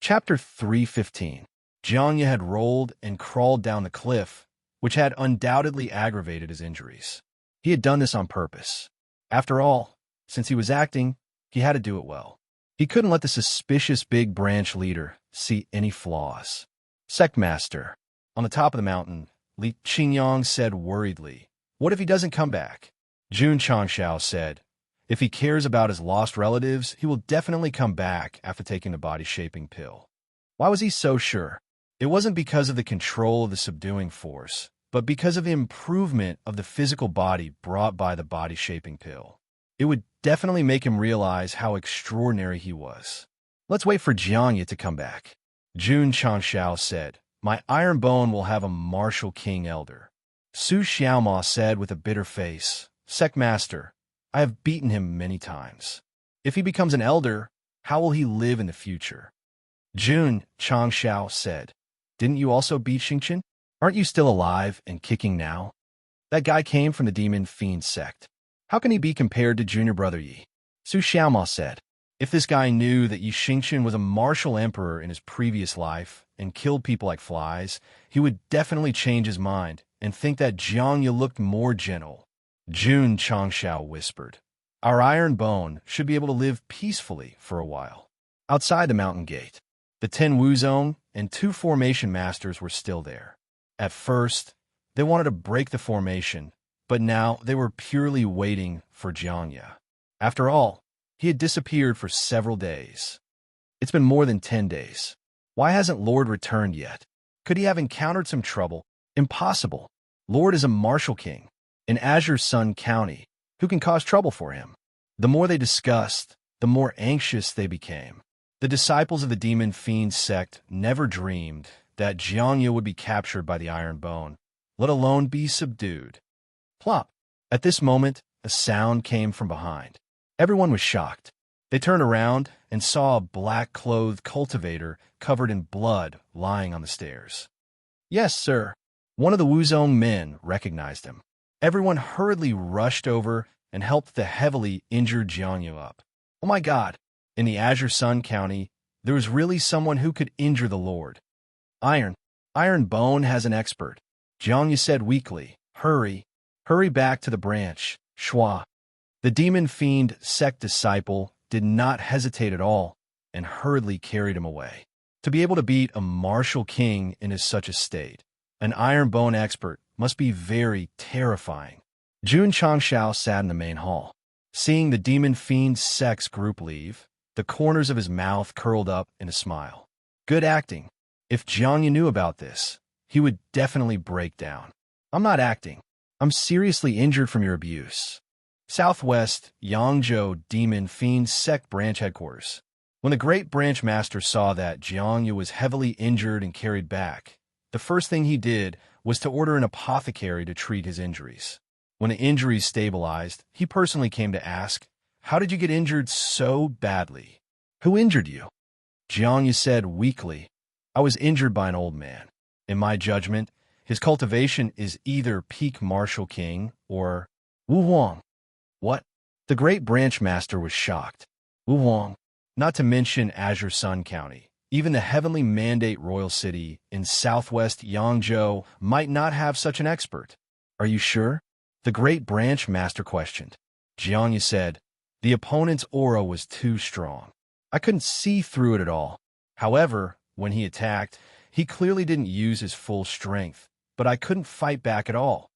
Chapter 315. Jianya had rolled and crawled down the cliff, which had undoubtedly aggravated his injuries. He had done this on purpose. After all, since he was acting, he had to do it well. He couldn't let the suspicious big branch leader see any flaws. Sect Master. On the top of the mountain, Li Qingyang said worriedly, "What if he doesn't come back?" Jun Changshao said, "If he cares about his lost relatives, he will definitely come back after taking the body-shaping pill." Why was he so sure? It wasn't because of the control of the subduing force, but because of the improvement of the physical body brought by the body-shaping pill. It would definitely make him realize how extraordinary he was. "Let's wait for Jianya to come back." Jun Changshao said, "My iron bone will have a martial king elder." Su Xiaoma said with a bitter face, "Sect Master, I have beaten him many times. If he becomes an elder, how will he live in the future?" Jun Changshao said, "Didn't you also beat Xingqian? Aren't you still alive and kicking now? That guy came from the demon fiend sect. How can he be compared to junior brother Yi?" Su Xiaoma said, "If this guy knew that Yi Xingqian was a martial emperor in his previous life and killed people like flies, he would definitely change his mind and think that Jianya looked more gentle." Jun Changshao whispered, "Our iron bone should be able to live peacefully for a while." Outside the mountain gate, the 10 Wuzong and 2 formation masters were still there. At first, they wanted to break the formation, but now they were purely waiting for Jianya. After all, he had disappeared for several days. It's been more than 10 days. Why hasn't Lord returned yet? Could he have encountered some trouble? Impossible. Lord is a martial king in Azure Sun County who can cause trouble for him. The more they discussed, the more anxious they became. The disciples of the demon fiend sect never dreamed that Jianya would be captured by the iron bone, let alone be subdued. Plop! At this moment, a sound came from behind. Everyone was shocked. They turned around and saw a black-clothed cultivator covered in blood lying on the stairs. "Yes, sir." One of the Wuzong men recognized him. Everyone hurriedly rushed over and helped the heavily injured Jianya up. Oh my God! In the Azure Sun County, there was really someone who could injure the Lord. Iron Bone has an expert," Jianya said weakly. Hurry back to the branch, Shua." The demon fiend sect disciple did not hesitate at all and hurriedly carried him away. To be able to beat a martial king in such a state, an iron bone expert must be very terrifying. Jun Changshao sat in the main hall. Seeing the demon fiend sect's group leave, the corners of his mouth curled up in a smile. Good acting. If Jianya knew about this, he would definitely break down. "I'm not acting. I'm seriously injured from your abuse." Southwest Yangzhou Demon Fiend Sect Branch Headquarters. When the Great Branch Master saw that Jianya was heavily injured and carried back, the first thing he did was to order an apothecary to treat his injuries. When the injuries stabilized, he personally came to ask, "How did you get injured so badly? Who injured you?" Jianya said weakly, "I was injured by an old man. In my judgment, his cultivation is either peak martial king or Wu Huang." "What?" The Great Branch Master was shocked. Wu Huang, not to mention Azure Sun County. Even the Heavenly Mandate Royal City in southwest Yangzhou might not have such an expert. "Are you sure?" The Great Branch Master questioned. Jianya said, "The opponent's aura was too strong. I couldn't see through it at all. However, when he attacked, he clearly didn't use his full strength, but I couldn't fight back at all."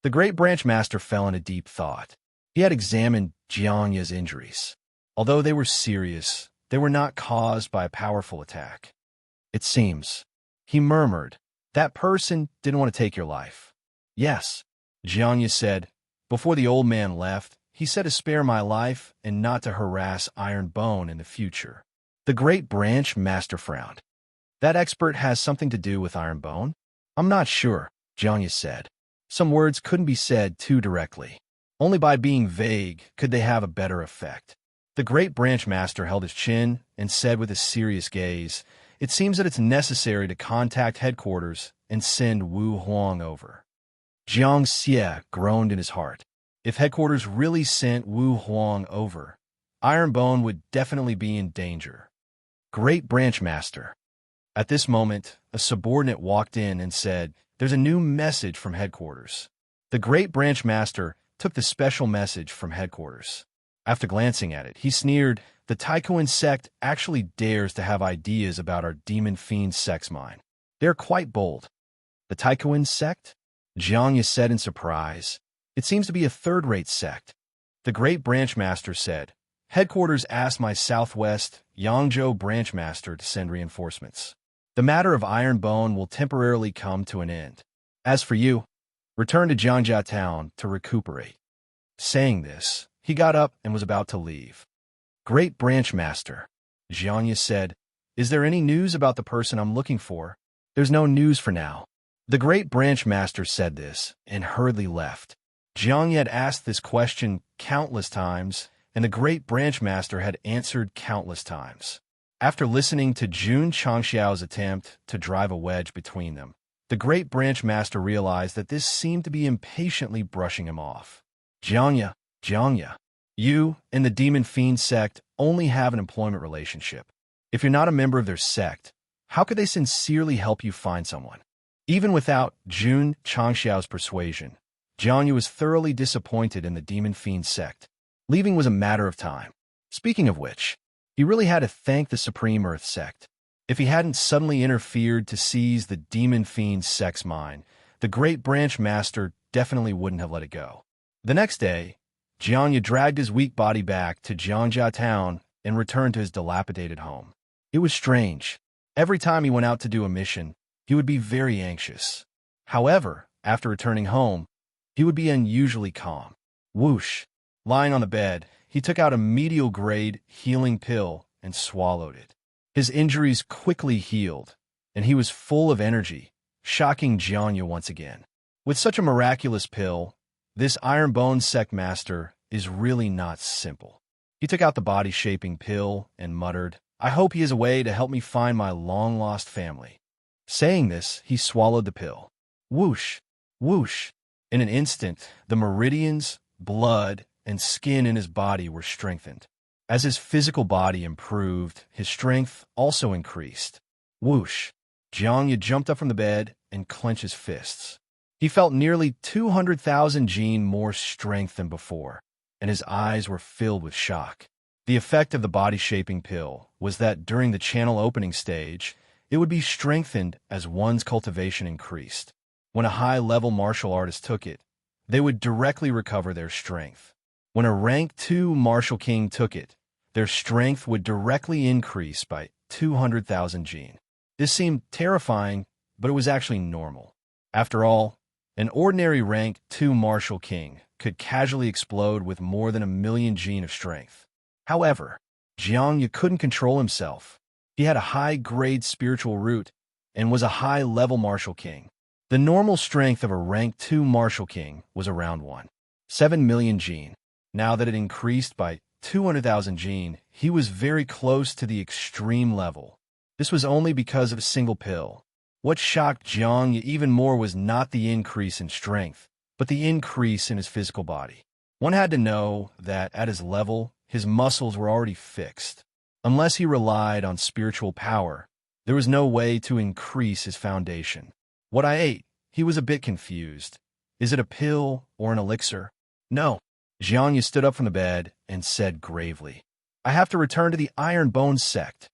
The Great Branch Master fell into deep thought. He had examined Jianya's injuries. Although they were serious, they were not caused by a powerful attack. "It seems," he murmured, "that person didn't want to take your life." "Yes," Jianya said. "Before the old man left, he said to spare my life and not to harass Iron Bone in the future." The Great Branch Master frowned. "That expert has something to do with Iron Bone?" "I'm not sure," Jianya said. Some words couldn't be said too directly. Only by being vague could they have a better effect. The Great Branch Master held his chin and said with a serious gaze, "It seems that it's necessary to contact headquarters and send Wu Huang over." Jiang Xie groaned in his heart. If headquarters really sent Wu Huang over, Iron Bone would definitely be in danger. Great Branch Master. At this moment, a subordinate walked in and said, "There's a new message from headquarters." The Great Branch Master took the special message from headquarters. After glancing at it, he sneered, "The Taikoan sect actually dares to have ideas about our demon fiend sect's mind. They're quite bold." "The Taikoan sect?" Jiangya said in surprise. "It seems to be a third-rate sect." The Great Branch Master said, "Headquarters asked my Southwest Yangzhou Branch Master to send reinforcements. The matter of Iron Bone will temporarily come to an end. As for you, return to Jiangjia town to recuperate." Saying this, he got up and was about to leave. "Great Branch Master," Jiangya said, "is there any news about the person I'm looking for?" "There's no news for now." The Great Branch Master said this and hurriedly left. Jiangya had asked this question countless times, and the Great Branch Master had answered countless times. After listening to Jun Changxiao's attempt to drive a wedge between them, the Great Branch Master realized that this seemed to be impatiently brushing him off. Jiangya, you and the Demon Fiend sect only have an employment relationship. If you're not a member of their sect, how could they sincerely help you find someone?" Even without Jun Changxiao's persuasion, Jiangya was thoroughly disappointed in the Demon Fiend sect. Leaving was a matter of time. Speaking of which, he really had to thank the Supreme Earth sect. If he hadn't suddenly interfered to seize the Demon Fiend sect's mind, the Great Branch Master definitely wouldn't have let it go. The next day, Jiangya dragged his weak body back to Jiangjia town and returned to his dilapidated home. It was strange. Every time he went out to do a mission, he would be very anxious. However, after returning home, he would be unusually calm. Whoosh! Lying on the bed, he took out a medial-grade healing pill and swallowed it. His injuries quickly healed, and he was full of energy, shocking Jiangya once again. With such a miraculous pill, this Iron Bone sect master is really not simple. He took out the body-shaping pill and muttered, "I hope he has a way to help me find my long-lost family." Saying this, he swallowed the pill. Whoosh! Whoosh! In an instant, the meridians, blood, and skin in his body were strengthened. As his physical body improved, his strength also increased. Whoosh! Jiangya jumped up from the bed and clenched his fists. He felt nearly 200,000 Jin more strength than before, and his eyes were filled with shock. The effect of the body-shaping pill was that during the channel opening stage, it would be strengthened as one's cultivation increased. When a high-level martial artist took it, they would directly recover their strength. When a rank 2 martial king took it, their strength would directly increase by 200,000 Jin. This seemed terrifying, but it was actually normal. After all, an ordinary rank 2 martial king could casually explode with more than 1,000,000 Jin of strength. However, Jiangya couldn't control himself. He had a high-grade spiritual root and was a high-level martial king. The normal strength of a rank 2 martial king was around 1.7 million Jin. Now that it increased by 200,000 Jin, he was very close to the extreme level. This was only because of a single pill. What shocked Jiangya even more was not the increase in strength, but the increase in his physical body. One had to know that at his level, his muscles were already fixed. Unless he relied on spiritual power, there was no way to increase his foundation. What I ate, he was a bit confused. Is it a pill or an elixir? No. Jiangya stood up from the bed and said gravely, "I have to return to the Iron Bone sect."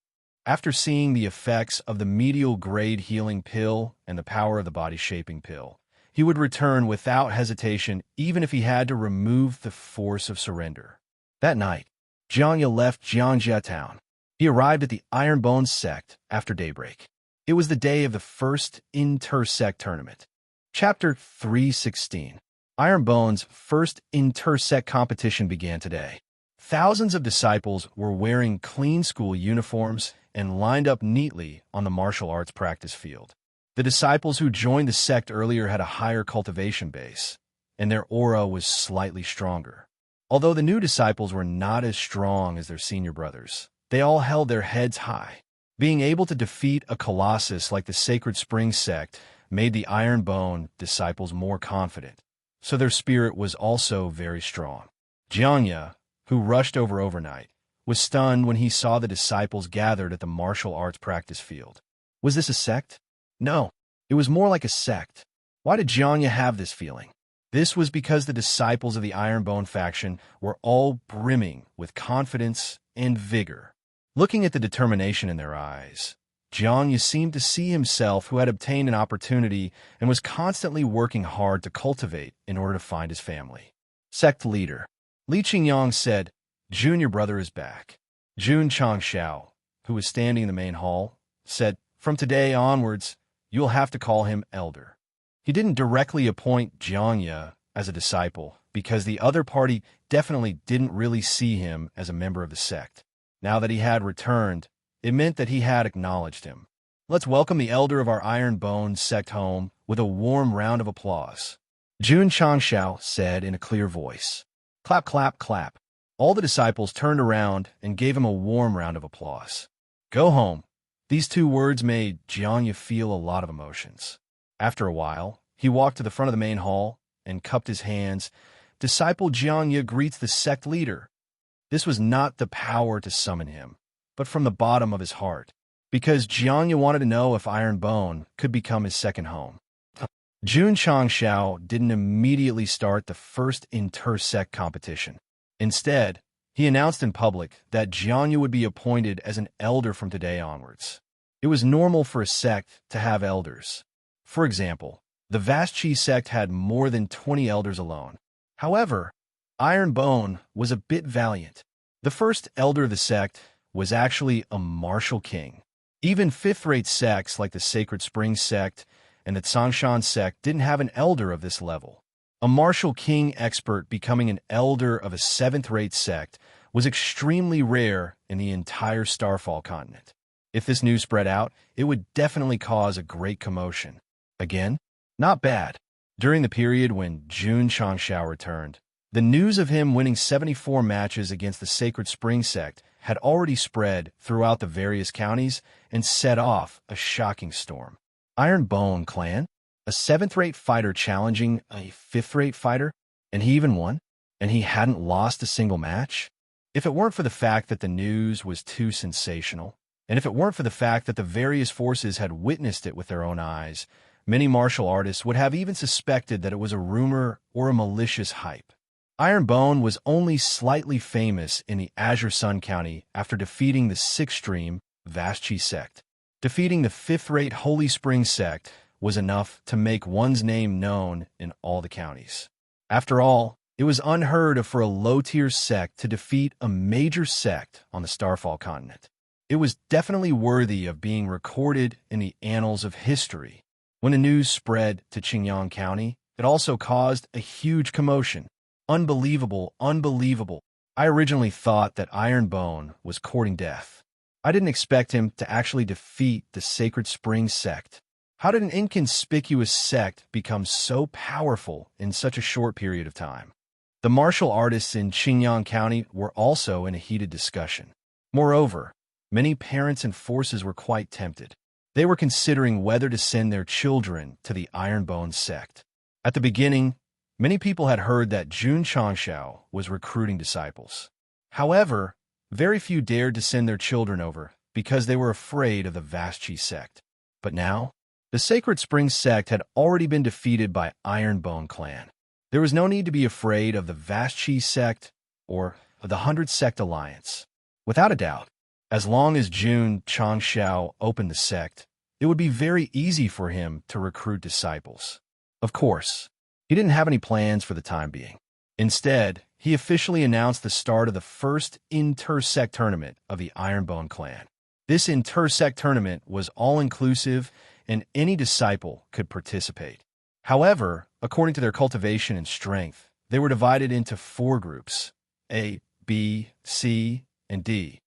After seeing the effects of the medial-grade healing pill and the power of the body-shaping pill, he would return without hesitation even if he had to remove the force of surrender. That night, Jiangya left Jiangjia town. He arrived at the Iron Bone sect after daybreak. It was the day of the first inter-sect tournament. Chapter 316. Iron Bone's first inter-sect competition began today. Thousands of disciples were wearing clean school uniforms and lined up neatly on the martial arts practice field. The disciples who joined the sect earlier had a higher cultivation base, and their aura was slightly stronger. Although the new disciples were not as strong as their senior brothers, they all held their heads high. Being able to defeat a colossus like the Sacred Spring sect made the Iron Bone disciples more confident, so their spirit was also very strong. Jiangya, who rushed over overnight, was stunned when he saw the disciples gathered at the martial arts practice field. Was this a sect? No, it was more like a sect. Why did Jianya have this feeling? This was because the disciples of the Ironbone faction were all brimming with confidence and vigor. Looking at the determination in their eyes, Jianya seemed to see himself who had obtained an opportunity and was constantly working hard to cultivate in order to find his family. Sect leader Li Qingyang said, "Jun, your brother is back." Jun Changxiao, who was standing in the main hall, said, "From today onwards, you'll have to call him elder." He didn't directly appoint Jianya as a disciple because the other party definitely didn't really see him as a member of the sect. Now that he had returned, it meant that he had acknowledged him. "Let's welcome the elder of our Iron Bone sect home with a warm round of applause," Jun Changxiao said in a clear voice. Clap, clap, clap. All the disciples turned around and gave him a warm round of applause. "Go home." These two words made Jianya feel a lot of emotions. After a while, he walked to the front of the main hall and cupped his hands. Disciple Jianya greets the sect leader. This was not the power to summon him, but from the bottom of his heart, because Jianya wanted to know if Iron Bone could become his second home. Jun Changxiao didn't immediately start the first inter-sect competition. Instead, he announced in public that Jianya would be appointed as an elder from today onwards. It was normal for a sect to have elders. For example, the Vast Chi sect had more than 20 elders alone. However, Iron Bone was a bit valiant. The first elder of the sect was actually a martial king. Even fifth-rate sects like the Sacred Spring sect and the Tsangshan sect didn't have an elder of this level. A martial king expert becoming an elder of a seventh-rate sect was extremely rare in the entire Starfall continent. If this news spread out, it would definitely cause a great commotion. Again, not bad. During the period when Jun Changxiao returned, the news of him winning 74 matches against the Sacred Spring sect had already spread throughout the various counties and set off a shocking storm. Iron Bone clan? A seventh-rate fighter challenging a fifth-rate fighter? And he even won? And he hadn't lost a single match? If it weren't for the fact that the news was too sensational, and if it weren't for the fact that the various forces had witnessed it with their own eyes, many martial artists would have even suspected that it was a rumor or a malicious hype. Iron Bone was only slightly famous in the Azure Sun County after defeating the sixth-stream Vast Chi sect. Defeating the fifth-rate Holy Spring sect was enough to make one's name known in all the counties. After all, it was unheard of for a low-tier sect to defeat a major sect on the Starfall continent. It was definitely worthy of being recorded in the annals of history. When the news spread to Qingyang County, it also caused a huge commotion. Unbelievable, unbelievable. I originally thought that Iron Bone was courting death. I didn't expect him to actually defeat the Sacred Spring sect. How did an inconspicuous sect become so powerful in such a short period of time? The martial artists in Qingyang County were also in a heated discussion. Moreover, many parents and forces were quite tempted. They were considering whether to send their children to the Iron Bone sect. At the beginning, many people had heard that Jun Changxiao was recruiting disciples. However, very few dared to send their children over because they were afraid of the Vast Chi sect. But now, the Sacred Spring sect had already been defeated by Iron Bone clan. There was no need to be afraid of the Vast Chi sect or of the 100 Sect Alliance. Without a doubt, as long as Jun Changxiao opened the sect, it would be very easy for him to recruit disciples. Of course, he didn't have any plans for the time being. Instead, he officially announced the start of the first inter-sect tournament of the Iron Bone clan. This inter-sect tournament was all-inclusive and any disciple could participate. However, according to their cultivation and strength, they were divided into 4 groups, A, B, C, and D.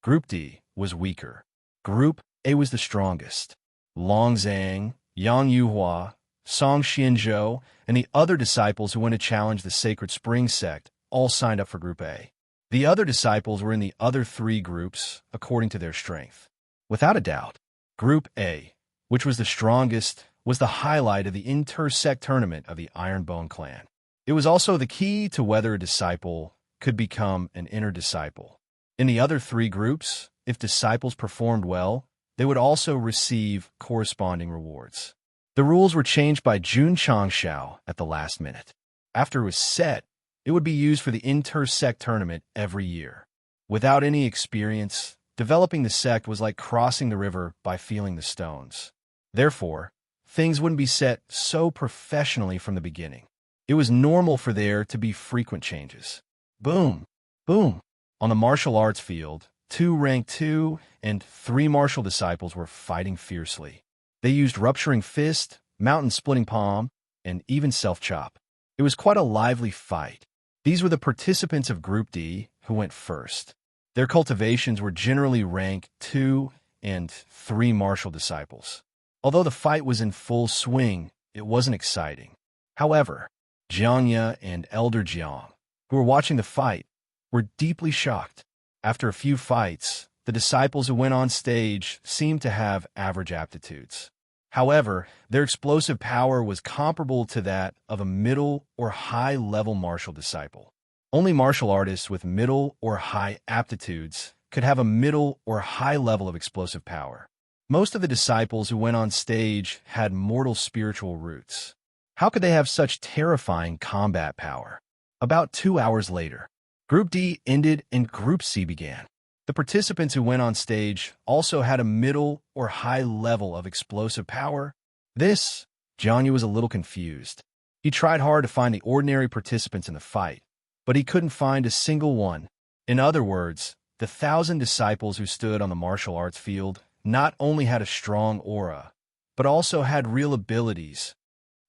Group D was weaker. Group A was the strongest. Long Zhang, Yang Yuhua, Song Xianzhou, and the other disciples who went to challenge the Sacred Spring sect all signed up for Group A. The other disciples were in the other 3 groups according to their strength. Without a doubt, Group A, which was the strongest, was the highlight of the inter-sect tournament of the Iron Bone clan. It was also the key to whether a disciple could become an inner disciple. In the other three groups, if disciples performed well, they would also receive corresponding rewards. The rules were changed by Jun Changshao at the last minute. After it was set, it would be used for the inter-sect tournament every year. Without any experience, developing the sect was like crossing the river by feeling the stones. Therefore, things wouldn't be set so professionally from the beginning. It was normal for there to be frequent changes. Boom, boom. On the martial arts field, 2 rank 2 and 3 martial disciples were fighting fiercely. They used rupturing fist, mountain-splitting palm, and even self-chop. It was quite a lively fight. These were the participants of Group D who went first. Their cultivations were generally rank 2 and 3 martial disciples. Although the fight was in full swing, it wasn't exciting. However, Jiangya and Elder Jiang, who were watching the fight, were deeply shocked. After a few fights, the disciples who went on stage seemed to have average aptitudes. However, their explosive power was comparable to that of a middle or high-level martial disciple. Only martial artists with middle or high aptitudes could have a middle or high level of explosive power. Most of the disciples who went on stage had mortal spiritual roots. How could they have such terrifying combat power? About 2 hours later, Group D ended and Group C began. The participants who went on stage also had a middle or high level of explosive power. Jiangyu was a little confused. He tried hard to find the ordinary participants in the fight, but he couldn't find a single one. In other words, the 1,000 disciples who stood on the martial arts field not only had a strong aura, but also had real abilities.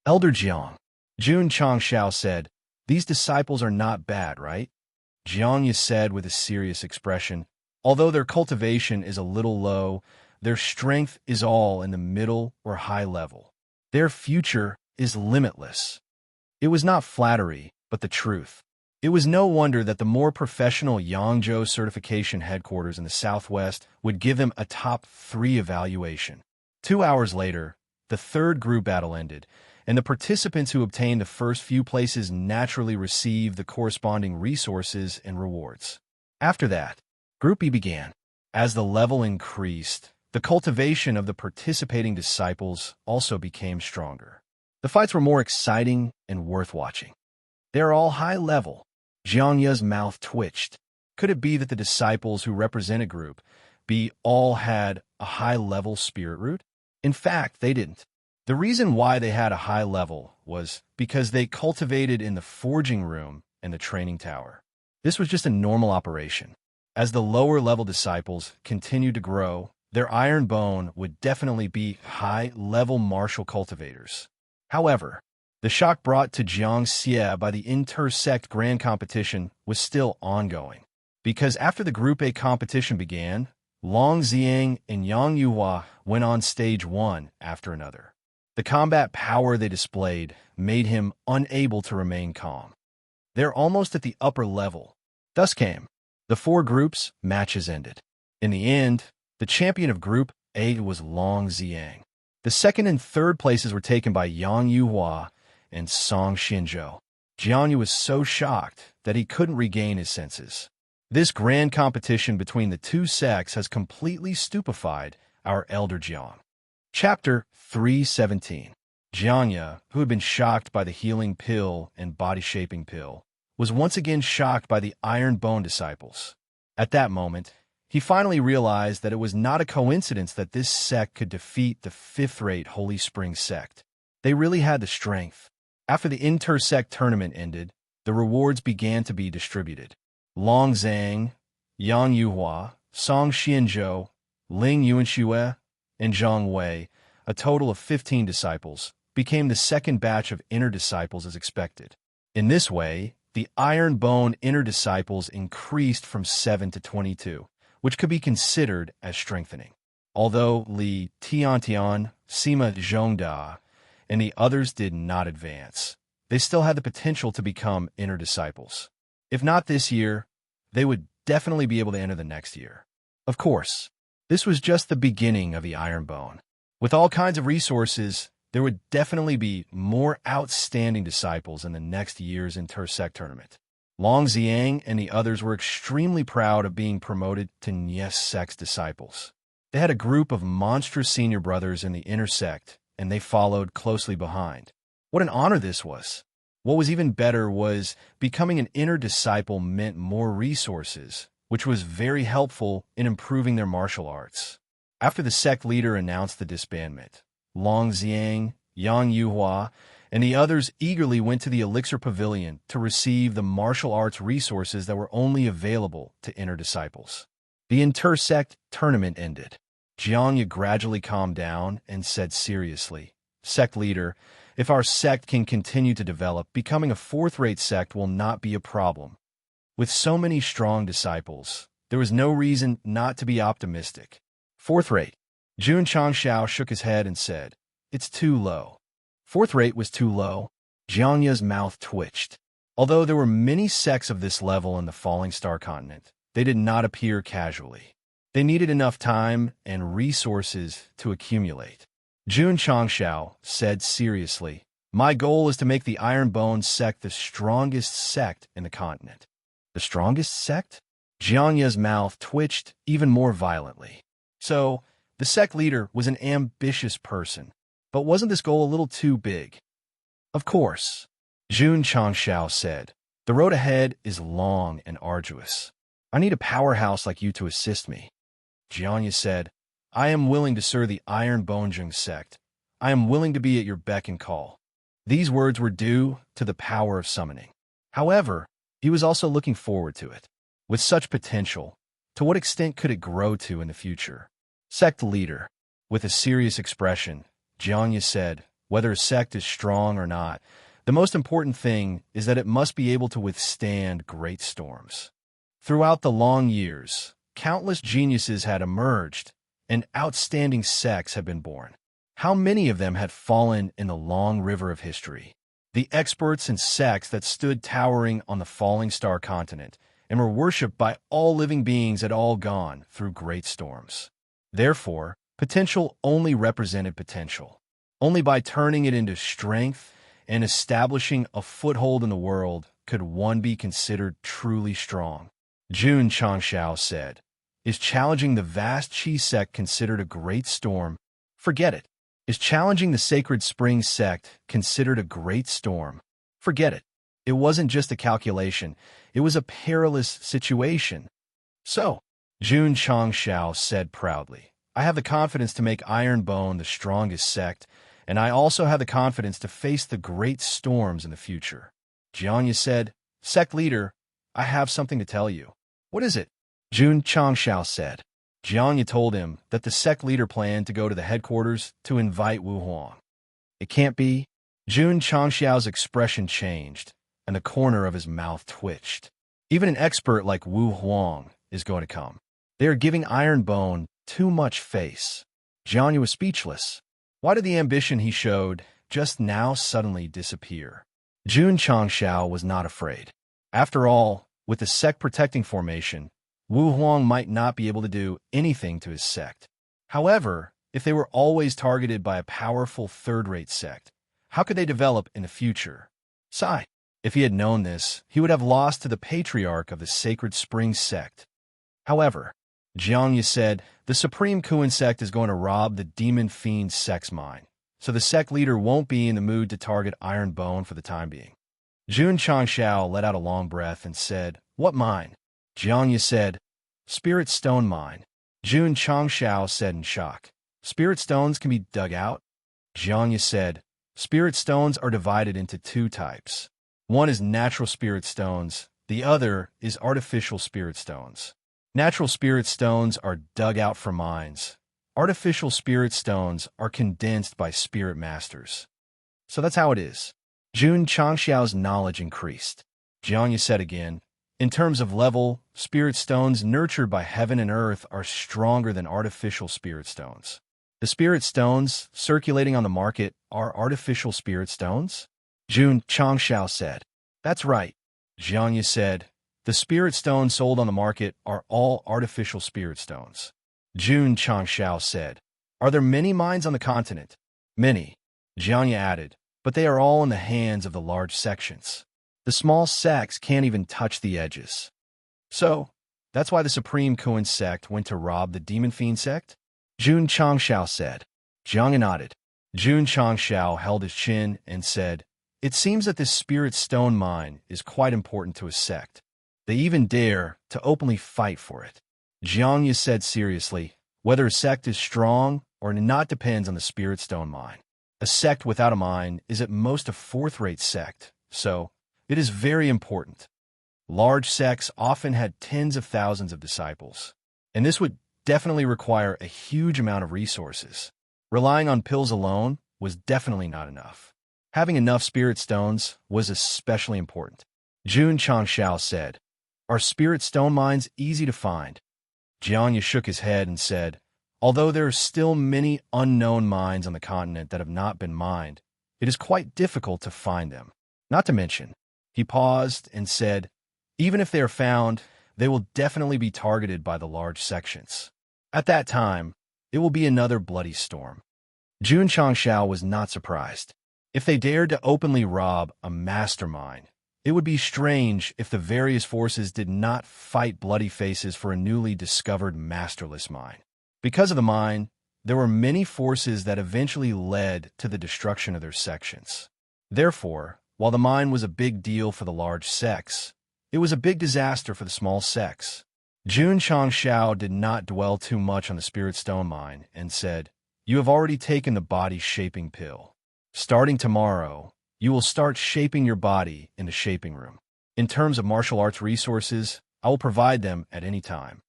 Elder Jiang, Jun Changshao said, "These disciples are not bad, right?" Jiangyu said with a serious expression, "Although their cultivation is a little low, their strength is all in the middle or high level. Their future is limitless." It was not flattery, but the truth. It was no wonder that the more professional Yangzhou certification headquarters in the Southwest would give them a top 3 evaluation. 2 hours later, the third group battle ended, and the participants who obtained the first few places naturally received the corresponding resources and rewards. After that, Group E began. As the level increased, the cultivation of the participating disciples also became stronger. The fights were more exciting and worth watching. They're all high level. Jiangya's mouth twitched. Could it be that the disciples who represented Group B all had a high-level spirit root? In fact, they didn't. The reason why they had a high level was because they cultivated in the forging room and the training tower. This was just a normal operation. As the lower-level disciples continued to grow, their iron bone would definitely be high-level martial cultivators. However, the shock brought to Jiangxie by the inter-sect grand competition was still ongoing, because after the Group A competition began, Long Xiang and Yang Yuhua went on stage one after another. The combat power they displayed made him unable to remain calm. They're almost at the upper level. Thus came. The 4 groups matches ended. In the end, the champion of Group A was Long Xiang. The second and third places were taken by Yang Yuhua and Song Xinzhou. Jiangyu was so shocked that he couldn't regain his senses. This grand competition between the two sects has completely stupefied our elder Jiang. Chapter 317. Jiangya, who had been shocked by the healing pill and body-shaping pill, was once again shocked by the Iron Bone disciples. At that moment, he finally realized that it was not a coincidence that this sect could defeat the 5th-rate Holy Spring sect. They really had the strength. After the inter-sect tournament ended, the rewards began to be distributed. Long Zhang, Yang Yuhua, Song Xinzhou, Ling Yuanxue, and Zhang Wei, a total of 15 disciples, became the second batch of inner disciples as expected. In this way, the Iron Bone inner disciples increased from 7 to 22, which could be considered as strengthening. Although Li Tiantian, Sima Zhongda, and the others did not advance, they still had the potential to become inner disciples. If not this year, they would definitely be able to enter the next year. Of course, this was just the beginning of the Iron Bone. With all kinds of resources, there would definitely be more outstanding disciples in the next year's inter-sect tournament. Long Xiang and the others were extremely proud of being promoted to Nies Sect's disciples. They had a group of monstrous senior brothers in the inner sect, and they followed closely behind. What an honor this was! What was even better was becoming an inner disciple meant more resources, which was very helpful in improving their martial arts. After the sect leader announced the disbandment, Long Xiang, Yang Yuhua, and the others eagerly went to the Elixir Pavilion to receive the martial arts resources that were only available to inner disciples. The inter-sect tournament ended. Jiangya gradually calmed down and said seriously, "Sect leader, if our sect can continue to develop, becoming a fourth-rate sect will not be a problem. With so many strong disciples, there was no reason not to be optimistic." Fourth rate. Jun Changshao shook his head and said, "It's too low." Fourth rate was too low. Jiangya's mouth twitched. Although there were many sects of this level in the Falling Star continent, they did not appear casually. They needed enough time and resources to accumulate. Jun Changshao said seriously, "My goal is to make the Iron Bone sect the strongest sect in the continent." The strongest sect? Jiangya's mouth twitched even more violently. So, the sect leader was an ambitious person. But wasn't this goal a little too big? Of course, Jun Changshao said. The road ahead is long and arduous. I need a powerhouse like you to assist me. Jiangya said, I am willing to serve the Iron Bonjung sect. I am willing to be at your beck and call. These words were due to the power of summoning. However, he was also looking forward to it. With such potential, to what extent could it grow to in the future? Sect leader, with a serious expression, Jiangya said, whether a sect is strong or not, the most important thing is that it must be able to withstand great storms. Throughout the long years, countless geniuses had emerged, and outstanding sects had been born. How many of them had fallen in the long river of history? The experts and sects that stood towering on the falling star continent and were worshipped by all living beings had all gone through great storms. Therefore, potential only represented potential. Only by turning it into strength and establishing a foothold in the world could one be considered truly strong. Jun Changshao said, Is challenging the vast Qi sect considered a great storm? Forget it. Is challenging the Sacred Spring sect considered a great storm? Forget it. It wasn't just a calculation. It was a perilous situation. So, Jun Changshao said proudly, I have the confidence to make Iron Bone the strongest sect, and I also have the confidence to face the great storms in the future. Jiangya said, Sect leader, I have something to tell you. What is it? Jun Changshao said. Jiangya told him that the sect leader planned to go to the headquarters to invite Wu Huang. It can't be. Jun Changshao's expression changed, and the corner of his mouth twitched. Even an expert like Wu Huang is going to come. They are giving Iron Bone too much face. Jiangya was speechless. Why did the ambition he showed just now suddenly disappear? Jun Changshao was not afraid. After all, with the sect protecting formation, Wu Huang might not be able to do anything to his sect. However, if they were always targeted by a powerful third-rate sect, how could they develop in the future? Sigh. If he had known this, he would have lost to the patriarch of the Sacred Spring sect. However, Jiangya said, the Supreme Kuan sect is going to rob the Demon Fiend sect's mine, so the sect leader won't be in the mood to target Iron Bone for the time being. Jun Changshao let out a long breath and said, What mine? Jiangya said, Spirit Stone Mine. Jun Changshao said in shock, Spirit stones can be dug out? Jiangya said, Spirit stones are divided into two types. One is natural spirit stones, the other is artificial spirit stones. Natural spirit stones are dug out from mines. Artificial spirit stones are condensed by spirit masters. So that's how it is. Jun Changshao's knowledge increased. Jiangya said again, in terms of level, spirit stones nurtured by heaven and earth are stronger than artificial spirit stones. The spirit stones circulating on the market are artificial spirit stones? Jun Changshao said. That's right. Jiangya said, the spirit stones sold on the market are all artificial spirit stones. Jun Changshao said, Are there many mines on the continent? Many. Jiangya added, but they are all in the hands of the large sections. The small sects can't even touch the edges. So, that's why the Supreme Kuan sect went to rob the Demon Fiend sect? Jun Changshao said. Jiang nodded. Jun Changshao held his chin and said, "It seems that this spirit stone mine is quite important to a sect. They even dare to openly fight for it." Jiang said seriously, "Whether a sect is strong or not depends on the spirit stone mine. A sect without a mine is at most a fourth-rate sect, so it is very important. Large sects often had tens of thousands of disciples, and this would definitely require a huge amount of resources. Relying on pills alone was definitely not enough. Having enough spirit stones was especially important." Jun Changshao said, "Are spirit stone mines easy to find?" Jiang shook his head and said, "Although there are still many unknown mines on the continent that have not been mined, it is quite difficult to find them. Not to mention," he paused and said, "even if they are found, they will definitely be targeted by the large sections. At that time, it will be another bloody storm." Jun Changshao was not surprised. If they dared to openly rob a mastermind, it would be strange if the various forces did not fight bloody faces for a newly discovered masterless mine. Because of the mine, there were many forces that eventually led to the destruction of their sections. Therefore, while the mine was a big deal for the large sects, it was a big disaster for the small sects. Jun Changshao did not dwell too much on the spirit stone mine and said, "You have already taken the body-shaping pill. Starting tomorrow, you will start shaping your body in the shaping room. In terms of martial arts resources, I will provide them at any time."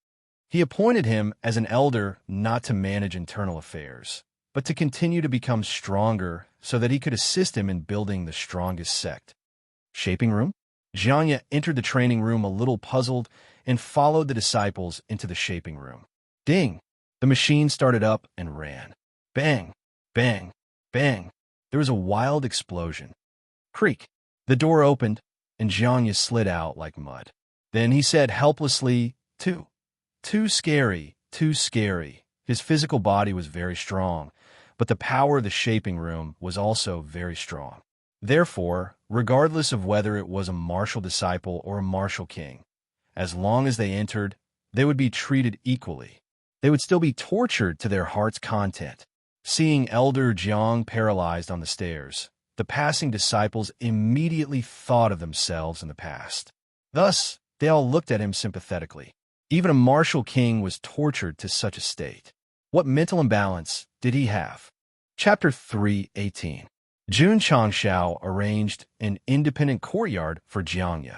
He appointed him as an elder not to manage internal affairs, but to continue to become stronger so that he could assist him in building the strongest sect. Shaping room? Jiang entered the training room a little puzzled and followed the disciples into the shaping room. Ding! The machine started up and ran. Bang! Bang! Bang! There was a wild explosion. Creak! The door opened, and Jiang slid out like mud. Then he said helplessly, Too scary, too scary." His physical body was very strong, but the power of the shaping room was also very strong. Therefore, regardless of whether it was a martial disciple or a martial king, as long as they entered, they would be treated equally. They would still be tortured to their heart's content. Seeing Elder Jiang paralyzed on the stairs, the passing disciples immediately thought of themselves in the past. Thus, they all looked at him sympathetically. Even a martial king was tortured to such a state. What mental imbalance did he have? Chapter 3:18. Jun Changshao arranged an independent courtyard for Jiang.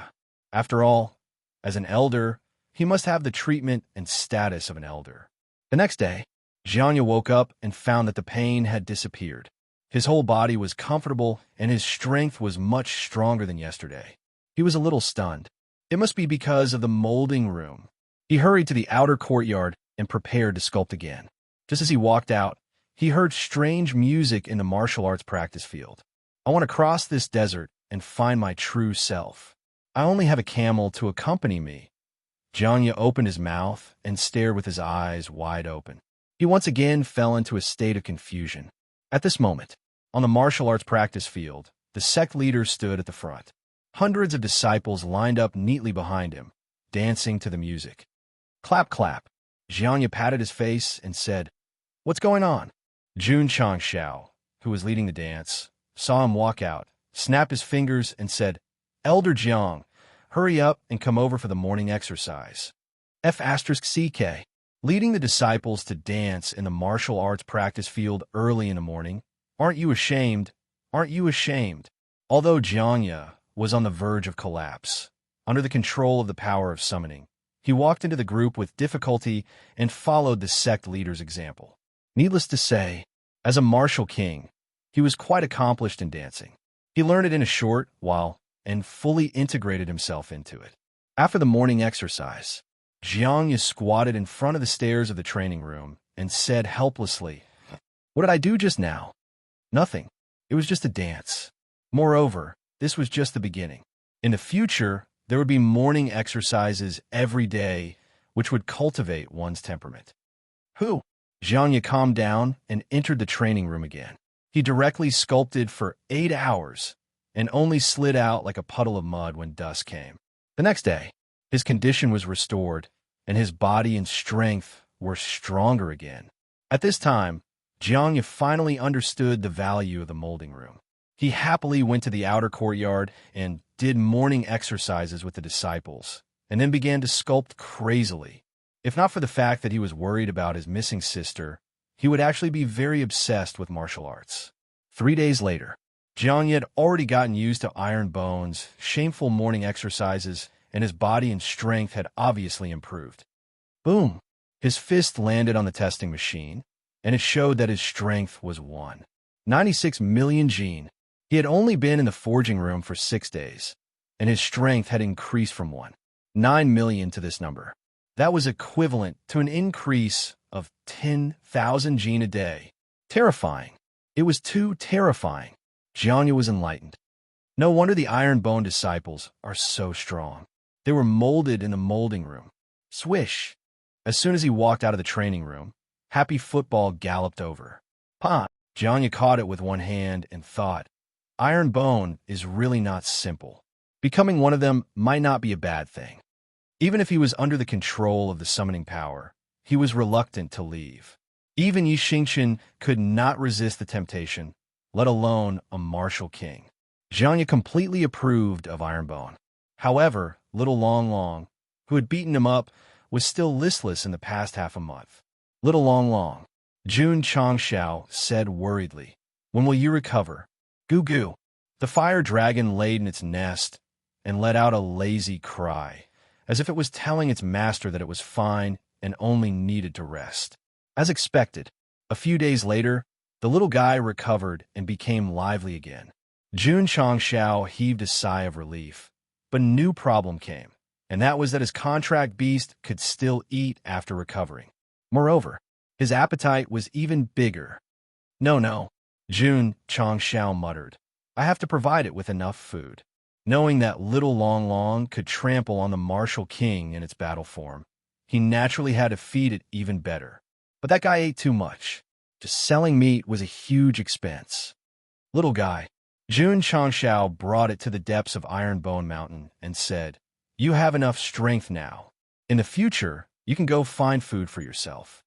After all, as an elder, he must have the treatment and status of an elder. The next day, Jiang woke up and found that the pain had disappeared. His whole body was comfortable and his strength was much stronger than yesterday. He was a little stunned. It must be because of the molding room. He hurried to the outer courtyard and prepared to sculpt again. Just as he walked out, he heard strange music in the martial arts practice field. "I want to cross this desert and find my true self. I only have a camel to accompany me." Jiang opened his mouth and stared with his eyes wide open. He once again fell into a state of confusion. At this moment, on the martial arts practice field, the sect leader stood at the front. Hundreds of disciples lined up neatly behind him, dancing to the music. Clap, clap. Jiang patted his face and said, "What's going on?" Jun Changshao, who was leading the dance, saw him walk out, snapped his fingers, and said, "Elder Jiang, hurry up and come over for the morning exercise." F***CK. Leading the disciples to dance in the martial arts practice field early in the morning. Aren't you ashamed? Aren't you ashamed? Although Jiang was on the verge of collapse, under the control of the power of summoning, he walked into the group with difficulty and followed the sect leader's example. Needless to say, as a martial king, he was quite accomplished in dancing. He learned it in a short while and fully integrated himself into it. After the morning exercise, Jiang squatted in front of the stairs of the training room and said helplessly, "What did I do just now?" "Nothing. It was just a dance. Moreover, this was just the beginning. In the future, there would be morning exercises every day, which would cultivate one's temperament." "Who?" Jiang calmed down and entered the training room again. He directly sculpted for 8 hours, and only slid out like a puddle of mud when dusk came. The next day, his condition was restored, and his body and strength were stronger again. At this time, Jiangya finally understood the value of the molding room. He happily went to the outer courtyard and did morning exercises with the disciples, and then began to sculpt crazily. If not for the fact that he was worried about his missing sister, he would actually be very obsessed with martial arts. 3 days later, Jiangya had already gotten used to iron bones, shameful morning exercises, and his body and strength had obviously improved. Boom! His fist landed on the testing machine, and it showed that his strength was 96 million Jin. He had only been in the forging room for 6 days, and his strength had increased from 9 million to this number. That was equivalent to an increase of 10,000 Jin a day. Terrifying. It was too terrifying. Jiangya was enlightened. No wonder the iron bone disciples are so strong. They were molded in the molding room. Swish! As soon as he walked out of the training room, Happy Football galloped over. Pa! Jiangya caught it with one hand and thought, iron bone is really not simple. Becoming one of them might not be a bad thing. Even if he was under the control of the summoning power, he was reluctant to leave. Even Yi Xingqian could not resist the temptation, let alone a martial king. Jiangya completely approved of iron bone. However, little Long Long, who had beaten him up, was still listless in the past half a month. Little Long Long, Jun Changxiao said worriedly, when will you recover? Goo goo. The fire dragon laid in its nest and let out a lazy cry, as if it was telling its master that it was fine and only needed to rest. As expected, a few days later, the little guy recovered and became lively again. Jun Changxiao heaved a sigh of relief, but a new problem came, and that was that his contract beast could still eat after recovering. Moreover, his appetite was even bigger. No, Jun Changxiao muttered. I have to provide it with enough food. Knowing that little Long Long could trample on the martial king in its battle form, he naturally had to feed it even better. But that guy ate too much. Just selling meat was a huge expense. Little guy, Jun Changxiao brought it to the depths of Iron Bone Mountain and said, you have enough strength now. In the future, you can go find food for yourself.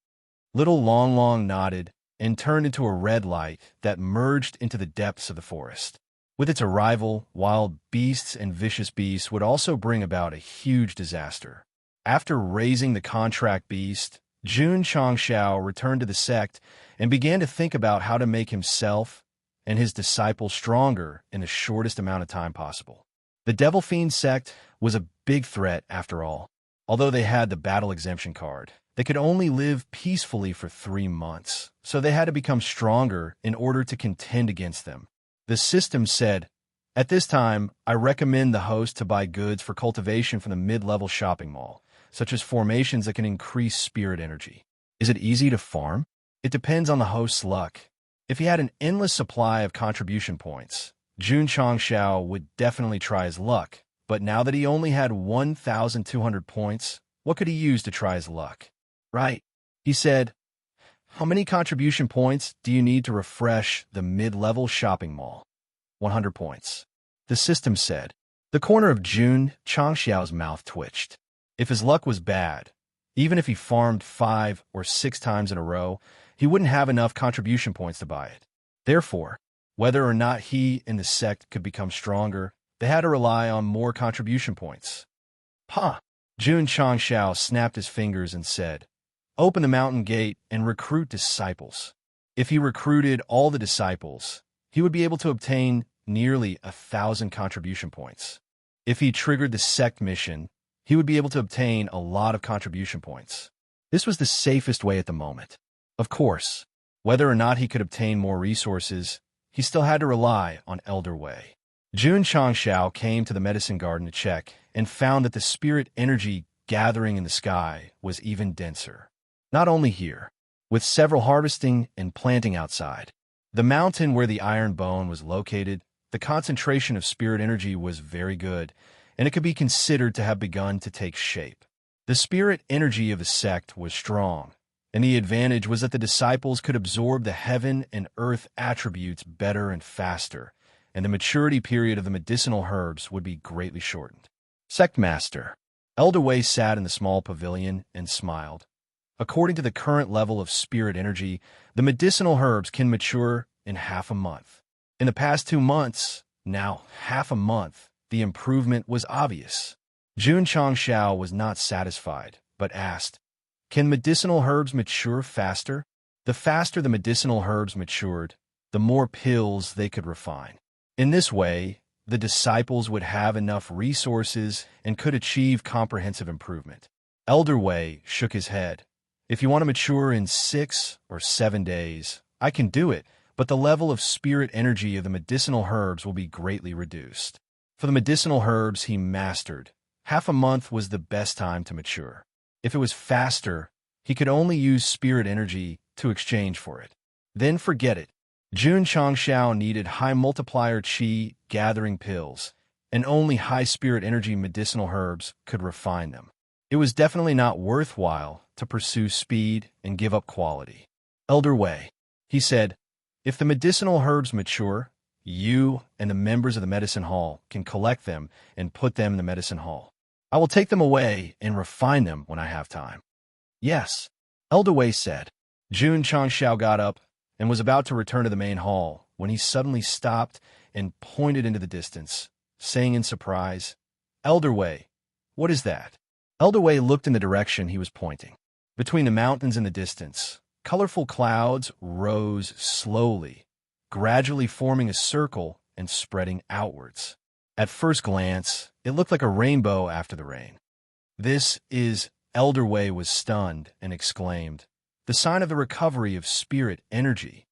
Little Long Long nodded and turned into a red light that merged into the depths of the forest. With its arrival, wild beasts and vicious beasts would also bring about a huge disaster. After raising the contract beast, Jun Changxiao returned to the sect and began to think about how to make himself and his disciples stronger in the shortest amount of time possible. The Devil Fiend sect was a big threat after all. Although they had the battle exemption card, they could only live peacefully for 3 months, so they had to become stronger in order to contend against them. The system said, at this time, I recommend the host to buy goods for cultivation from the mid-level shopping mall, such as formations that can increase spirit energy. Is it easy to farm? It depends on the host's luck. If he had an endless supply of contribution points, Jun Changxiao would definitely try his luck, but now that he only had 1,200 points, what could he use to try his luck? Right, he said. How many contribution points do you need to refresh the mid-level shopping mall? 100 points. The system said. The corner of Jun Changxiao's mouth twitched. If his luck was bad, even if he farmed 5 or 6 times in a row, he wouldn't have enough contribution points to buy it. Therefore, whether or not he and the sect could become stronger, they had to rely on more contribution points. Pa! Jun Changxiao snapped his fingers and said, open the mountain gate and recruit disciples. If he recruited all the disciples, he would be able to obtain nearly 1,000 contribution points. If he triggered the sect mission, he would be able to obtain a lot of contribution points. This was the safest way at the moment. Of course, whether or not he could obtain more resources, he still had to rely on Elder Wei. Jun Changxiao came to the medicine garden to check and found that the spirit energy gathering in the sky was even denser. Not only here, with several harvesting and planting outside. The mountain where the iron bone was located, the concentration of spirit energy was very good, and it could be considered to have begun to take shape. The spirit energy of the sect was strong, and the advantage was that the disciples could absorb the heaven and earth attributes better and faster, and the maturity period of the medicinal herbs would be greatly shortened. Sect Master. Elder Wei sat in the small pavilion and smiled. According to the current level of spirit energy, the medicinal herbs can mature in half a month. In the past 2 months, now half a month, the improvement was obvious. Jun Changxiao was not satisfied, but asked, "Can medicinal herbs mature faster?" The faster the medicinal herbs matured, the more pills they could refine. In this way, the disciples would have enough resources and could achieve comprehensive improvement. Elder Wei shook his head. "If you want to mature in 6 or 7 days, I can do it, but the level of spirit energy of the medicinal herbs will be greatly reduced." For the medicinal herbs he mastered, half a month was the best time to mature. If it was faster, he could only use spirit energy to exchange for it. Then forget it. Jun Changxiao needed high multiplier qi gathering pills, and only high spirit energy medicinal herbs could refine them. It was definitely not worthwhile to pursue speed and give up quality. "Elder Wei," he said, "if the medicinal herbs mature, you and the members of the medicine hall can collect them and put them in the medicine hall. I will take them away and refine them when I have time." "Yes," Elder Wei said. Jun Changxiao got up and was about to return to the main hall when he suddenly stopped and pointed into the distance, saying in surprise, "Elder Wei, what is that?" Elder Wei looked in the direction he was pointing. Between the mountains in the distance, colorful clouds rose slowly, gradually forming a circle and spreading outwards. At first glance, it looked like a rainbow after the rain. "This is—" Elder Wei was stunned and exclaimed, "the sign of the recovery of spirit energy."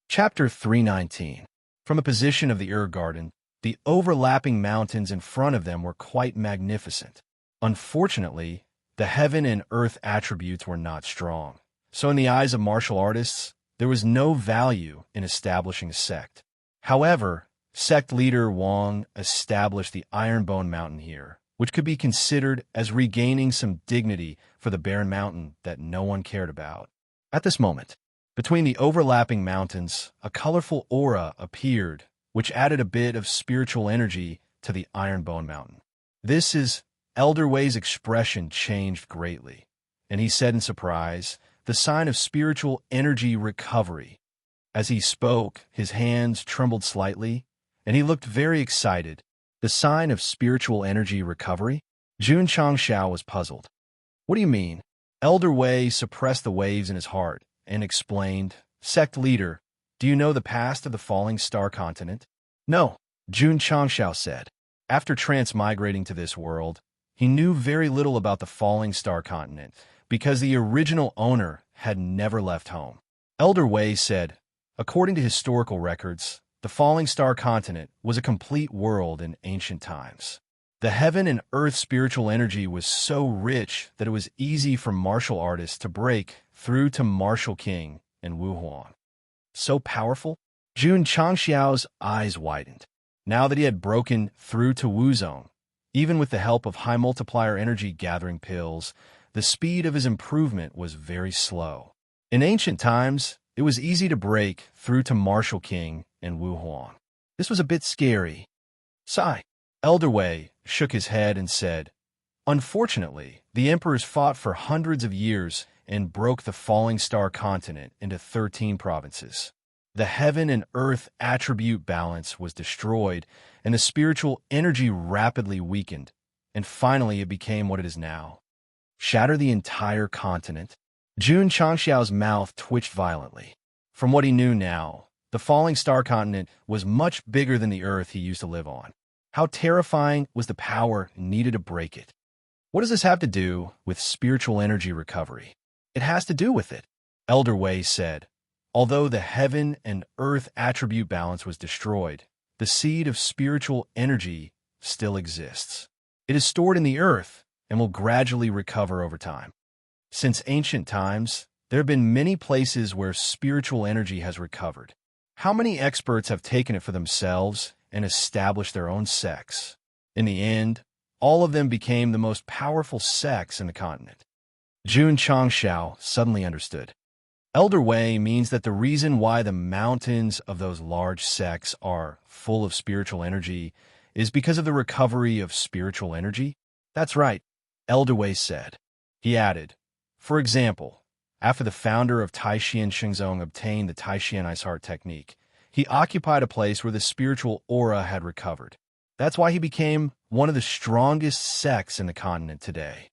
Chapter 319. From the position of the Garden, the overlapping mountains in front of them were quite magnificent. Unfortunately, the heaven and earth attributes were not strong, so in the eyes of martial artists, there was no value in establishing a sect. However, sect leader Wang established the Ironbone Mountain here, which could be considered as regaining some dignity for the barren mountain that no one cared about. At this moment, between the overlapping mountains, a colorful aura appeared, which added a bit of spiritual energy to the Ironbone Mountain. "This is—" Elder Wei's expression changed greatly, and he said in surprise, "the sign of spiritual energy recovery." As he spoke, his hands trembled slightly, and he looked very excited. "The sign of spiritual energy recovery?" Jun Changxiao was puzzled. "What do you mean?" Elder Wei suppressed the waves in his heart and explained, "Sect leader, do you know the past of the falling star continent?" "No," Jun Changxiao said. After transmigrating to this world, he knew very little about the falling star continent because the original owner had never left home. Elder Wei said, "According to historical records, the falling star continent was a complete world in ancient times. The heaven and earth spiritual energy was so rich that it was easy for martial artists to break through to Martial King and Wu Huan. So powerful?" Jun Changxiao's eyes widened. Now that he had broken through to Wu Zone, even with the help of high multiplier energy gathering pills, the speed of his improvement was very slow. In ancient times, it was easy to break through to Martial King and Wu Huan. This was a bit scary. Sigh. Elder Wei shook his head and said, "Unfortunately, the emperors fought for hundreds of years and broke the falling star continent into 13 provinces. The heaven and earth attribute balance was destroyed, and the spiritual energy rapidly weakened, and finally it became what it is now. Shatter the entire continent?" Jun Changxiao's mouth twitched violently. From what he knew now, the falling star continent was much bigger than the earth he used to live on. How terrifying was the power needed to break it? What does this have to do with spiritual energy recovery? "It has to do with it," Elder Wei said. "Although the heaven and earth attribute balance was destroyed, the seed of spiritual energy still exists. It is stored in the earth and will gradually recover over time. Since ancient times, there have been many places where spiritual energy has recovered. How many experts have taken it for themselves and established their own sects? In the end, all of them became the most powerful sects in the continent." Jun Changxiao suddenly understood. Elder Way means that the reason why the mountains of those large sects are full of spiritual energy is because of the recovery of spiritual energy? That's right, Elder Way said. He added, for example, after the founder of Taishian Shengzong obtained the Taishian Ice Heart technique, he occupied a place where the spiritual aura had recovered. That's why he became one of the strongest sects in the continent today.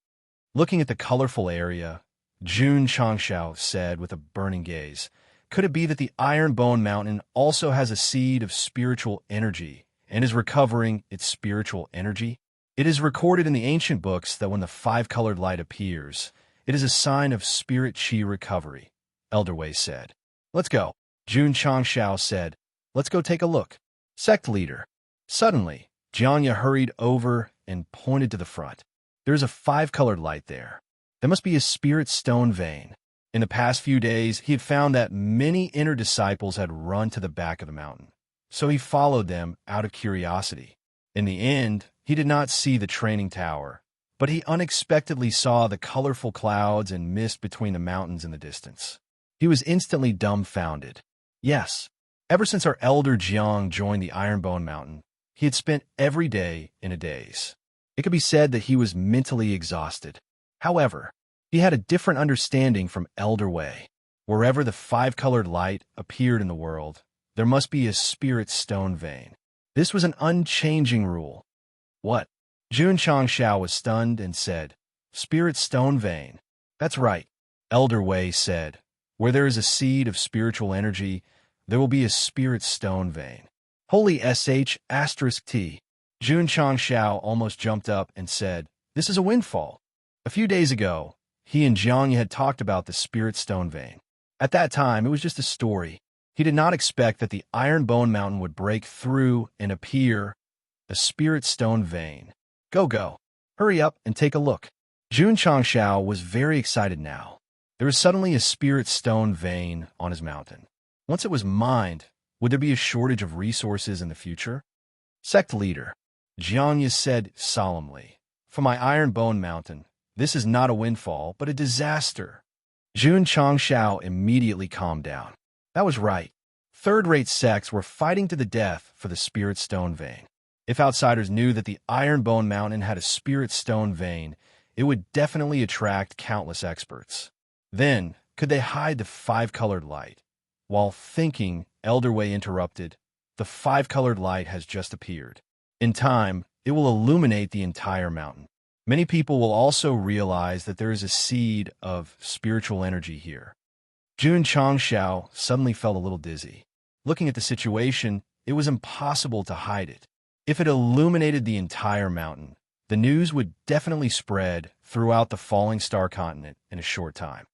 Looking at the colorful area, Jun Changshao said with a burning gaze, could it be that the Iron Bone Mountain also has a seed of spiritual energy and is recovering its spiritual energy? It is recorded in the ancient books that when the five-colored light appears, it is a sign of spirit chi recovery, Elder Wei said. Let's go. Jun Changshao said, let's go take a look. Sect leader. Suddenly, Jianya hurried over and pointed to the front. There's a five-colored light there. There must be a spirit stone vein. In the past few days, he had found that many inner disciples had run to the back of the mountain. So he followed them out of curiosity. In the end, he did not see the training tower, but he unexpectedly saw the colorful clouds and mist between the mountains in the distance. He was instantly dumbfounded. Yes, ever since our elder Jiang joined the Ironbone Mountain, he had spent every day in a daze. It could be said that he was mentally exhausted. However, he had a different understanding from Elder Wei. Wherever the five-colored light appeared in the world, there must be a spirit stone vein. This was an unchanging rule. What? Jun Changshao was stunned and said, Spirit stone vein. That's right, Elder Wei said. Where there is a seed of spiritual energy, there will be a spirit stone vein. Holy **T. Jun Changshao almost jumped up and said, this is a windfall. A few days ago, he and Jiang had talked about the spirit stone vein. At that time, it was just a story. He did not expect that the Iron Bone Mountain would break through and appear a spirit stone vein. Go. Hurry up and take a look. Jun Changshao was very excited now. There was suddenly a spirit stone vein on his mountain. Once it was mined, would there be a shortage of resources in the future? Sect leader, Jianya said solemnly, for my Iron Bone Mountain, this is not a windfall, but a disaster. Jun Changshao immediately calmed down. That was right. Third-rate sects were fighting to the death for the spirit stone vein. If outsiders knew that the Iron Bone Mountain had a spirit stone vein, it would definitely attract countless experts. Then, could they hide the five-colored light? While thinking, Elder Wei interrupted, the five-colored light has just appeared. In time, it will illuminate the entire mountain. Many people will also realize that there is a seed of spiritual energy here. Jun Changshao suddenly felt a little dizzy. Looking at the situation, it was impossible to hide it. If it illuminated the entire mountain, the news would definitely spread throughout the falling star continent in a short time.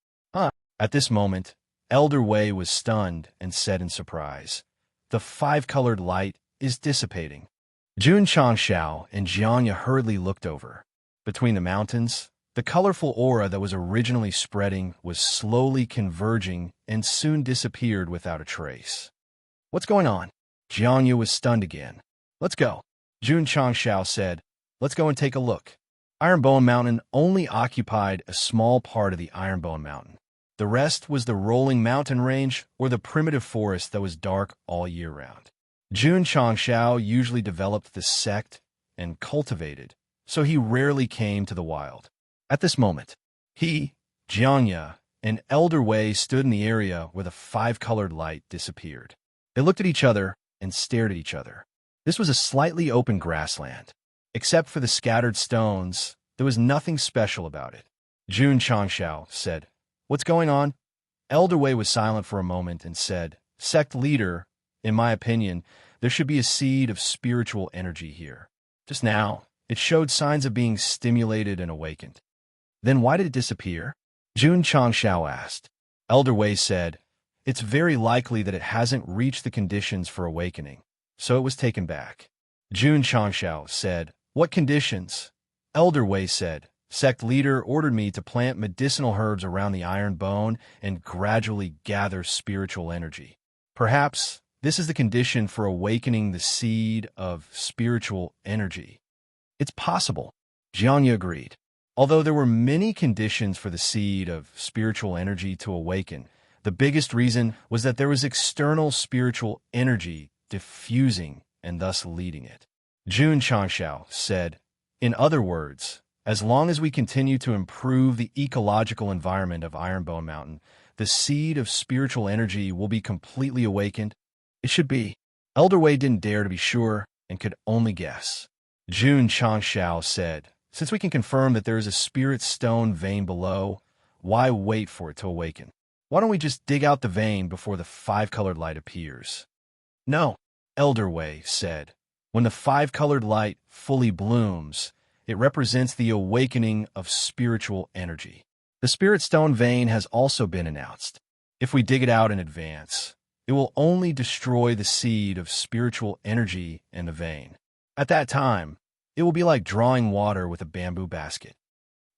At this moment, Elder Wei was stunned and said in surprise, the five-colored light is dissipating. Jun Changshao and Jianya hurriedly looked over. Between the mountains, the colorful aura that was originally spreading was slowly converging and soon disappeared without a trace. What's going on? Jianya was stunned again. Let's go. Jun Changshao said, let's go and take a look. Iron Bone Mountain only occupied a small part of the Iron Bone Mountain. The rest was the rolling mountain range or the primitive forest that was dark all year round. Jun Changshao usually developed the sect and cultivated, so he rarely came to the wild. At this moment, he, Jianya, and Elder Wei stood in the area where the five-colored light disappeared. They looked at each other and stared at each other. This was a slightly open grassland. Except for the scattered stones, there was nothing special about it. Jun Changshao said, what's going on? Elder Wei was silent for a moment and said, Sect leader, in my opinion, there should be a seed of spiritual energy here. Just now, it showed signs of being stimulated and awakened. Then why did it disappear? Jun Changshao asked. Elder Wei said, it's very likely that it hasn't reached the conditions for awakening, so it was taken back. Jun Changshao said, what conditions? Elder Wei said, Sect leader ordered me to plant medicinal herbs around the iron bone and gradually gather spiritual energy. Perhaps this is the condition for awakening the seed of spiritual energy. It's possible, Jianya agreed. Although there were many conditions for the seed of spiritual energy to awaken, The biggest reason was that there was external spiritual energy diffusing and thus leading it. Jun Changshao said, in other words, as long as we continue to improve the ecological environment of Ironbone Mountain, the seed of spiritual energy will be completely awakened. It should be. Elder Wei didn't dare to be sure and could only guess. Jun Changshao said, since we can confirm that there is a spirit stone vein below, why wait for it to awaken? Why don't we just dig out the vein before the five-colored light appears? No, Elder Wei said. When the five-colored light fully blooms, it represents the awakening of spiritual energy. The spirit stone vein has also been announced. If we dig it out in advance, it will only destroy the seed of spiritual energy in the vein. At that time, it will be like drawing water with a bamboo basket.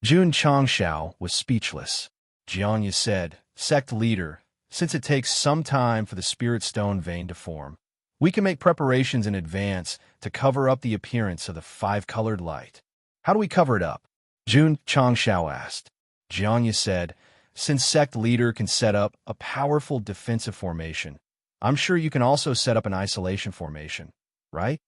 Jun Changshao was speechless. Jianya said, Sect leader, since it takes some time for the spirit stone vein to form, we can make preparations in advance to cover up the appearance of the five-colored light. How do we cover it up? Jun Changshao asked. Jianya said, since Sect leader can set up a powerful defensive formation, I'm sure you can also set up an isolation formation, right?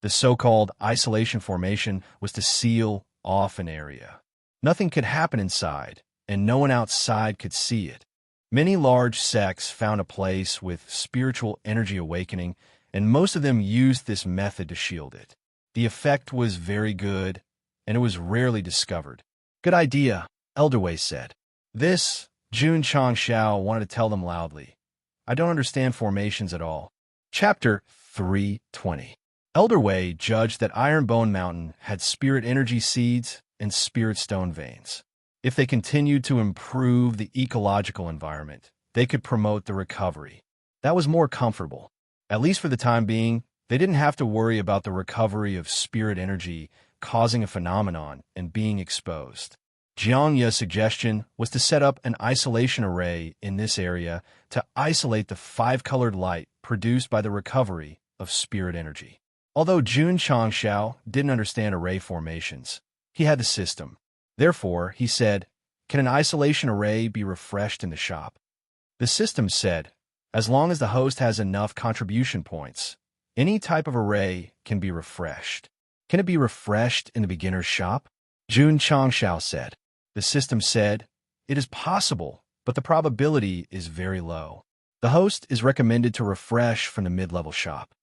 The so-called isolation formation was to seal off an area. Nothing could happen inside, and no one outside could see it. Many large sects found a place with spiritual energy awakening, and most of them used this method to shield it. The effect was very good, and it was rarely discovered. Good idea, Elder Wei said. This, Jun Changshao wanted to tell them loudly. I don't understand formations at all. Chapter 320. Elder Wei judged that Ironbone Mountain had spirit energy seeds and spirit stone veins. If they continued to improve the ecological environment, they could promote the recovery. That was more comfortable. At least for the time being, they didn't have to worry about the recovery of spirit energy causing a phenomenon and being exposed. Jiang Ye's suggestion was to set up an isolation array in this area to isolate the five-colored light produced by the recovery of spirit energy. Although Jun Changshao didn't understand array formations, he had the system. Therefore, he said, can an isolation array be refreshed in the shop? The system said, as long as the host has enough contribution points, any type of array can be refreshed. Can it be refreshed in the beginner's shop? Jun Changshao said. The system said, it is possible, but the probability is very low. The host is recommended to refresh from the mid-level shop.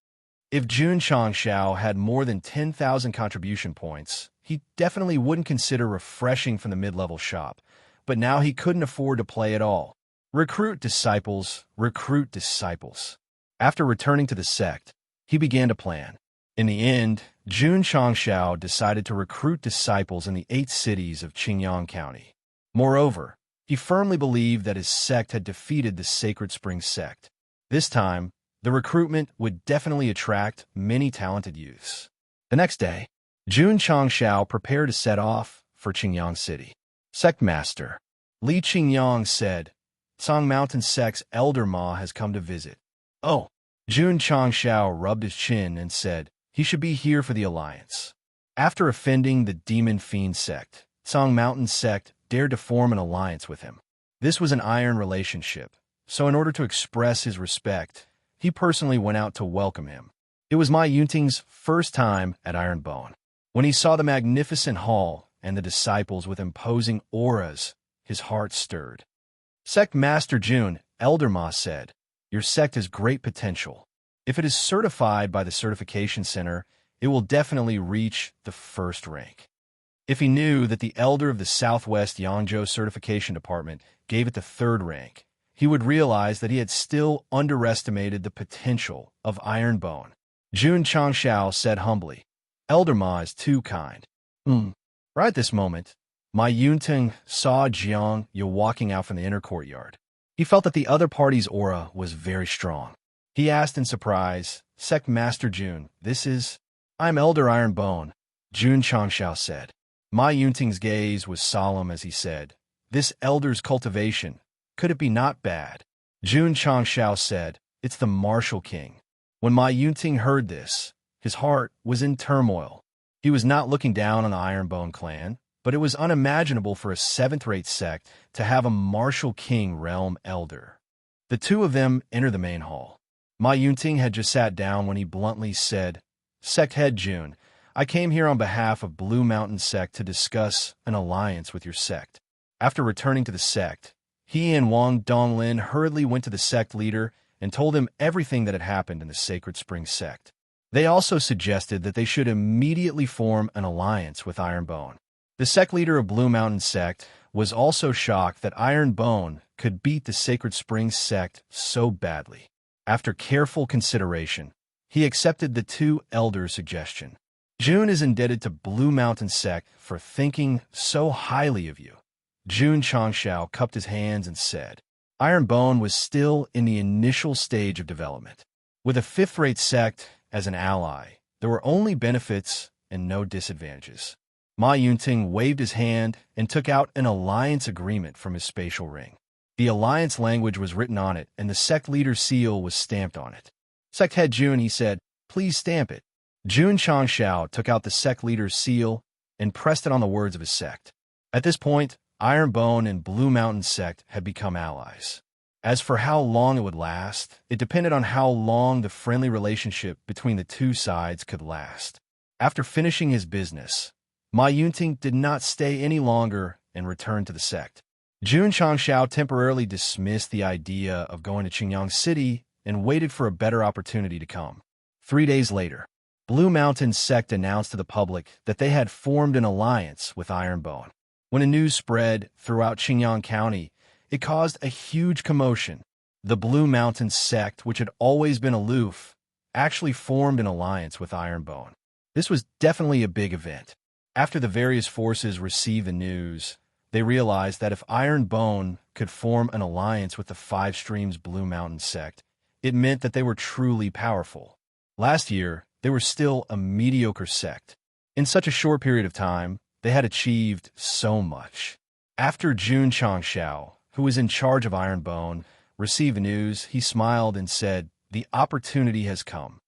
If Jun Changshao had more than 10,000 contribution points, he definitely wouldn't consider refreshing from the mid-level shop, but now he couldn't afford to play at all. Recruit disciples, recruit disciples. After returning to the sect, he began to plan. In the end, Jun Changshao decided to recruit disciples in the 8 cities of Qingyang County. Moreover, he firmly believed that his sect had defeated the Sacred Spring sect. This time, the recruitment would definitely attract many talented youths. The next day, Jun Changshao prepared to set off for Qingyang City. Sect Master Li Qingyang said, Song Mountain Sect's Elder Ma has come to visit. Oh, Jun Changshao rubbed his chin and said, he should be here for the alliance. After offending the Demon Fiend sect, Song Mountain sect dared to form an alliance with him. This was an iron relationship, so in order to express his respect, he personally went out to welcome him. It was Ma Yunting's first time at Ironbone. When he saw the magnificent hall and the disciples with imposing auras, his heart stirred. Sect Master Jun, Elder Ma said, your sect has great potential. If it is certified by the certification center, it will definitely reach the first rank. If he knew that the elder of the Southwest Yangzhou Certification Department gave it the 3rd rank, he would realize that he had still underestimated the potential of Ironbone. Jun Changshao said humbly, Elder Ma is too kind. Right at this moment, Ma Yunting saw Jiang Ye walking out from the inner courtyard. He felt that the other party's aura was very strong. He asked in surprise, Sect Master Jun, I'm Elder Ironbone, Jun Changshao said. Ma Yunting's gaze was solemn as he said, this elder's cultivation, could it be not bad? Jun Changshao said, it's the Martial King. When Ma Yunting heard this, his heart was in turmoil. He was not looking down on the Ironbone clan, but it was unimaginable for a 7th-rate sect to have a Martial King realm elder. The two of them enter the main hall. Ma Yunting had just sat down when he bluntly said, "Sect head June, I came here on behalf of Blue Mountain Sect to discuss an alliance with your sect." After returning to the sect, he and Wang Donglin hurriedly went to the sect leader and told him everything that had happened in the Sacred Spring sect. They also suggested that they should immediately form an alliance with Iron Bone. The sect leader of Blue Mountain Sect was also shocked that Iron Bone could beat the Sacred Spring sect so badly. After careful consideration, he accepted the two elders' suggestion. June is indebted to Blue Mountain Sect for thinking so highly of you. Jun Changshao cupped his hands and said, Iron Bone was still in the initial stage of development. With a fifth-rate sect as an ally, there were only benefits and no disadvantages. Ma Yunting waved his hand and took out an alliance agreement from his spatial ring. The alliance language was written on it, and the sect leader's seal was stamped on it. Sect head Jun, he said, please stamp it. Jun Changshao took out the sect leader's seal and pressed it on the words of his sect. At this point, Iron Bone and Blue Mountain Sect had become allies. As for how long it would last, it depended on how long the friendly relationship between the two sides could last. After finishing his business, Ma Yunting did not stay any longer and returned to the sect. Jun Changshao temporarily dismissed the idea of going to Qingyang City and waited for a better opportunity to come. 3 days later, Blue Mountain Sect announced to the public that they had formed an alliance with Iron Bone. When the news spread throughout Qingyang County, it caused a huge commotion. The Blue Mountain Sect, which had always been aloof, actually formed an alliance with Iron Bone. This was definitely a big event. After the various forces received the news, they realized that if Iron Bone could form an alliance with the Five Streams Blue Mountain Sect, it meant that they were truly powerful. Last year, they were still a mediocre sect. In such a short period of time, they had achieved so much. After Jun Changshao, who was in charge of Iron Bone, received the news, he smiled and said, the opportunity has come.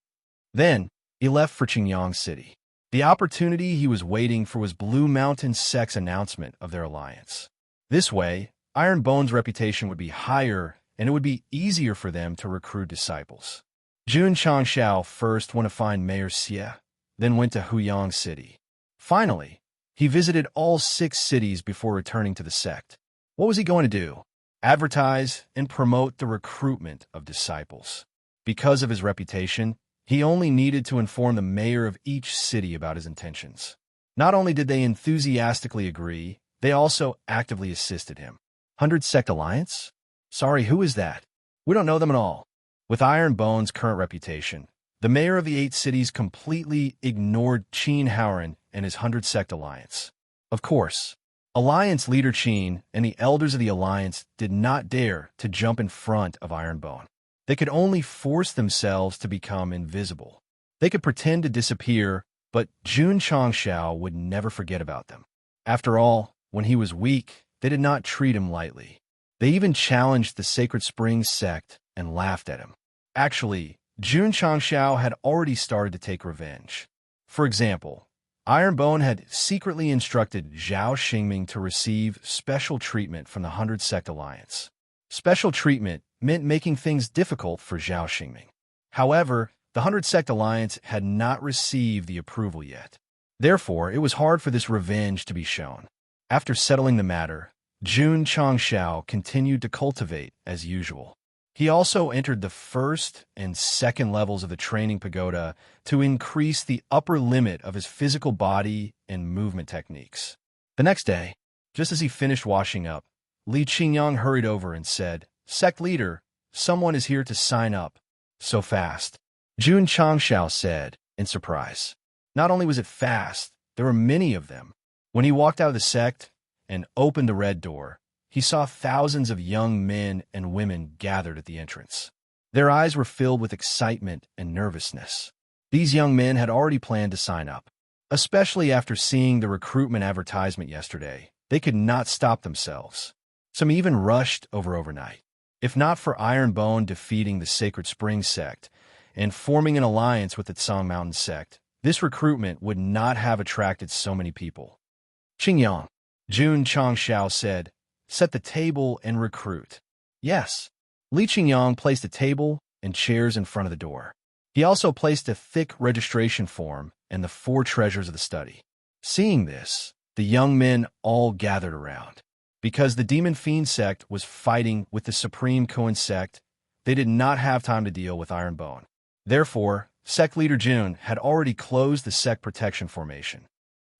Then, he left for Qingyang City. The opportunity he was waiting for was Blue Mountain Sect's announcement of their alliance. This way, Iron Bone's reputation would be higher, and it would be easier for them to recruit disciples. Jun Changshao first went to find Mayor Xie, then went to Huyang City. Finally, he visited all 6 cities before returning to the sect. What was he going to do? Advertise and promote the recruitment of disciples. Because of his reputation, he only needed to inform the mayor of each city about his intentions. Not only did they enthusiastically agree, they also actively assisted him. 100 Sect Alliance? Sorry, who is that? We don't know them at all. With Iron Bone's current reputation, the mayor of the 8 cities completely ignored Qin Haoren and his 100 Sect Alliance. Of course, Alliance leader Qin and the elders of the Alliance did not dare to jump in front of Iron Bone. They could only force themselves to become invisible. They could pretend to disappear, but Jun Changshao would never forget about them. After all, when he was weak, they did not treat him lightly. They even challenged the Sacred Springs sect and laughed at him. Actually, Jun Changshao had already started to take revenge. For example, Iron Bone had secretly instructed Zhao Xingming to receive special treatment from the 100 Sect Alliance. Special treatment meant making things difficult for Zhao Xingming. However, the 100 Sect Alliance had not received the approval yet. Therefore, it was hard for this revenge to be shown. After settling the matter, Jun Changshao continued to cultivate as usual. He also entered the first and second levels of the training pagoda to increase the upper limit of his physical body and movement techniques. The next day, just as he finished washing up, Li Qingyang hurried over and said, Sect leader, someone is here to sign up. So fast. Jun Changshao said, in surprise. Not only was it fast, there were many of them. When he walked out of the sect and opened the red door, he saw thousands of young men and women gathered at the entrance. Their eyes were filled with excitement and nervousness. These young men had already planned to sign up. Especially after seeing the recruitment advertisement yesterday, they could not stop themselves. Some even rushed overnight. If not for Iron Bone defeating the Sacred Springs sect and forming an alliance with the Tsang Mountain sect, this recruitment would not have attracted so many people. Qingyang, Jun Changshao said, set the table and recruit. Yes. Li Qingyang placed a table and chairs in front of the door. He also placed a thick registration form and the 4 treasures of the study. Seeing this, the young men all gathered around. Because the Demon Fiend sect was fighting with the Supreme Koan sect, they did not have time to deal with Ironbone. Therefore, Sect Leader Jun had already closed the sect protection formation.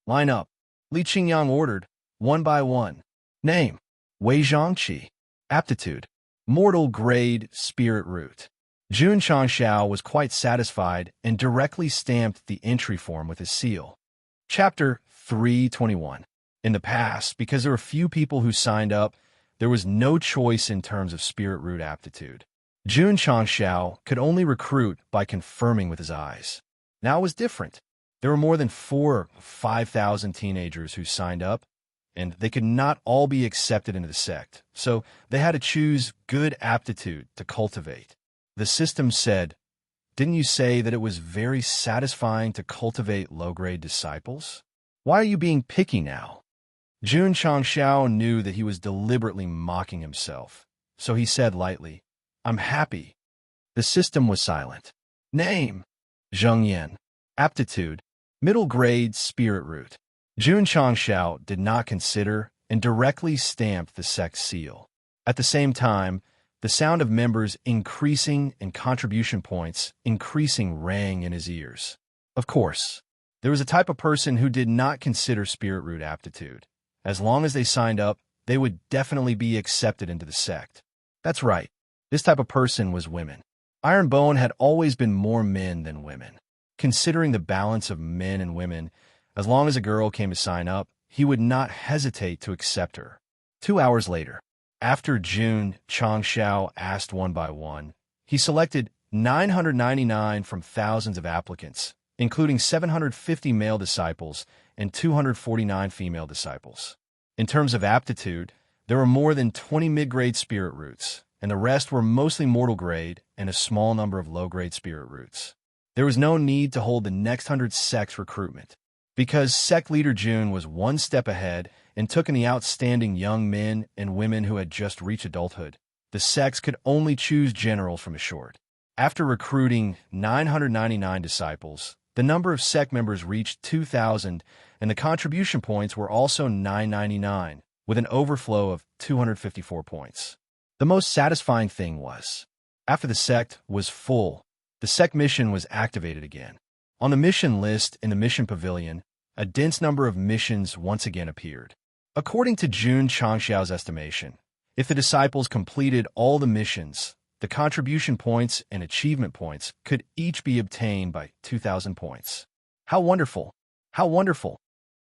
Line up, Li Qingyang ordered, one by one. Name, Wei Zhangqi. Aptitude, mortal grade, spirit root. Jun Changxiao was quite satisfied and directly stamped the entry form with his seal. Chapter 321. In the past, because there were few people who signed up, there was no choice in terms of spirit root aptitude. Jun Changxiao could only recruit by confirming with his eyes. Now it was different. There were more than 4,000 or 5,000 teenagers who signed up, and they could not all be accepted into the sect, so they had to choose good aptitude to cultivate. The system said, "Didn't you say that it was very satisfying to cultivate low-grade disciples? Why are you being picky now?" Jun Changxiao knew that he was deliberately mocking himself, so he said lightly, "I'm happy." The system was silent. Name, Zheng Yan. Aptitude, middle grade, spirit root. Jun Changxiao did not consider and directly stamped the sect seal. At the same time, the sound of members increasing and contribution points increasing rang in his ears. Of course, there was a type of person who did not consider spirit root aptitude. As long as they signed up, they would definitely be accepted into the sect. That's right. This type of person was women. Ironbone had always been more men than women. Considering the balance of men and women, as long as a girl came to sign up, he would not hesitate to accept her. 2 hours later, after Jun Changxiao asked one by one, he selected 999 from thousands of applicants, including 750 male disciples and 249 female disciples. In terms of aptitude, there were more than 20 mid-grade spirit roots, and the rest were mostly mortal grade and a small number of low-grade spirit roots. There was no need to hold the next 100 sects recruitment, because Sect Leader Jun was one step ahead and took in the outstanding young men and women who had just reached adulthood. The sects could only choose generals from a short. After recruiting 999 disciples, the number of sect members reached 2,000, and the contribution points were also 999, with an overflow of 254 points. The most satisfying thing was, after the sect was full, the sect mission was activated again. On the mission list in the mission pavilion, a dense number of missions once again appeared. According to Jun Changxiao's estimation, if the disciples completed all the missions, the contribution points and achievement points could each be obtained by 2,000 points. How wonderful! How wonderful!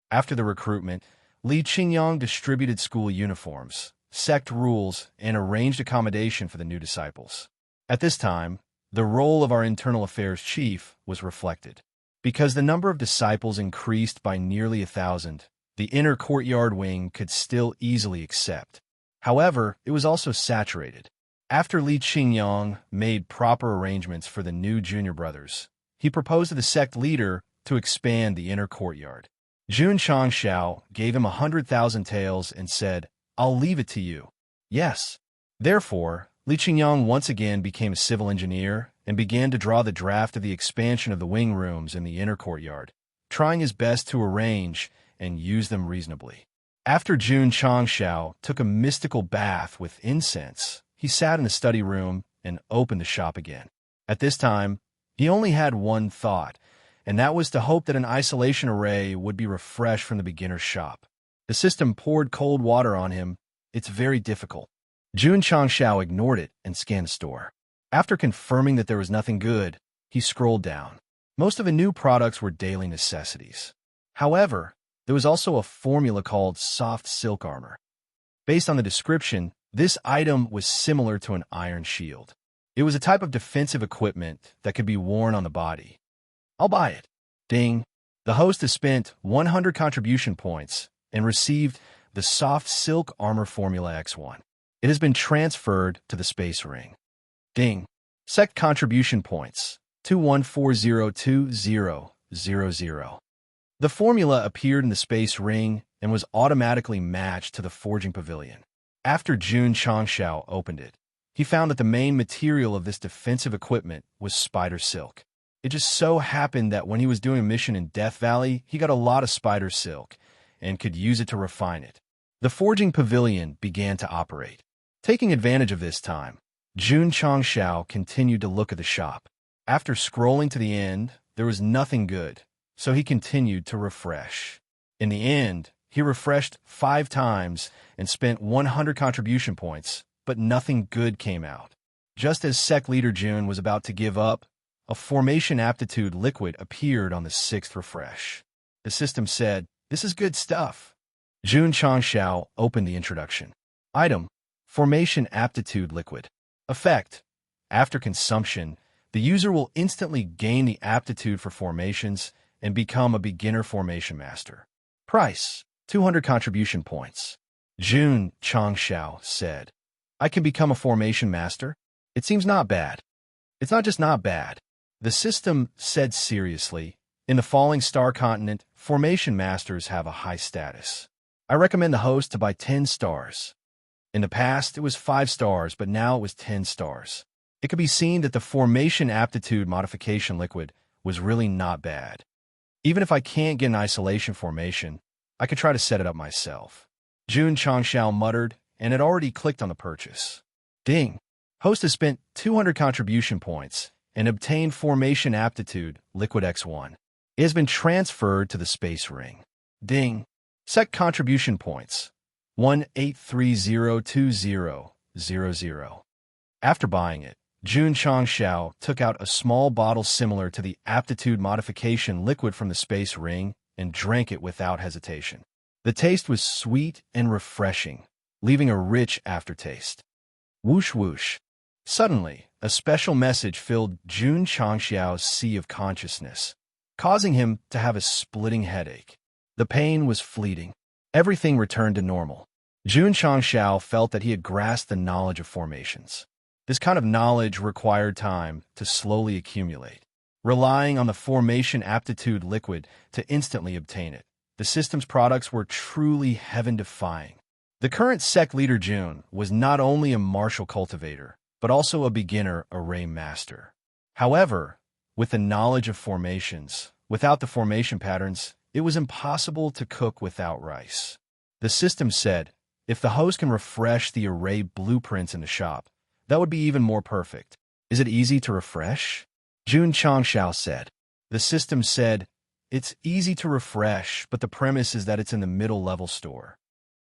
After the recruitment, Li Qingyang distributed school uniforms, sect rules, and arranged accommodation for the new disciples. At this time, the role of our internal affairs chief was reflected. Because the number of disciples increased by nearly 1,000, the inner courtyard wing could still easily accept. However, it was also saturated. After Li Qingyang made proper arrangements for the new junior brothers, he proposed to the sect leader to expand the inner courtyard. Jun Changxiao gave him 100,000 taels and said, "I'll leave it to you." Yes. Therefore, Li Qingyang once again became a civil engineer and began to draw the draft of the expansion of the wing rooms in the inner courtyard, trying his best to arrange and use them reasonably. After Jun Changxiao took a mystical bath with incense, he sat in the study room and opened the shop again. At this time, he only had one thought, and that was to hope that an isolation array would be refreshed from the beginner's shop. The system poured cold water on him. It's very difficult. Jun Changxiao ignored it and scanned the store. After confirming that there was nothing good, he scrolled down. Most of the new products were daily necessities. However, there was also a formula called soft silk armor. Based on the description, this item was similar to an iron shield. It was a type of defensive equipment that could be worn on the body. I'll buy it. Ding. The host has spent 100 contribution points and received the soft silk armor formula X1. It has been transferred to the space ring. Ding. Sect contribution points, 21402000. The formula appeared in the space ring and was automatically matched to the forging pavilion. After Jun Changxiao opened it, He found that the main material of this defensive equipment was spider silk. It just so happened that when he was doing a mission in Death Valley, he got a lot of spider silk and could use it to refine it. The forging pavilion began to operate. Taking advantage of this time, Jun Changxiao continued to look at the shop. After scrolling to the end, there was nothing good, so he continued to refresh. In the end, he refreshed 5 times and spent 100 contribution points, but nothing good came out. Just as Sect leader Jun was about to give up, a formation aptitude liquid appeared on the 6th refresh. The system said, "This is good stuff." Jun Changxiao opened the introduction. Item: Formation Aptitude Liquid. Effect: After consumption, the user will instantly gain the aptitude for formations and become a beginner formation master. Price: 200 contribution points. Jun Changxiao said, "I can become a formation master? It seems not bad." It's not just not bad. The system said seriously, in the Falling Star continent, formation masters have a high status. I recommend the host to buy 10 stars. In the past, it was 5 stars, but now it was 10 stars. It could be seen that the formation aptitude modification liquid was really not bad. Even if I can't get an isolation formation, I could try to set it up myself. Jun Changxiao muttered, and had already clicked on the purchase. Ding! Host has spent 200 contribution points and obtained Formation Aptitude, Liquid X1. It has been transferred to the Space Ring. Ding! Sect contribution points, 1830200. After buying it, Jun Changxiao took out a small bottle similar to the Aptitude Modification liquid from the Space Ring and drank it without hesitation. The taste was sweet and refreshing, leaving a rich aftertaste. Whoosh whoosh. Suddenly, a special message filled Jun Changxiao's sea of consciousness, causing him to have a splitting headache. The pain was fleeting. Everything returned to normal. Jun Changxiao felt that he had grasped the knowledge of formations. This kind of knowledge required time to slowly accumulate. Relying on the Formation Aptitude liquid to instantly obtain it, the system's products were truly heaven-defying. The current Sect leader Jun was not only a martial cultivator, but also a beginner array master. However, with the knowledge of formations, without the formation patterns, it was impossible to cook without rice. The system said, if the host can refresh the array blueprints in the shop, that would be even more perfect. Is it easy to refresh? Jun Changxiao said. The system said, it's easy to refresh, but the premise is that it's in the middle-level store.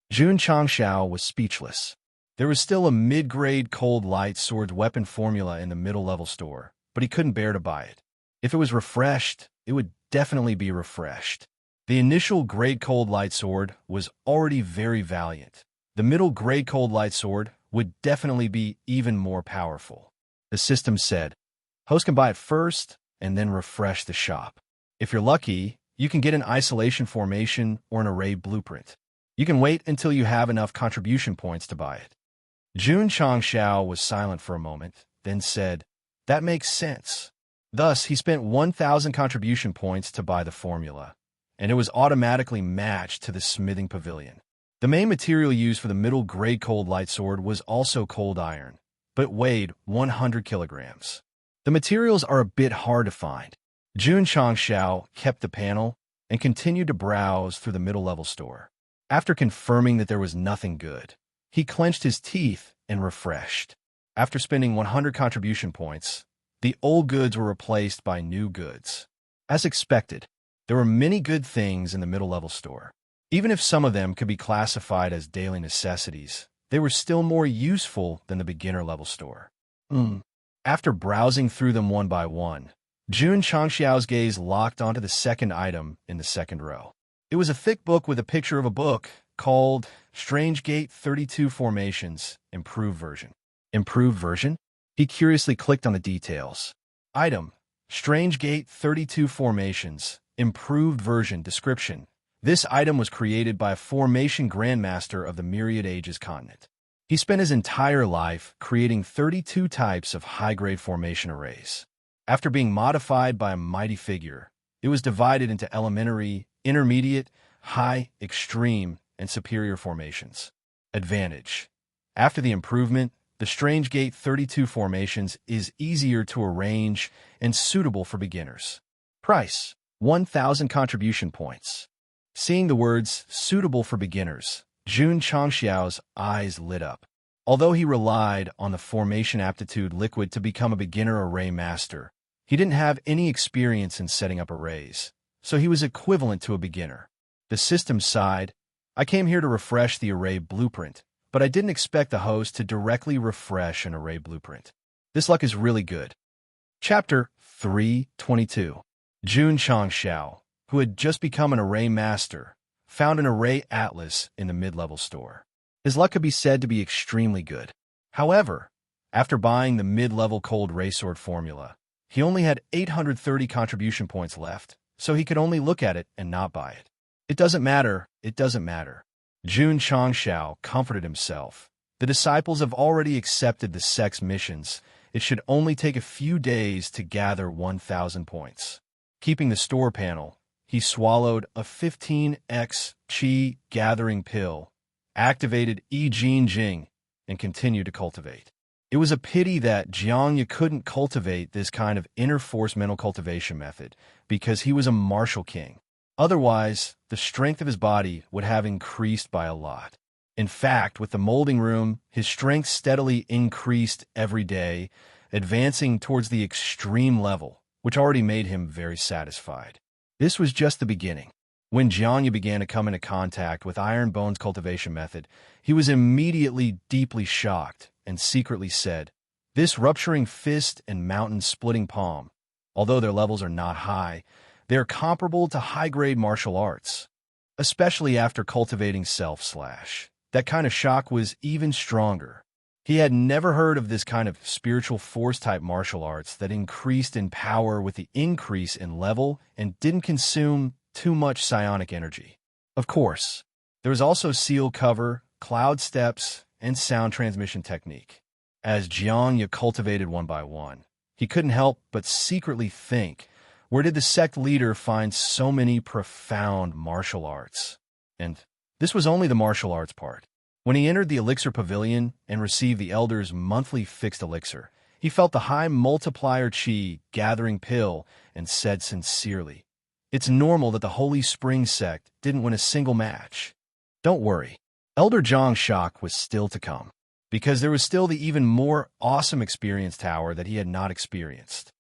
Jun Changxiao was speechless. There was still a mid-grade cold light sword weapon formula in the middle-level store, but he couldn't bear to buy it. If it was refreshed, it would definitely be refreshed. The initial grade cold light sword was already very valiant. The middle grade cold light sword would definitely be even more powerful. The system said, host can buy it first and then refresh the shop. If you're lucky, you can get an isolation formation or an array blueprint. You can wait until you have enough contribution points to buy it. Jun Changxiao was silent for a moment, then said, that makes sense. Thus, he spent 1,000 contribution points to buy the formula, and it was automatically matched to the smithing pavilion. The main material used for the middle grade cold light sword was also cold iron, but weighed 100 kilograms. The materials are a bit hard to find. Jun Changxiao kept the panel and continued to browse through the middle-level store. After confirming that there was nothing good, he clenched his teeth and refreshed. After spending 100 contribution points, the old goods were replaced by new goods. As expected, there were many good things in the middle-level store. Even if some of them could be classified as daily necessities, they were still more useful than the beginner-level store. After browsing through them one by one, Jun Changxiao's gaze locked onto the second item in the second row. It was a thick book with a picture of a book called Strange Gate 32 Formations, Improved Version. Improved version? He curiously clicked on the details. Item: Strange Gate 32 Formations, Improved Version. Description: this item was created by a formation grandmaster of the Myriad Ages continent. He spent his entire life creating 32 types of high-grade formation arrays. After being modified by a mighty figure, it was divided into elementary, intermediate, high, extreme, and superior formations. Advantage: after the improvement, The Strange Gate 32 formations is easier to arrange and suitable for beginners. Price: 1,000 contribution points. Seeing the words suitable for beginners, Jun Changxiao's eyes lit up. Although he relied on the formation aptitude liquid to become a beginner array master, he didn't have any experience in setting up arrays, so he was equivalent to a beginner. The system sighed, "I came here to refresh the array blueprint, but I didn't expect the host to directly refresh an array blueprint. This luck is really good." Chapter 322. Jun Changxiao, who had just become an array master, found an array atlas in the mid-level store. His luck could be said to be extremely good. However, after buying the mid-level cold ray sword formula, he only had 830 contribution points left, so he could only look at it and not buy it. It doesn't matter. Jun Changxiao comforted himself. The disciples have already accepted the Sect's missions. It should only take a few days to gather 1,000 points. Keeping the store panel, he swallowed a 15x qi gathering pill, activated Yi Jin Jing, and continued to cultivate. It was a pity that Jiangya couldn't cultivate this kind of inner force mental cultivation method because he was a martial king. Otherwise, the strength of his body would have increased by a lot. In fact, with the molding room, his strength steadily increased every day, advancing towards the extreme level, which already made him very satisfied. This was just the beginning. When Jiangya began to come into contact with Iron Bone's cultivation method, he was immediately deeply shocked and secretly said, "This rupturing fist and mountain-splitting palm, although their levels are not high, they are comparable to high-grade martial arts." Especially after cultivating self-slash. That kind of shock was even stronger. He had never heard of this kind of spiritual force-type martial arts that increased in power with the increase in level and didn't consume too much psionic energy. Of course, there was also seal cover, cloud steps, and sound transmission technique. As Jiangya cultivated one by one, he couldn't help but secretly think, where did the sect leader find so many profound martial arts? And this was only the martial arts part. When he entered the elixir pavilion and received the elder's monthly fixed elixir, he felt the high multiplier qi gathering pill and said sincerely, "It's normal that the Holy Spring sect didn't win a single match." Don't worry. Elder Zhang's shock was still to come, because there was still the even more awesome experience tower that he had not experienced.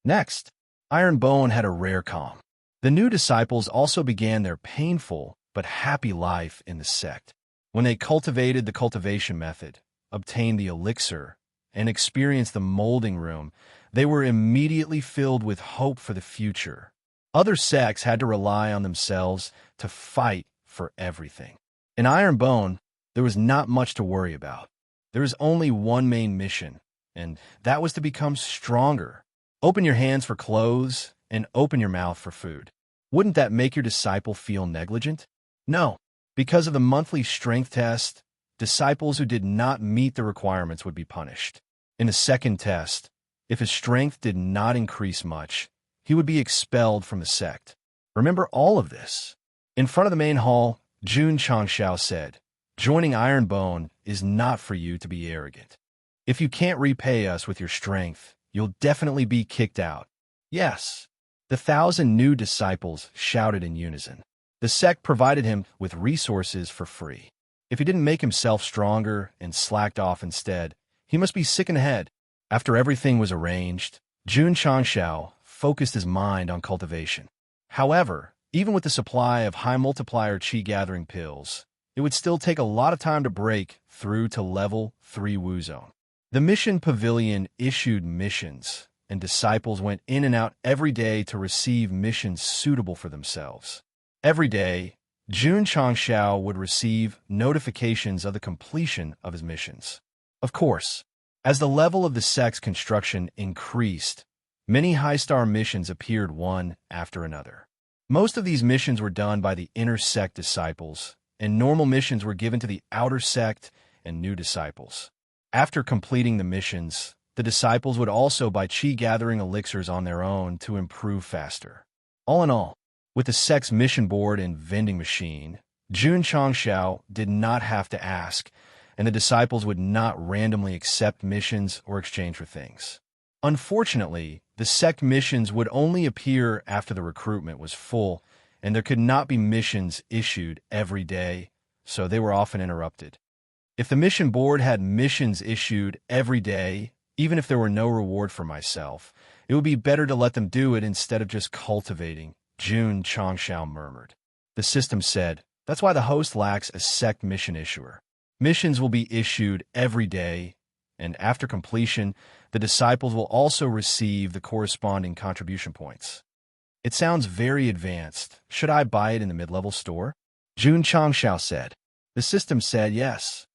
Next, Iron Bone had a rare calm. The new disciples also began their painful but happy life in the sect. When they cultivated the cultivation method, obtained the elixir, and experienced the molding room, they were immediately filled with hope for the future. Other sects had to rely on themselves to fight for everything. In Iron Bone, there was not much to worry about. There was only one main mission, and that was to become stronger. Open your hands for clothes and open your mouth for food. Wouldn't that make your disciple feel negligent? No. Because of the monthly strength test, disciples who did not meet the requirements would be punished. In the second test, if his strength did not increase much, he would be expelled from the sect. Remember all of this. In front of the main hall, Jun Changxiao said, "Joining Iron Bone is not for you to be arrogant. If you can't repay us with your strength, you'll definitely be kicked out." Yes. The 1,000 new disciples shouted in unison. The sect provided him with resources for free. If he didn't make himself stronger and slacked off instead, he must be sick in the head. After everything was arranged, Jun Changxiao focused his mind on cultivation. However, even with the supply of high multiplier qi gathering pills, it would still take a lot of time to break through to level 3 Wu Zone. The mission pavilion issued missions, and disciples went in and out every day to receive missions suitable for themselves. Every day, Jun Changxiao would receive notifications of the completion of his missions. Of course, as the level of the sect's construction increased, many high-star missions appeared one after another. Most of these missions were done by the inner sect disciples, and normal missions were given to the outer sect and new disciples. After completing the missions, the disciples would also buy qi-gathering elixirs on their own to improve faster. All in all, with the sect's mission board and vending machine, Jun Changxiao did not have to ask, and the disciples would not randomly accept missions or exchange for things. Unfortunately, the sect missions would only appear after the recruitment was full, and there could not be missions issued every day, so they were often interrupted. If the mission board had missions issued every day, even if there were no reward for myself, it would be better to let them do it instead of just cultivating, Jun Changshao murmured. The system said, that's why the host lacks a sect mission issuer. Missions will be issued every day, and after completion, the disciples will also receive the corresponding contribution points. It sounds very advanced. Should I buy it in the mid-level store? Jun Changshao said. The system said yes.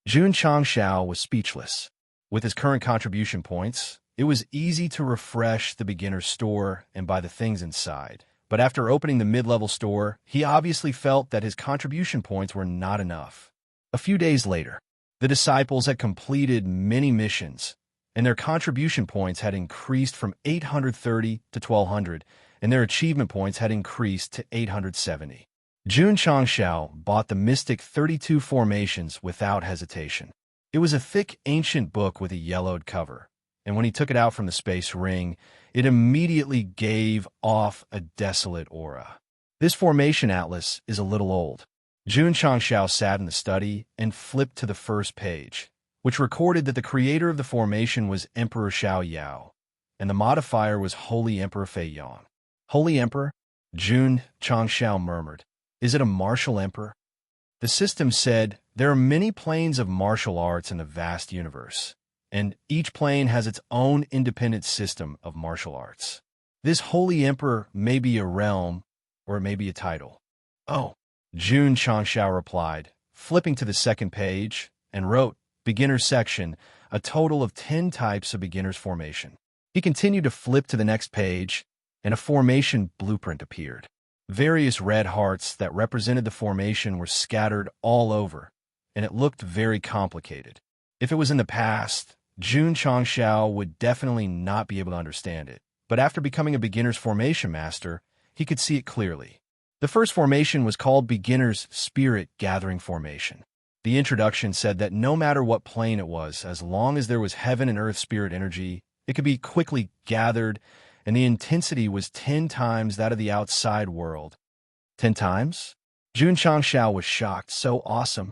Jun Changshao was speechless. With his current contribution points, it was easy to refresh the beginner's store and buy the things inside. But after opening the mid-level store, he obviously felt that his contribution points were not enough. A few days later, the disciples had completed many missions, and their contribution points had increased from 830 to 1200, and their achievement points had increased to 870. Jun Changshao bought the Mystic 32 Formations without hesitation. It was a thick, ancient book with a yellowed cover, and when he took it out from the space ring, it immediately gave off a desolate aura. This formation atlas is a little old. Jun Changshao sat in the study and flipped to the first page, which recorded that the creator of the formation was Emperor Xiao Yao, and the modifier was Holy Emperor Fei Yang. Holy Emperor? Jun Changshao murmured. Is it a martial emperor? The system said, there are many planes of martial arts in the vast universe, and each plane has its own independent system of martial arts. This Holy Emperor may be a realm, or it may be a title. Oh, Jun Changshao replied, flipping to the second page, and wrote, Beginner Section, a total of 10 types of beginner's formation. He continued to flip to the next page, and a formation blueprint appeared. Various red hearts that represented the formation were scattered all over, and it looked very complicated. If it was in the past, Jun Changshao would definitely not be able to understand it, but after becoming a beginner's formation master, he could see it clearly. The first formation was called Beginner's Spirit Gathering Formation. The introduction said that no matter what plane it was, as long as there was heaven and earth spirit energy, it could be quickly gathered, and the intensity was 10 times that of the outside world. 10 times? Jun Changshao was shocked. So awesome.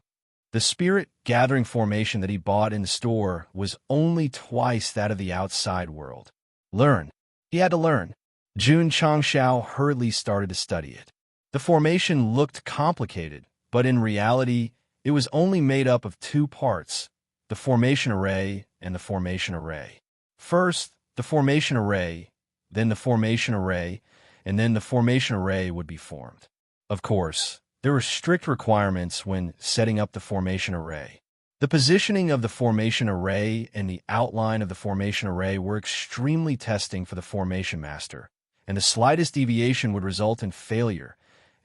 The spirit gathering formation that he bought in the store was only twice that of the outside world. Learn. He had to learn. Jun Changshao hurriedly started to study it. The formation looked complicated, but in reality, it was only made up of 2 parts, the formation array and the formation array. First, the formation array, then the formation array, and then the formation array would be formed. Of course, there were strict requirements when setting up the formation array. The positioning of the formation array and the outline of the formation array were extremely testing for the formation master, and the slightest deviation would result in failure,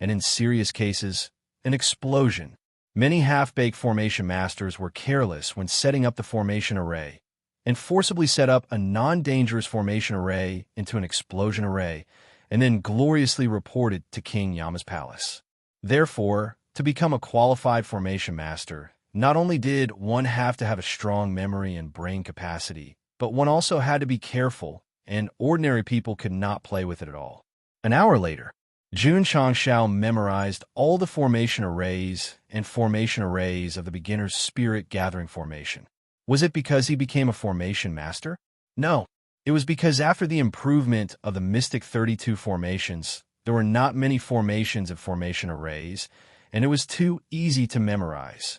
and in serious cases, an explosion. Many half-baked formation masters were careless when setting up the formation array, and forcibly set up a non-dangerous formation array into an explosion array, and then gloriously reported to King Yama's palace. Therefore, to become a qualified formation master, not only did one have to have a strong memory and brain capacity, but one also had to be careful, and ordinary people could not play with it at all. An hour later, Jun Changshao memorized all the formation arrays and formation arrays of the beginner's spirit gathering formation. Was it because he became a formation master? No. It was because after the improvement of the Mystic 32 formations, there were not many formations of formation arrays, and it was too easy to memorize.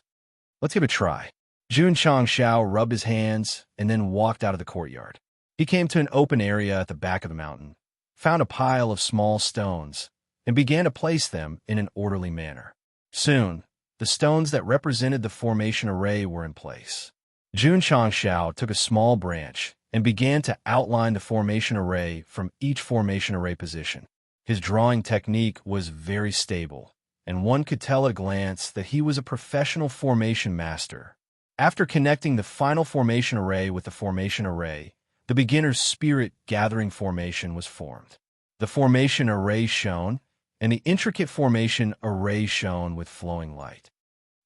Let's give it a try. Jun Changshao rubbed his hands and then walked out of the courtyard. He came to an open area at the back of the mountain, found a pile of small stones, and began to place them in an orderly manner. Soon, the stones that represented the formation array were in place. Jun Changshao took a small branch and began to outline the formation array from each formation array position. His drawing technique was very stable, and one could tell at a glance that he was a professional formation master. After connecting the final formation array with the formation array, the beginner's spirit gathering formation was formed. The formation array shone, and the intricate formation array shone with flowing light.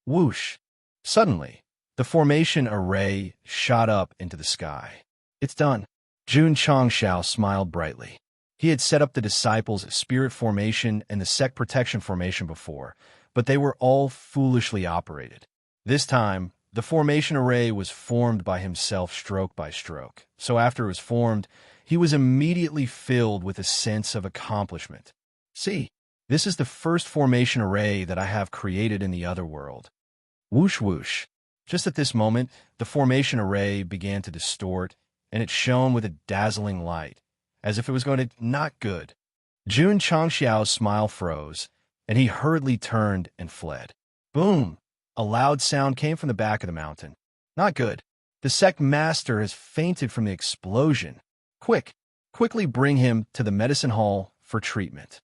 Whoosh! Suddenly, The formation array shot up into the sky. It's done. Jun Changshao smiled brightly. He had set up the disciples' spirit formation and the sect protection formation before, but they were all foolishly operated. This time, the formation array was formed by himself stroke by stroke, so after it was formed, he was immediately filled with a sense of accomplishment. See, this is the first formation array that I have created in the other world. Whoosh whoosh. Just at this moment, the formation array began to distort, and it shone with a dazzling light, as if it was going to not good. Jun Changxiao's smile froze, and he hurriedly turned and fled. Boom! A loud sound came from the back of the mountain. Not good. The sect master has fainted from the explosion. Quickly bring him to the medicine hall for treatment.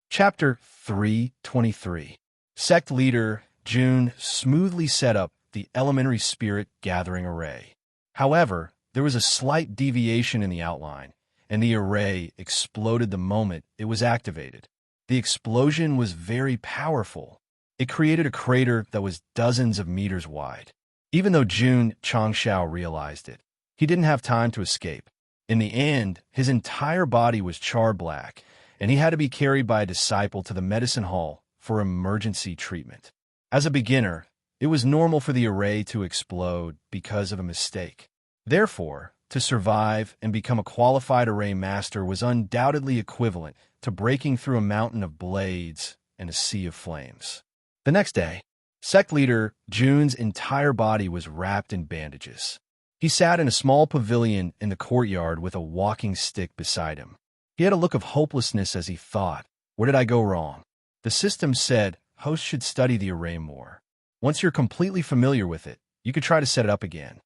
Chapter 323. Sect leader Jun smoothly set up the elementary spirit gathering array. However, there was a slight deviation in the outline, and the array exploded the moment it was activated. The explosion was very powerful. It created a crater that was dozens of meters wide. Even though Jun Changxiao realized it, he didn't have time to escape. In the end, his entire body was charred black, and he had to be carried by a disciple to the medicine hall for emergency treatment. As a beginner, it was normal for the array to explode because of a mistake. Therefore, to survive and become a qualified array master was undoubtedly equivalent to breaking through a mountain of blades and a sea of flames. The next day, sect leader Jun's entire body was wrapped in bandages. He sat in a small pavilion in the courtyard with a walking stick beside him. He had a look of hopelessness as he thought, where did I go wrong? The system said hosts should study the array more. Once you're completely familiar with it, you could try to set it up again.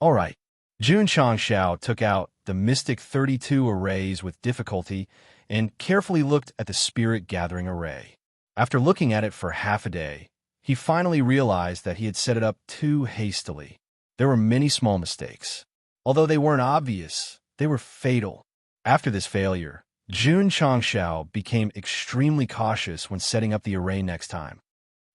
All right. Jun Changxiao took out the mystic 32 arrays with difficulty and carefully looked at the spirit gathering array. After looking at it for half a day, he finally realized that he had set it up too hastily. There were many small mistakes. Although they weren't obvious, they were fatal. After this failure, Jun Changxiao became extremely cautious when setting up the array next time.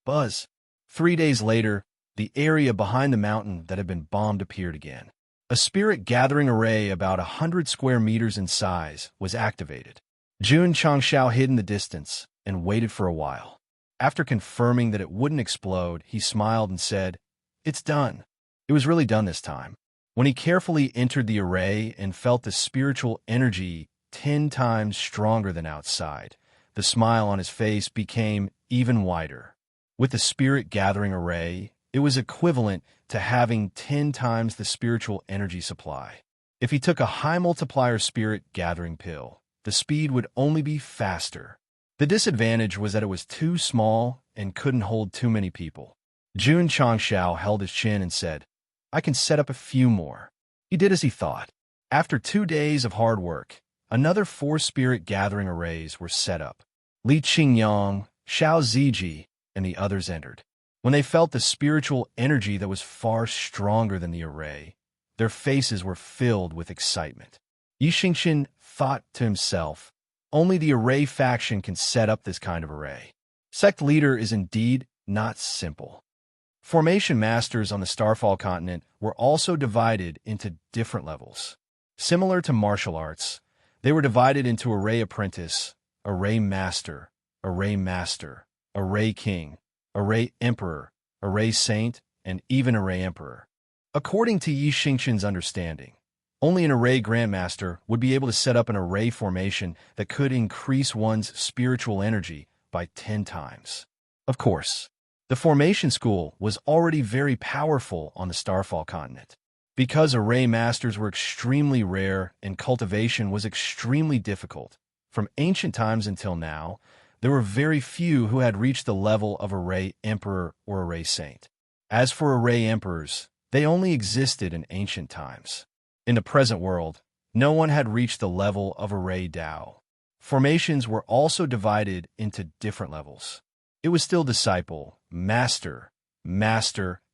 Buzz. 3 days later, the area behind the mountain that had been bombed appeared again. A spirit gathering array about 100 square meters in size was activated. Jun Changxiao hid in the distance and waited for a while. After confirming that it wouldn't explode, he smiled and said, "It's done." It was really done this time. When he carefully entered the array and felt the spiritual energy 10 times stronger than outside, the smile on his face became even wider. With the spirit gathering array, it was equivalent to having 10 times the spiritual energy supply. If he took a high multiplier spirit gathering pill, the speed would only be faster. The disadvantage was that it was too small and couldn't hold too many people. Jun Changxiao held his chin and said, I can set up a few more. He did as he thought. After 2 days of hard work, another 4 spirit gathering arrays were set up. Li Qingyang, Xiao Ziji, and the others entered. When they felt the spiritual energy that was far stronger than the array, their faces were filled with excitement. Yi Xingxin thought to himself, only the array faction can set up this kind of array. Sect leader is indeed not simple. Formation masters on the Starfall continent were also divided into different levels. Similar to martial arts, they were divided into array apprentice, array master, array king, array emperor, array saint, and even array emperor. According to Yi Xingxin's understanding, only an array grandmaster would be able to set up an array formation that could increase one's spiritual energy by 10 times. Of course, the formation school was already very powerful on the Starfall continent. Because array masters were extremely rare and cultivation was extremely difficult, from ancient times until now, there were very few who had reached the level of array emperor or array saint. As for array emperors, they only existed in ancient times. In the present world, no one had reached the level of array Dao. Formations were also divided into different levels. It was still disciple, master,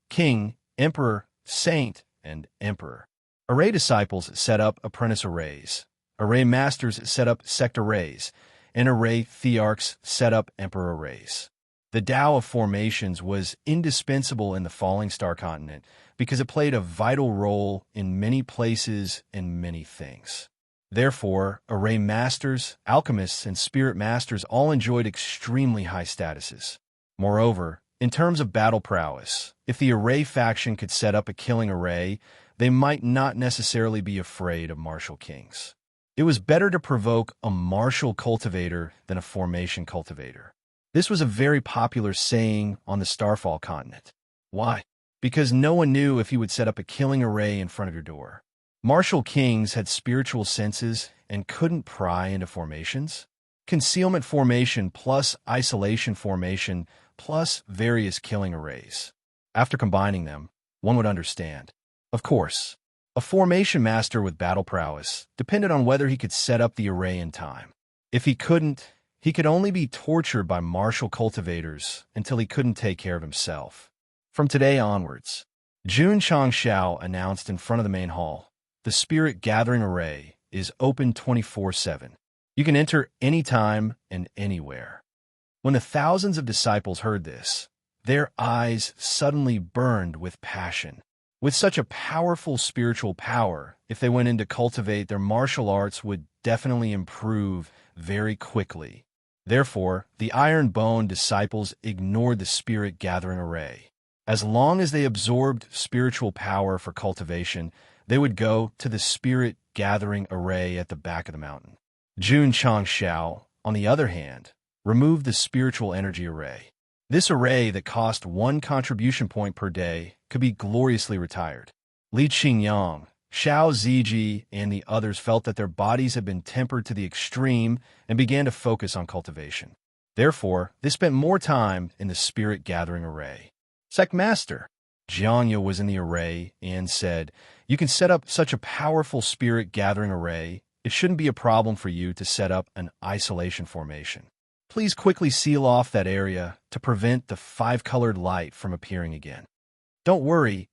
king, emperor, saint, and emperor. Array disciples set up apprentice arrays. Array masters set up sect arrays, and array thearchs set up emperor arrays. The Tao of formations was indispensable in the falling star continent because it played a vital role in many places and many things. Therefore, array masters, alchemists, and spirit masters all enjoyed extremely high statuses. Moreover, in terms of battle prowess, if the array faction could set up a killing array, they might not necessarily be afraid of martial kings. It was better to provoke a martial cultivator than a formation cultivator. This was a very popular saying on the Starfall continent. Why? Because no one knew if he would set up a killing array in front of your door. Martial kings had spiritual senses and couldn't pry into formations. Concealment formation plus isolation formation plus various killing arrays. After combining them, one would understand. Of course, a formation master with battle prowess depended on whether he could set up the array in time. If he couldn't, he could only be tortured by martial cultivators until he couldn't take care of himself. From today onwards, Jun Changshao announced in front of the main hall, the Spirit Gathering Array is open 24/7. You can enter anytime and anywhere. When the thousands of disciples heard this, their eyes suddenly burned with passion. With such a powerful spiritual power, if they went in to cultivate, their martial arts would definitely improve very quickly. Therefore, the iron-boned disciples ignored the Spirit Gathering Array. As long as they absorbed spiritual power for cultivation, they would go to the Spirit Gathering Array at the back of the mountain. Jun Changshao, on the other hand, removed the Spiritual Energy Array. This array that cost 1 contribution point per day could be gloriously retired. Li Qingyang, Xiao Ziji, and the others felt that their bodies had been tempered to the extreme and began to focus on cultivation. Therefore, they spent more time in the Spirit Gathering Array. Sect Master Jiangya was in the array and said, "You can set up such a powerful Spirit Gathering Array, it shouldn't be a problem for you to set up an isolation formation. Please quickly seal off that area to prevent the 5-colored light from appearing again." Don't worry.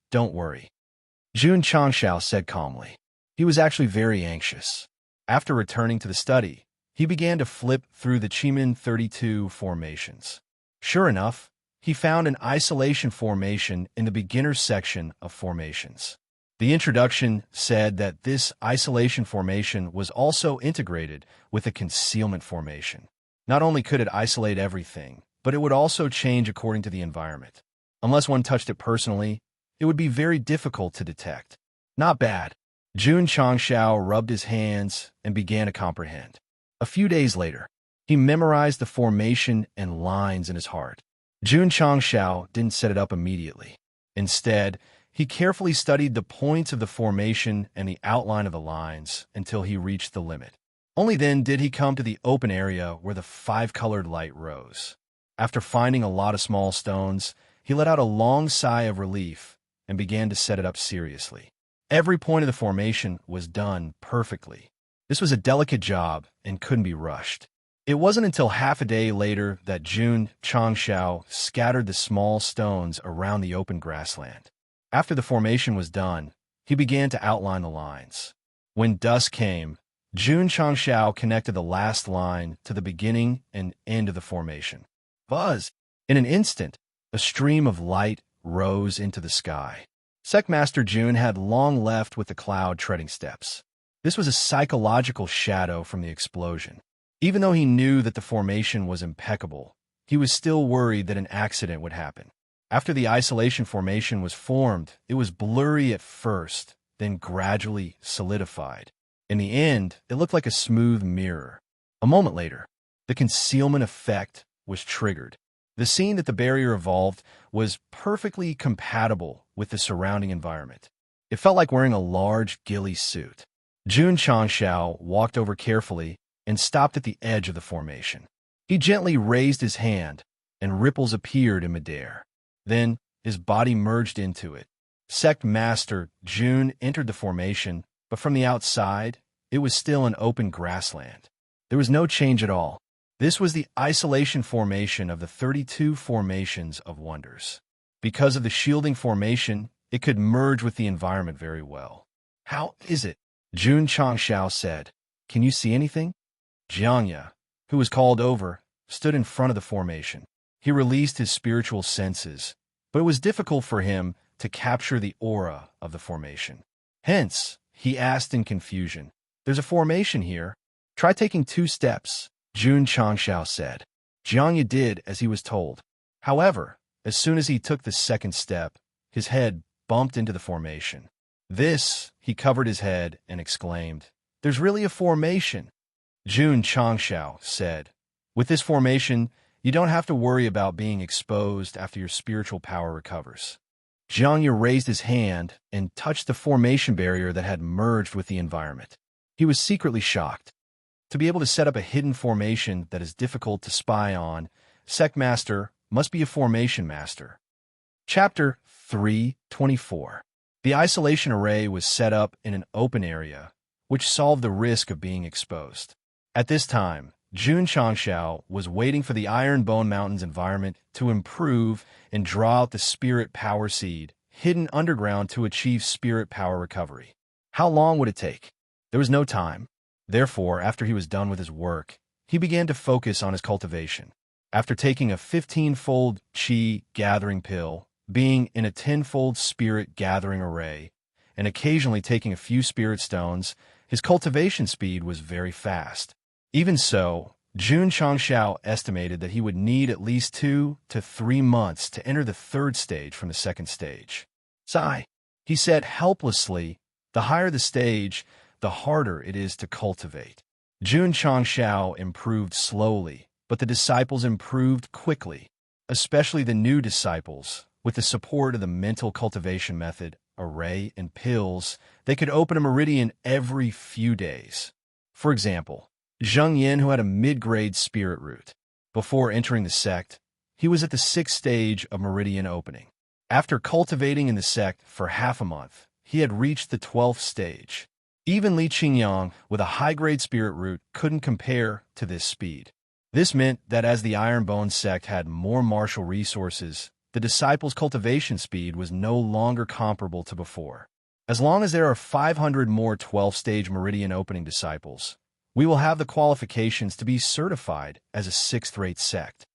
Jun Changshao said calmly. He was actually very anxious. After returning to the study, he began to flip through the Chimin 32 formations. Sure enough, he found an isolation formation in the beginner's section of formations. The introduction said that this isolation formation was also integrated with a concealment formation. Not only could it isolate everything, but it would also change according to the environment. Unless one touched it personally, it would be very difficult to detect. Not bad. Jun Changshao rubbed his hands and began to comprehend. A few days later, he memorized the formation and lines in his heart. Jun Changshao didn't set it up immediately. Instead, he carefully studied the points of the formation and the outline of the lines until he reached the limit. Only then did he come to the open area where the 5-colored light rose. After finding a lot of small stones, he let out a long sigh of relief and began to set it up seriously. Every point of the formation was done perfectly. This was a delicate job and couldn't be rushed. It wasn't until half a day later that Jun Changshao scattered the small stones around the open grassland. After the formation was done, he began to outline the lines. When dusk came, Jun Changshao connected the last line to the beginning and end of the formation. Buzz! In an instant, a stream of light rose into the sky. Sect Master Jun had long left with the cloud treading steps. This was a psychological shadow from the explosion. Even though he knew that the formation was impeccable, he was still worried that an accident would happen. After the isolation formation was formed, it was blurry at first, then gradually solidified. In the end, it looked like a smooth mirror. A moment later, the concealment effect was triggered. The scene that the barrier evolved was perfectly compatible with the surrounding environment. It felt like wearing a large ghillie suit. Jun Changshao walked over carefully and stopped at the edge of the formation. He gently raised his hand, and ripples appeared in midair. Then, his body merged into it. Sect Master Jun entered the formation, but from the outside, it was still an open grassland. There was no change at all. This was the isolation formation of the 32 formations of wonders. Because of the shielding formation, it could merge with the environment very well. How is it? Jun Changshao said. Can you see anything? Jiangya, who was called over, stood in front of the formation. He released his spiritual senses, but it was difficult for him to capture the aura of the formation. Hence, he asked in confusion, "There's a formation here. Try taking 2 steps," Jun Changshao said. Jiang Ye did as he was told. However, as soon as he took the 2nd step, his head bumped into the formation. He covered his head and exclaimed, "There's really a formation." Jun Changshao said, "With this formation, you don't have to worry about being exposed after your spiritual power recovers." Jiang Ye raised his hand and touched the formation barrier that had merged with the environment. He was secretly shocked. To be able to set up a hidden formation that is difficult to spy on, Sect Master must be a formation master. Chapter 3:24. The isolation array was set up in an open area, which solved the risk of being exposed. At this time, Jun Changshao was waiting for the Iron Bone Mountain's environment to improve and draw out the spirit power seed hidden underground to achieve spirit power recovery. How long would it take? There was no time. Therefore, after he was done with his work, he began to focus on his cultivation. After taking a 15-fold Qi gathering pill, being in a 10-fold spirit gathering array, and occasionally taking a few spirit stones, his cultivation speed was very fast. Even so, Jun Changshao estimated that he would need at least 2 to 3 months to enter the 3rd stage from the 2nd stage. "Sigh," he said helplessly, "the higher the stage, the harder it is to cultivate." Jun Changshao improved slowly, but the disciples improved quickly, especially the new disciples. With the support of the mental cultivation method, array, and pills, they could open a meridian every few days. For example, Zheng Yin, who had a mid-grade spirit root. Before entering the sect, he was at the 6th stage of meridian opening. After cultivating in the sect for half a month, he had reached the 12th stage. Even Li Qingyang, with a high-grade spirit root, couldn't compare to this speed. This meant that as the Iron Bone sect had more martial resources, the disciples' cultivation speed was no longer comparable to before. As long as there are 500 more 12th-stage meridian opening disciples, we will have the qualifications to be certified as a 6th-rate sect.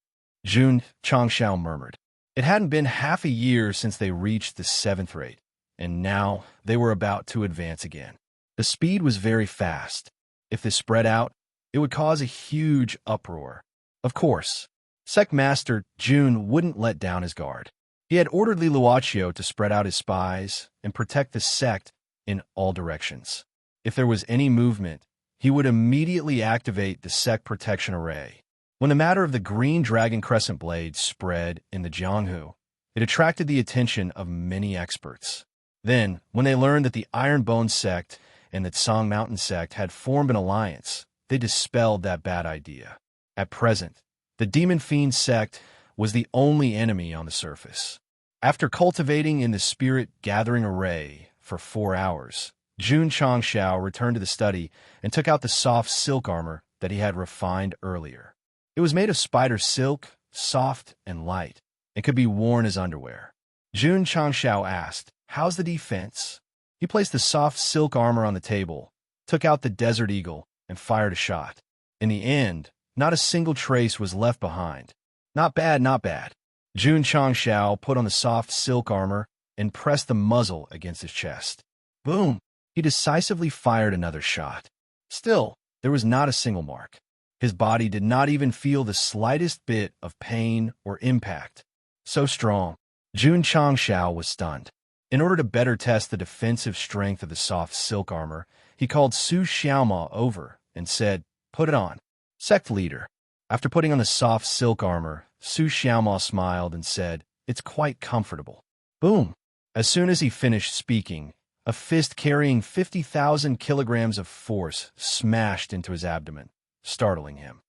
Jun Changshao murmured. It hadn't been half a year since they reached the 7th rate, and now they were about to advance again. The speed was very fast. If this spread out, it would cause a huge uproar. Of course, Sect Master Jun wouldn't let down his guard. He had ordered Li Luoqiu to spread out his spies and protect the sect in all directions. If there was any movement, he would immediately activate the sect protection array. When the matter of the green dragon crescent blade spread in the Jianghu, it attracted the attention of many experts. Then, when they learned that the Iron Bone sect and the Tsang Mountain sect had formed an alliance, they dispelled that bad idea. At present, the Demon Fiend sect was the only enemy on the surface. After cultivating in the spirit gathering array for 4 hours, Jun Changshao returned to the study and took out the soft silk armor that he had refined earlier. It was made of spider silk, soft and light, and could be worn as underwear. Jun Changshao asked, "How's the defense?" He placed the soft silk armor on the table, took out the Desert Eagle, and fired a shot. In the end, not a single trace was left behind. Not bad, not bad. Jun Changshao put on the soft silk armor and pressed the muzzle against his chest. Boom! He decisively fired another shot. Still, there was not a single mark. His body did not even feel the slightest bit of pain or impact. So strong. Jun Changshao was stunned. In order to better test the defensive strength of the soft silk armor, he called Su Xiaoma over and said, "Put it on." Sect leader. After putting on the soft silk armor, Su Xiaoma smiled and said, "It's quite comfortable." Boom! As soon as he finished speaking, a fist carrying 50,000 kilograms of force smashed into his abdomen, startling him.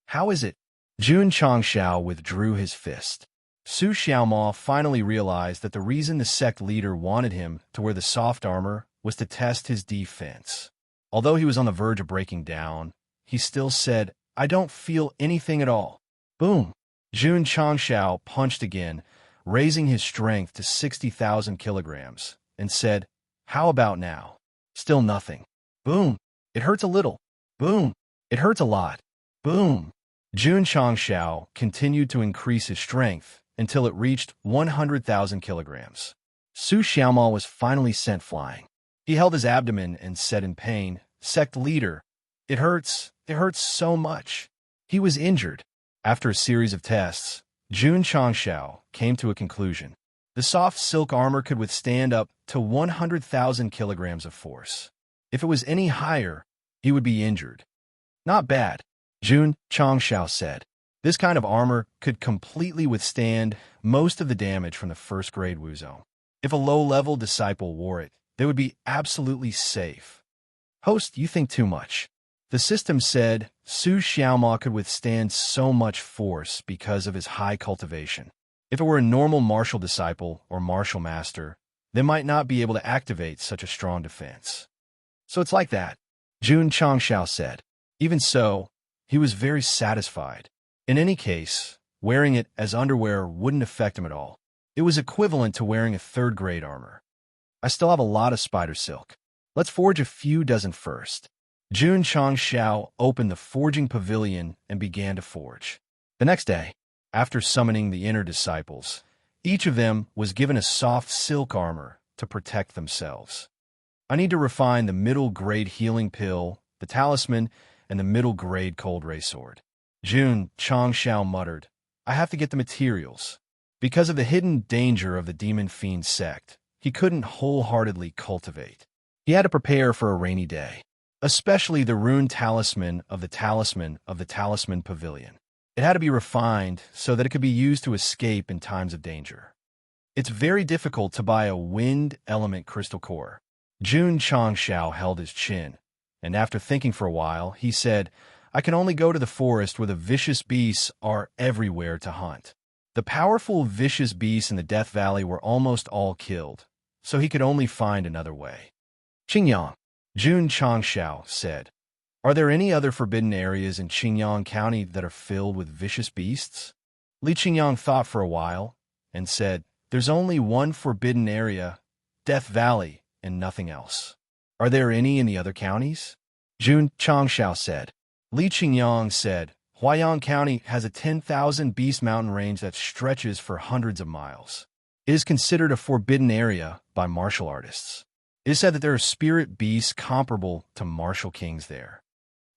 "How is it?" Jun Changshao withdrew his fist. Su Xiaoma finally realized that the reason the sect leader wanted him to wear the soft armor was to test his defense. Although he was on the verge of breaking down, he still said, "I don't feel anything at all." Boom! Jun Changshao punched again, raising his strength to 60,000 kilograms, and said, "How about now?" Still nothing. Boom! It hurts a little. Boom! It hurts a lot. Boom! Jun Changshao continued to increase his strength until it reached 100,000 kilograms. Su Xiaomao was finally sent flying. He held his abdomen and said in pain, "Sect leader, it hurts so much." He was injured. After a series of tests, Jun Changshao came to a conclusion. The soft silk armor could withstand up to 100,000 kilograms of force. If it was any higher, he would be injured. Not bad, Jun Changshao said. This kind of armor could completely withstand most of the damage from the first-grade Wuzhou. If a low-level disciple wore it, they would be absolutely safe. Host, you think too much. The system said Su Xiaomao could withstand so much force because of his high cultivation. If it were a normal martial disciple or martial master, they might not be able to activate such a strong defense. So it's like that, Jun Changshao said. Even so, he was very satisfied. In any case, wearing it as underwear wouldn't affect him at all. It was equivalent to wearing a third-grade armor. I still have a lot of spider silk. Let's forge a few dozen first. Jun Changshao opened the forging pavilion and began to forge. The next day, after summoning the inner disciples, each of them was given a soft silk armor to protect themselves. I need to refine the middle-grade healing pill, the talisman, and the middle-grade cold ray sword. Jun Changshao muttered, I have to get the materials. Because of the hidden danger of the demon fiend sect, he couldn't wholeheartedly cultivate. He had to prepare for a rainy day, especially the rune talisman of the talisman pavilion. It had to be refined so that it could be used to escape in times of danger. It's very difficult to buy a wind element crystal core. Jun Changshao held his chin, and after thinking for a while, he said, I can only go to the forest where the vicious beasts are everywhere to hunt. The powerful vicious beasts in the Death Valley were almost all killed, so he could only find another way. Qingyang, Jun Changshao said, Are there any other forbidden areas in Qingyang County that are filled with vicious beasts? Li Qingyang thought for a while and said, There's only one forbidden area, Death Valley, and nothing else. Are there any in the other counties? Jun Changshao said. Li Qingyang said, Huaiyang County has a 10,000 beast mountain range that stretches for hundreds of miles. It is considered a forbidden area by martial artists. It is said that there are spirit beasts comparable to martial kings there.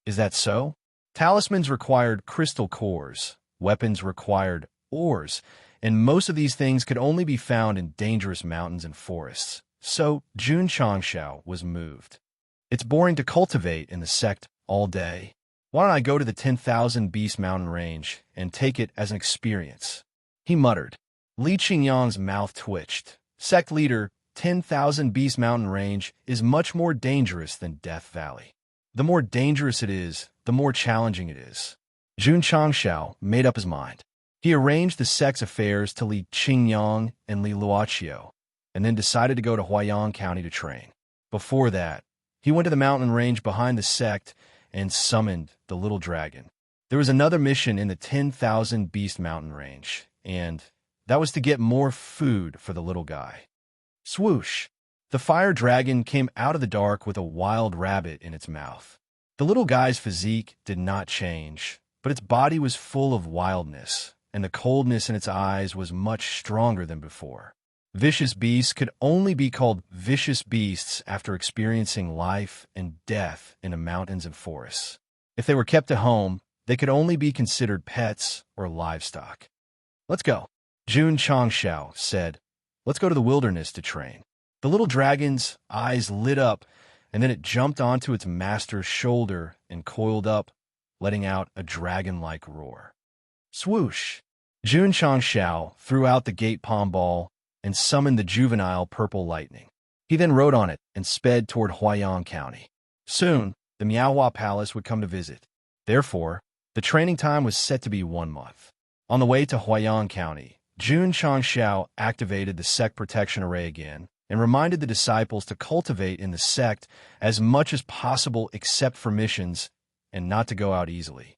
Is that so? Talismans required crystal cores, weapons required ores, and most of these things could only be found in dangerous mountains and forests. So Jun Changshao was moved. It's boring to cultivate in the sect all day. Why don't I go to the 10,000 beast mountain range and take it as an experience? He muttered. Li Qingyang's mouth twitched. Sect leader, 10,000 beast mountain range is much more dangerous than Death Valley. The more dangerous it is, the more challenging it is. Jun Changshao made up his mind. He arranged the sect's affairs to Li Qingyang and Li Luoqiu, and then decided to go to Huaiyang County to train. Before that, he went to the mountain range behind the sect and summoned the little dragon. There was another mission in the 10,000 beast mountain range, and that was to get more food for the little guy. Swoosh! The fire dragon came out of the dark with a wild rabbit in its mouth. The little guy's physique did not change, but its body was full of wildness, and the coldness in its eyes was much stronger than before. Vicious beasts could only be called vicious beasts after experiencing life and death in the mountains and forests. If they were kept at home, they could only be considered pets or livestock. Let's go, Jun Changshao said. Let's go to the wilderness to train. The little dragon's eyes lit up, and then it jumped onto its master's shoulder and coiled up, letting out a dragon-like roar. Swoosh! Jun Changshao threw out the gate palm ball and summoned the juvenile purple lightning. He then rode on it and sped toward Huaiyang County. Soon, the Miaohua Palace would come to visit. Therefore, the training time was set to be 1 month. On the way to Huaiyang County, Jun Changshao activated the sect protection array again and reminded the disciples to cultivate in the sect as much as possible except for missions and not to go out easily.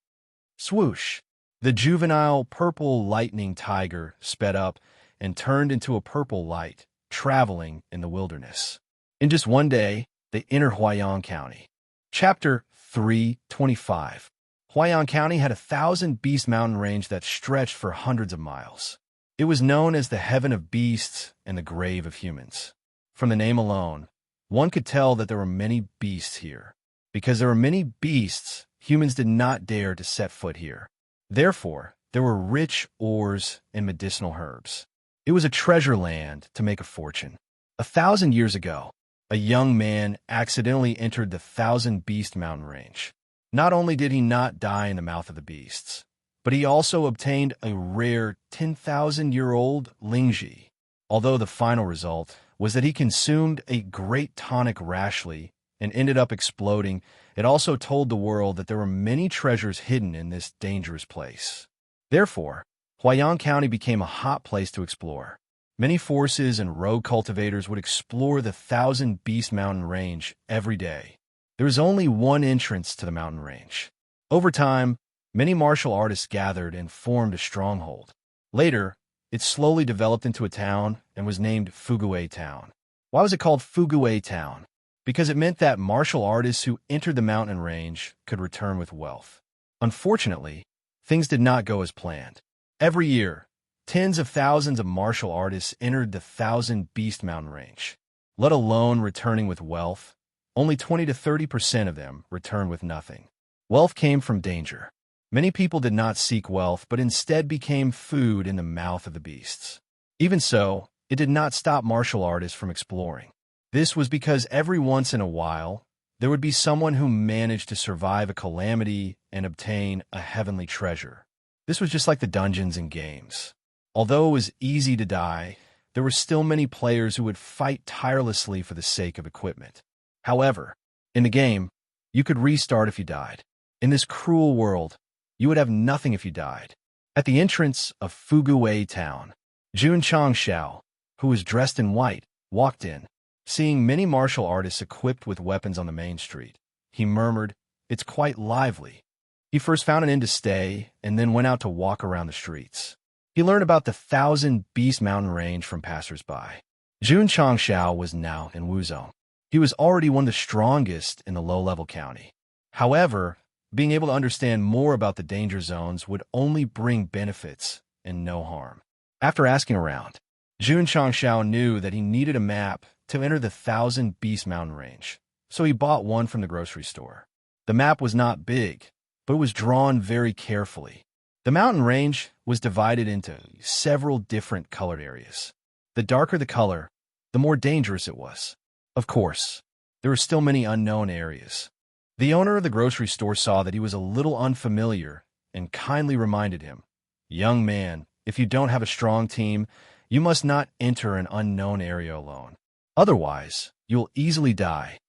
Swoosh! The juvenile purple lightning tiger sped up and turned into a purple light, traveling in the wilderness. In just one day, they entered Huaiyang County. Chapter 325. Huayan County had 1,000-beast mountain range that stretched for hundreds of miles. It was known as the heaven of beasts and the grave of humans. From the name alone, one could tell that there were many beasts here. Because there were many beasts, humans did not dare to set foot here. Therefore, there were rich ores and medicinal herbs. It was a treasure land to make a fortune. 1,000 years ago, a young man accidentally entered the 1,000-beast mountain range. Not only did he not die in the mouth of the beasts, but he also obtained a rare 10,000-year-old Lingji. Although the final result was that he consumed a great tonic rashly and ended up exploding, it also told the world that there were many treasures hidden in this dangerous place. Therefore, Huayan County became a hot place to explore. Many forces and rogue cultivators would explore the 1,000-beast mountain range every day. There was only one entrance to the mountain range. Over time, many martial artists gathered and formed a stronghold. Later, it slowly developed into a town and was named Fuguei Town. Why was it called Fuguei Town? Because it meant that martial artists who entered the mountain range could return with wealth. Unfortunately, things did not go as planned. Every year, tens of thousands of martial artists entered the 1,000-beast mountain range. Let alone returning with wealth, only 20 to 30% of them returned with nothing. Wealth came from danger. Many people did not seek wealth, but instead became food in the mouth of the beasts. Even so, it did not stop martial artists from exploring. This was because every once in a while, there would be someone who managed to survive a calamity and obtain a heavenly treasure. This was just like the dungeons in games. Although it was easy to die, there were still many players who would fight tirelessly for the sake of equipment. However, in the game, you could restart if you died. In this cruel world, you would have nothing if you died. At the entrance of Fuguei Town, Jun Changxiao, who was dressed in white, walked in. Seeing many martial artists equipped with weapons on the main street, he murmured, "It's quite lively." He first found an inn to stay and then went out to walk around the streets. He learned about the 1,000-beast mountain range from passers-by. Jun Changxiao was now in Wuzhou. He was already one of the strongest in the low-level county. However, being able to understand more about the danger zones would only bring benefits and no harm. After asking around, Jun Changxiao knew that he needed a map to enter the 1,000-beast mountain range, so he bought one from the grocery store. The map was not big, but it was drawn very carefully. The mountain range was divided into several different colored areas. The darker the color, the more dangerous it was. Of course, there were still many unknown areas. The owner of the grocery store saw that he was a little unfamiliar and kindly reminded him, "Young man, if you don't have a strong team, you must not enter an unknown area alone. Otherwise, you'll easily die."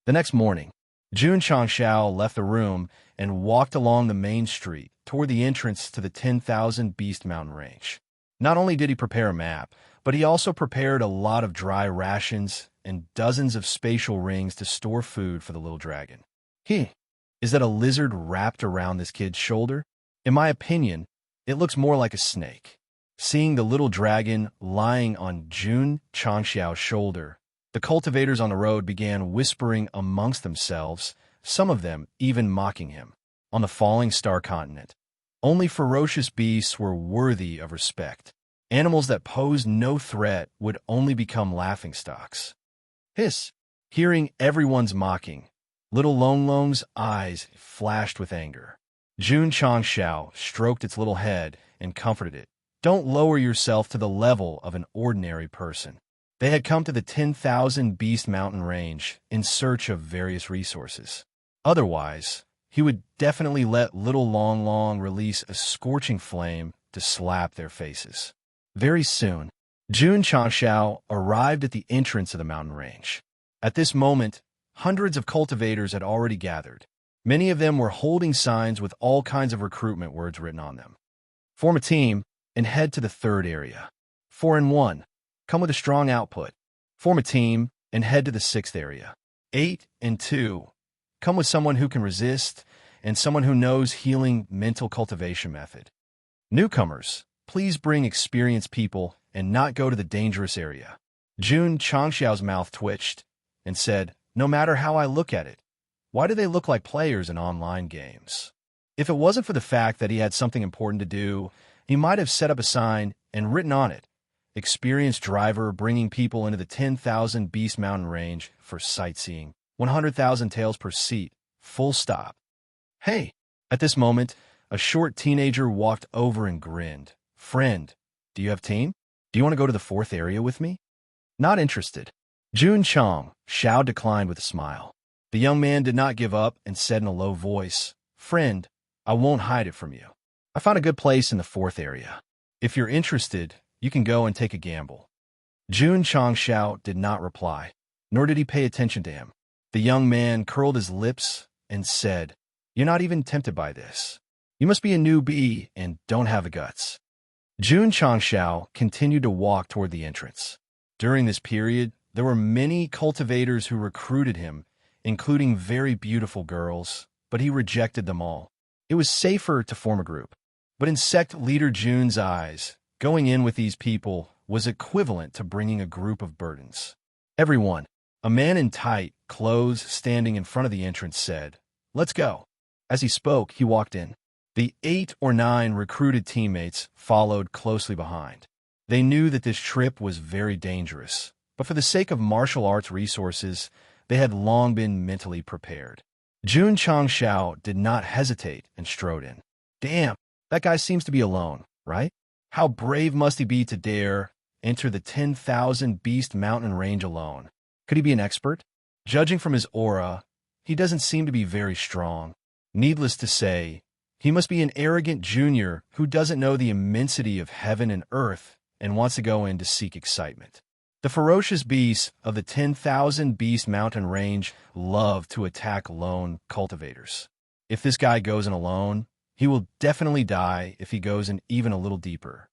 The next morning, Jun Changxiao left the room and walked along the main street toward the entrance to the 10,000-beast mountain range. Not only did he prepare a map, but he also prepared a lot of dry rations and dozens of spatial rings to store food for the little dragon. Is that a lizard wrapped around this kid's shoulder? In my opinion, it looks more like a snake. Seeing the little dragon lying on Jun Changxiao's shoulder, the cultivators on the road began whispering amongst themselves, some of them even mocking him. On the falling star continent, only ferocious beasts were worthy of respect. Animals that posed no threat would only become laughingstocks. Hearing everyone's mocking, little Long Long's eyes flashed with anger. Jun Changxiao stroked its little head and comforted it. Don't lower yourself to the level of an ordinary person. They had come to the 10,000-beast mountain range in search of various resources. Otherwise, he would definitely let little Long Long release a scorching flame to slap their faces. Very soon, Jun Changxiao arrived at the entrance of the mountain range. At this moment, hundreds of cultivators had already gathered. Many of them were holding signs with all kinds of recruitment words written on them. Form a team and head to the third area. 4 and 1. Come with a strong output. Form a team and head to the sixth area. 8 and 2. Come with someone who can resist and someone who knows healing mental cultivation method. Newcomers, please bring experienced people and not go to the dangerous area. Jun Changxiao's mouth twitched and said, "No matter how I look at it, why do they look like players in online games?" If it wasn't for the fact that he had something important to do, he might have set up a sign and written on it, "Experienced driver bringing people into the 10,000 Beast Mountain Range for sightseeing, 100,000 tails per seat, full stop." Hey! At this moment, a short teenager walked over and grinned. "Friend, do you have team? Do you want to go to the fourth area with me?" "Not interested." Jun Chang, Xiao declined with a smile. The young man did not give up and said in a low voice, "Friend, I won't hide it from you. I found a good place in the fourth area. If you're interested, you can go and take a gamble." Jun Chang Xiao did not reply, nor did he pay attention to him. The young man curled his lips and said, "You're not even tempted by this. You must be a newbie and don't have the guts." Jun Chang Xiao continued to walk toward the entrance. During this period, there were many cultivators who recruited him, including very beautiful girls, but he rejected them all. It was safer to form a group. But in Sect leader Jun's eyes, going in with these people was equivalent to bringing a group of burdens. Everyone, a man in tight clothes standing in front of the entrance, said, "Let's go." As he spoke, he walked in. The 8 or 9 recruited teammates followed closely behind. They knew that this trip was very dangerous, but for the sake of martial arts resources, they had long been mentally prepared. Jun Chang Xiao did not hesitate and strode in. "Damn, that guy seems to be alone, right? How brave must he be to dare enter the 10,000 Beast Mountain Range alone? Could he be an expert? Judging from his aura, he doesn't seem to be very strong. Needless to say, he must be an arrogant junior who doesn't know the immensity of heaven and earth and wants to go in to seek excitement." The ferocious beasts of the 10,000 Beast Mountain Range love to attack lone cultivators. If this guy goes in alone, he will definitely die if he goes in even a little deeper.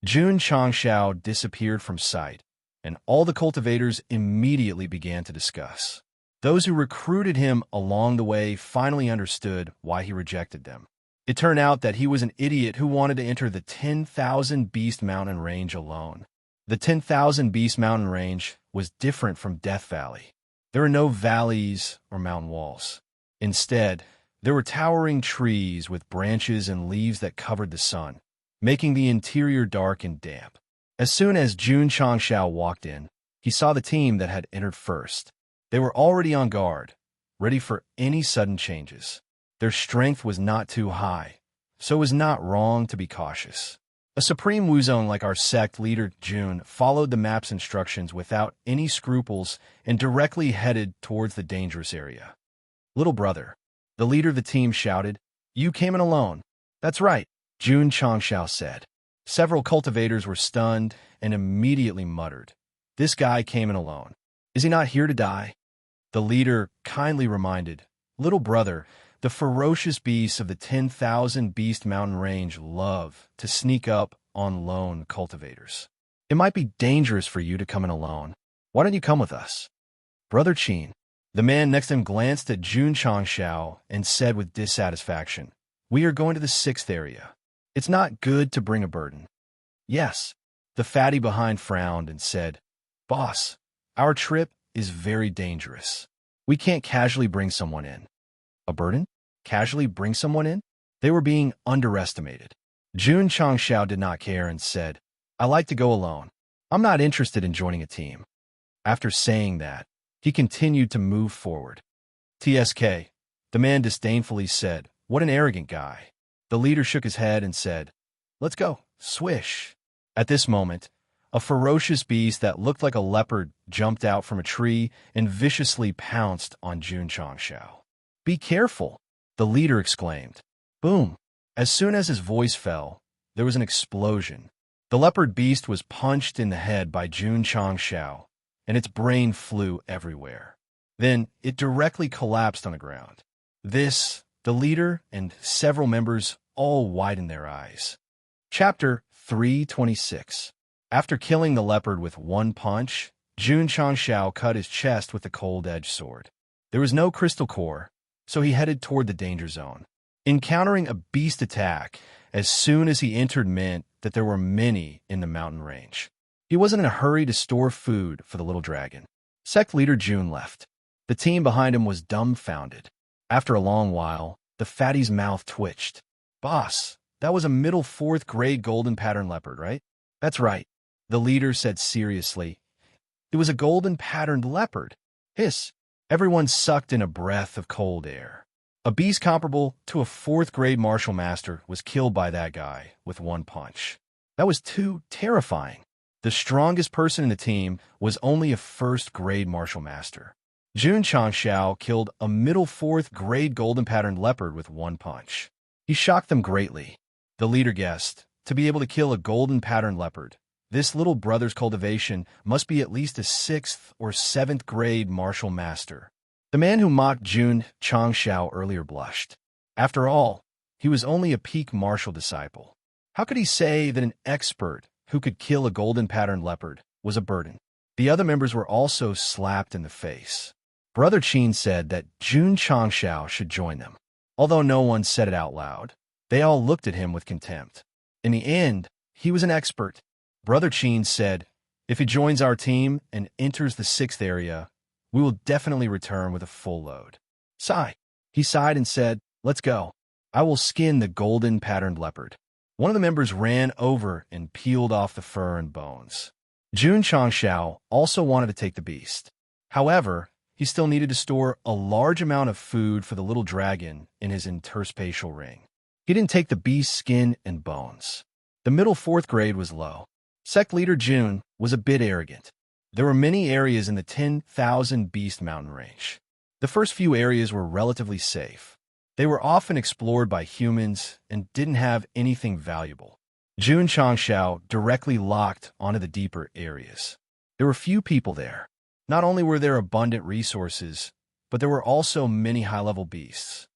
Jun Chang Xiao disappeared from sight, and all the cultivators immediately began to discuss. Those who recruited him along the way finally understood why he rejected them. It turned out that he was an idiot who wanted to enter the 10,000 Beast Mountain Range alone. The 10,000 Beast Mountain Range was different from Death Valley. There were no valleys or mountain walls. Instead, there were towering trees with branches and leaves that covered the sun, making the interior dark and damp. As soon as Jun Chang Xiao walked in, he saw the team that had entered first. They were already on guard, ready for any sudden changes. Their strength was not too high, so it was not wrong to be cautious. A supreme Wuzone like our sect leader Jun followed the map's instructions without any scruples and directly headed towards the dangerous area. "Little brother," the leader of the team shouted, "you came in alone." "That's right," Jun Chang Xiao said. Several cultivators were stunned and immediately muttered, "This guy came in alone. Is he not here to die?" The leader kindly reminded, "Little brother, the ferocious beasts of the 10,000 Beast Mountain Range love to sneak up on lone cultivators. It might be dangerous for you to come in alone. Why don't you come with us?" "Brother Qin," the man next to him glanced at Jun Chang Xiao and said with dissatisfaction, "We are going to the 6th area. It's not good to bring a burden." "Yes." The fatty behind frowned and said, "Boss, our trip is very dangerous. We can't casually bring someone in." "A burden? Casually bring someone in?" They were being underestimated. Jun Chang Xiao did not care and said, "I like to go alone. I'm not interested in joining a team." After saying that, he continued to move forward. "TSK," the man disdainfully said, "What an arrogant guy." The leader shook his head and said, "Let's go." Swish. At this moment, a ferocious beast that looked like a leopard jumped out from a tree and viciously pounced on Jun Chang Xiao. "Be careful," the leader exclaimed. Boom! As soon as his voice fell, there was an explosion. The leopard beast was punched in the head by Jun Chang Xiao, and its brain flew everywhere. Then it directly collapsed on the ground. The leader and several members all widened their eyes. Chapter 326. After killing the leopard with one punch, Jun Chang Xiao cut his chest with the cold-edged sword. There was no crystal core, so he headed toward the danger zone. Encountering a beast attack as soon as he entered meant that there were many in the mountain range. He wasn't in a hurry to store food for the little dragon. Sect leader Jun left. The team behind him was dumbfounded. After a long while, The fatty's mouth twitched. Boss, that was a middle fourth grade golden pattern leopard, right? That's right, the leader said seriously. It was a golden patterned leopard. Hiss. Everyone sucked in a breath of cold air. A beast comparable to a fourth grade martial master was killed by that guy with one punch. That was too terrifying. The strongest person in the team was only a first grade martial master. Jun Changxiao killed a middle fourth grade golden patterned leopard with one punch. He shocked them greatly. The leader guessed, to be able to kill a golden patterned leopard, this little brother's cultivation must be at least a 6th or 7th grade martial master. The man who mocked Jun Changxiao earlier blushed. After all, he was only a peak martial disciple. How could he say that an expert who could kill a golden patterned leopard was a burden? The other members were also slapped in the face. Brother Qin said that Jun Changxiao should join them. Although no one said it out loud, they all looked at him with contempt. In the end, he was an expert. Brother Qin said, if he joins our team and enters the 6th area, we will definitely return with a full load. Sigh. He sighed and said, let's go. I will skin the golden patterned leopard. One of the members ran over and peeled off the fur and bones. Jun Changxiao also wanted to take the beast. However, he still needed to store a large amount of food for the little dragon in his interspatial ring. He didn't take the beast's skin and bones. The middle 4th grade was low. Sect leader Jun was a bit arrogant. There were many areas in the 10,000 Beast Mountain range. The first few areas were relatively safe. They were often explored by humans and didn't have anything valuable. Jun Changxiao directly locked onto the deeper areas. There were few people there. Not only were there abundant resources, but there were also many high-level beasts.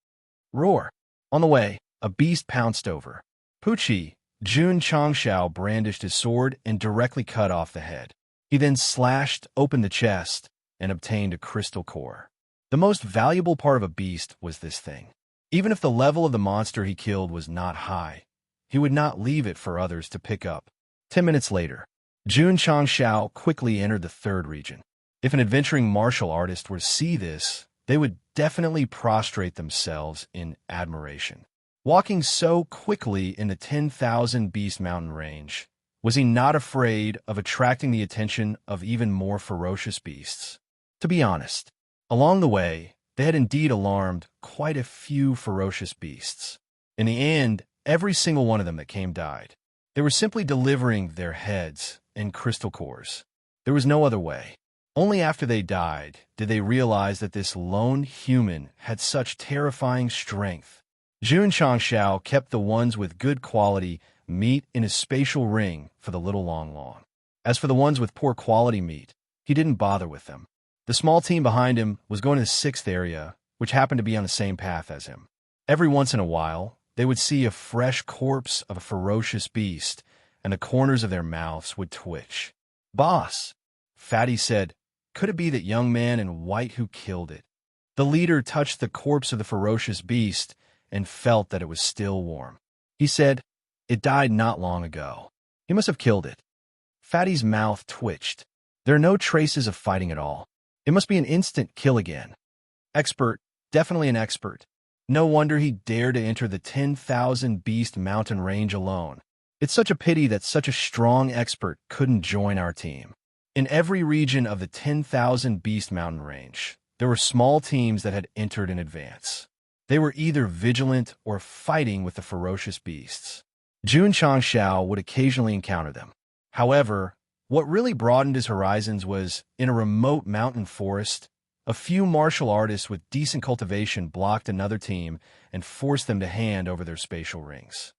Roar! On the way, a beast pounced over. Pucci, Jun Changxiao brandished his sword and directly cut off the head. He then slashed open the chest and obtained a crystal core. The most valuable part of a beast was this thing. Even if the level of the monster he killed was not high, he would not leave it for others to pick up. 10 minutes later, Jun Changxiao quickly entered the 3rd region. If an adventuring martial artist were to see this, they would definitely prostrate themselves in admiration. Walking so quickly in the 10,000 Beast Mountain range, was he not afraid of attracting the attention of even more ferocious beasts? To be honest, along the way, they had indeed alarmed quite a few ferocious beasts. In the end, every single one of them that came died. They were simply delivering their heads and crystal cores. There was no other way. Only after they died did they realize that this lone human had such terrifying strength. Jun Changxiao kept the ones with good quality meat in his spatial ring for the little long. As for the ones with poor quality meat, he didn't bother with them. The small team behind him was going to the 6th area, which happened to be on the same path as him. Every once in a while, they would see a fresh corpse of a ferocious beast, and the corners of their mouths would twitch. Boss, Fatty said, could it be that young man in white who killed it? The leader touched the corpse of the ferocious beast and felt that it was still warm. He said, it died not long ago. He must have killed it. Fatty's mouth twitched. There are no traces of fighting at all. It must be an instant kill again. Expert, definitely an expert. No wonder he dared to enter the 10,000 Beast Mountain range alone. It's such a pity that such a strong expert couldn't join our team. In every region of the 10,000 Beast Mountain range, there were small teams that had entered in advance. They were either vigilant or fighting with the ferocious beasts. Jun Changxiao would occasionally encounter them. However, what really broadened his horizons was, in a remote mountain forest, a few martial artists with decent cultivation blocked another team and forced them to hand over their spatial rings.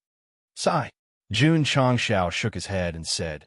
Sigh. Jun Changxiao shook his head and said,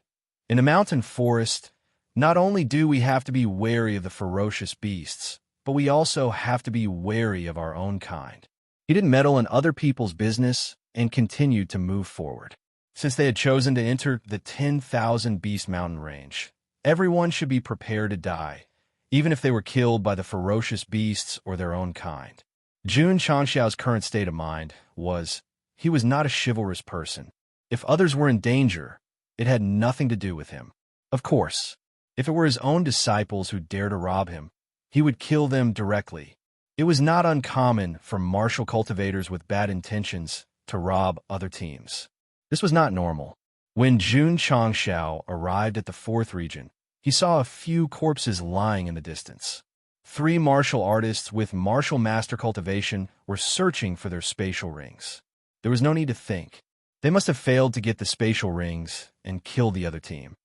in a mountain forest, not only do we have to be wary of the ferocious beasts, but we also have to be wary of our own kind. He didn't meddle in other people's business and continued to move forward. Since they had chosen to enter the 10,000 Beast Mountain range, everyone should be prepared to die, even if they were killed by the ferocious beasts or their own kind. Jun Changxiao's current state of mind was, he was not a chivalrous person. If others were in danger, it had nothing to do with him. Of course, if it were his own disciples who dared to rob him, he would kill them directly. It was not uncommon for martial cultivators with bad intentions to rob other teams. This was not normal. When Jun Changshao arrived at the 4th region, he saw a few corpses lying in the distance. 3 martial artists with martial master cultivation were searching for their spatial rings. There was no need to think. They must have failed to get the spatial rings and kill the other team.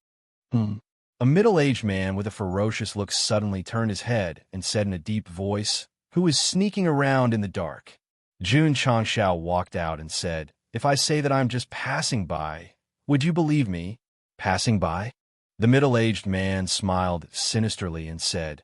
A middle-aged man with a ferocious look suddenly turned his head and said in a deep voice, "Who is sneaking around in the dark?" Jun Changshao walked out and said, "If I say that I'm just passing by, would you believe me?" Passing by? The middle-aged man smiled sinisterly and said,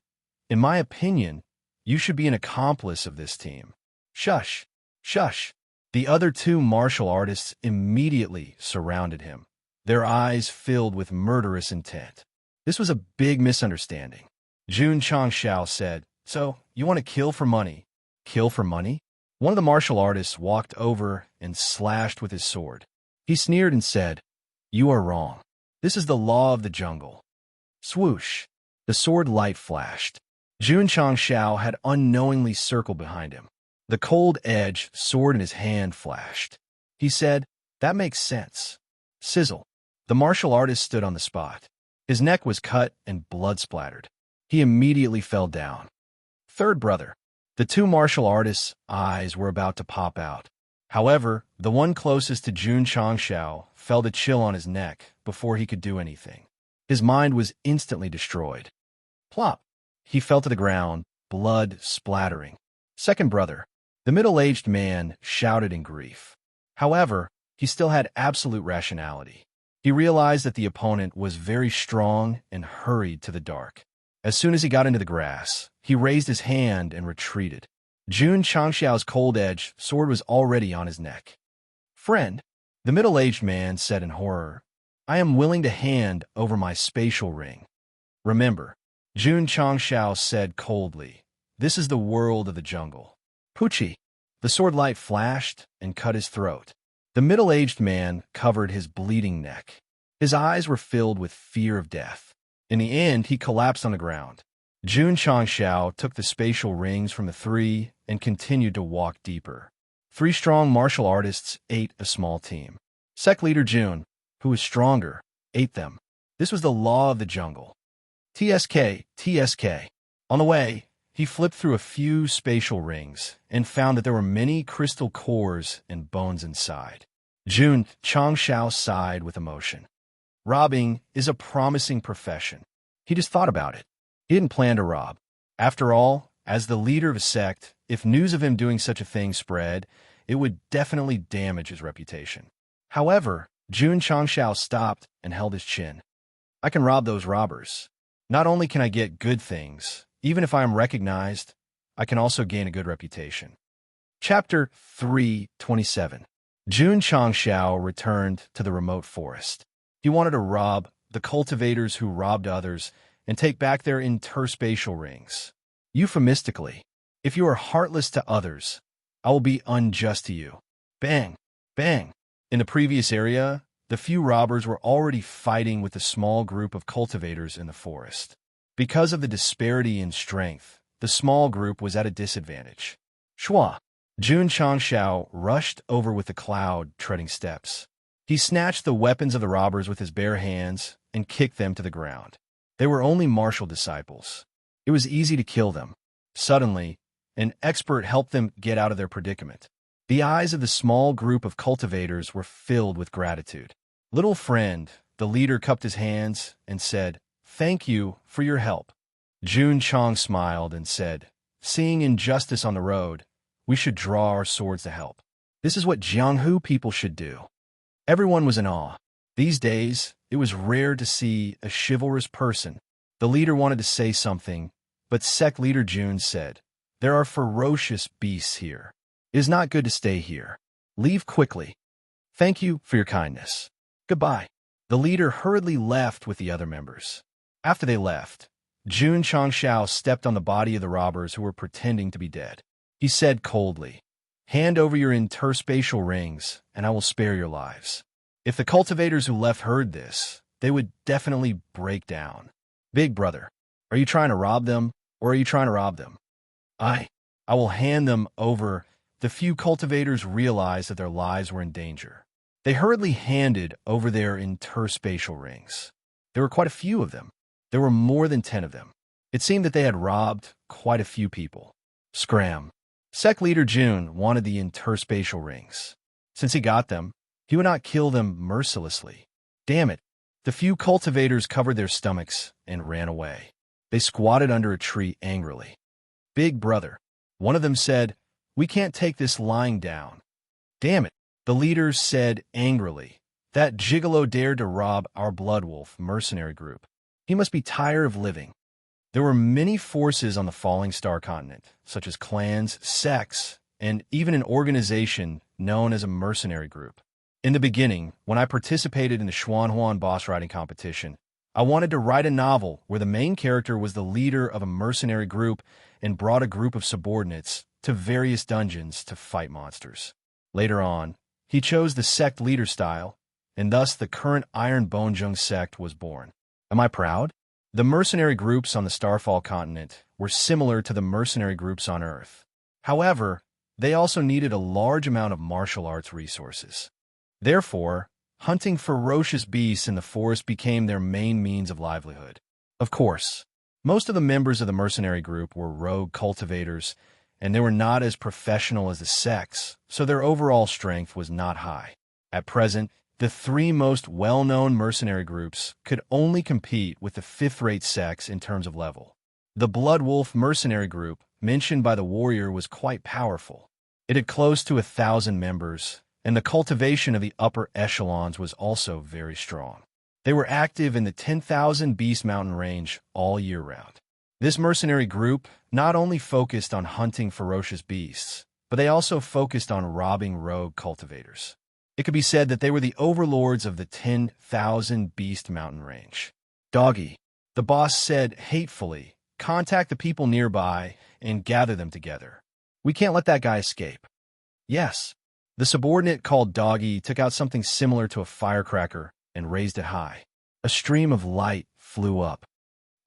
"In my opinion, you should be an accomplice of this team." Shush! Shush! The other 2 martial artists immediately surrounded him, their eyes filled with murderous intent. This was a big misunderstanding. Jun Changshao said, "So, you want to kill for money?" Kill for money? One of the martial artists walked over and slashed with his sword. He sneered and said, "You are wrong. This is the law of the jungle." Swoosh! The sword light flashed. Jun Changshao had unknowingly circled behind him. The cold-edged sword in his hand flashed. He said, "That makes sense." Sizzle. The martial artist stood on the spot. His neck was cut and blood splattered. He immediately fell down. Third brother. The 2 martial artists' eyes were about to pop out. However, the one closest to Jun Changshao felt a chill on his neck before he could do anything. His mind was instantly destroyed. Plop! He fell to the ground, blood splattering. Second brother. The middle-aged man shouted in grief. However, he still had absolute rationality. He realized that the opponent was very strong and hurried to the dark. As soon as he got into the grass, he raised his hand and retreated. Jun Changshao's cold-edged sword was already on his neck. "Friend," the middle-aged man said in horror, "I am willing to hand over my spatial ring." "Remember," Jun Changshao said coldly, "this is the world of the jungle." Poochie. The sword light flashed and cut his throat. The middle-aged man covered his bleeding neck. His eyes were filled with fear of death. In the end, he collapsed on the ground. Jun Changshao took the spatial rings from the 3 and continued to walk deeper. 3 strong martial artists ate a small team. Sect leader Jun, who was stronger, ate them. This was the law of the jungle. TSK, TSK. On the way, he flipped through a few spatial rings and found that there were many crystal cores and bones inside. Jun Changshao sighed with emotion. Robbing is a promising profession. He just thought about it. He didn't plan to rob. After all, as the leader of a sect, if news of him doing such a thing spread, it would definitely damage his reputation. However, Jun Changshao stopped and held his chin. I can rob those robbers. Not only can I get good things, even if I am recognized, I can also gain a good reputation. Chapter 327. Jun Changshao returned to the remote forest. He wanted to rob the cultivators who robbed others and take back their interspatial rings. Euphemistically, if you are heartless to others, I will be unjust to you. Bang! Bang! In the previous area, the few robbers were already fighting with a small group of cultivators in the forest. Because of the disparity in strength, the small group was at a disadvantage. Shua! Jun Changshao rushed over with the cloud treading steps. He snatched the weapons of the robbers with his bare hands and kicked them to the ground. They were only martial disciples. It was easy to kill them. Suddenly, an expert helped them get out of their predicament. The eyes of the small group of cultivators were filled with gratitude. Little friend, the leader cupped his hands and said, "Thank you for your help." Jun Chang smiled and said, "Seeing injustice on the road, we should draw our swords to help. This is what Jianghu people should do." Everyone was in awe. These days, it was rare to see a chivalrous person. The leader wanted to say something, but sect leader Jun said, "There are ferocious beasts here. It is not good to stay here. Leave quickly. Thank you for your kindness. Goodbye." The leader hurriedly left with the other members. After they left, Jun Changshao stepped on the body of the robbers who were pretending to be dead. He said coldly, "Hand over your interspatial rings, and I will spare your lives." If the cultivators who left heard this, they would definitely break down. "Big brother, are you trying to rob them, or are you trying to rob them?" I will hand them over. The few cultivators realized that their lives were in danger. They hurriedly handed over their interspatial rings. There were quite a few of them. There were more than 10 of them. It seemed that they had robbed quite a few people. Scram. Sect leader June wanted the interspatial rings. Since he got them, he would not kill them mercilessly. Damn it. The few cultivators covered their stomachs and ran away. They squatted under a tree angrily. Big brother. One of them said, "We can't take this lying down." Damn it. The leaders said angrily, "That gigolo dared to rob our Bloodwolf mercenary group. He must be tired of living." There were many forces on the Falling Star continent, such as clans, sects, and even an organization known as a mercenary group. In the beginning, when I participated in the Xuanhuan boss writing competition, I wanted to write a novel where the main character was the leader of a mercenary group and brought a group of subordinates to various dungeons to fight monsters. Later on, he chose the sect leader style, and thus the current Iron Bonjung sect was born. Am I proud? The mercenary groups on the Starfall continent were similar to the mercenary groups on Earth. However, they also needed a large amount of martial arts resources. Therefore, hunting ferocious beasts in the forest became their main means of livelihood. Of course, most of the members of the mercenary group were rogue cultivators, and they were not as professional as the sects, so their overall strength was not high. At present, the three most well-known mercenary groups could only compete with the fifth-rate sects in terms of level. The Bloodwolf mercenary group, mentioned by the warrior, was quite powerful. It had close to 1,000 members, and the cultivation of the upper echelons was also very strong. They were active in the 10,000 Beast Mountain range all year round. This mercenary group not only focused on hunting ferocious beasts, but they also focused on robbing rogue cultivators. It could be said that they were the overlords of the 10,000 Beast Mountain range. "Doggy," the boss said hatefully, "contact the people nearby and gather them together. We can't let that guy escape." Yes. The subordinate called Doggy took out something similar to a firecracker and raised it high. A stream of light flew up.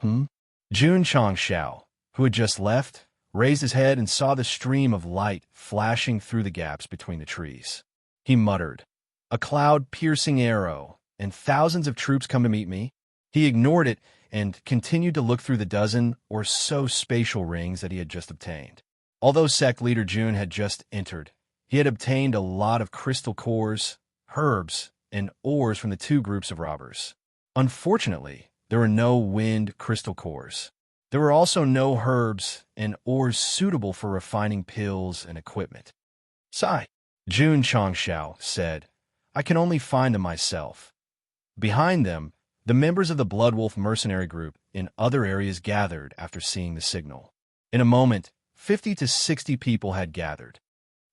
Jun Changshao, who had just left, raised his head and saw the stream of light flashing through the gaps between the trees. He muttered, "A cloud-piercing arrow, and thousands of troops come to meet me." He ignored it and continued to look through the dozen or so spatial rings that he had just obtained. Although sect leader Jun had just entered, he had obtained a lot of crystal cores, herbs, and ores from the two groups of robbers. Unfortunately, there were no wind crystal cores. There were also no herbs and ores suitable for refining pills and equipment. "Sigh," Jun Changshao said, "I can only find them myself." Behind them, the members of the Bloodwolf mercenary group in other areas gathered after seeing the signal. In a moment, 50 to 60 people had gathered.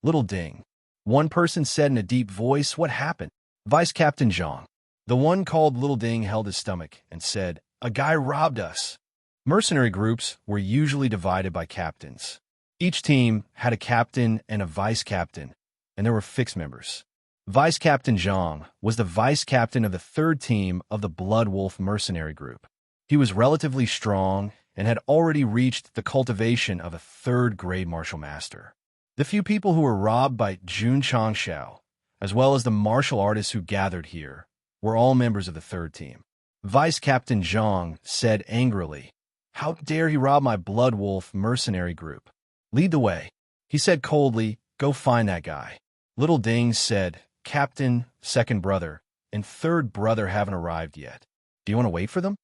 "Little Ding," one person said in a deep voice, "What happened?" "Vice Captain Zhang." The one called Little Ding held his stomach and said, "A guy robbed us." Mercenary groups were usually divided by captains. Each team had a captain and a vice captain, and there were fixed members. Vice Captain Zhang was the vice captain of the third team of the Bloodwolf mercenary group. He was relatively strong and had already reached the cultivation of a third-grade martial master. The few people who were robbed by Jun Changshao, as well as the martial artists who gathered here, were all members of the third team. Vice Captain Zhang said angrily, "How dare he rob my Bloodwolf mercenary group? Lead the way." He said coldly, "Go find that guy." Little Ding said, "Captain, second brother, and third brother haven't arrived yet. Do you want to wait for them?"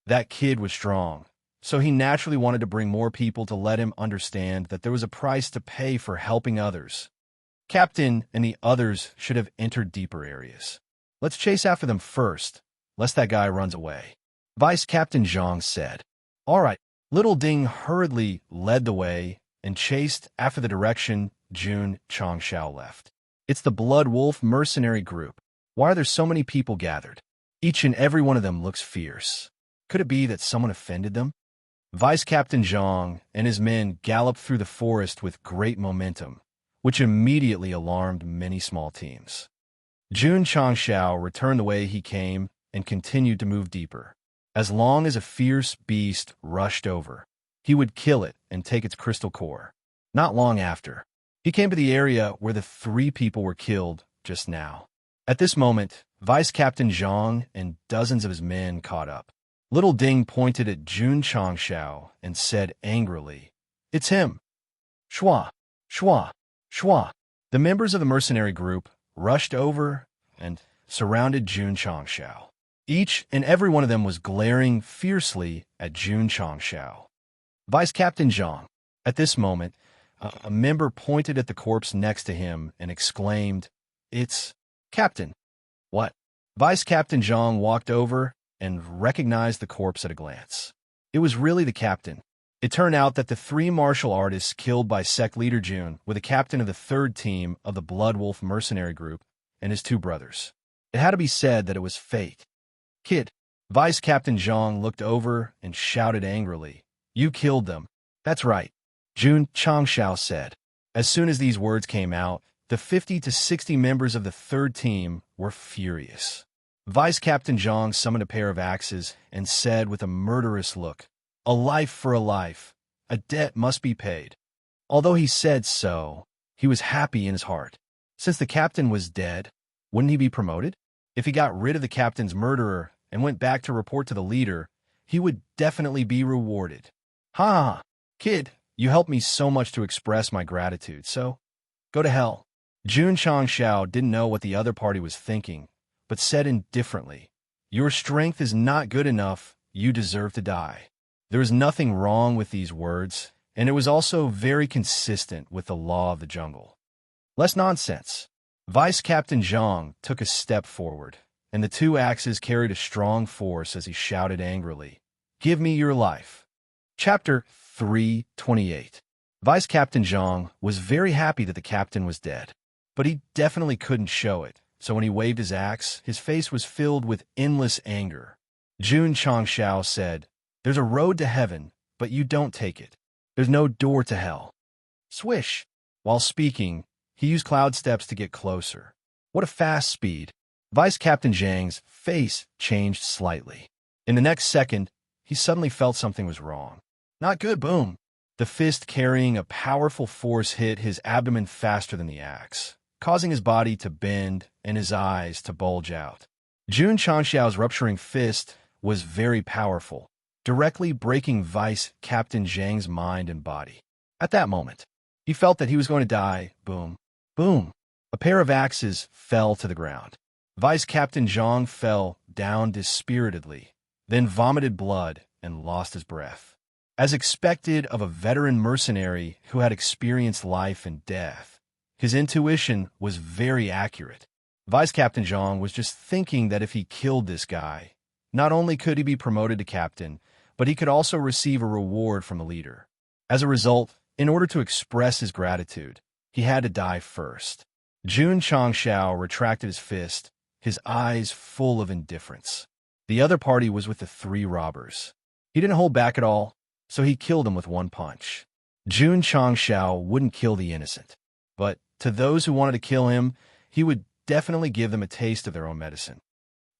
That kid was strong, so he naturally wanted to bring more people to let him understand that there was a price to pay for helping others. Captain and the others should have entered deeper areas. "Let's chase after them first, lest that guy runs away," Vice Captain Zhang said. "All right." Little Ding hurriedly led the way and chased after the direction Jun Changshao left. "It's the Bloodwolf mercenary group. Why are there so many people gathered? Each and every one of them looks fierce. Could it be that someone offended them?" Vice Captain Zhang and his men galloped through the forest with great momentum, which immediately alarmed many small teams. Jun Changshao returned the way he came and continued to move deeper. As long as a fierce beast rushed over, he would kill it and take its crystal core. Not long after, he came to the area where the 3 people were killed just now. At this moment, Vice Captain Zhang and dozens of his men caught up. Little Ding pointed at Jun Changshao and said angrily, "It's him! Shua! Shua! Shua!" The members of the mercenary group rushed over and surrounded Jun Changshao. Each and every one of them was glaring fiercely at Jun Changshao. Vice Captain Zhang. At this moment, a member pointed at the corpse next to him and exclaimed, "It's Captain." "What?" Vice Captain Zhang walked over and recognized the corpse at a glance. It was really the captain. It turned out that the 3 martial artists killed by Sect leader Jun were the captain of the 3rd team of the Blood Wolf mercenary group and his 2 brothers. It had to be said that it was fate. "Kid," Vice Captain Zhang looked over and shouted angrily, "You killed them." "That's right," Jun Changshao said. As soon as these words came out, the 50 to 60 members of the 3rd team were furious. Vice Captain Zhang summoned a pair of axes and said with a murderous look, "A life for a life. A debt must be paid." Although he said so, he was happy in his heart. Since the captain was dead, wouldn't he be promoted? If he got rid of the captain's murderer and went back to report to the leader, he would definitely be rewarded. "Ha ha, kid, you helped me so much to express my gratitude, so go to hell." Jun Changshao didn't know what the other party was thinking, but said indifferently, "Your strength is not good enough. You deserve to die." There was nothing wrong with these words, and it was also very consistent with the law of the jungle. Less nonsense. Vice Captain Zhang took a step forward, and the 2 axes carried a strong force as he shouted angrily, "Give me your life." Chapter 328. Vice Captain Zhang was very happy that the captain was dead, but he definitely couldn't show it, so when he waved his axe, his face was filled with endless anger. Jun Changshao said, "There's a road to heaven, but you don't take it. There's no door to hell." Swish! While speaking, he used cloud steps to get closer. What a fast speed! Vice Captain Zhang's face changed slightly. In the next second, he suddenly felt something was wrong. Not good, boom! The fist carrying a powerful force hit his abdomen faster than the axe, causing his body to bend and his eyes to bulge out. Jun Changshao's rupturing fist was very powerful, directly breaking Vice Captain Zhang's mind and body. At that moment, he felt that he was going to die. Boom. Boom. A pair of axes fell to the ground. Vice Captain Zhang fell down dispiritedly, then vomited blood and lost his breath. As expected of a veteran mercenary who had experienced life and death, his intuition was very accurate. Vice Captain Zhang was just thinking that if he killed this guy, not only could he be promoted to captain, but he could also receive a reward from the leader. As a result, in order to express his gratitude, he had to die first. Jun Changshao retracted his fist, his eyes full of indifference. The other party was with the three robbers. He didn't hold back at all, so he killed them with one punch. Jun Changshao wouldn't kill the innocent, but to those who wanted to kill him, he would definitely give them a taste of their own medicine.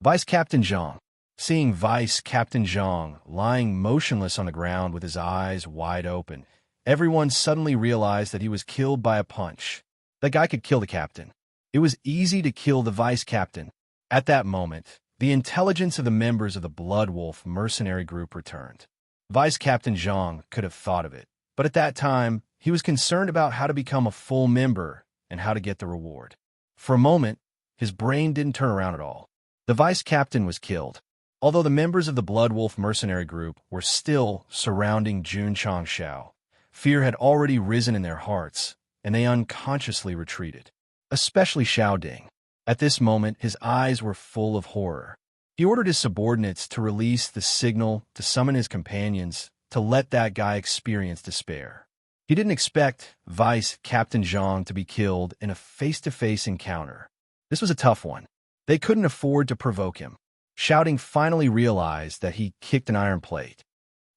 Vice Captain Zhang. Seeing Vice Captain Zhang lying motionless on the ground with his eyes wide open, everyone suddenly realized that he was killed by a punch. That guy could kill the captain. It was easy to kill the vice captain. At that moment, the intelligence of the members of the Blood Wolf mercenary group returned. Vice Captain Zhang could have thought of it, but at that time, he was concerned about how to become a full member and how to get the reward. For a moment, his brain didn't turn around at all. The vice captain was killed, although the members of the Blood Wolf mercenary group were still surrounding Jun Changshao. Fear had already risen in their hearts, and they unconsciously retreated, especially Xiao Ding. At this moment, his eyes were full of horror. He ordered his subordinates to release the signal to summon his companions to let that guy experience despair. He didn't expect Vice Captain Zhang to be killed in a face-to-face encounter. This was a tough one. They couldn't afford to provoke him. Xiao finally realized that he kicked an iron plate.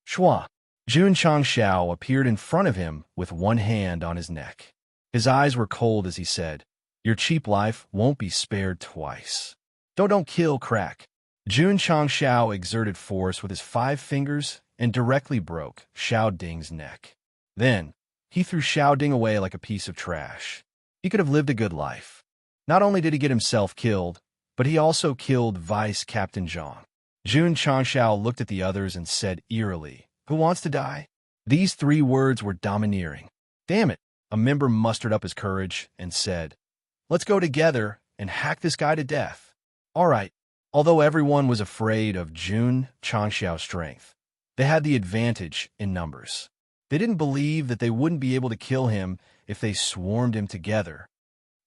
Shua! Jun Changshao appeared in front of him with one hand on his neck. His eyes were cold as he said, "Your cheap life won't be spared twice. Don't kill, crack." Jun Changshao exerted force with his 5 fingers and directly broke Xiao Ding's neck. Then, he threw Xiao Ding away like a piece of trash. He could have lived a good life. Not only did he get himself killed, but he also killed Vice Captain Zhang. Jun Changshao looked at the others and said eerily, "Who wants to die?" These 3 words were domineering. "Damn it," a member mustered up his courage and said, "Let's go together and hack this guy to death." All right. Although everyone was afraid of Jun Changshao's strength, they had the advantage in numbers. They didn't believe that they wouldn't be able to kill him if they swarmed him together.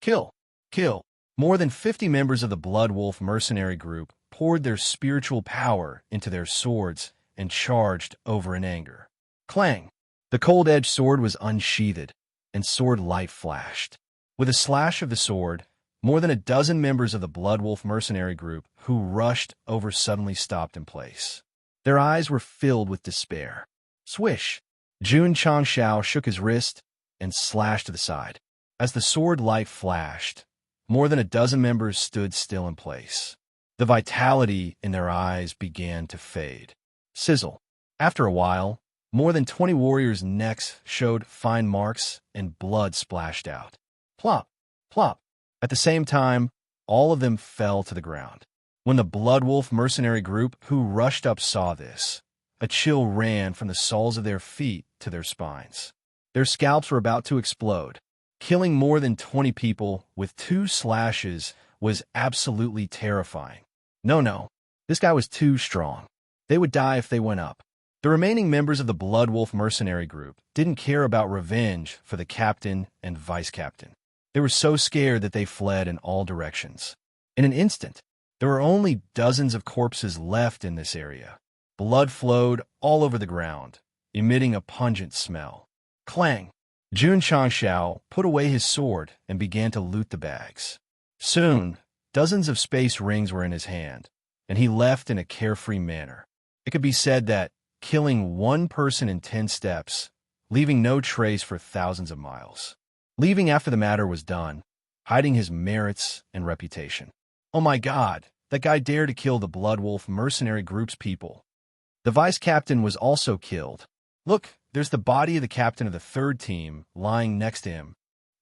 Kill! Kill! More than 50 members of the Blood Wolf mercenary group poured their spiritual power into their swords and charged over in anger. Clang! The cold-edged sword was unsheathed, and sword light flashed. With a slash of the sword, more than a dozen members of the Blood Wolf mercenary group who rushed over suddenly stopped in place. Their eyes were filled with despair. Swish! Jun Changshao shook his wrist and slashed to the side. As the sword light flashed, more than a dozen members stood still in place. The vitality in their eyes began to fade. Sizzle! After a while, more than 20 warriors' necks showed fine marks and blood splashed out. Plop! Plop! At the same time, all of them fell to the ground. When the Blood Wolf mercenary group who rushed up saw this, a chill ran from the soles of their feet to their spines. Their scalps were about to explode. Killing more than 20 people with 2 slashes was absolutely terrifying. No, this guy was too strong. They would die if they went up. The remaining members of the Blood Wolf mercenary group didn't care about revenge for the captain and vice captain. They were so scared that they fled in all directions. In an instant, there were only dozens of corpses left in this area. Blood flowed all over the ground, emitting a pungent smell. Clang! Jun Changshao put away his sword and began to loot the bags. Soon, dozens of space rings were in his hand, and he left in a carefree manner. It could be said that killing one person in 10 steps, leaving no trace for thousands of miles. Leaving after the matter was done, hiding his merits and reputation. Oh my God, that guy dared to kill the Blood Wolf mercenary group's people. The vice captain was also killed. Look, there's the body of the captain of the 3rd team lying next to him.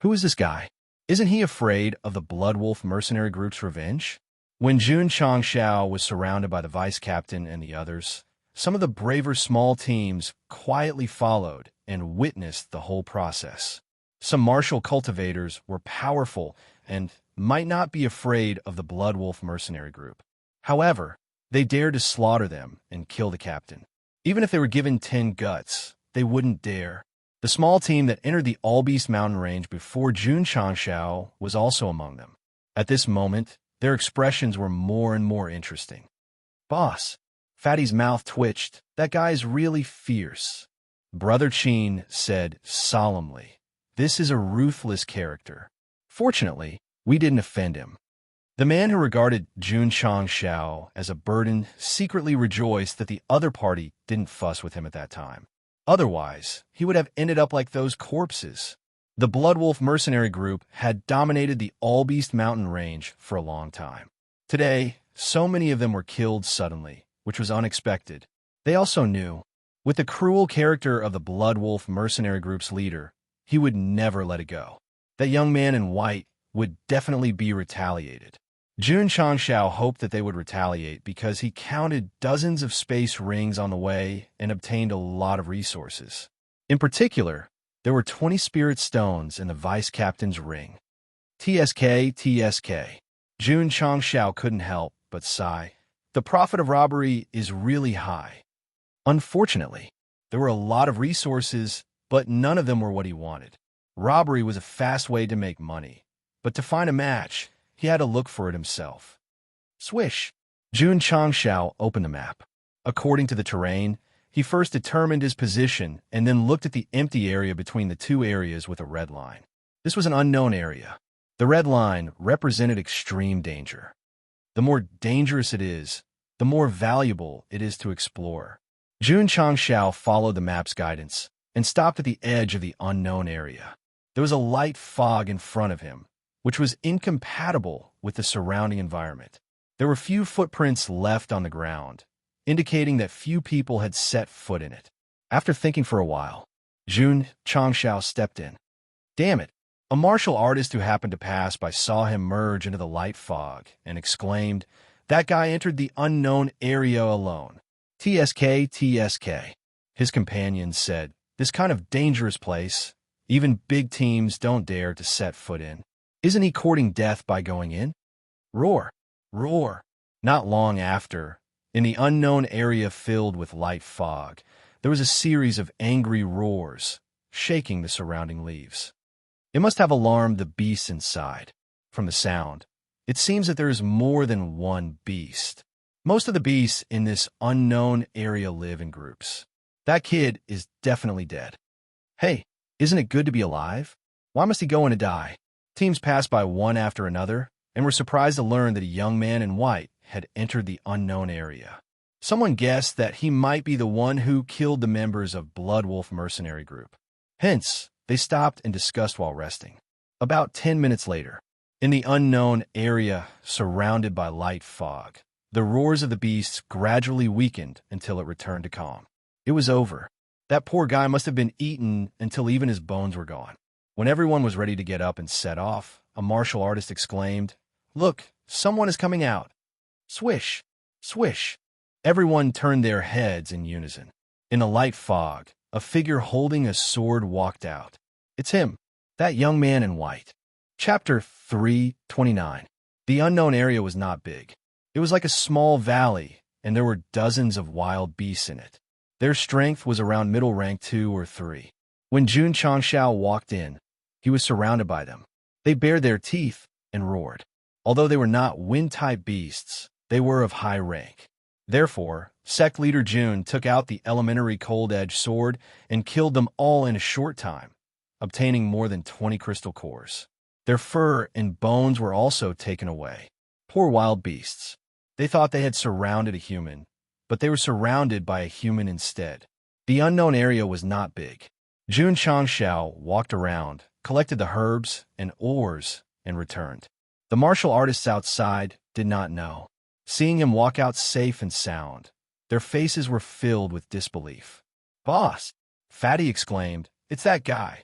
Who is this guy? Isn't he afraid of the Blood Wolf mercenary group's revenge? When Jun Changshao was surrounded by the vice captain and the others, some of the braver small teams quietly followed and witnessed the whole process. Some martial cultivators were powerful and might not be afraid of the Blood Wolf mercenary group. However, they dared to slaughter them and kill the captain. Even if they were given 10 guts, they wouldn't dare. The small team that entered the All-Beast mountain range before Jun Changshao was also among them. At this moment, their expressions were more and more interesting. "Boss," Fatty's mouth twitched, "that guy's really fierce." Brother Qin said solemnly, "This is a ruthless character. Fortunately, we didn't offend him." The man who regarded Jun Changshao as a burden secretly rejoiced that the other party didn't fuss with him at that time. Otherwise, he would have ended up like those corpses. The Blood Wolf mercenary group had dominated the All-Beast mountain range for a long time. Today, so many of them were killed suddenly, which was unexpected. They also knew, with the cruel character of the Blood Wolf mercenary group's leader, he would never let it go. That young man in white would definitely be retaliated. Jun Changshao hoped that they would retaliate because he counted dozens of space rings on the way and obtained a lot of resources. In particular, there were 20 spirit stones in the vice captain's ring. TSK. Jun Changshao couldn't help but sigh. The profit of robbery is really high. Unfortunately, there were a lot of resources, but none of them were what he wanted. Robbery was a fast way to make money, but to find a match, he had to look for it himself. Swish! Jun Changshao opened the map. According to the terrain, he first determined his position and then looked at the empty area between the 2 areas with a red line. This was an unknown area. The red line represented extreme danger. The more dangerous it is, the more valuable it is to explore. Jun Changshao followed the map's guidance and stopped at the edge of the unknown area. There was a light fog in front of him, which was incompatible with the surrounding environment. There were few footprints left on the ground, indicating that few people had set foot in it. After thinking for a while, Jun Changshao stepped in. Damn it! A martial artist who happened to pass by saw him merge into the light fog and exclaimed, "That guy entered the unknown area alone. TSK, TSK." His companions said, "This kind of dangerous place, even big teams don't dare to set foot in. Isn't he courting death by going in?" Roar! Roar! Not long after, in the unknown area filled with light fog, there was a series of angry roars, shaking the surrounding leaves. It must have alarmed the beasts inside. From the sound, it seems that there is more than one beast. Most of the beasts in this unknown area live in groups. That kid is definitely dead. Hey, isn't it good to be alive? Why must he go in to die? Teams passed by one after another and were surprised to learn that a young man in white had entered the unknown area. Someone guessed that he might be the one who killed the members of Blood Wolf mercenary group. Hence, they stopped and discussed while resting. About 10 minutes later, in the unknown area surrounded by light fog, the roars of the beasts gradually weakened until it returned to calm. It was over. That poor guy must have been eaten until even his bones were gone. When everyone was ready to get up and set off, a martial artist exclaimed, "Look, someone is coming out." Swish! Swish! Everyone turned their heads in unison. In the light fog, a figure holding a sword walked out. It's him, that young man in white. Chapter 3:29. The unknown area was not big. It was like a small valley, and there were dozens of wild beasts in it. Their strength was around middle rank 2 or 3. When Jun Changshao walked in, he was surrounded by them. They bared their teeth and roared. Although they were not wind-type beasts, they were of high rank. Therefore, Sect leader Jun took out the elementary cold-edged sword and killed them all in a short time, obtaining more than 20 crystal cores. Their fur and bones were also taken away. Poor wild beasts. They thought they had surrounded a human, but they were surrounded by a human instead. The unknown area was not big. Jun Changshao walked around, collected the herbs and ores, and returned. The martial artists outside did not know. Seeing him walk out safe and sound, their faces were filled with disbelief. "Boss!" Fatty exclaimed, "It's that guy."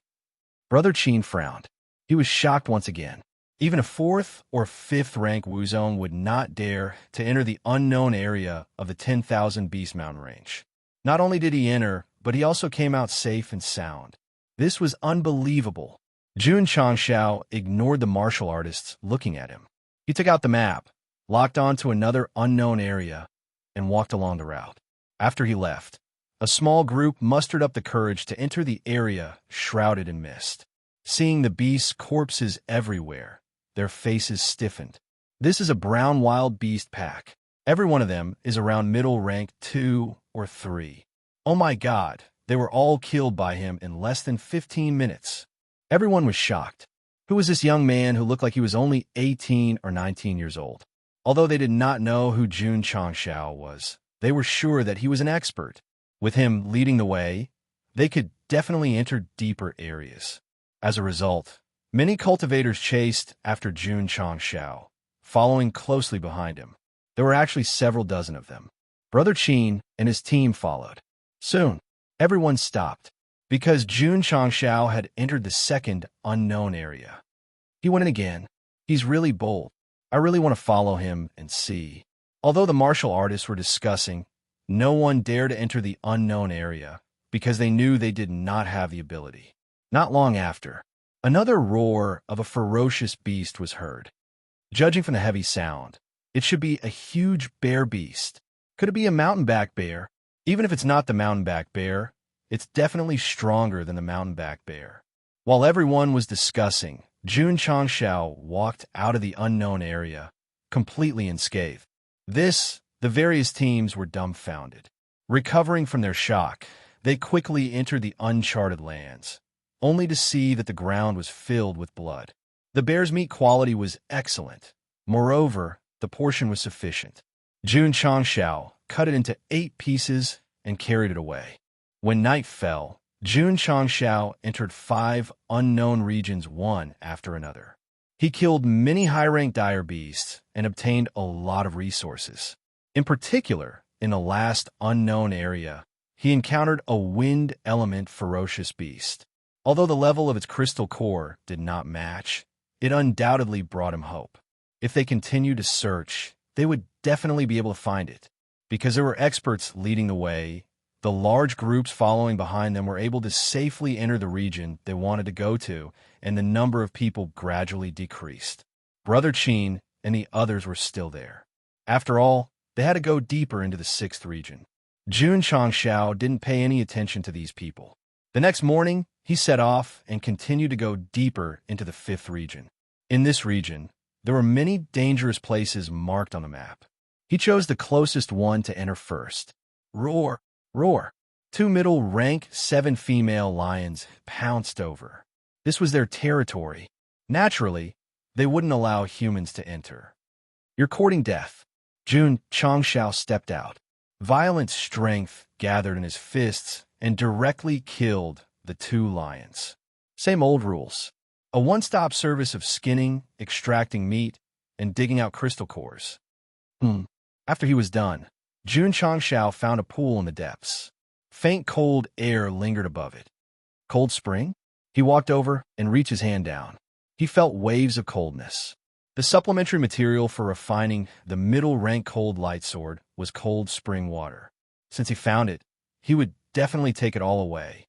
Brother Qin frowned. He was shocked once again. Even a 4th or 5th rank Wuzong would not dare to enter the unknown area of the 10,000 Beast Mountain Range. Not only did he enter, but he also came out safe and sound. This was unbelievable. Jun Changshao ignored the martial artists looking at him. He took out the map, locked on to another unknown area, and walked along the route. After he left, a small group mustered up the courage to enter the area shrouded in mist. Seeing the beasts' corpses everywhere, their faces stiffened. This is a brown wild beast pack. Every one of them is around middle rank 2 or 3. Oh my God, they were all killed by him in less than 15 minutes. Everyone was shocked. Who was this young man who looked like he was only 18 or 19 years old? Although they did not know who Jun Changshao was, they were sure that he was an expert. With him leading the way, they could definitely enter deeper areas. As a result, many cultivators chased after Jun Changshao, following closely behind him. There were actually several dozen of them. Brother Qin and his team followed. Soon, everyone stopped, because Jun Changshao had entered the second unknown area. He went in again. He's really bold. I really want to follow him and see. Although the martial artists were discussing, no one dared to enter the unknown area because they knew they did not have the ability. Not long after, another roar of a ferocious beast was heard. Judging from the heavy sound, it should be a huge bear beast. Could it be a mountain-back bear? Even if it's not the mountain-back bear, it's definitely stronger than the mountain-back bear. While everyone was discussing, Jun Changshao walked out of the unknown area, completely unscathed. The various teams were dumbfounded. Recovering from their shock, they quickly entered the uncharted lands, only to see that the ground was filled with blood. The bear's meat quality was excellent. Moreover, the portion was sufficient. Jun Changshao cut it into 8 pieces and carried it away. When night fell, Jun Changshao entered 5 unknown regions one after another. He killed many high-ranked dire beasts and obtained a lot of resources. In particular, in the last unknown area, he encountered a wind element ferocious beast. Although the level of its crystal core did not match, it undoubtedly brought him hope. If they continued to search, they would definitely be able to find it. Because there were experts leading the way, the large groups following behind them were able to safely enter the region they wanted to go to, and the number of people gradually decreased. Brother Qin and the others were still there. After all, they had to go deeper into the 6th region. Jun Changshao didn't pay any attention to these people. The next morning, he set off and continued to go deeper into the 5th region. In this region, there were many dangerous places marked on the map. He chose the closest one to enter first. Roar! Roar! 2 middle-rank 7 female lions pounced over. This was their territory. Naturally, they wouldn't allow humans to enter. "You're courting death." Jun Changshao stepped out. Violent strength gathered in his fists and directly killed the 2 lions. Same old rules. A one-stop service of skinning, extracting meat, and digging out crystal cores. After he was done, Jun Changshao found a pool in the depths. Faint cold air lingered above it. Cold spring? He walked over and reached his hand down. He felt waves of coldness. The supplementary material for refining the middle-rank cold light sword was cold spring water. Since he found it, he would definitely take it all away.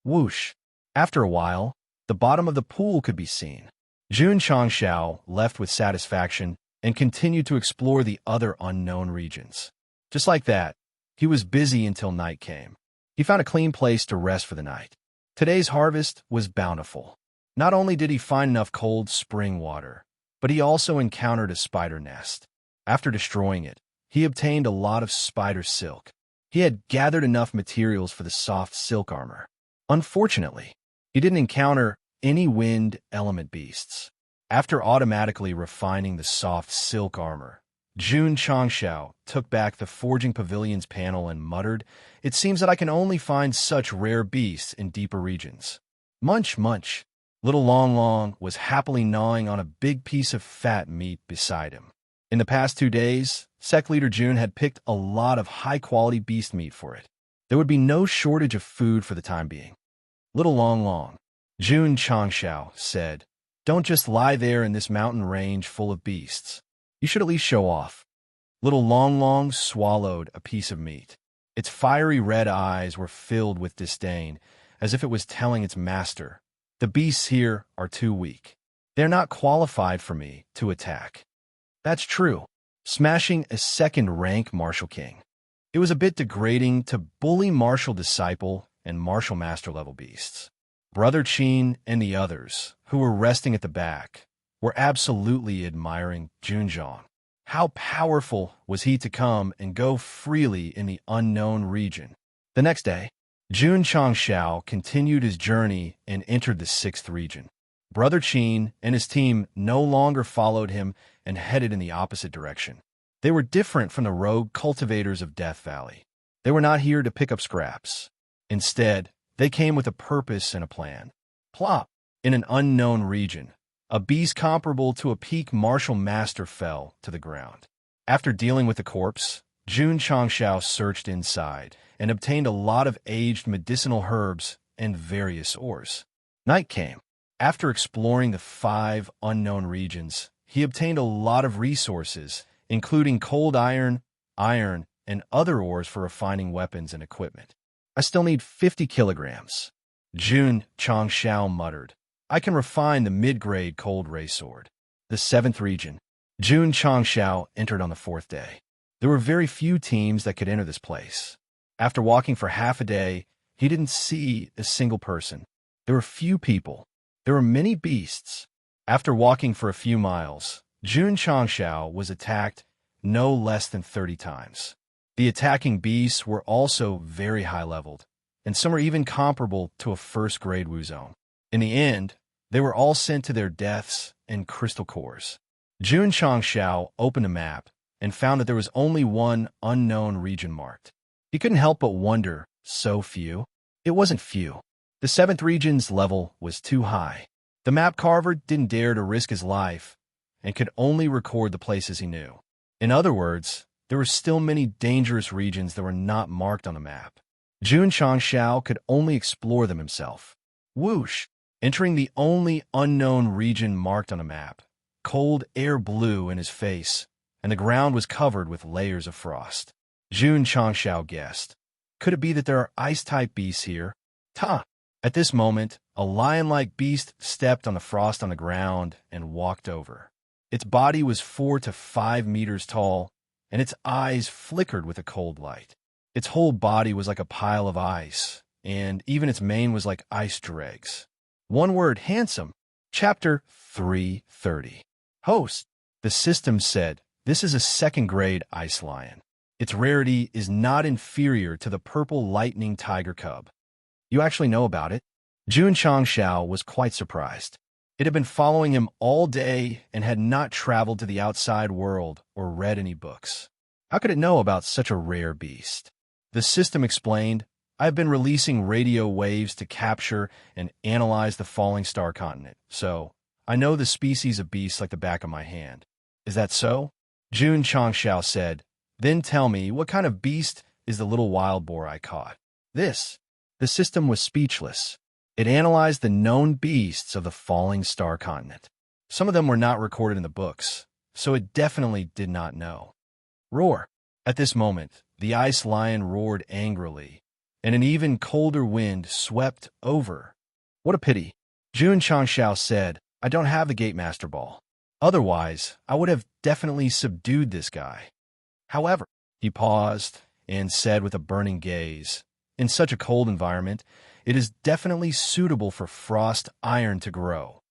Whoosh! After a while, the bottom of the pool could be seen. Jun Changshao left with satisfaction and continued to explore the other unknown regions. Just like that, he was busy until night came. He found a clean place to rest for the night. Today's harvest was bountiful. Not only did he find enough cold spring water, but he also encountered a spider nest. After destroying it, he obtained a lot of spider silk. He had gathered enough materials for the soft silk armor. Unfortunately, he didn't encounter any wind element beasts. After automatically refining the soft silk armor, Jun Changshao took back the Forging Pavilion's panel and muttered, "It seems that I can only find such rare beasts in deeper regions." Munch, munch. Little Long Long was happily gnawing on a big piece of fat meat beside him. In the past 2 days, Sect leader Jun had picked a lot of high-quality beast meat for it. There would be no shortage of food for the time being. "Little Long Long," Jun Changshao said, "don't just lie there in this mountain range full of beasts. You should at least show off." Little Long Long swallowed a piece of meat. Its fiery red eyes were filled with disdain, as if it was telling its master, "The beasts here are too weak. They're not qualified for me to attack." That's true. Smashing a 2nd-rank martial king. It was a bit degrading to bully martial disciple and martial master level beasts. Brother Qin and the others, who were resting at the back, were absolutely admiring Junjiang. How powerful was he to come and go freely in the unknown region? The next day, Jun Changshao continued his journey and entered the 6th region. Brother Qin and his team no longer followed him and headed in the opposite direction. They were different from the rogue cultivators of Death Valley. They were not here to pick up scraps. Instead, they came with a purpose and a plan. Plop! In an unknown region, a beast comparable to a peak martial master fell to the ground. After dealing with the corpse, Jun Changshao searched inside and obtained a lot of aged medicinal herbs and various ores. Night came. After exploring the 5 unknown regions, he obtained a lot of resources, including cold iron, iron, and other ores for refining weapons and equipment. "I still need 50 kilograms. Jun Changshao muttered. "I can refine the mid-grade cold ray sword." The 7th region. Jun Changshao entered on the 4th day. There were very few teams that could enter this place. After walking for half a day, he didn't see a single person. There were few people. There were many beasts. After walking for a few miles, Jun Changshao was attacked no less than 30 times. The attacking beasts were also very high-leveled, and some were even comparable to a first-grade Wuzong. In the end, they were all sent to their deaths in crystal cores. Jun Changshao opened a map and found that there was only one unknown region marked. He couldn't help but wonder, so few? It wasn't few. The 7th region's level was too high. The map carver didn't dare to risk his life and could only record the places he knew. In other words, there were still many dangerous regions that were not marked on the map. Jun Changxiao could only explore them himself. Whoosh! Entering the only unknown region marked on a map. Cold air blew in his face, and the ground was covered with layers of frost. Jun Changxiao guessed. Could it be that there are ice-type beasts here? Ta! At this moment, a lion-like beast stepped on the frost on the ground and walked over. Its body was 4 to 5 meters tall, and its eyes flickered with a cold light. Its whole body was like a pile of ice, and even its mane was like ice dregs. One word, handsome. Chapter 330. Host. The system said, this is a second-grade ice lion. Its rarity is not inferior to the purple lightning tiger cub. You actually know about it? Jun Changxiao was quite surprised. It had been following him all day and had not traveled to the outside world or read any books. How could it know about such a rare beast? The system explained, I have been releasing radio waves to capture and analyze the falling star continent, so I know the species of beasts like the back of my hand. Is that so? Jun Changxiao said, then tell me, what kind of beast is the little wild boar I caught? This. The system was speechless. It analyzed the known beasts of the falling star continent. Some of them were not recorded in the books, so it definitely did not know. Roar. At this moment, the ice lion roared angrily, and an even colder wind swept over. What a pity. Jun Changxiao said, I don't have the Gatemaster Ball. Otherwise, I would have definitely subdued this guy. However, he paused and said with a burning gaze, in such a cold environment, it is definitely suitable for frost iron to grow.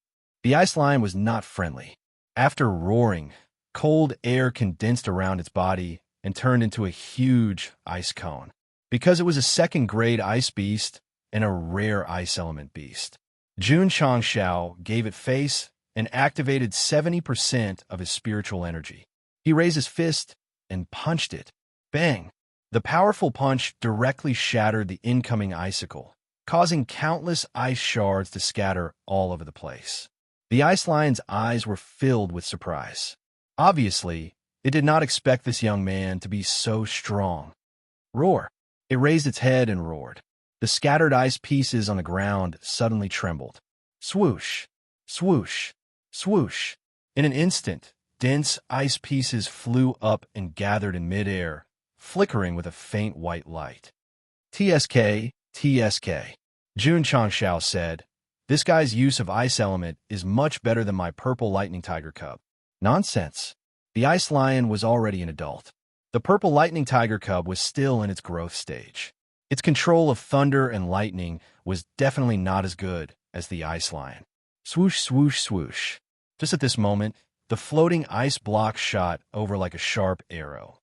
The ice lion was not friendly. After roaring, cold air condensed around its body and turned into a huge ice cone. Because it was a second-grade ice beast and a rare ice element beast, Jun Changxiao gave it face and activated 70% of his spiritual energy. He raised his fist and punched it. Bang! The powerful punch directly shattered the incoming icicle, causing countless ice shards to scatter all over the place. The ice lion's eyes were filled with surprise. Obviously, it did not expect this young man to be so strong. Roar! It raised its head and roared. The scattered ice pieces on the ground suddenly trembled. Swoosh! Swoosh! Swoosh! In an instant, dense ice pieces flew up and gathered in midair, flickering with a faint white light. TSK, TSK. Jun Changxiao said, this guy's use of ice element is much better than my purple lightning tiger cub. Nonsense. The ice lion was already an adult. The purple lightning tiger cub was still in its growth stage. Its control of thunder and lightning was definitely not as good as the ice lion. Swoosh, swoosh, swoosh. Just at this moment, the floating ice block shot over like a sharp arrow.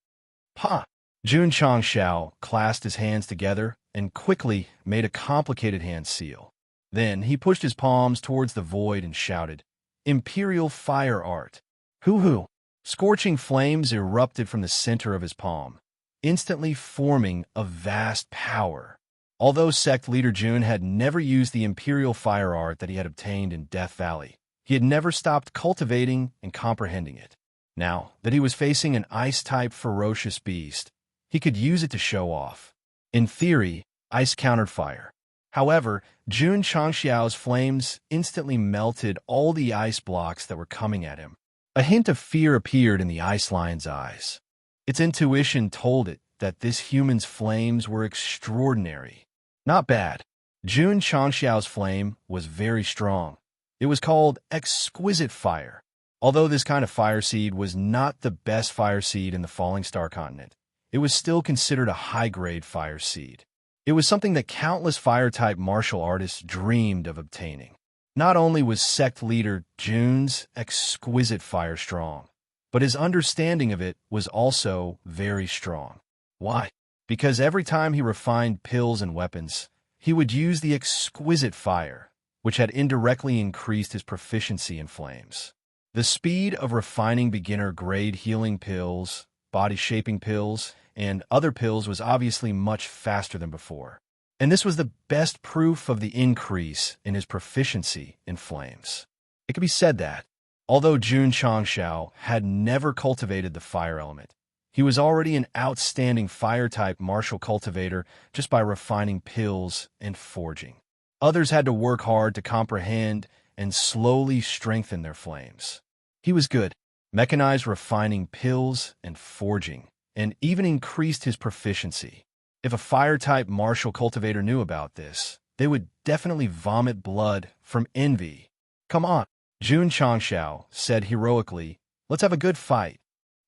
Pa! Jun Changxiao clasped his hands together and quickly made a complicated hand seal. Then he pushed his palms towards the void and shouted, Imperial Fire Art! Hoo-hoo! Scorching flames erupted from the center of his palm, instantly forming a vast power. Although Sect leader Jun had never used the Imperial Fire Art that he had obtained in Death Valley, he had never stopped cultivating and comprehending it. Now that he was facing an ice-type ferocious beast, he could use it to show off. In theory, ice countered fire. However, Jun Changxiao's flames instantly melted all the ice blocks that were coming at him. A hint of fear appeared in the ice lion's eyes. Its intuition told it that this human's flames were extraordinary. Not bad. Jun Changxiao's flame was very strong. It was called exquisite fire. Although this kind of fire seed was not the best fire seed in the falling star continent, it was still considered a high-grade fire seed. It was something that countless fire-type martial artists dreamed of obtaining. Not only was Sect leader Jun's exquisite fire strong, but his understanding of it was also very strong. Why? Because every time he refined pills and weapons, he would use the exquisite fire, which had indirectly increased his proficiency in flames. The speed of refining beginner-grade healing pills, body-shaping pills, and other pills was obviously much faster than before. And this was the best proof of the increase in his proficiency in flames. It could be said that, although Jun Changxiao had never cultivated the fire element, He was already an outstanding fire-type martial cultivator just by refining pills and forging. Others had to work hard to comprehend and slowly strengthen their flames. He was good, mechanized refining pills and forging, and even increased his proficiency. If a fire-type martial cultivator knew about this, they would definitely vomit blood from envy. "Come on," Jun Changxiao said heroically. "Let's have a good fight."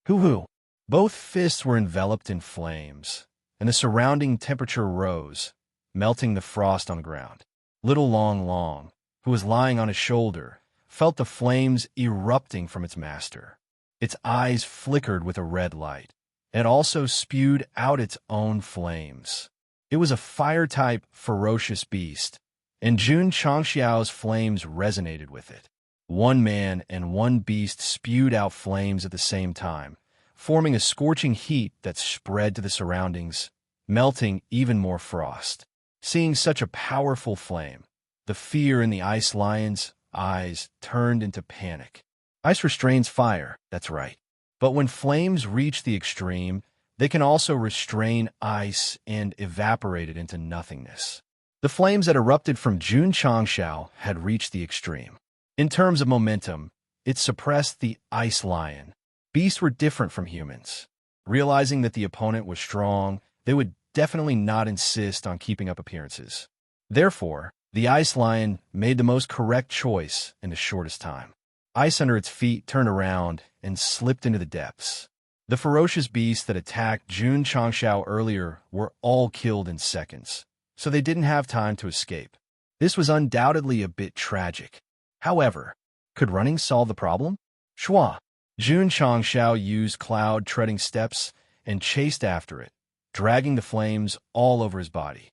Hoo-hoo. Both fists were enveloped in flames, and the surrounding temperature rose, melting the frost on the ground. Little Long Long, who was lying on his shoulder, felt the flames erupting from its master. Its eyes flickered with a red light. It also spewed out its own flames. It was a fire-type, ferocious beast, and Jun Changxiao's flames resonated with it. One man and one beast spewed out flames at the same time, forming a scorching heat that spread to the surroundings, melting even more frost. Seeing such a powerful flame, the fear in the ice lion's eyes turned into panic. Ice restrains fire, that's right. But when flames reach the extreme, they can also restrain ice and evaporate it into nothingness. The flames that erupted from Jun Changxiao had reached the extreme. In terms of momentum, it suppressed the ice lion. Beasts were different from humans. Realizing that the opponent was strong, they would definitely not insist on keeping up appearances. Therefore, the ice lion made the most correct choice in the shortest time. Ice under its feet turned around and slipped into the depths. The ferocious beasts that attacked Jun Changxiao earlier were all killed in seconds, so they didn't have time to escape. This was undoubtedly a bit tragic. However, could running solve the problem? Shua. Jun Changxiao used cloud-treading steps and chased after it, dragging the flames all over his body.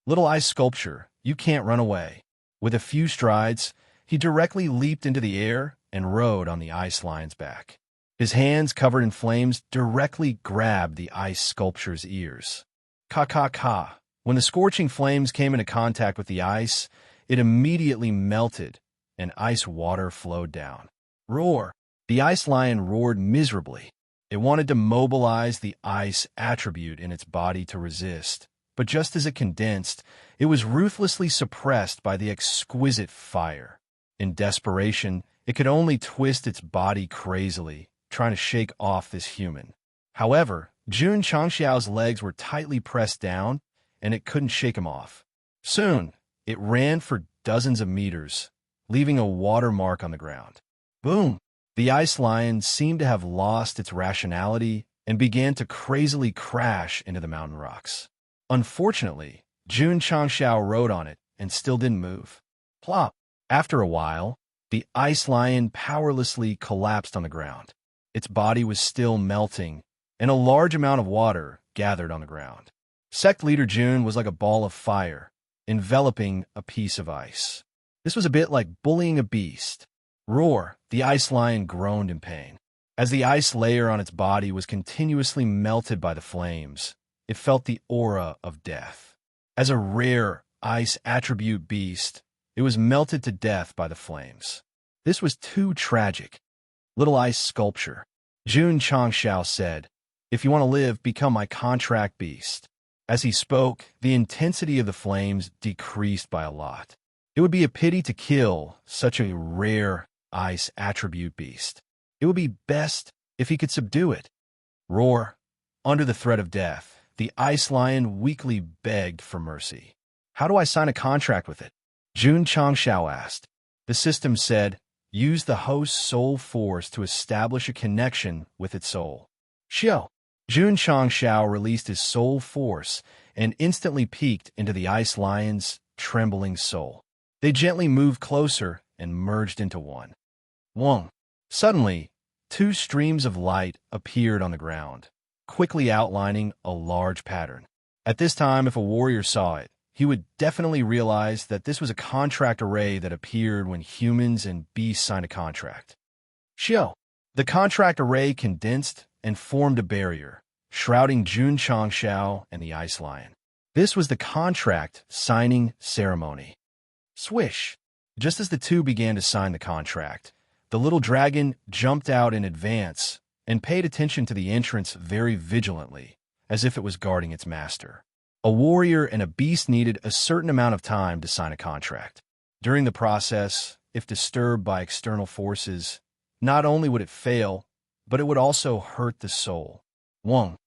Little ice sculpture, you can't run away. With a few strides, he directly leaped into the air and rode on the ice lion's back. His hands, covered in flames, directly grabbed the ice sculpture's ears. Ka-ka-ka. When the scorching flames came into contact with the ice, it immediately melted, and ice water flowed down. Roar! The ice lion roared miserably. It wanted to mobilize the ice attribute in its body to resist, but just as it condensed, it was ruthlessly suppressed by the exquisite fire. In desperation, it could only twist its body crazily, trying to shake off this human. However, Jun Changxiao's legs were tightly pressed down, and it couldn't shake him off. Soon, it ran for dozens of meters, leaving a watermark on the ground. Boom! The ice lion seemed to have lost its rationality and began to crazily crash into the mountain rocks. Unfortunately, Jun Changxiao rode on it and still didn't move. Plop! After a while, the ice lion powerlessly collapsed on the ground. Its body was still melting, and a large amount of water gathered on the ground. Sect leader Jun was like a ball of fire, enveloping a piece of ice. This was a bit like bullying a beast. Roar! The ice lion groaned in pain. As the ice layer on its body was continuously melted by the flames, it felt the aura of death. As a rare ice attribute beast, it was melted to death by the flames. This was too tragic. Little ice sculpture. Jun Changxiao said, "If you want to live, become my contract beast." As he spoke, the intensity of the flames decreased by a lot. It would be a pity to kill such a rare ice attribute beast. It would be best if he could subdue it. Roar! Under the threat of death, the ice lion weakly begged for mercy. "How do I sign a contract with it?" Jun Changxiao asked. The system said, "Use the host's soul force to establish a connection with its soul." Xiao! Jun Changxiao released his soul force and instantly peeked into the ice lion's trembling soul. They gently moved closer and merged into one. Wong! Suddenly, two streams of light appeared on the ground, quickly outlining a large pattern. At this time, if a warrior saw it, he would definitely realize that this was a contract array that appeared when humans and beasts signed a contract. Xiao! The contract array condensed and formed a barrier, shrouding Jun Changxiao and the ice lion. This was the contract signing ceremony. Swish! Just as the two began to sign the contract, the little dragon jumped out in advance and paid attention to the entrance very vigilantly, as if it was guarding its master. A warrior and a beast needed a certain amount of time to sign a contract. During the process, if disturbed by external forces, not only would it fail, but it would also hurt the soul. Wong.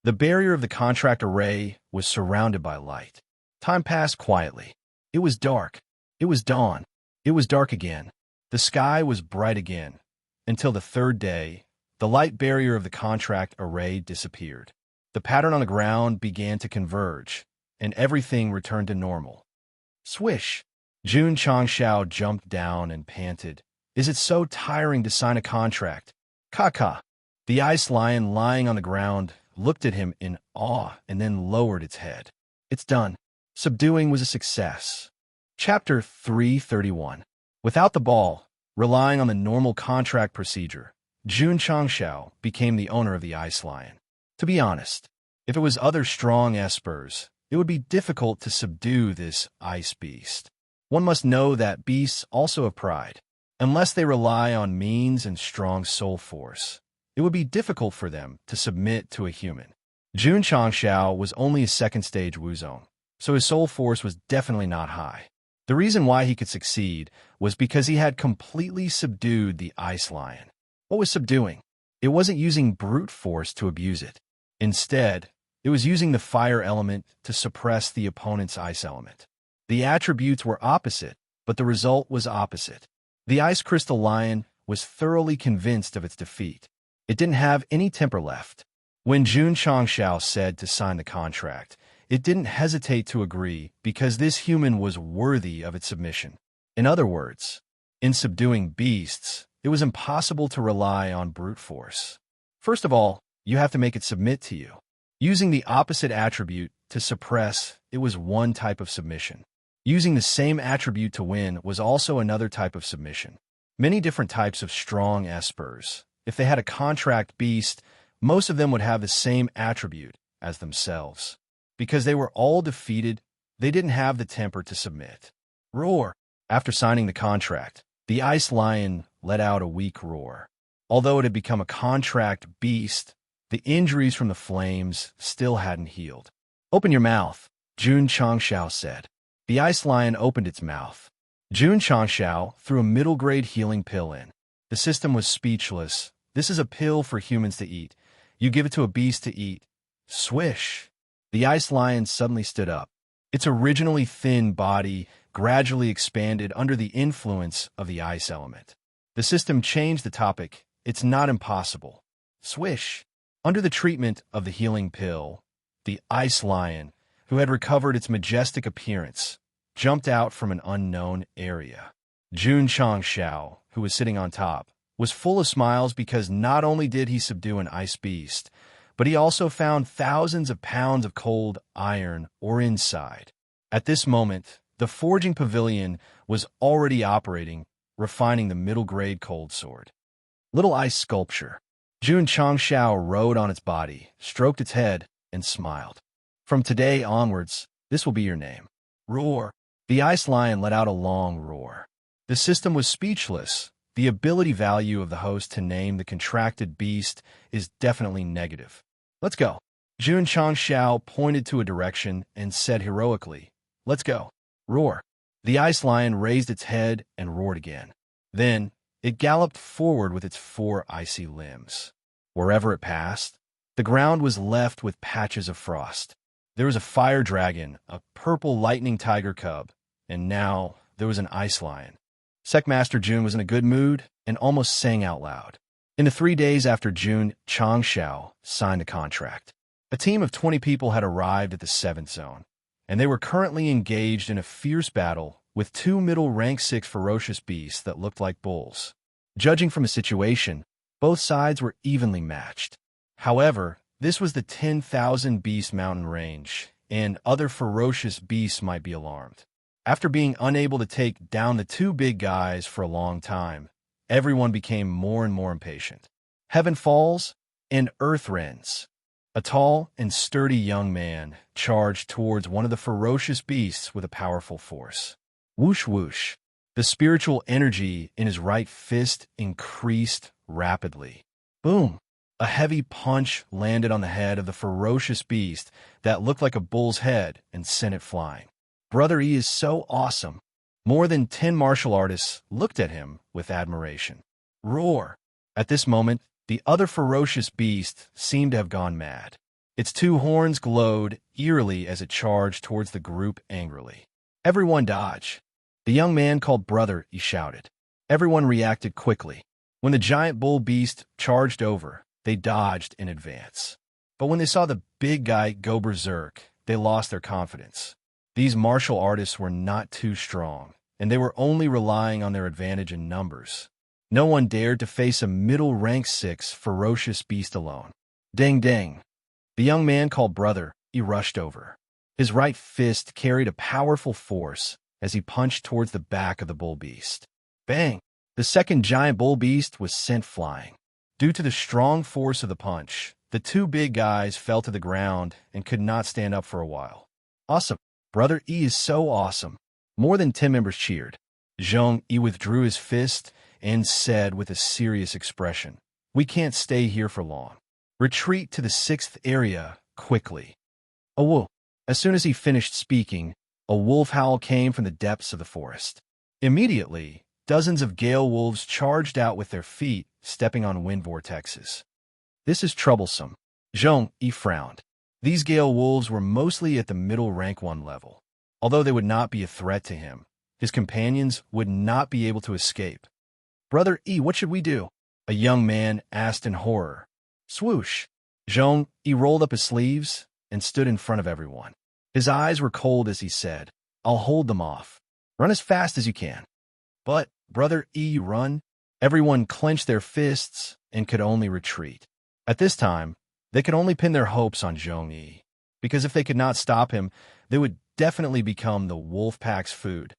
The barrier of the contract array was surrounded by light. Time passed quietly. It was dark. It was dawn. It was dark again. The sky was bright again. Until the third day, the light barrier of the contract array disappeared. The pattern on the ground began to converge, and everything returned to normal. Swish! Jun Changshao jumped down and panted. Is it so tiring to sign a contract? Ka. The ice lion lying on the ground looked at him in awe and then lowered its head. It's done. Subduing was a success. Chapter 331. Without the ball, relying on the normal contract procedure, Jun Changshao became the owner of the ice lion. To be honest, if it was other strong espers, it would be difficult to subdue this ice beast. One must know that beasts also have pride. Unless they rely on means and strong soul force, it would be difficult for them to submit to a human. Jun Changshao was only a second-stage Wuzong, so his soul force was definitely not high. The reason why he could succeed was because he had completely subdued the ice lion. What was subduing? It wasn't using brute force to abuse it. Instead, it was using the fire element to suppress the opponent's ice element. The attributes were opposite, but the result was opposite. The ice crystal lion was thoroughly convinced of its defeat. It didn't have any temper left. When Jun Changshao said to sign the contract, it didn't hesitate to agree because this human was worthy of its submission. In other words, in subduing beasts, it was impossible to rely on brute force. First of all, you have to make it submit to you. Using the opposite attribute to suppress, it was one type of submission. Using the same attribute to win was also another type of submission. Many different types of strong espers. If they had a contract beast, most of them would have the same attribute as themselves. Because they were all defeated, they didn't have the temper to submit. Roar! After signing the contract, the ice lion let out a weak roar. Although it had become a contract beast, the injuries from the flames still hadn't healed. Open your mouth, Jun Changshao said. The ice lion opened its mouth. Jun Changshao threw a middle-grade healing pill in. The system was speechless. This is a pill for humans to eat. You give it to a beast to eat. Swish! The ice lion suddenly stood up. Its originally thin body gradually expanded under the influence of the ice element. The system changed the topic. It's not impossible. Swish! Under the treatment of the healing pill, the ice lion, who had recovered its majestic appearance, jumped out from an unknown area. Jun Changshao, who was sitting on top, was full of smiles because not only did he subdue an ice beast, but he also found thousands of pounds of cold iron ore inside. At this moment, the forging pavilion was already operating, refining the middle-grade cold sword. Little ice sculpture. Jun Changshao rode on its body, stroked its head, and smiled. From today onwards, this will be your name. Roar! The ice lion let out a long roar. The system was speechless. The ability value of the host to name the contracted beast is definitely negative. Let's go. Jun Changshao pointed to a direction and said heroically, Let's go. Roar. The ice lion raised its head and roared again. Then, it galloped forward with its 4 icy limbs. Wherever it passed, the ground was left with patches of frost. There was a fire dragon, a purple lightning tiger cub, and now there was an ice lion. Sect Master Jun was in a good mood and almost sang out loud. In the 3 days after Jun Changshao signed a contract, a team of 20 people had arrived at the 7th zone, and they were currently engaged in a fierce battle with 2 middle rank 6 ferocious beasts that looked like bulls. Judging from the situation, both sides were evenly matched. However, this was the 10,000 beast mountain range, and other ferocious beasts might be alarmed. After being unable to take down the 2 big guys for a long time, everyone became more and more impatient. Heaven falls, and earth rends. A tall and sturdy young man charged towards one of the ferocious beasts with a powerful force. Whoosh whoosh. The spiritual energy in his right fist increased rapidly. Boom! A heavy punch landed on the head of the ferocious beast that looked like a bull's head and sent it flying. Brother E is so awesome. More than 10 martial artists looked at him with admiration. Roar! At this moment, the other ferocious beast seemed to have gone mad. Its two horns glowed eerily as it charged towards the group angrily. Everyone dodge! The young man called Brother E shouted. Everyone reacted quickly. When the giant bull beast charged over, they dodged in advance. But when they saw the big guy go berserk, they lost their confidence. These martial artists were not too strong, and they were only relying on their advantage in numbers. No one dared to face a middle rank 6 ferocious beast alone. Ding ding! The young man called Brother E rushed over. His right fist carried a powerful force as he punched towards the back of the bull beast. Bang! The second giant bull beast was sent flying. Due to the strong force of the punch, the two big guys fell to the ground and could not stand up for a while. Awesome! Brother E is so awesome. More than 10 members cheered. Zhong E withdrew his fist and said with a serious expression, "We can't stay here for long. Retreat to the 6th area, quickly." A wolf. As soon as he finished speaking, a wolf howl came from the depths of the forest. Immediately, dozens of gale wolves charged out with their feet, stepping on wind vortexes. This is troublesome. Zhong E frowned. These gale wolves were mostly at the middle rank 1 level. Although they would not be a threat to him, his companions would not be able to escape. Brother E, what should we do? A young man asked in horror. Swoosh! Zhong E rolled up his sleeves and stood in front of everyone. His eyes were cold as he said, "I'll hold them off. Run as fast as you can." But, Brother E, run? Everyone clenched their fists and could only retreat. At this time, they could only pin their hopes on Zhong E, because if they could not stop him, they would definitely become the wolf pack's food.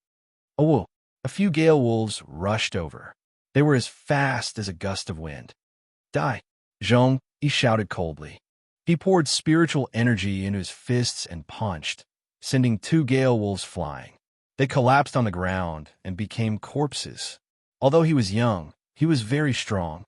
A few gale wolves rushed over. They were as fast as a gust of wind. Die! Zhong E shouted coldly. He poured spiritual energy into his fists and punched, sending 2 gale wolves flying. They collapsed on the ground and became corpses. Although he was young, he was very strong.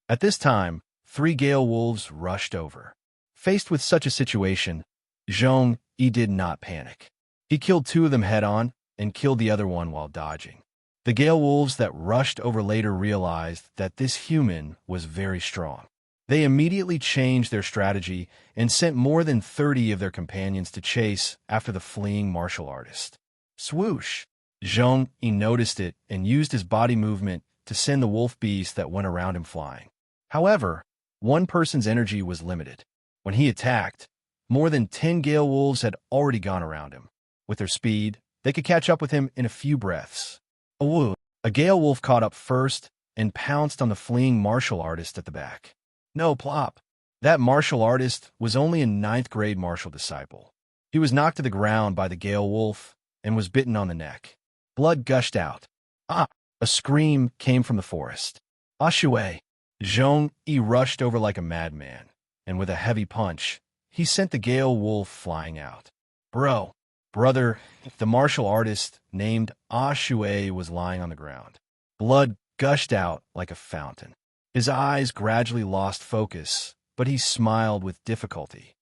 At this time, 3 gale wolves rushed over. Faced with such a situation, Zhong E did not panic. He killed 2 of them head-on and killed the other one while dodging. The gale wolves that rushed over later realized that this human was very strong. They immediately changed their strategy and sent more than 30 of their companions to chase after the fleeing martial artist. Swoosh! Zhong E noticed it and used his body movement to send the wolf beast that went around him flying. However, one person's energy was limited. When he attacked, more than 10 gale wolves had already gone around him. With their speed, they could catch up with him in a few breaths. A gale wolf caught up first and pounced on the fleeing martial artist at the back. No plop. That martial artist was only a 9th grade martial disciple. He was knocked to the ground by the gale wolf and was bitten on the neck. Blood gushed out. Ah! A scream came from the forest. Ashue! Zhong E rushed over like a madman, and with a heavy punch, he sent the gale wolf flying out. Brother, the martial artist named Ashue was lying on the ground. Blood gushed out like a fountain. His eyes gradually lost focus, but he smiled with difficulty.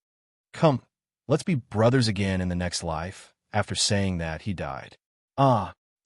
Come, let's be brothers again in the next life. After saying that, he died.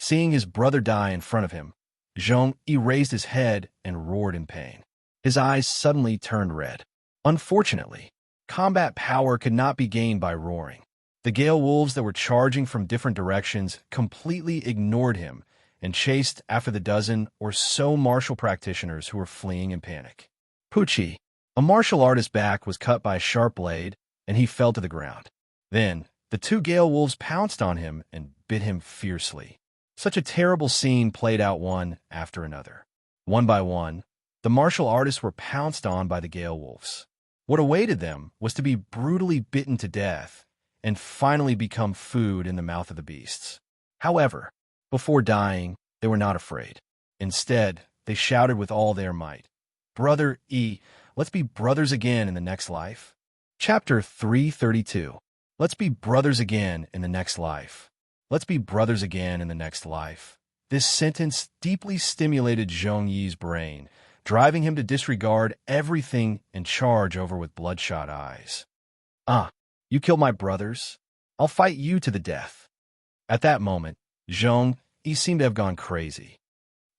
Seeing his brother die in front of him, Zhong E raised his head and roared in pain. His eyes suddenly turned red. Unfortunately, combat power could not be gained by roaring. The gale wolves that were charging from different directions completely ignored him and chased after the dozen or so martial practitioners who were fleeing in panic. Pucci, a martial artist's back was cut by a sharp blade, and he fell to the ground. Then, the 2 gale wolves pounced on him and bit him fiercely. Such a terrible scene played out one after another. One by one, the martial artists were pounced on by the gale wolves. What awaited them was to be brutally bitten to death and finally become food in the mouth of the beasts. However, before dying, they were not afraid. Instead, they shouted with all their might, "Brother E, let's be brothers again in the next life." Chapter 332. Let's be brothers again in the next life. Let's be brothers again in the next life. This sentence deeply stimulated Zhong Yi's brain, driving him to disregard everything and charge over with bloodshot eyes. "Ah, you killed my brothers? I'll fight you to the death." At that moment, Zhong Yi seemed to have gone crazy.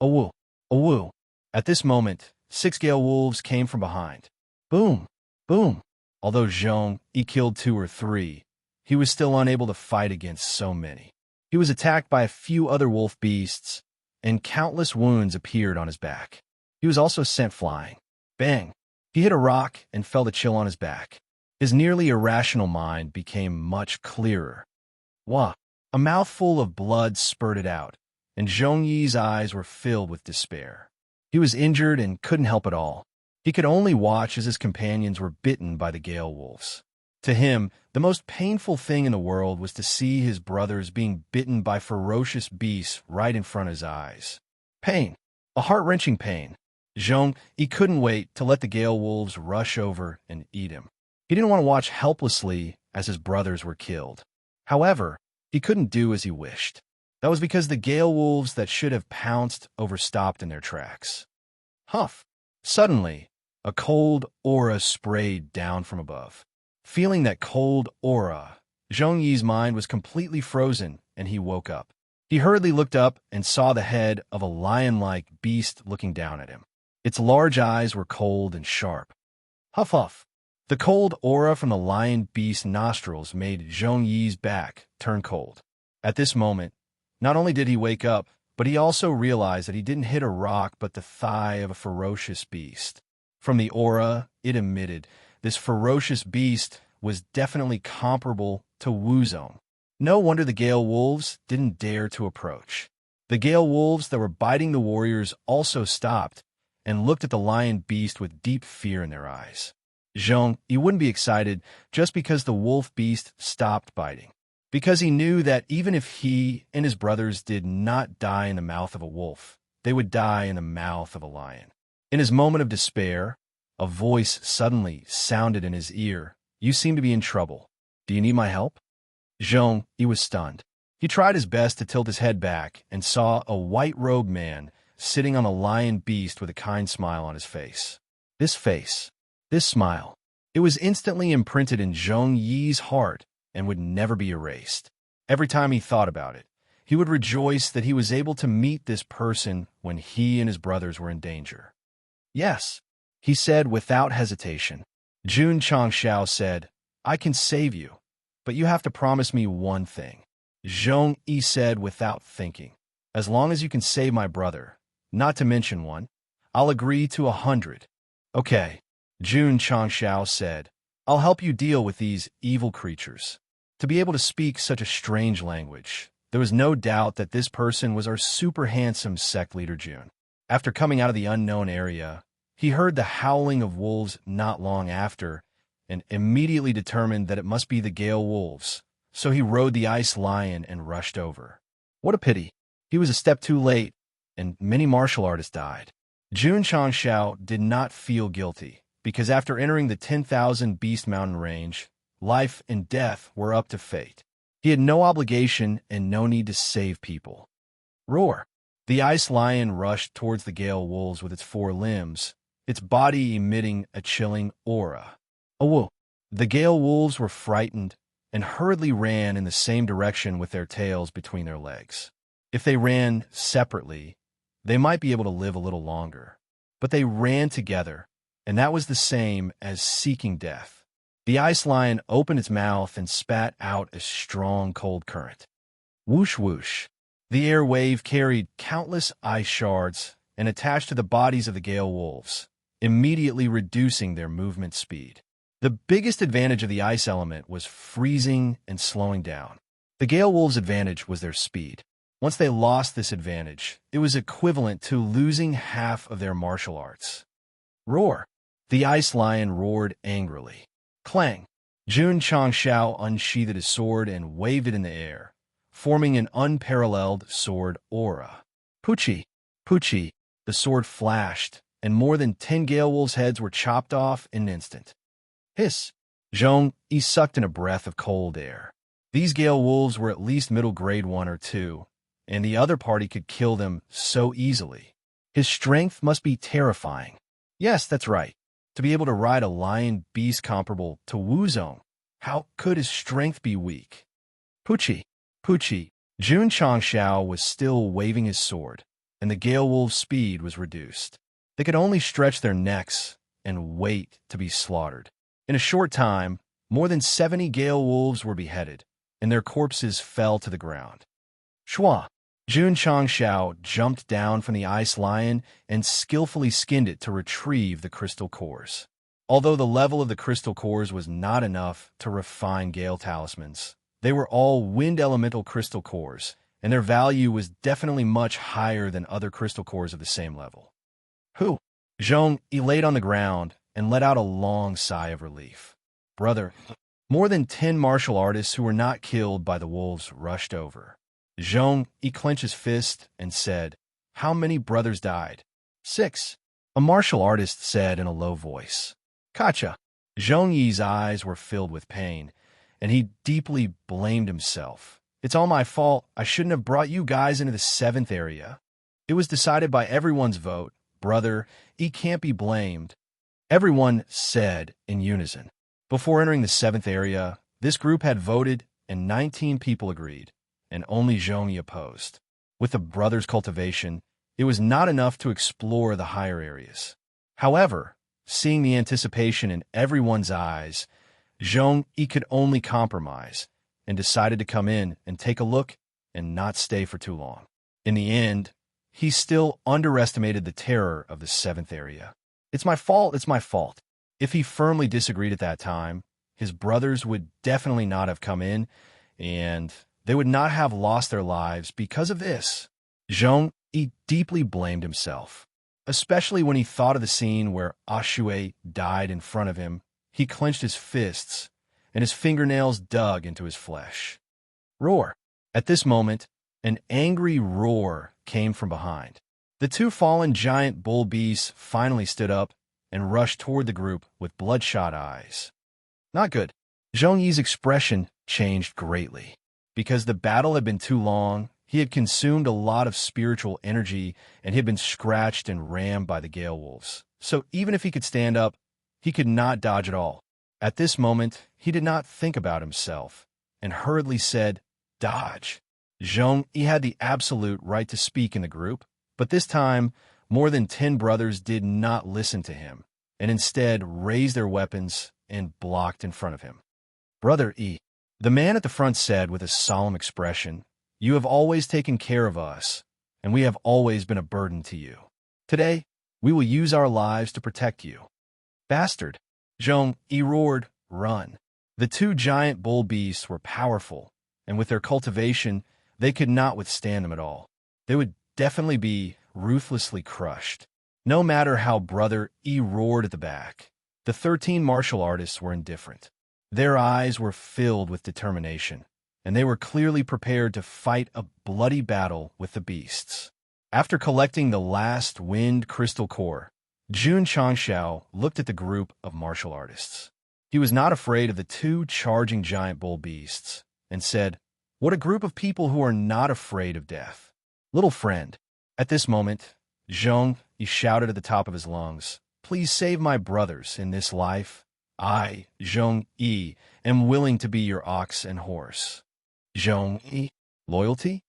"Awoo! Awoo!" At this moment, 6 gale wolves came from behind. Boom! Boom! Although Zhong Yi killed 2 or 3, he was still unable to fight against so many. He was attacked by a few other wolf beasts, and countless wounds appeared on his back. He was also sent flying. Bang! He hit a rock and felt a chill on his back. His nearly irrational mind became much clearer. Wah! A mouthful of blood spurted out, and Zhong Yi's eyes were filled with despair. He was injured and couldn't help at all. He could only watch as his companions were bitten by the gale wolves. To him, the most painful thing in the world was to see his brothers being bitten by ferocious beasts right in front of his eyes. Pain. A heart-wrenching pain. Zhong Yi couldn't wait to let the gale wolves rush over and eat him. He didn't want to watch helplessly as his brothers were killed. However, he couldn't do as he wished. That was because the gale wolves that should have pounced overstopped in their tracks. Huff! Suddenly, a cold aura sprayed down from above. Feeling that cold aura, Zhong Yi's mind was completely frozen, and he woke up. He hurriedly looked up and saw the head of a lion-like beast looking down at him. Its large eyes were cold and sharp. Huff huff! The cold aura from the lion beast's nostrils made Zhong Yi's back turn cold. At this moment, not only did he wake up, but he also realized that he didn't hit a rock but the thigh of a ferocious beast. From the aura it emitted, this ferocious beast was definitely comparable to Wuzong. No wonder the gale wolves didn't dare to approach. The gale wolves that were biting the warriors also stopped and looked at the lion beast with deep fear in their eyes. Zhong Yi wouldn't be excited just because the wolf beast stopped biting, because he knew that even if he and his brothers did not die in the mouth of a wolf, they would die in the mouth of a lion. In his moment of despair, a voice suddenly sounded in his ear. "You seem to be in trouble. Do you need my help?" Zhong Yi was stunned. He tried his best to tilt his head back and saw a white-robed man sitting on a lion beast with a kind smile on his face. This face, this smile, it was instantly imprinted in Zhong Yi's heart and would never be erased. Every time he thought about it, he would rejoice that he was able to meet this person when he and his brothers were in danger. "Yes," he said without hesitation. Jun Changxiao said, "I can save you, but you have to promise me one thing." Zhong Yi said without thinking, "As long as you can save my brother, not to mention one, I'll agree to 100. "Okay," Jun Changxiao said, "I'll help you deal with these evil creatures." To be able to speak such a strange language, there was no doubt that this person was our super handsome sect leader Jun. After coming out of the unknown area, he heard the howling of wolves not long after, and immediately determined that it must be the gale wolves, so he rode the ice lion and rushed over. What a pity. He was a step too late, and many martial artists died. Jun Changxiao did not feel guilty, because after entering the 10,000 Beast Mountain range, life and death were up to fate. He had no obligation and no need to save people. Roar! The ice lion rushed towards the gale wolves with its 4 limbs, its body emitting a chilling aura. Awoo! The gale wolves were frightened and hurriedly ran in the same direction with their tails between their legs. If they ran separately, they might be able to live a little longer. But they ran together, and that was the same as seeking death. The ice lion opened its mouth and spat out a strong cold current. Whoosh whoosh. The air wave carried countless ice shards and attached to the bodies of the gale wolves, immediately reducing their movement speed. The biggest advantage of the ice element was freezing and slowing down. The gale wolves' advantage was their speed. Once they lost this advantage, it was equivalent to losing half of their martial arts. Roar! The ice lion roared angrily. Clang! Jun Changxiao unsheathed his sword and waved it in the air, forming an unparalleled sword aura. Poochie! Poochie! The sword flashed, and more than 10 gale wolves' heads were chopped off in an instant. Hiss! Zhong Yi sucked in a breath of cold air. These gale wolves were at least middle grade 1 or 2, and the other party could kill them so easily. His strength must be terrifying. Yes, that's right. To be able to ride a lion beast comparable to Wuzong, how could his strength be weak? Pucci, Pucci. Jun Changshao was still waving his sword, and the Gale Wolves' speed was reduced. They could only stretch their necks and wait to be slaughtered. In a short time, more than 70 Gale Wolves were beheaded, and their corpses fell to the ground. Shua! Jun Changshao jumped down from the ice lion and skillfully skinned it to retrieve the crystal cores. Although the level of the crystal cores was not enough to refine Gale talismans, they were all wind elemental crystal cores, and their value was definitely much higher than other crystal cores of the same level. Who? Zhong Yi laid on the ground and let out a long sigh of relief. Brother, more than 10 martial artists who were not killed by the wolves rushed over. Zhong Yi clenched his fist and said, "How many brothers died?" 6. A martial artist said in a low voice. Kacha. Zhong Yi's eyes were filled with pain, and he deeply blamed himself. "It's all my fault. I shouldn't have brought you guys into the 7th area. It was decided by everyone's vote. Brother, he can't be blamed." Everyone said in unison. Before entering the 7th area, this group had voted, and 19 people agreed, and only Zhong Yi opposed. With the brothers' cultivation, it was not enough to explore the higher areas. However, seeing the anticipation in everyone's eyes, Zhong Yi could only compromise, and decided to come in and take a look and not stay for too long. In the end, he still underestimated the terror of the 7th area. It's my fault. If he firmly disagreed at that time, his brothers would definitely not have come in, and they would not have lost their lives because of this. Zhong Yi deeply blamed himself, especially when he thought of the scene where Ashue died in front of him. He clenched his fists, and his fingernails dug into his flesh. Roar! At this moment, an angry roar came from behind. The 2 fallen giant bull beasts finally stood up and rushed toward the group with bloodshot eyes. Not good. Zhong Yi's expression changed greatly. Because the battle had been too long, he had consumed a lot of spiritual energy and had been scratched and rammed by the Gale Wolves. So even if he could stand up, he could not dodge at all. At this moment, he did not think about himself and hurriedly said, "Dodge." Zhong Yi had the absolute right to speak in the group, but this time, more than 10 brothers did not listen to him and instead raised their weapons and blocked in front of him. "Brother Yi," the man at the front said with a solemn expression, "you have always taken care of us, and we have always been a burden to you. Today, we will use our lives to protect you." "Bastard!" Zhong Yi roared, "Run." The 2 giant bull beasts were powerful, and with their cultivation, they could not withstand them at all. They would definitely be ruthlessly crushed. No matter how Brother Yi roared at the back, the 13 martial artists were indifferent. Their eyes were filled with determination, and they were clearly prepared to fight a bloody battle with the beasts. After collecting the last wind crystal core, Jun Changshao looked at the group of martial artists. He was not afraid of the 2 charging giant bull beasts, and said, "What a group of people who are not afraid of death. Little friend." At this moment, Zhong Yi shouted at the top of his lungs, "Please save my brothers in this life. I, Zhong Yi, am willing to be your ox and horse." Zhong Yi? Loyalty?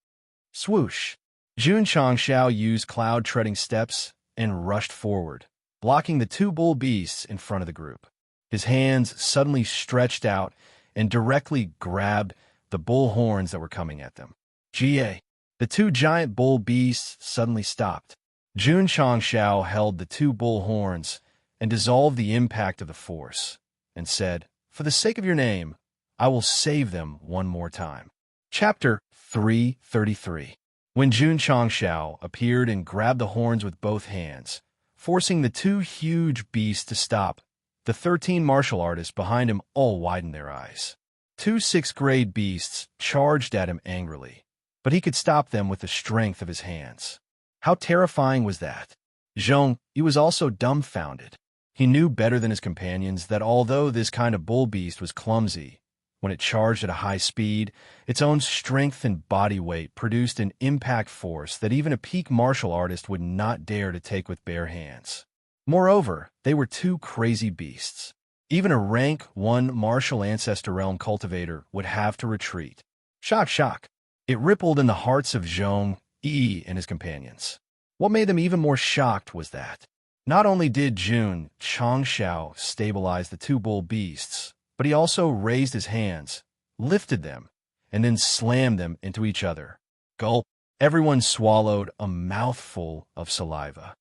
Swoosh! Jun Changshao used cloud-treading steps and rushed forward, blocking the 2 bull beasts in front of the group. His hands suddenly stretched out and directly grabbed the bull horns that were coming at them. Ga! The 2 giant bull beasts suddenly stopped. Jun Changshao held the 2 bull horns and dissolved the impact of the force, and said, "For the sake of your name, I will save them one more time." Chapter 333. When Jun Changshao appeared and grabbed the horns with both hands, forcing the 2 huge beasts to stop, the 13 martial artists behind him all widened their eyes. 2 6th-grade beasts charged at him angrily, but he could stop them with the strength of his hands. How terrifying was that? Zhong Yi was also dumbfounded. He knew better than his companions that although this kind of bull beast was clumsy, when it charged at a high speed, its own strength and body weight produced an impact force that even a peak martial artist would not dare to take with bare hands. Moreover, they were two crazy beasts. Even a rank 1 martial ancestor realm cultivator would have to retreat. Shock, shock. It rippled in the hearts of Zhong Yi and his companions. What made them even more shocked was that not only did Jun Changshao stabilize the two bull beasts, but he also raised his hands, lifted them, and then slammed them into each other. Gulp. Everyone swallowed a mouthful of saliva.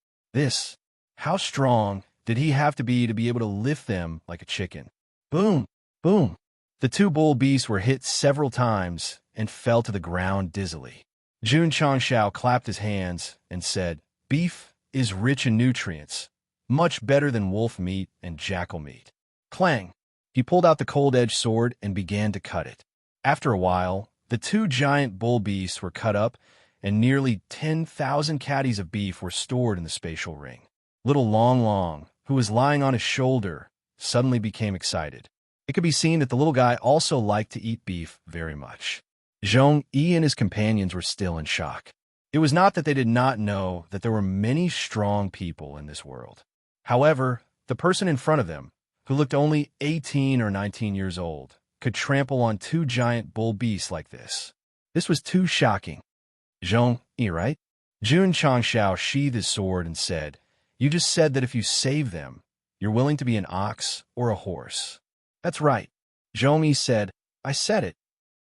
How strong did he have to be able to lift them like a chicken? Boom, boom. The two bull beasts were hit several times and fell to the ground dizzily. Jun Changshao clapped his hands and said, "Beef is rich in nutrients, much better than wolf meat and jackal meat." Clang! He pulled out the cold-edged sword and began to cut it. After a while, the two giant bull beasts were cut up, and nearly 10,000 caddies of beef were stored in the spatial ring. Little Long Long, who was lying on his shoulder, suddenly became excited. It could be seen that the little guy also liked to eat beef very much. Zhong Yi and his companions were still in shock. It was not that they did not know that there were many strong people in this world. However, the person in front of them, who looked only 18 or 19 years old, could trample on two giant bull beasts like this. This was too shocking. Zhong Yi, right? Jun Changshao sheathed his sword and said, "You just said that if you save them, you're willing to be an ox or a horse." "That's right." Zhong Yi said, "I said it."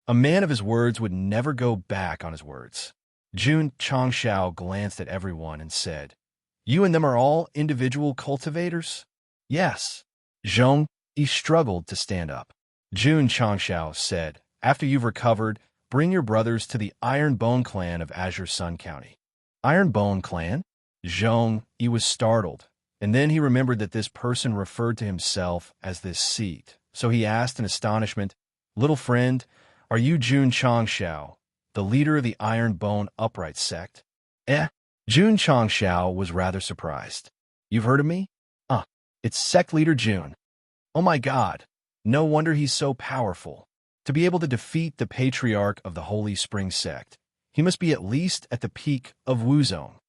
A man of his words would never go back on his words. Jun Changshao glanced at everyone and said, "You and them are all individual cultivators?" "Yes." Zhong Yi struggled to stand up. Jun Changshao said, "After you've recovered, bring your brothers to the Iron Bone clan of Azure Sun County." Iron Bone clan? Zhong Yi was startled, and then he remembered that this person referred to himself as this seat. So he asked in astonishment, "Little friend, are you Jun Changshao, the leader of the Iron Bone Upright Sect?" Jun Changshao was rather surprised. "You've heard of me?" It's Sect leader Jun." "Oh my God, no wonder he's so powerful. To be able to defeat the patriarch of the Holy Spring Sect, he must be at least at the peak of Wuzong."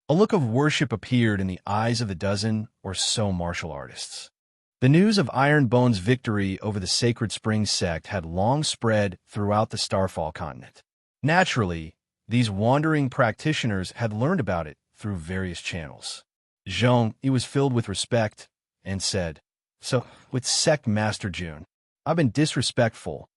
A look of worship appeared in the eyes of the dozen or so martial artists. The news of Iron Bone's victory over the Sacred Spring Sect had long spread throughout the Starfall continent. Naturally, these wandering practitioners had learned about it through various channels. Zhong Yi was filled with respect and said, "So, with Sect Master Jun, I've been disrespectful.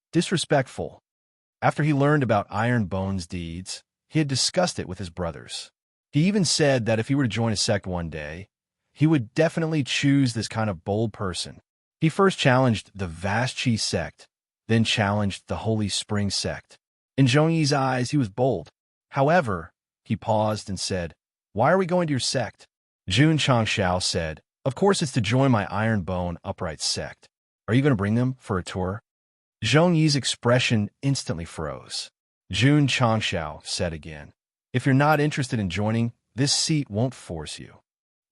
After he learned about Iron Bone's deeds, he had discussed it with his brothers. He even said that if he were to join a sect one day, he would definitely choose this kind of bold person. He first challenged the Vast Chi Sect, then challenged the Holy Spring Sect. In Zhong Yi's eyes, he was bold. However, he paused and said, "Why are we going to your sect?" Jun Changshao said, "Of course it's to join my Iron Bone Upright Sect. Are you going to bring them for a tour?" Zhong Yi's expression instantly froze. Jun Changshao said again, "If you're not interested in joining, this seat won't force you."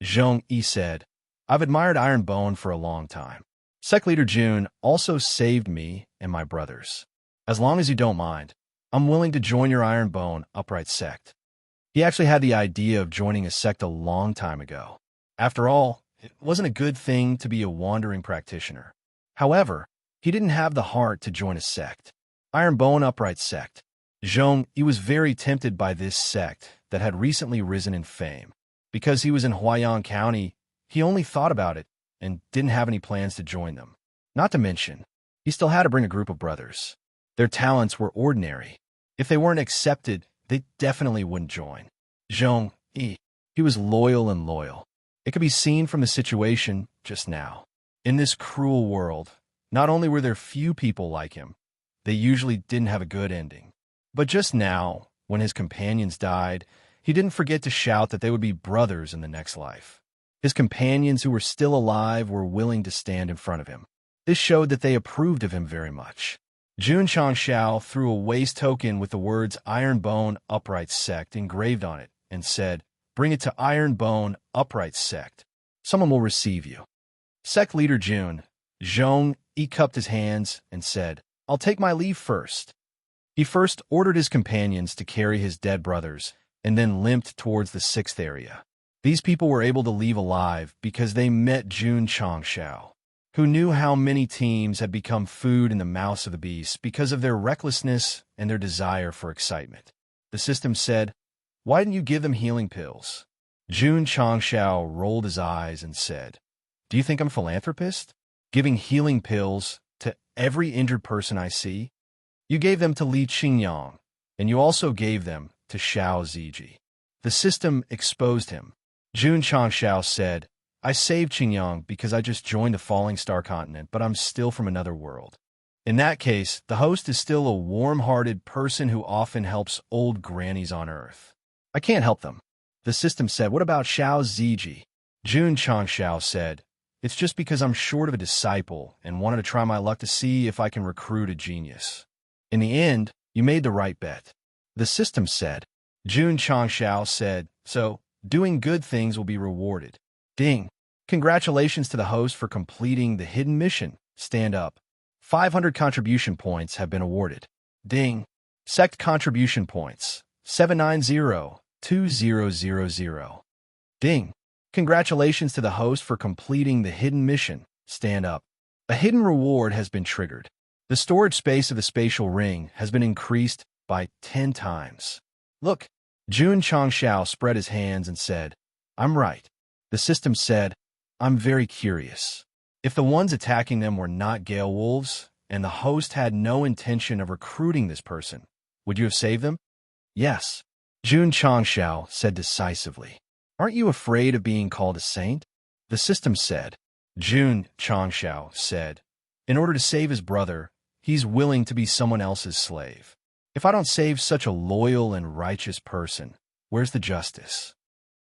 Zhong Yi said, "I've admired Iron Bone for a long time. Sect leader Jun also saved me and my brothers. As long as you don't mind, I'm willing to join your Iron Bone Upright Sect." He actually had the idea of joining a sect a long time ago. After all, it wasn't a good thing to be a wandering practitioner. However, he didn't have the heart to join a sect. Iron Bone Upright Sect. Zhong Yi was very tempted by this sect that had recently risen in fame. Because he was in Huaiyang County, he only thought about it and didn't have any plans to join them. Not to mention, he still had to bring a group of brothers. Their talents were ordinary. If they weren't accepted, they definitely wouldn't join. Zhong Yi, he was loyal. It could be seen from the situation just now. In this cruel world, not only were there few people like him, they usually didn't have a good ending. But just now, when his companions died, he didn't forget to shout that they would be brothers in the next life. His companions who were still alive were willing to stand in front of him. This showed that they approved of him very much. Jun Changshao threw a waste token with the words Iron Bone Upright Sect engraved on it and said, "Bring it to Iron Bone Upright Sect. Someone will receive you." Sect leader Jun, Zhong Yi cupped his hands and said, "I'll take my leave first." He first ordered his companions to carry his dead brothers and then limped towards the sixth area. These people were able to leave alive because they met Jun Changshao, who knew how many teams had become food in the mouths of the beasts because of their recklessness and their desire for excitement. The system said, "Why didn't you give them healing pills?" Jun Changshao rolled his eyes and said, "Do you think I'm a philanthropist? Giving healing pills to every injured person I see? You gave them to Li Qingyang, and you also gave them to Xiao Ziji." The system exposed him. Jun Changshao said, "I saved Qingyang because I just joined the falling star continent, but I'm still from another world." In that case, the host is still a warm-hearted person who often helps old grannies on Earth. "I can't help them." The system said, "What about Xiao Ziji?" Jun Changshao said, "It's just because I'm short of a disciple and wanted to try my luck to see if I can recruit a genius." In the end, you made the right bet. The system said. Jun Changshao said, "So, doing good things will be rewarded." Ding. Congratulations to the host for completing the hidden mission. Stand up. 500 contribution points have been awarded. Ding. Sect contribution points. 790-2000. Ding. Congratulations to the host for completing the hidden mission. Stand up. A hidden reward has been triggered. The storage space of the spatial ring has been increased by 10 times. Look. Jun Changshao spread his hands and said, "I'm right." The system said, "I'm very curious. If the ones attacking them were not Gale Wolves, and the host had no intention of recruiting this person, would you have saved them?" "Yes," Jun Changshao said decisively. "Aren't you afraid of being called a saint?" The system said. Jun Changshao said, "In order to save his brother, he's willing to be someone else's slave. If I don't save such a loyal and righteous person, where's the justice?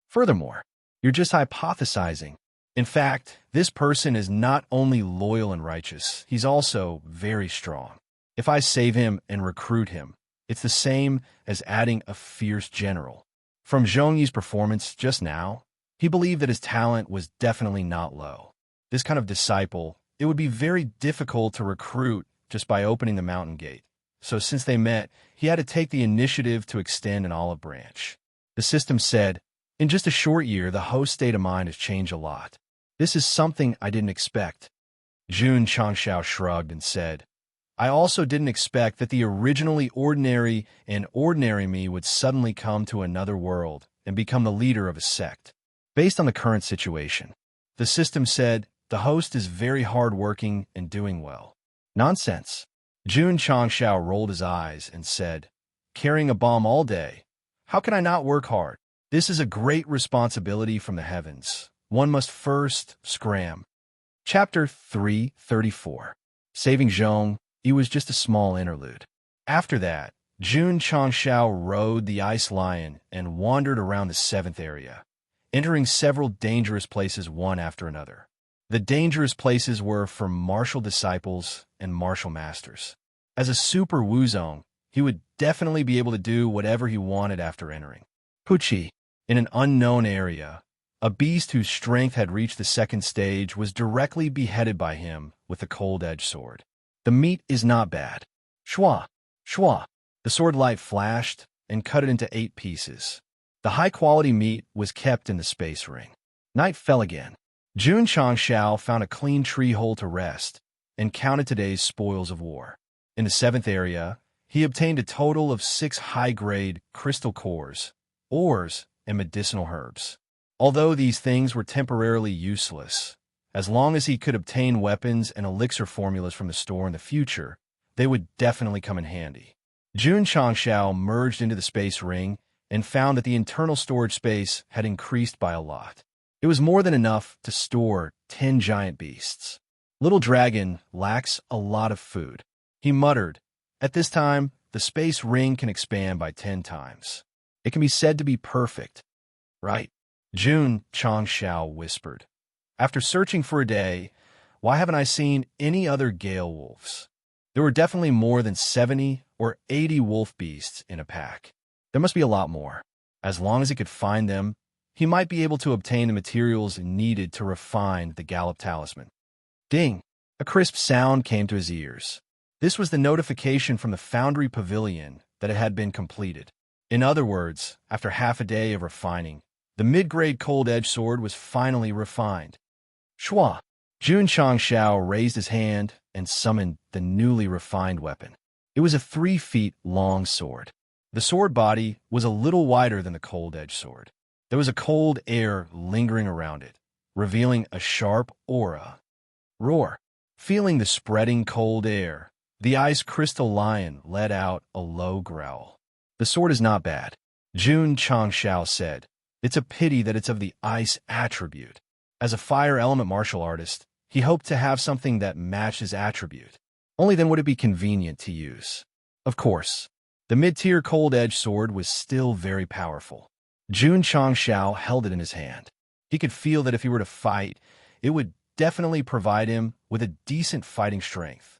Furthermore, you're just hypothesizing. In fact, this person is not only loyal and righteous, he's also very strong. If I save him and recruit him, it's the same as adding a fierce general." From Zhongyi's performance just now, he believed that his talent was definitely not low. This kind of disciple, it would be very difficult to recruit just by opening the mountain gate. So since they met, he had to take the initiative to extend an olive branch. The system said, "In just a short year, the host's state of mind has changed a lot. This is something I didn't expect." Jun Changshao shrugged and said, "I also didn't expect that the originally ordinary and ordinary me would suddenly come to another world and become the leader of a sect. Based on the current situation." The system said, "The host is very hard-working and doing well." "Nonsense." Jun Changshao rolled his eyes and said, "Carrying a bomb all day. How can I not work hard? This is a great responsibility from the heavens. One must first scram." Chapter 334. Saving Zhong, it was just a small interlude. After that, Jun Changshao rode the ice lion and wandered around the 7th area, entering several dangerous places one after another. The dangerous places were for martial disciples and martial masters. As a super Wuzong, he would definitely be able to do whatever he wanted after entering. Puchi, in an unknown area, a beast whose strength had reached the 2nd stage was directly beheaded by him with a cold-edged sword. The meat is not bad. Shwa, shwa. The sword light flashed and cut it into 8 pieces. The high-quality meat was kept in the space ring. Night fell again. Jun Changshao found a clean tree hole to rest and counted today's spoils of war. In the 7th area, he obtained a total of 6 high-grade crystal cores, ores, and medicinal herbs. Although these things were temporarily useless, as long as he could obtain weapons and elixir formulas from the store in the future, they would definitely come in handy. Jun Changshao merged into the space ring and found that the internal storage space had increased by a lot. It was more than enough to store 10 giant beasts. Little Dragon lacks a lot of food. He muttered, "At this time, the space ring can expand by 10 times. It can be said to be perfect." "Right," Jun Changshao whispered. "After searching for a day, why haven't I seen any other Gale Wolves? There were definitely more than 70 or 80 wolf beasts in a pack. There must be a lot more. As long as he could find them, he might be able to obtain the materials needed to refine the Gallop Talisman." Ding! A crisp sound came to his ears. This was the notification from the Foundry Pavilion that it had been completed. In other words, after half a day of refining, The mid-grade cold-edged sword was finally refined. Shua! Jun Changshao raised his hand and summoned the newly refined weapon. It was a 3 feet long sword. The sword body was a little wider than the cold-edged sword. There was a cold air lingering around it, revealing a sharp aura. Roar! Feeling the spreading cold air, the ice crystal lion let out a low growl. The sword is not bad, Jun Changshao said. It's a pity that it's of the ice attribute. As a fire element martial artist, he hoped to have something that matched his attribute. Only then would it be convenient to use. Of course, the mid-tier cold-edged sword was still very powerful. Jun Changshao held it in his hand. He could feel that if he were to fight, it would definitely provide him with a decent fighting strength.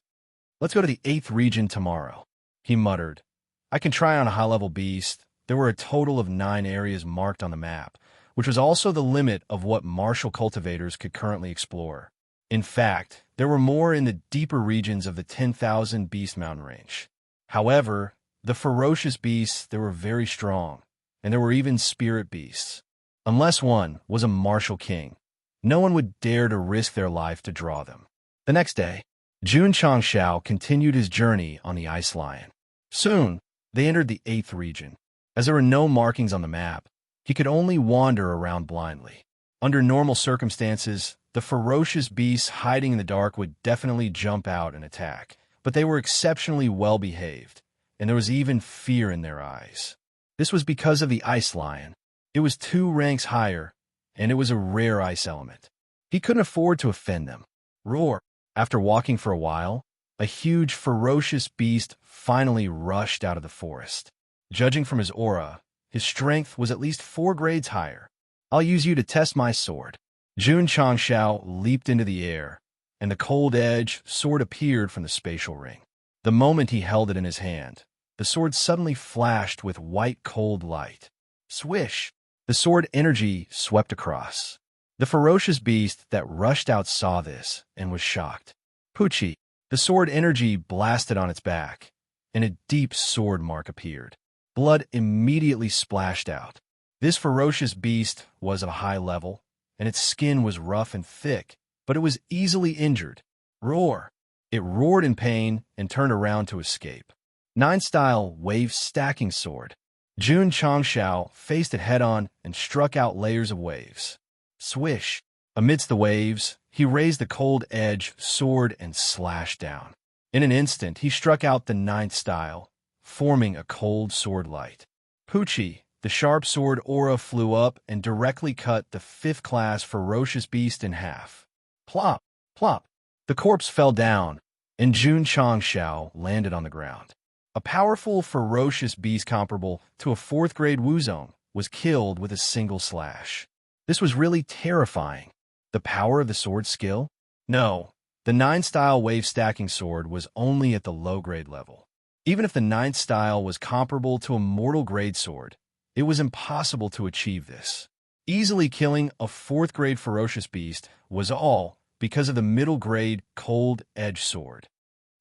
Let's go to the 8th region tomorrow, he muttered. I can try on a high-level beast. There were a total of 9 areas marked on the map, which was also the limit of what martial cultivators could currently explore. In fact, there were more in the deeper regions of the 10,000 Beast Mountain range. However, the ferocious beasts, they were very strong, and there were even spirit beasts. Unless one was a martial king, no one would dare to risk their life to draw them. The next day, Jun Changshao continued his journey on the Ice Lion. Soon, they entered the 8th region. As there were no markings on the map, he could only wander around blindly. Under normal circumstances, the ferocious beasts hiding in the dark would definitely jump out and attack, but they were exceptionally well-behaved, and there was even fear in their eyes. This was because of the Ice Lion. It was 2 ranks higher, and it was a rare ice element. He couldn't afford to offend them. Roar! After walking for a while, a huge, ferocious beast finally rushed out of the forest. Judging from his aura, his strength was at least 4 grades higher. I'll use you to test my sword. Jun Changshao leaped into the air, and the cold-edged sword appeared from the spatial ring. The moment he held it in his hand, the sword suddenly flashed with white cold light. Swish! The sword energy swept across. The ferocious beast that rushed out saw this and was shocked. Pucci! The sword energy blasted on its back, and a deep sword mark appeared. Blood immediately splashed out. This ferocious beast was of a high level, and its skin was rough and thick, but it was easily injured. Roar! It roared in pain and turned around to escape. 9-style wave stacking sword. Jun Changshao faced it head-on and struck out layers of waves. Swish! Amidst the waves, he raised the cold-edged sword and slashed down. In an instant, he struck out the 9th style, forming a cold sword light. Pucci! The sharp sword aura flew up and directly cut the 5th-class ferocious beast in half. Plop! Plop! The corpse fell down, and Jun Changshao landed on the ground. A powerful, ferocious beast comparable to a 4th-grade Wuzong was killed with a single slash. This was really terrifying. The power of the sword skill? No, the 9-style wave-stacking sword was only at the low-grade level. Even if the 9th style was comparable to a mortal-grade sword, it was impossible to achieve this. Easily killing a 4th-grade ferocious beast was all because of the middle-grade cold-edged sword.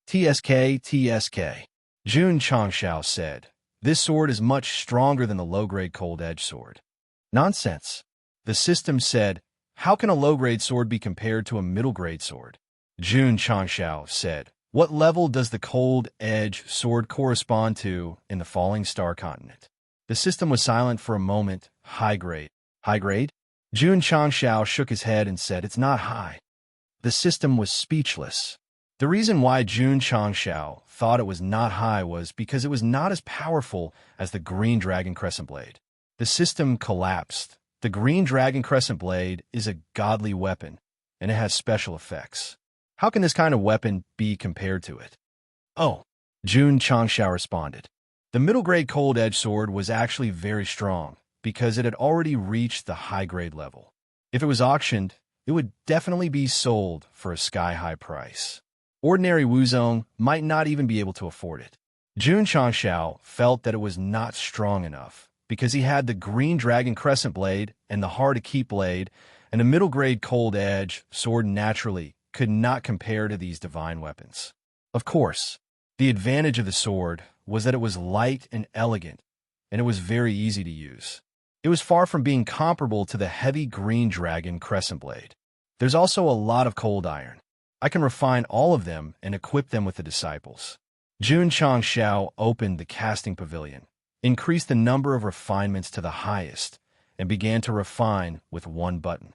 TSK, TSK. Jun Changshao said, this sword is much stronger than the low-grade cold-edged sword. Nonsense. The system said, how can a low-grade sword be compared to a middle-grade sword? Jun Changshao said, what level does the cold-edged sword correspond to in the Falling Star continent? The system was silent for a moment. High grade. High grade? Jun Changshao shook his head and said, it's not high. The system was speechless. The reason why Jun Changshao thought it was not high was because it was not as powerful as the Green Dragon Crescent Blade. The system collapsed. The Green Dragon Crescent Blade is a godly weapon, and it has special effects. How can this kind of weapon be compared to it? Oh, Jun Changshao responded. The middle-grade cold-edged sword was actually very strong because it had already reached the high-grade level. If it was auctioned, it would definitely be sold for a sky-high price. Ordinary Wuzong might not even be able to afford it. Jun Changshao felt that it was not strong enough because he had the Green Dragon Crescent Blade and the Hard-to-Keep Blade, and a middle-grade cold-edged sword naturally could not compare to these divine weapons. Of course, the advantage of the sword was that it was light and elegant, and it was very easy to use. it was far from being comparable to the heavy green dragon crescent blade. There's also a lot of cold iron. I can refine all of them and equip them with the disciples. Jun Changshao opened the casting pavilion, increased the number of refinements to the highest, and began to refine with one button.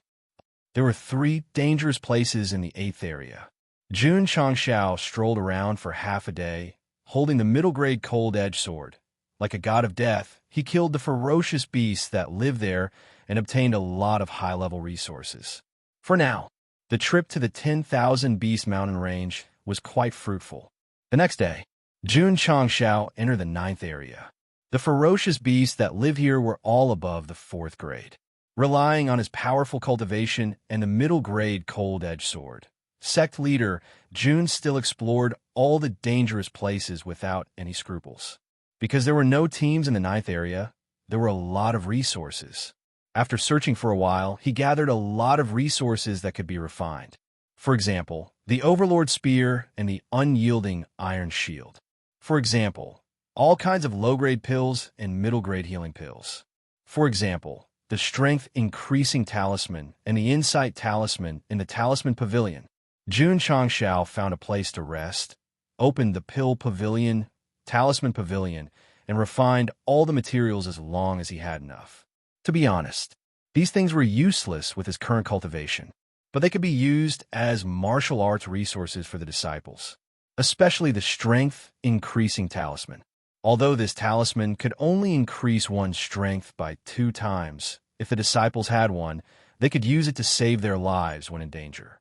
There were 3 dangerous places in the 8th area. Jun Changshao strolled around for half a day, holding the middle-grade cold-edged sword. Like a god of death, he killed the ferocious beasts that lived there and obtained a lot of high-level resources. For now, the trip to the 10,000 Beast Mountain Range was quite fruitful. The next day, Jun Changshao entered the 9th area. The ferocious beasts that lived here were all above the 4th grade. Relying on his powerful cultivation and the middle-grade cold-edged sword, Sect leader Jun still explored all the dangerous places without any scruples. Because there were no teams in the 9th area, there were a lot of resources. After searching for a while, he gathered a lot of resources that could be refined. For example, the Overlord Spear and the Unyielding Iron Shield. For example, all kinds of low-grade pills and middle-grade healing pills. For example, the Strength Increasing Talisman and the Insight Talisman in the Talisman Pavilion. Jun Changshao found a place to rest, opened the Pill Pavilion, Talisman Pavilion, and refined all the materials as long as he had enough. To be honest, these things were useless with his current cultivation, but they could be used as martial arts resources for the disciples, especially the Strength Increasing Talisman. Although this talisman could only increase one's strength by 2 times, if the disciples had one, they could use it to save their lives when in danger.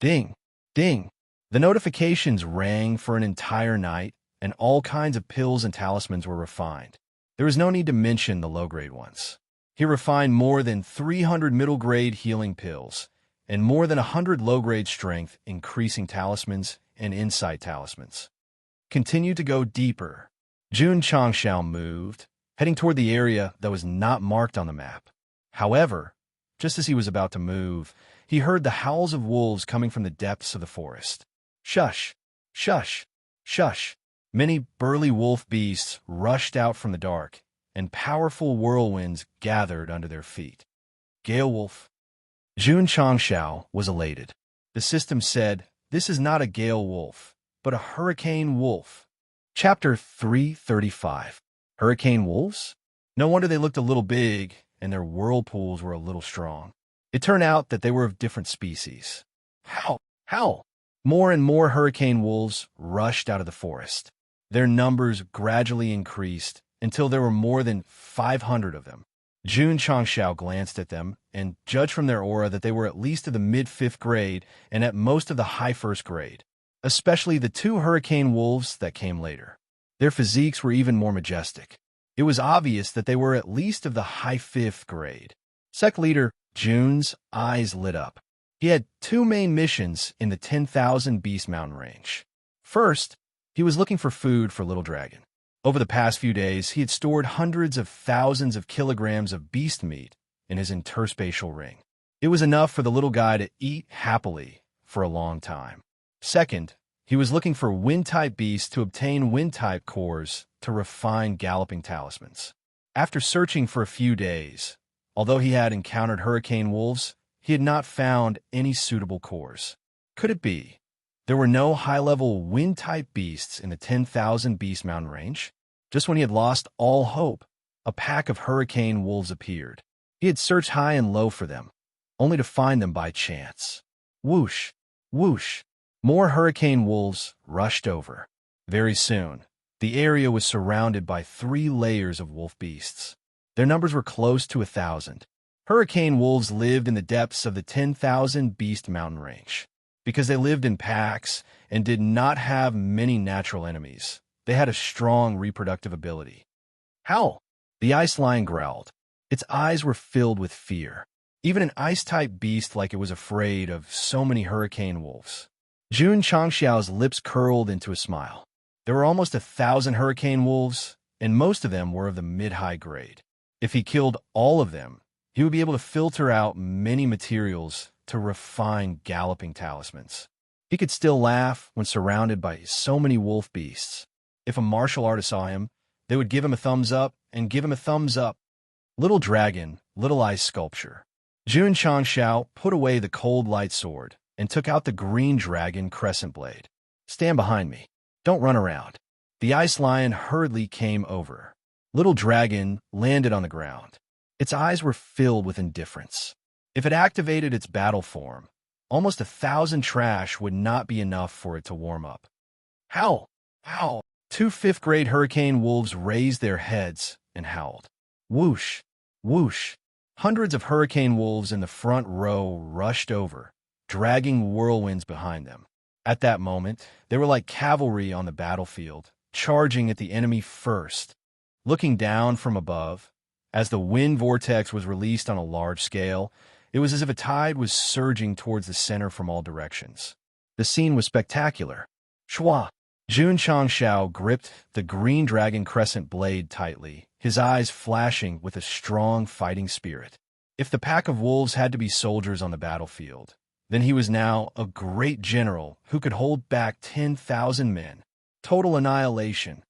Ding! Ding! The notifications rang for an entire night, and all kinds of pills and talismans were refined. There was no need to mention the low-grade ones. He refined more than 300 middle-grade healing pills, and more than 100 low-grade strength increasing talismans and insight talismans. Continue to go deeper. Jun Changshao moved, heading toward the area that was not marked on the map. However, just as he was about to move, he heard the howls of wolves coming from the depths of the forest. Shush! Shush! Shush! Many burly wolf beasts rushed out from the dark, and powerful whirlwinds gathered under their feet. Gale Wolf. Jun Changshao was elated. The system said, "This is not a gale wolf, but a hurricane wolf." Chapter 335. Hurricane wolves? No wonder they looked a little big, and their whirlpools were a little strong. It turned out that they were of different species. How? More and more hurricane wolves rushed out of the forest. Their numbers gradually increased until there were more than 500 of them. Jun Changshao glanced at them and judged from their aura that they were at least of the mid-5th grade and at most of the high 1st grade, especially the 2 hurricane wolves that came later. Their physiques were even more majestic. It was obvious that they were at least of the high 5th grade. Sect leader Jun's eyes lit up. He had 2 main missions in the 10,000 Beast Mountain Range. First, he was looking for food for Little Dragon. Over the past few days, he had stored hundreds of thousands of kilograms of beast meat in his interspatial ring. It was enough for the little guy to eat happily for a long time. Second, he was looking for wind-type beasts to obtain wind-type cores to refine galloping talismans. After searching for a few days, although he had encountered hurricane wolves, he had not found any suitable cores. Could it be there were no high-level wind-type beasts in the 10,000 Beast Mountain Range? Just when he had lost all hope, a pack of hurricane wolves appeared. He had searched high and low for them, only to find them by chance. Whoosh! Whoosh! More hurricane wolves rushed over. Very soon, the area was surrounded by 3 layers of wolf beasts. Their numbers were close to 1,000. Hurricane wolves lived in the depths of the 10,000 Beast Mountain Range. Because they lived in packs and did not have many natural enemies, they had a strong reproductive ability. Howl! The ice lion growled. Its eyes were filled with fear. Even an ice-type beast like it was afraid of so many hurricane wolves. Jun Changshao's lips curled into a smile. There were almost 1,000 hurricane wolves, and most of them were of the mid-high grade. If he killed all of them, he would be able to filter out many materials to refine galloping talismans. He could still laugh when surrounded by so many wolf beasts. If a martial artist saw him, they would give him a thumbs up and give him a thumbs up. Little dragon, little ice sculpture. Jun Changshao put away the cold light sword and took out the green dragon crescent blade. Stand behind me. Don't run around. The ice lion hurriedly came over. Little dragon landed on the ground. Its eyes were filled with indifference. If it activated its battle form, almost 1,000 trash would not be enough for it to warm up. Howl! Howl! Two fifth-grade hurricane wolves raised their heads and howled. Whoosh! Whoosh! Hundreds of hurricane wolves in the front row rushed over, dragging whirlwinds behind them. At that moment, they were like cavalry on the battlefield, charging at the enemy first. Looking down from above, as the wind vortex was released on a large scale, it was as if a tide was surging towards the center from all directions. The scene was spectacular. Shua! Jun Changshao gripped the green dragon crescent blade tightly, his eyes flashing with a strong fighting spirit. If the pack of wolves had to be soldiers on the battlefield, then he was now a great general who could hold back 10,000 men. Total annihilation.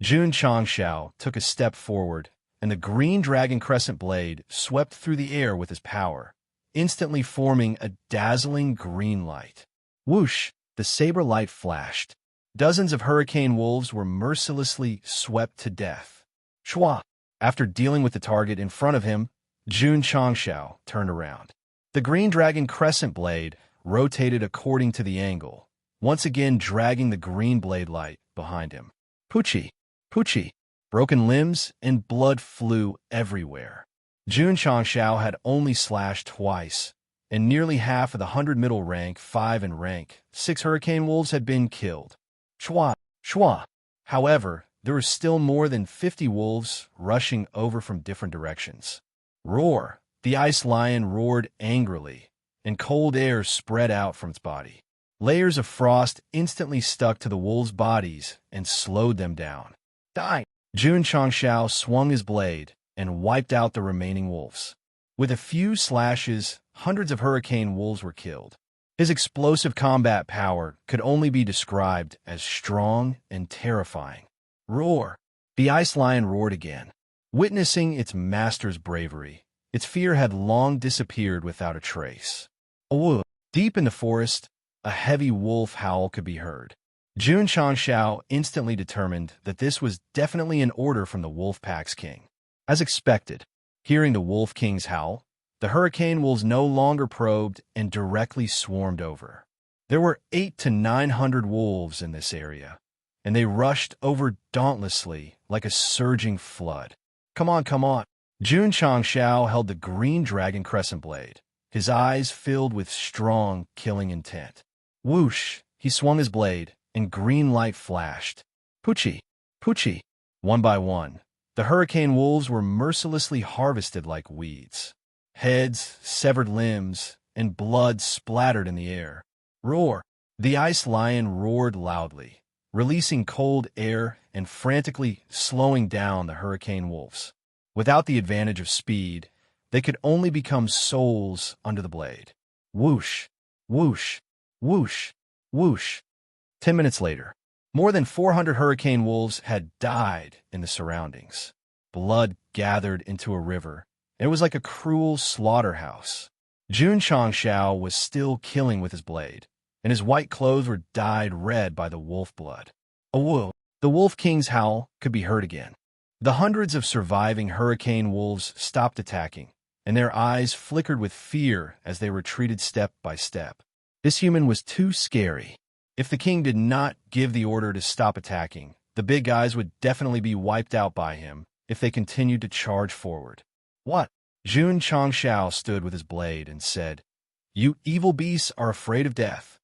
Jun Changshao took a step forward, and the green dragon crescent blade swept through the air with his power, instantly forming a dazzling green light. Whoosh! The saber light flashed. Dozens of hurricane wolves were mercilessly swept to death. Shua! After dealing with the target in front of him, Jun Changshao turned around. The green dragon crescent blade rotated according to the angle, once again dragging the green blade light behind him. Poochie! Poochie! Broken limbs and blood flew everywhere. Jun Changshao had only slashed twice, and nearly half of the 100 middle rank 5 and rank 6 hurricane wolves had been killed. Shua! Shua! However, there were still more than 50 wolves rushing over from different directions. Roar! The ice lion roared angrily, and cold air spread out from its body. Layers of frost instantly stuck to the wolves' bodies and slowed them down. Die! Jun Changshao swung his blade and wiped out the remaining wolves. With a few slashes, hundreds of hurricane wolves were killed. His explosive combat power could only be described as strong and terrifying. Roar! The ice lion roared again. Witnessing its master's bravery, its fear had long disappeared without a trace. Oh, deep in the forest, a heavy wolf howl could be heard. Jun Changshao instantly determined that this was definitely an order from the wolf pack's king. As expected, hearing the wolf king's howl, the hurricane wolves no longer probed and directly swarmed over. There were 800 to 900 wolves in this area, and they rushed over dauntlessly like a surging flood. Come on, come on. Jun Changshao held the green dragon crescent blade, his eyes filled with strong, killing intent. Whoosh! He swung his blade, and green light flashed. Poochie! Poochie! One by one, the hurricane wolves were mercilessly harvested like weeds. Heads, severed limbs, and blood splattered in the air. Roar! The ice lion roared loudly, releasing cold air and frantically slowing down the hurricane wolves. Without the advantage of speed, they could only become souls under the blade. Whoosh! Whoosh! Whoosh! Whoosh! 10 minutes later, more than 400 hurricane wolves had died in the surroundings. Blood gathered into a river. It was like a cruel slaughterhouse. Jun Changshao was still killing with his blade, and his white clothes were dyed red by the wolf blood. Oh, the wolf king's howl could be heard again. The hundreds of surviving hurricane wolves stopped attacking, and their eyes flickered with fear as they retreated step by step. This human was too scary. If the king did not give the order to stop attacking, the big guys would definitely be wiped out by him if they continued to charge forward. What? Jun Changshao stood with his blade and said, "You evil beasts are afraid of death."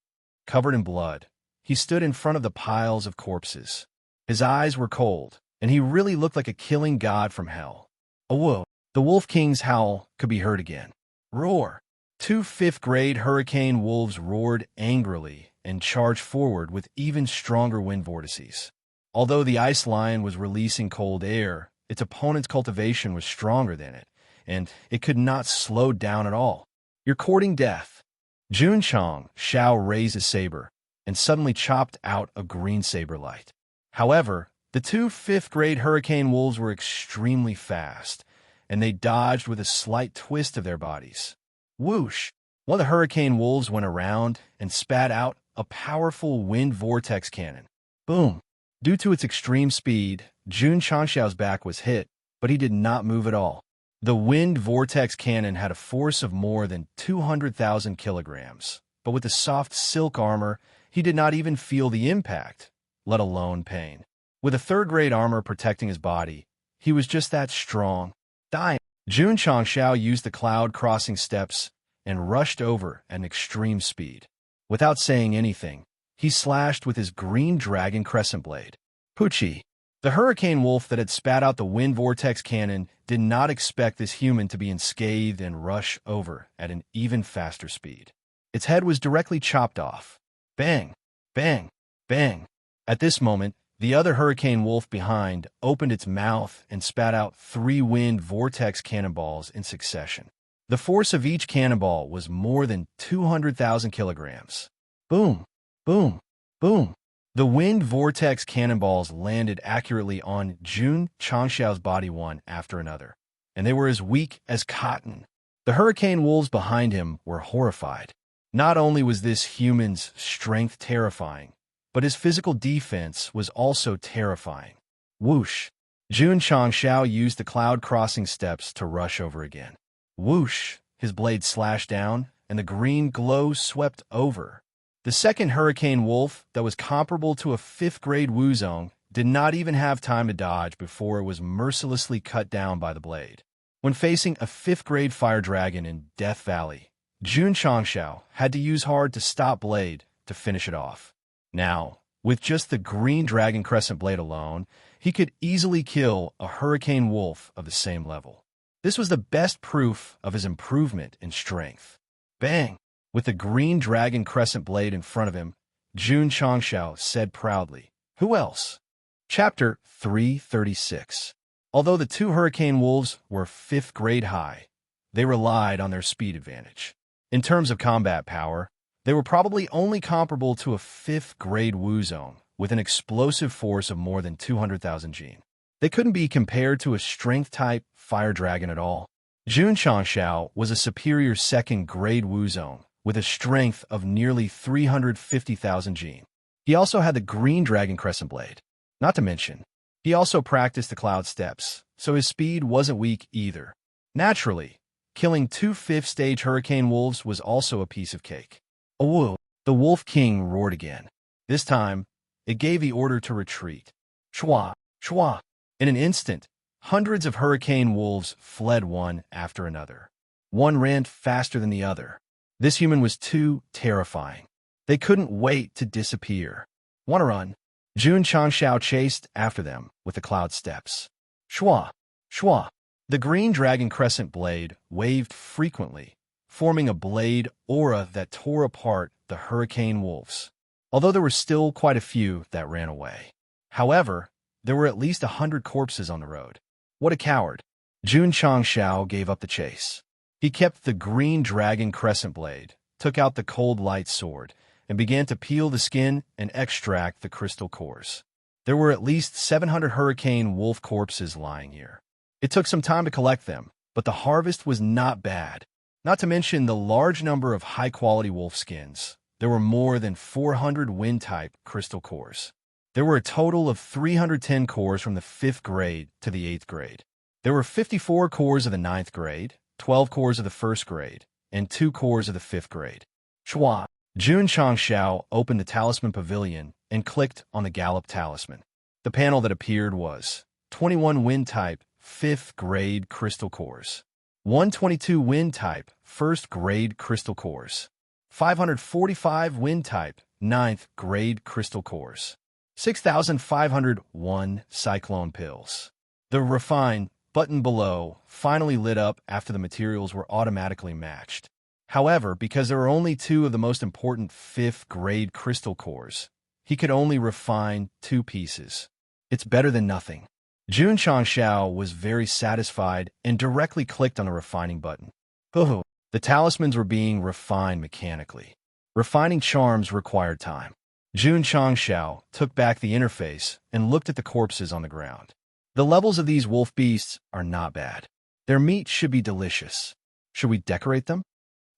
Covered in blood, he stood in front of the piles of corpses. His eyes were cold, and he really looked like a killing god from hell. Oh, the wolf king's howl could be heard again. Roar! 2 fifth-grade hurricane wolves roared angrily and charged forward with even stronger wind vortices. Although the ice lion was releasing cold air, its opponent's cultivation was stronger than it, and it could not slow down at all. You're courting death. Jun Changshao raised his saber and suddenly chopped out a green saber light. However, the 2 fifth-grade hurricane wolves were extremely fast, and they dodged with a slight twist of their bodies. Whoosh! One of the hurricane wolves went around and spat out a powerful wind vortex cannon. Boom! Due to its extreme speed, Jun Changxiao's back was hit, but he did not move at all. The wind vortex cannon had a force of more than 200,000 kilograms, but with the soft silk armor, he did not even feel the impact, let alone pain. With a third-grade armor protecting his body, he was just that strong. Dying. Jun Changxiao used the cloud-crossing steps and rushed over at an extreme speed. Without saying anything, he slashed with his green dragon crescent blade. Poochie. The hurricane wolf that had spat out the wind vortex cannon did not expect this human to be unscathed and rush over at an even faster speed. Its head was directly chopped off. Bang! Bang! Bang! At this moment, the other hurricane wolf behind opened its mouth and spat out 3 wind vortex cannonballs in succession. The force of each cannonball was more than 200,000 kilograms. Boom! Boom! Boom! The wind vortex cannonballs landed accurately on Jun Changxiao's body one after another, and they were as weak as cotton. The hurricane wolves behind him were horrified. Not only was this human's strength terrifying, but his physical defense was also terrifying. Whoosh! Jun Changxiao used the cloud-crossing steps to rush over again. Whoosh! His blade slashed down, and the green glow swept over. The second hurricane wolf, that was comparable to a 5th-grade Wuzong, did not even have time to dodge before it was mercilessly cut down by the blade. When facing a 5th-grade fire dragon in Death Valley, Jun Changxiao had to use hard to stop blade to finish it off. Now, with just the green dragon crescent blade alone, he could easily kill a hurricane wolf of the same level. This was the best proof of his improvement in strength. Bang! With the green dragon crescent blade in front of him, Jun Changxiao said proudly, "Who else?" Chapter 336. Although the 2 hurricane wolves were 5th grade high, they relied on their speed advantage. In terms of combat power, they were probably only comparable to a 5th grade Wuzong with an explosive force of more than 200,000 Jin. They couldn't be compared to a strength-type fire dragon at all. Jun Changxiao was a superior 2nd grade Wuzong with a strength of nearly 350,000 Jin. He also had the green dragon crescent blade. Not to mention, he also practiced the cloud steps, so his speed wasn't weak either. Naturally, killing 2 5th-stage hurricane wolves was also a piece of cake. "Awoo!" The Wolf King roared again. This time, it gave the order to retreat. Shwa! Shwa! In an instant, hundreds of hurricane wolves fled one after another. One ran faster than the other. This human was too terrifying. They couldn't wait to disappear. "Wanna run?" Jun Changxiao chased after them with the cloud steps. Shwa! Shwa! The green dragon crescent blade waved frequently, forming a blade aura that tore apart the hurricane wolves, although there were still quite a few that ran away. However, there were at least 100 corpses on the road. What a coward! Jun Changxiao gave up the chase. He kept the green dragon crescent blade, took out the cold light sword, and began to peel the skin and extract the crystal cores. There were at least 700 hurricane wolf corpses lying here. It took some time to collect them, but the harvest was not bad. Not to mention the large number of high-quality wolf skins. There were more than 400 wind-type crystal cores. There were a total of 310 cores from the 5th grade to the 8th grade. There were 54 cores of the 9th grade, 12 cores of the 1st grade, and 2 cores of the 5th grade. Shwa! Jun Changxiao opened the talisman pavilion and clicked on the gallop talisman. The panel that appeared was 21 wind-type 5th grade crystal cores, 122 wind-type 1st grade crystal cores, 545 wind-type 9th grade crystal cores, 6,501 cyclone pills. The refined button below finally lit up after the materials were automatically matched. However, because there were only 2 of the most important 5th grade crystal cores, he could only refine 2 pieces. It's better than nothing. Jun Changxiao was very satisfied and directly clicked on the refining button. Oh, the talismans were being refined mechanically. Refining charms required time. Jun Changxiao took back the interface and looked at the corpses on the ground. The levels of these wolf beasts are not bad. Their meat should be delicious. Should we decorate them?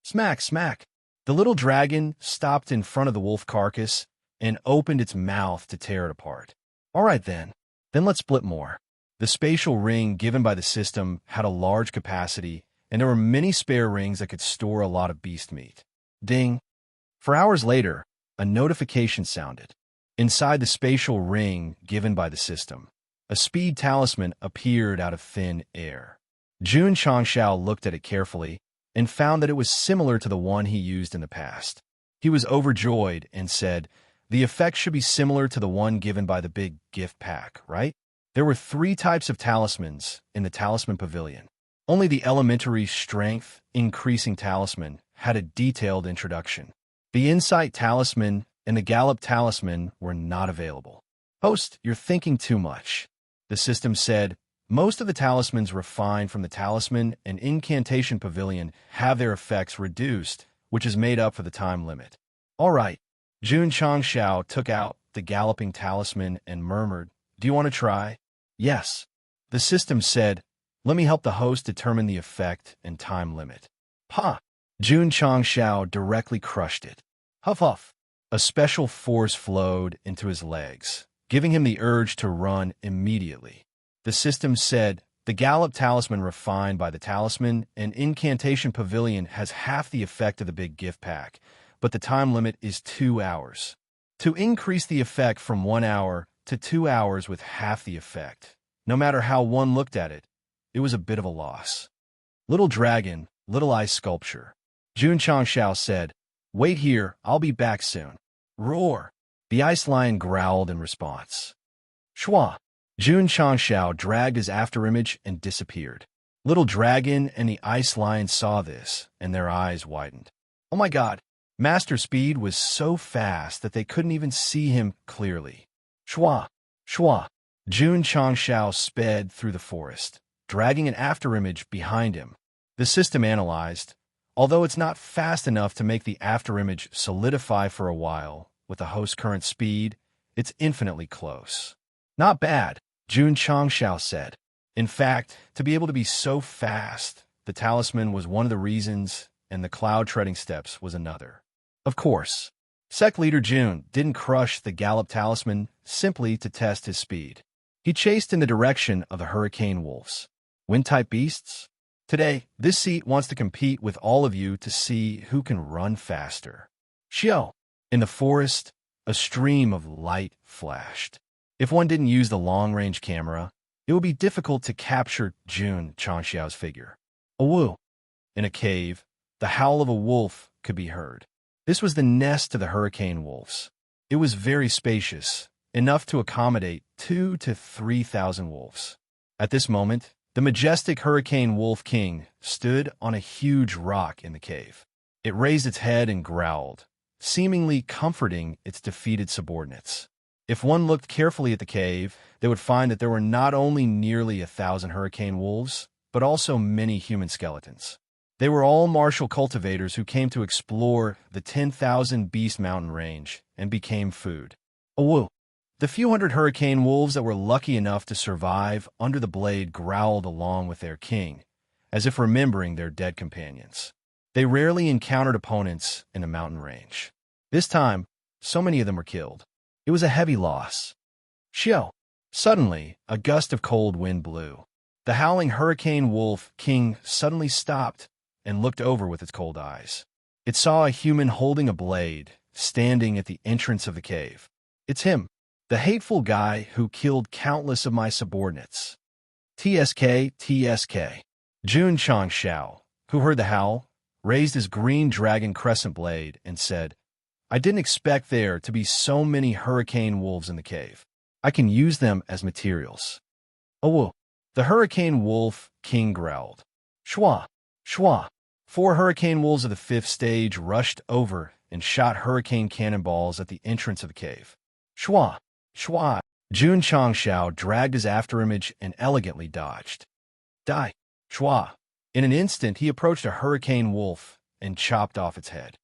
Smack, smack. The little dragon stopped in front of the wolf carcass and opened its mouth to tear it apart. All right then. Then let's split more. The spatial ring given by the system had a large capacity, and there were many spare rings that could store a lot of beast meat. Ding. For hours later, a notification sounded. Inside the spatial ring given by the system, a speed talisman appeared out of thin air. Jun Changshao looked at it carefully and found that it was similar to the one he used in the past. He was overjoyed and said, "The effect should be similar to the one given by the big gift pack, right?" There were 3 types of talismans in the talisman pavilion. Only the elementary strength increasing talisman had a detailed introduction. The insight talisman and the gallop talisman were not available. "Host, you're thinking too much," the system said. "Most of the talismans refined from the talisman and incantation pavilion have their effects reduced, which is made up for the time limit." All right. Jun Changshao took out the galloping talisman and murmured, "Do you want to try?" "Yes." The system said, "Let me help the host determine the effect and time limit." "Ha!" Jun Changshao directly crushed it. Huff huff. A special force flowed into his legs, giving him the urge to run immediately. The system said, "The gallop talisman refined by the talisman and incantation pavilion has half the effect of the big gift pack, but the time limit is 2 hours. To increase the effect from 1 hour to 2 hours with half the effect, no matter how one looked at it, it was a bit of a loss." "Little dragon, little ice sculpture," Jun Changshao said. "Wait here, I'll be back soon." Roar! The ice lion growled in response. Shwa! Jun Changshao dragged his afterimage and disappeared. Little dragon and the ice lion saw this, and their eyes widened. Oh my god! Master Speed was so fast that they couldn't even see him clearly. Shwa! Shwa! Jun Changshao sped through the forest, dragging an afterimage behind him. The system analyzed, although it's not fast enough to make the afterimage solidify for a while, with the host's current speed, it's infinitely close. Not bad, Jun Changshao said. In fact, to be able to be so fast, the talisman was one of the reasons, and the cloud treading steps was another. Of course, Sect leader Jun didn't crush the gallop talisman simply to test his speed. He chased in the direction of the hurricane wolves. Wind-type beasts? Today, this seat wants to compete with all of you to see who can run faster. Xiao! In the forest, a stream of light flashed. If one didn't use the long-range camera, it would be difficult to capture Jun Changshao's figure. Awoo! In a cave, the howl of a wolf could be heard. This was the nest of the hurricane wolves. It was very spacious, enough to accommodate 2,000 to 3,000 wolves. At this moment, the majestic hurricane wolf king stood on a huge rock in the cave. It raised its head and growled, seemingly comforting its defeated subordinates. If one looked carefully at the cave, they would find that there were not only nearly 1,000 hurricane wolves, but also many human skeletons. They were all martial cultivators who came to explore the 10,000 beast mountain range and became food. Awoo! The few hundred hurricane wolves that were lucky enough to survive under the blade growled along with their king, as if remembering their dead companions. They rarely encountered opponents in the mountain range. This time, so many of them were killed. It was a heavy loss. Xiao! Suddenly, a gust of cold wind blew. The howling hurricane wolf king suddenly stopped and looked over with its cold eyes. It saw a human holding a blade, standing at the entrance of the cave. It's him, the hateful guy who killed countless of my subordinates. TSK, TSK. Jun Changshao, who heard the howl, raised his green dragon crescent blade and said, "I didn't expect there to be so many hurricane wolves in the cave. I can use them as materials." Oh, the hurricane wolf king growled. Shwa! Shwa! 4 hurricane wolves of the 5th stage rushed over and shot hurricane cannonballs at the entrance of the cave. Shwa! Shwa! Jun Changshao dragged his afterimage and elegantly dodged. Die! Shwa! In an instant, he approached a hurricane wolf and chopped off its head.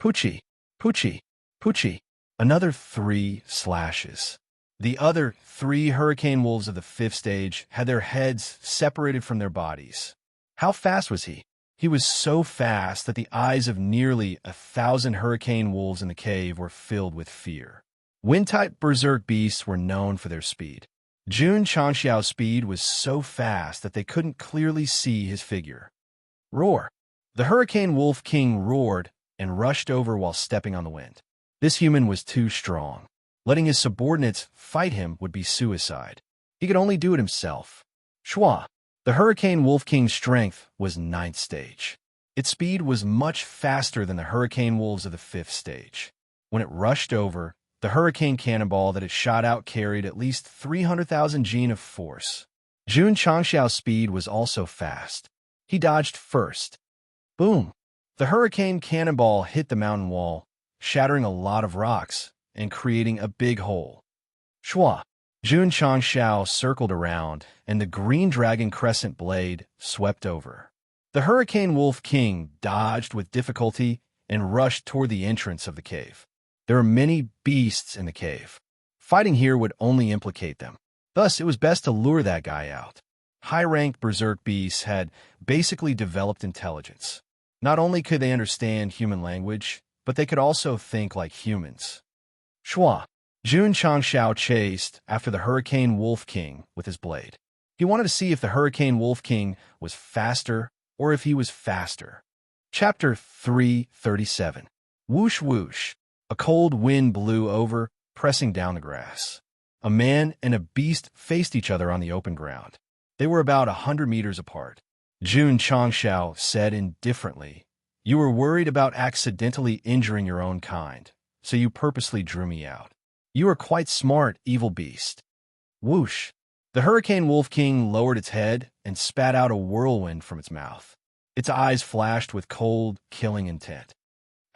Poochie! Poochie! Poochie! Another 3 slashes. The other 3 hurricane wolves of the 5th stage had their heads separated from their bodies, How fast was he? He was so fast that the eyes of nearly 1,000 hurricane wolves in the cave were filled with fear. Wind-type berserk beasts were known for their speed. Jun Changxiao's speed was so fast that they couldn't clearly see his figure. Roar! The Hurricane Wolf King roared and rushed over while stepping on the wind. This human was too strong. Letting his subordinates fight him would be suicide. He could only do it himself. Shua! The Hurricane Wolf King's strength was 9th stage. Its speed was much faster than the Hurricane Wolves of the 5th stage. When it rushed over, the hurricane cannonball that it shot out carried at least 300,000 Jin of force. Jun Changxiao's speed was also fast. He dodged first. Boom! The hurricane cannonball hit the mountain wall, shattering a lot of rocks and creating a big hole. Shua! Jun Changxiao circled around, and the green dragon crescent blade swept over. The Hurricane Wolf King dodged with difficulty and rushed toward the entrance of the cave. There are many beasts in the cave. Fighting here would only implicate them. Thus, it was best to lure that guy out. High-ranked berserk beasts had basically developed intelligence. Not only could they understand human language, but they could also think like humans. Shua! Jun Changxiao chased after the Hurricane Wolf King with his blade. He wanted to see if the Hurricane Wolf King was faster or if he was faster. Chapter 337. Whoosh whoosh. A cold wind blew over, pressing down the grass. A man and a beast faced each other on the open ground. They were about 100 meters apart. Jun Changxiao said indifferently, "You were worried about accidentally injuring your own kind, so you purposely drew me out. You are quite smart, evil beast." Whoosh! The Hurricane Wolf King lowered its head and spat out a whirlwind from its mouth. Its eyes flashed with cold, killing intent.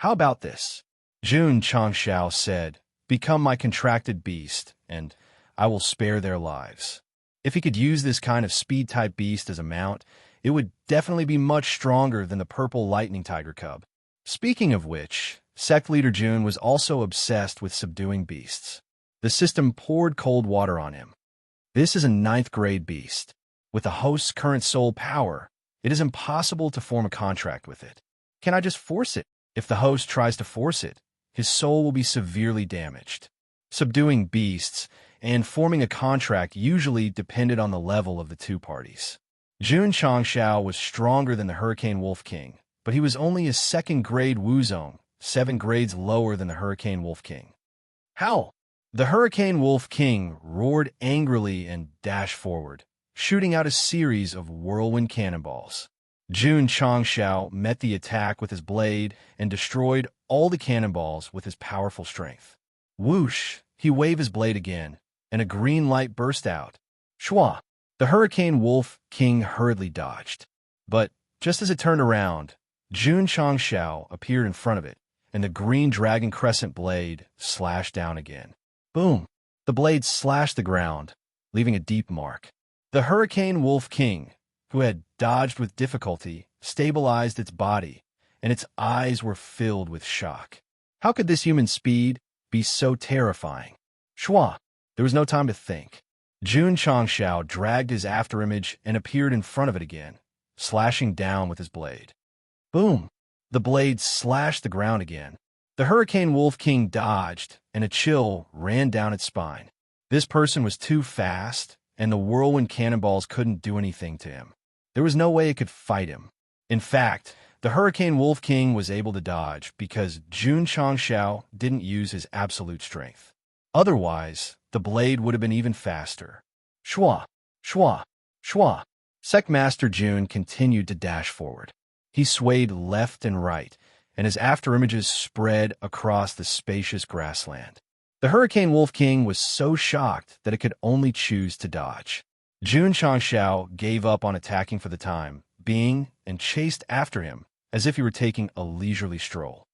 "How about this?" Jun Changxiao said, "Become my contracted beast, and I will spare their lives." If he could use this kind of speed-type beast as a mount, it would definitely be much stronger than the purple lightning tiger cub. Speaking of which, Sect leader Jun was also obsessed with subduing beasts. The system poured cold water on him. This is a 9th-grade beast. With the host's current soul power, it is impossible to form a contract with it. Can I just force it? If the host tries to force it, his soul will be severely damaged. Subduing beasts and forming a contract usually depended on the level of the two parties. Jun Changxiao was stronger than the Hurricane Wolf King, but he was only a 2nd-grade Wuzong, 7 grades lower than the Hurricane Wolf King. Howl! The Hurricane Wolf King roared angrily and dashed forward, shooting out a series of whirlwind cannonballs. Jun Changxiao met the attack with his blade and destroyed all the cannonballs with his powerful strength. Whoosh! He waved his blade again, and a green light burst out. Shua! The Hurricane Wolf King hurriedly dodged. But just as it turned around, Jun Changxiao appeared in front of it, and the green dragon crescent blade slashed down again. Boom! The blade slashed the ground, leaving a deep mark. The Hurricane Wolf King, who had dodged with difficulty, stabilized its body, and its eyes were filled with shock. How could this human speed be so terrifying? Shua! There was no time to think. Jun Changxiao dragged his afterimage and appeared in front of it again, slashing down with his blade. Boom! The blade slashed the ground again. The Hurricane Wolf King dodged, and a chill ran down its spine. This person was too fast, and the whirlwind cannonballs couldn't do anything to him. There was no way it could fight him. In fact, the Hurricane Wolf King was able to dodge because Jun Changxiao didn't use his absolute strength. Otherwise, the blade would have been even faster. Shua! Shua! Shua! Sect Master Jun continued to dash forward. He swayed left and right, and his afterimages spread across the spacious grassland. The Hurricane Wolf King was so shocked that it could only choose to dodge. Jun Changxiao gave up on attacking for the time being and chased after him as if he were taking a leisurely stroll.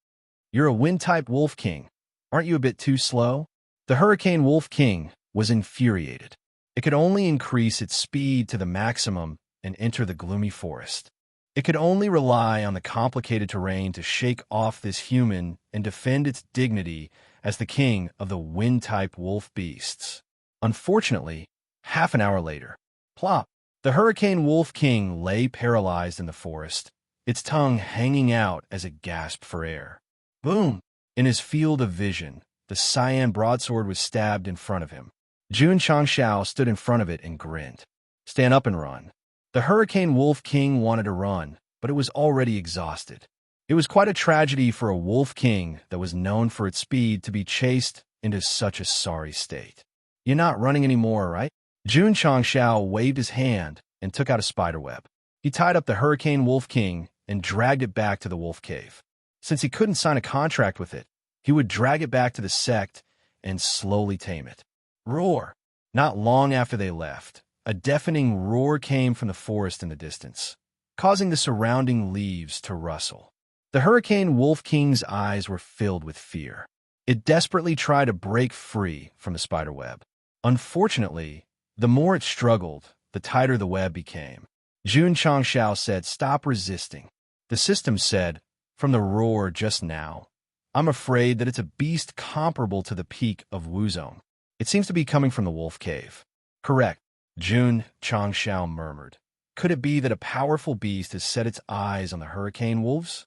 "You're a wind-type Wolf King. Aren't you a bit too slow?" The Hurricane Wolf King was infuriated. It could only increase its speed to the maximum and enter the gloomy forest. It could only rely on the complicated terrain to shake off this human and defend its dignity as the king of the wind-type wolf beasts. Unfortunately, half an hour later, plop! The Hurricane Wolf King lay paralyzed in the forest, its tongue hanging out as it gasped for air. Boom! In his field of vision, the cyan broadsword was stabbed in front of him. Jun Changshao stood in front of it and grinned. Stand up and run. The Hurricane Wolf King wanted to run, but it was already exhausted. It was quite a tragedy for a Wolf King that was known for its speed to be chased into such a sorry state. You're not running anymore, right? Jun Changshao waved his hand and took out a spiderweb. He tied up the Hurricane Wolf King and dragged it back to the wolf cave. Since he couldn't sign a contract with it, he would drag it back to the Sect and slowly tame it. Roar! Not long after they left, a deafening roar came from the forest in the distance, causing the surrounding leaves to rustle. The Hurricane Wolf King's eyes were filled with fear. It desperately tried to break free from the spiderweb. Unfortunately, the more it struggled, the tighter the web became. Jun Changshao said, "Stop resisting." The system said, "From the roar just now, I'm afraid that it's a beast comparable to the peak of Wuzong. It seems to be coming from the wolf cave." "Correct," Jun Changshao murmured. "Could it be that a powerful beast has set its eyes on the hurricane wolves?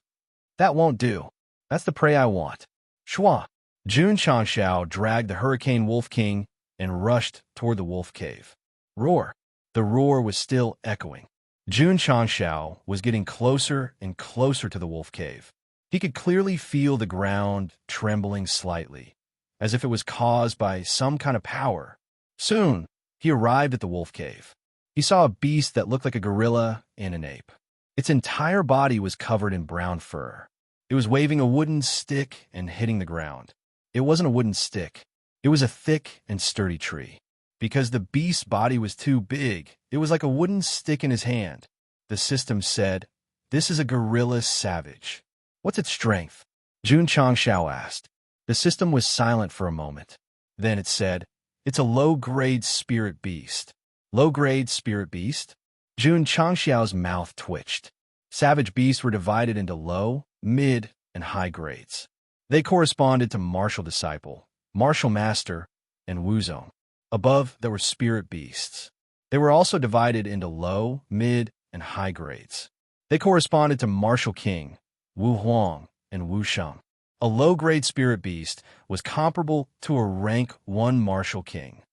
That won't do. That's the prey I want." Shwa! Jun Changshao dragged the Hurricane Wolf King and rushed toward the wolf cave. Roar! The roar was still echoing. Jun Changshao was getting closer and closer to the wolf cave. He could clearly feel the ground trembling slightly, as if it was caused by some kind of power. Soon, he arrived at the wolf cave. He saw a beast that looked like a gorilla and an ape. Its entire body was covered in brown fur. It was waving a wooden stick and hitting the ground. It wasn't a wooden stick. It was a thick and sturdy tree. Because the beast's body was too big, it was like a wooden stick in his hand. The system said, "This is a gorilla savage." "What's its strength?" Jun Changshao asked. The system was silent for a moment. Then it said, "It's a low-grade spirit beast." "Low-grade spirit beast?" Jun Changshao's mouth twitched. Savage beasts were divided into low, mid, and high grades. They corresponded to martial disciple, martial master, and wuzong. Above, there were spirit beasts. They were also divided into low, mid, and high grades. They corresponded to martial king, wu huang, and wu sheng. A low-grade spirit beast was comparable to a rank 1 martial king.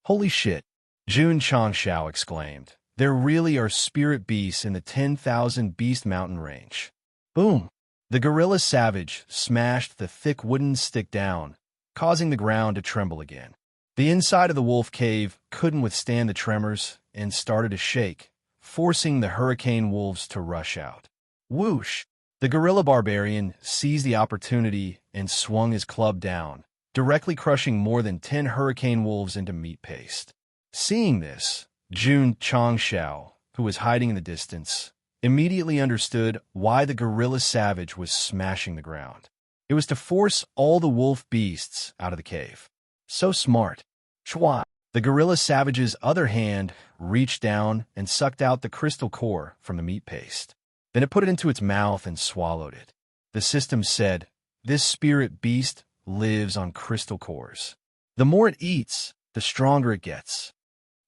"Holy shit!" Jun Changshao exclaimed. "There really are spirit beasts in the 10,000 Beast Mountain range." Boom! The gorilla savage smashed the thick wooden stick down, causing the ground to tremble again. The inside of the wolf cave couldn't withstand the tremors and started to shake, forcing the hurricane wolves to rush out. Whoosh! The gorilla barbarian seized the opportunity and swung his club down, directly crushing more than 10 hurricane wolves into meat paste. Seeing this, Jun Changshao, who was hiding in the distance, immediately understood why the gorilla savage was smashing the ground. It was to force all the wolf beasts out of the cave. So smart. Chua! The gorilla savage's other hand reached down and sucked out the crystal core from the meat paste. Then it put it into its mouth and swallowed it. The system said, "This spirit beast lives on crystal cores. The more it eats, the stronger it gets."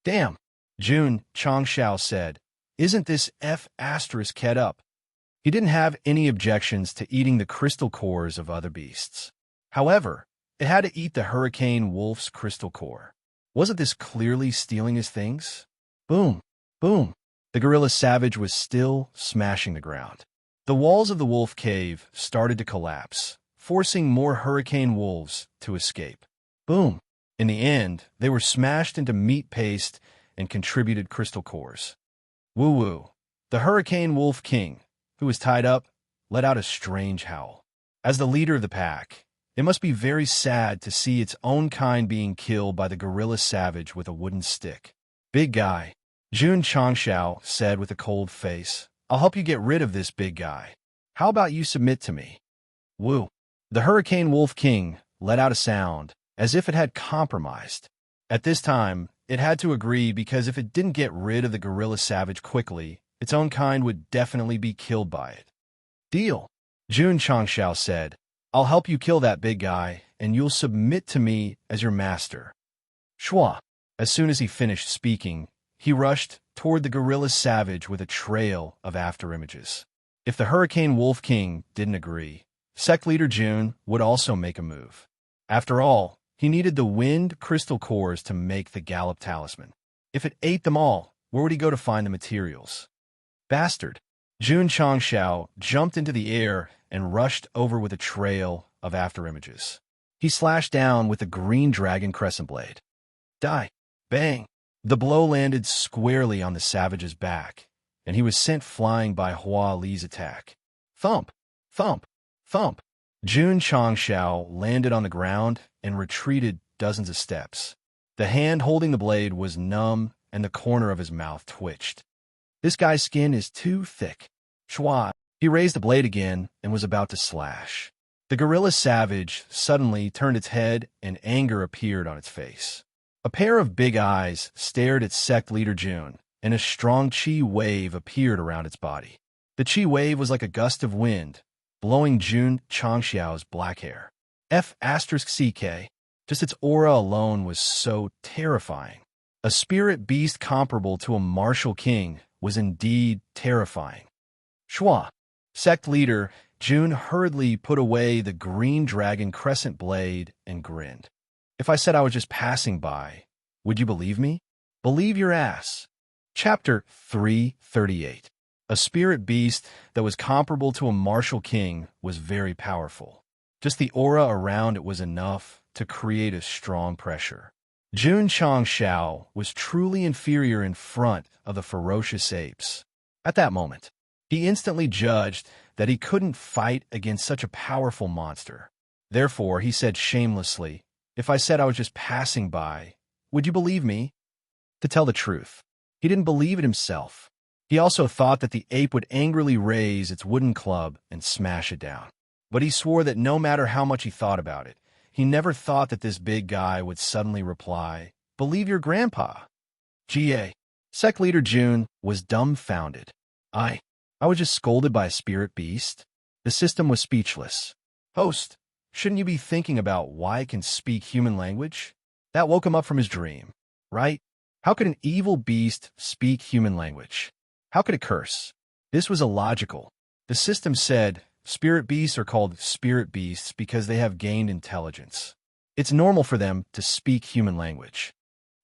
"Damn," Jun Changshao said. "Isn't this F** head up?" He didn't have any objections to eating the crystal cores of other beasts. However, it had to eat the hurricane wolf's crystal core. Wasn't this clearly stealing his things? Boom! Boom! The gorilla savage was still smashing the ground. The walls of the wolf cave started to collapse, forcing more hurricane wolves to escape. Boom! In the end, they were smashed into meat paste and contributed crystal cores. Woo-woo! The Hurricane Wolf King, who was tied up, let out a strange howl. As the leader of the pack, it must be very sad to see its own kind being killed by the gorilla savage with a wooden stick. "Big guy," Jun Changshao said with a cold face, "I'll help you get rid of this big guy. How about you submit to me?" Woo! The Hurricane Wolf King let out a sound, as if it had compromised. At this time, it had to agree because if it didn't get rid of the gorilla savage quickly, its own kind would definitely be killed by it. "Deal," Jun Changshao said. "I'll help you kill that big guy, and you'll submit to me as your master." Shwa! As soon as he finished speaking, he rushed toward the gorilla savage with a trail of afterimages. If the Hurricane Wolf King didn't agree, Sect leader June would also make a move. After all, he needed the wind crystal cores to make the Gallop Talisman. If it ate them all, where would he go to find the materials? Bastard! Jun Changshao jumped into the air and rushed over with a trail of afterimages. He slashed down with the green dragon crescent blade. Die! Bang! The blow landed squarely on the savage's back, and he was sent flying by Hua Li's attack. Thump! Thump! Thump! Jun Changshao landed on the ground and retreated dozens of steps. The hand holding the blade was numb, and the corner of his mouth twitched. This guy's skin is too thick. Schwa! He raised the blade again and was about to slash. The gorilla savage suddenly turned its head and anger appeared on its face. A pair of big eyes stared at Sect leader June, and a strong chi wave appeared around its body. The chi wave was like a gust of wind, blowing Jun Changshao's black hair. F***CK. Just its aura alone was so terrifying. A spirit beast comparable to a martial king was indeed terrifying. Schwa! Sect leader June hurriedly put away the green dragon crescent blade and grinned. If I said I was just passing by, would you believe me? Believe your ass. Chapter 338. A spirit beast that was comparable to a martial king was very powerful. Just the aura around it was enough to create a strong pressure. Jun Changshao was truly inferior in front of the ferocious apes. At that moment, he instantly judged that he couldn't fight against such a powerful monster. Therefore, he said shamelessly, if I said I was just passing by, would you believe me? To tell the truth, he didn't believe it himself. He also thought that the ape would angrily raise its wooden club and smash it down. But he swore that no matter how much he thought about it, he never thought that this big guy would suddenly reply, believe your grandpa. Ga. Sect leader June was dumbfounded. I was just scolded by a spirit beast. The system was speechless. Host, shouldn't you be thinking about why it can speak human language? That woke him up from his dream, right? How could an evil beast speak human language? How could it curse? This was illogical. The system said, spirit beasts are called spirit beasts because they have gained intelligence. It's normal for them to speak human language.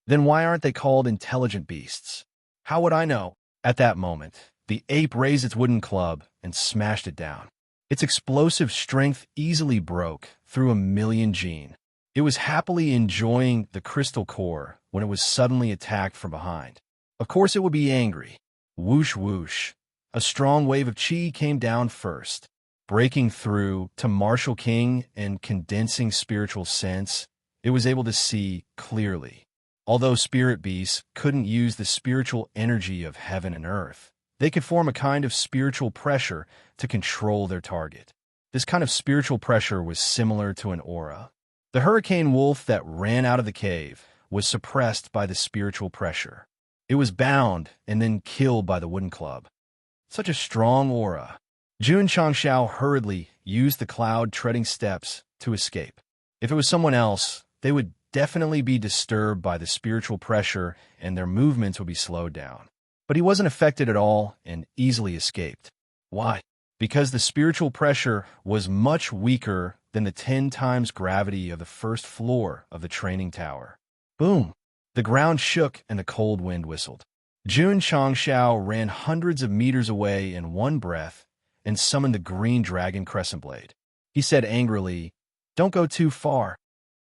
Then why aren't they called intelligent beasts? How would I know? At that moment, the ape raised its wooden club and smashed it down. Its explosive strength easily broke through 1,000,000 gene. It was happily enjoying the crystal core when it was suddenly attacked from behind. Of course it would be angry. Whoosh whoosh. A strong wave of chi came down first, breaking through to martial king and condensing spiritual sense. It was able to see clearly. Although spirit beasts couldn't use the spiritual energy of heaven and earth, they could form a kind of spiritual pressure to control their target. This kind of spiritual pressure was similar to an aura. The hurricane wolf that ran out of the cave was suppressed by the spiritual pressure. It was bound and then killed by the wooden club. Such a strong aura. Jun Changshao hurriedly used the cloud-treading steps to escape. If it was someone else, they would definitely be disturbed by the spiritual pressure and their movements would be slowed down. But he wasn't affected at all and easily escaped. Why? Because the spiritual pressure was much weaker than the 10 times gravity of the first floor of the training tower. Boom! The ground shook and the cold wind whistled. Jun Changshao ran hundreds of meters away in one breath and summoned the green dragon crescent blade. He said angrily, "Don't go too far."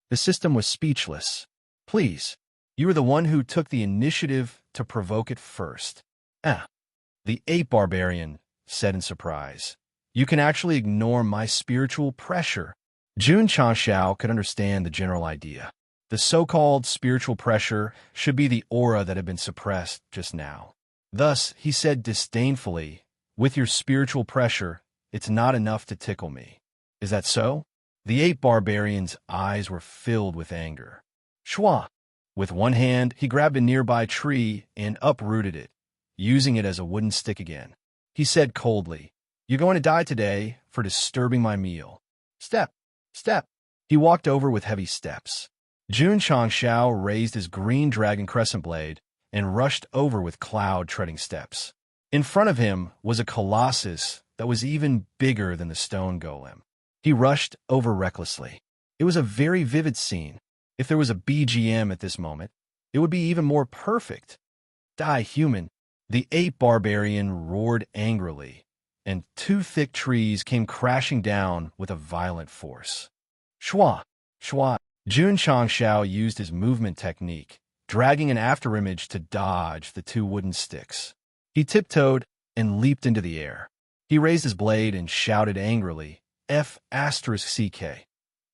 The system was speechless. "Please, you were the one who took the initiative to provoke it first." The ape barbarian said in surprise. "You can actually ignore my spiritual pressure." Jun Changshao could understand the general idea. The so-called spiritual pressure should be the aura that had been suppressed just now. Thus, he said disdainfully, "With your spiritual pressure, it's not enough to tickle me." Is that so? The ape barbarian's eyes were filled with anger. Schwa! With one hand, he grabbed a nearby tree and uprooted it, using it as a wooden stick again. He said coldly, "You're going to die today for disturbing my meal." Step! Step! He walked over with heavy steps. Jun Changshao raised his green dragon crescent blade and rushed over with cloud-treading steps. In front of him was a colossus that was even bigger than the stone golem. He rushed over recklessly. It was a very vivid scene. If there was a BGM at this moment, it would be even more perfect. Die, human! The ape barbarian roared angrily, and two thick trees came crashing down with a violent force. Shwa! Shwa! Jun Changshao used his movement technique, dragging an afterimage to dodge the two wooden sticks. He tiptoed and leaped into the air. He raised his blade and shouted angrily, F***CK.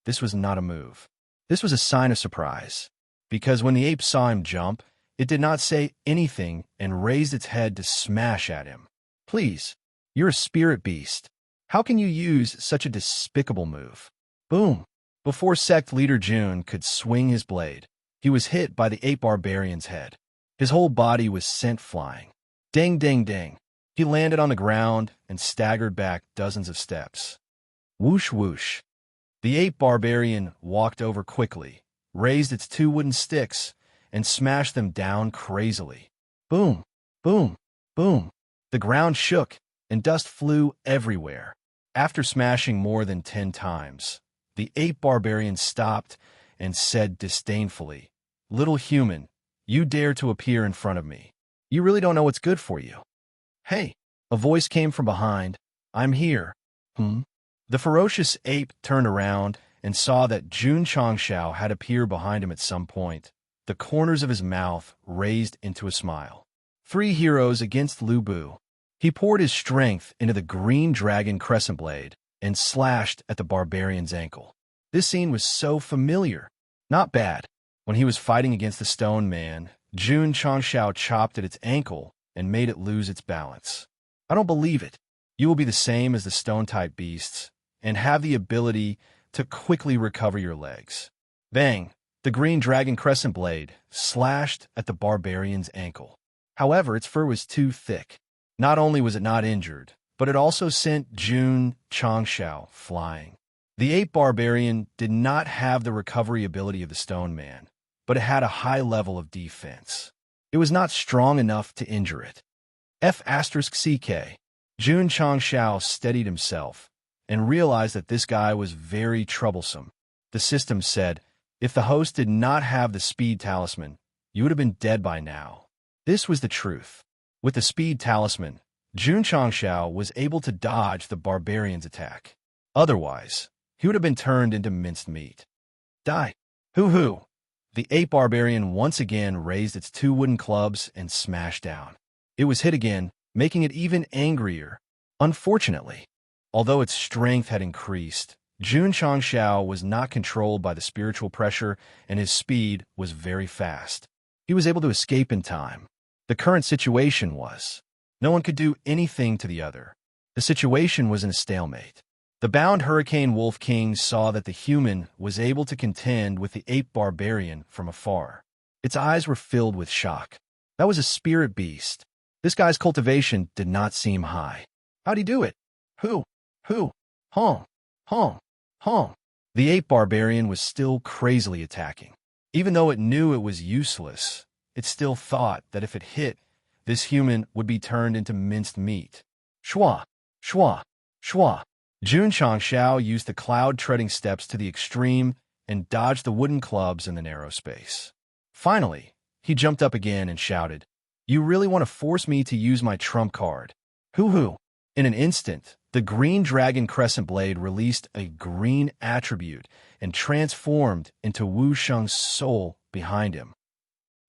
This was not a move. This was a sign of surprise, because when the ape saw him jump, it did not say anything and raised its head to smash at him. Please, you're a spirit beast. How can you use such a despicable move? Boom! Before Sect leader Jun could swing his blade, he was hit by the ape barbarian's head. His whole body was sent flying. Ding, ding, ding. He landed on the ground and staggered back dozens of steps. Whoosh, whoosh. The ape barbarian walked over quickly, raised its two wooden sticks, and smashed them down crazily. Boom, boom, boom. The ground shook, and dust flew everywhere. After smashing more than 10 times, the ape barbarian stopped and said disdainfully, Little human, you dare to appear in front of me. You really don't know what's good for you. Hey, a voice came from behind. I'm here. The ferocious ape turned around and saw that Jun Changshao had appeared behind him at some point. The corners of his mouth raised into a smile. 3 heroes against Lu Bu. He poured his strength into the green dragon crescent blade and slashed at the barbarian's ankle. This scene was so familiar. Not bad. When he was fighting against the stone man, Jun Changshao chopped at its ankle and made it lose its balance. I don't believe it. You will be the same as the stone-type beasts and have the ability to quickly recover your legs. Bang! The green dragon crescent blade slashed at the barbarian's ankle. However, its fur was too thick. Not only was it not injured, but it also sent Jun Changshao flying. The ape barbarian did not have the recovery ability of the stone man, but it had a high level of defense. It was not strong enough to injure it. F***CK. Jun Changshao steadied himself and realized that this guy was very troublesome. The system said, if the host did not have the speed talisman, you would have been dead by now. This was the truth. With the speed talisman, Jun Changshao was able to dodge the barbarian's attack. Otherwise, he would have been turned into minced meat. Die! Hoo-hoo! The ape barbarian once again raised its 2 wooden clubs and smashed down. It was hit again, making it even angrier. Unfortunately, although its strength had increased, Jun Changshao was not controlled by the spiritual pressure, and his speed was very fast. He was able to escape in time. The current situation was, no one could do anything to the other. The situation was in a stalemate. The bound Hurricane Wolf King saw that the human was able to contend with the ape barbarian from afar. Its eyes were filled with shock. That was a spirit beast. This guy's cultivation did not seem high. How'd he do it? Who? Hong. The ape barbarian was still crazily attacking. Even though it knew it was useless, it still thought that if it hit, this human would be turned into minced meat. Shwa, shwa, shwa. Jun Changshao used the cloud-treading steps to the extreme and dodged the wooden clubs in the narrow space. Finally, he jumped up again and shouted, You really want to force me to use my trump card? Hoo-hoo. In an instant, the green dragon crescent blade released a green attribute and transformed into Wu Sheng's soul behind him.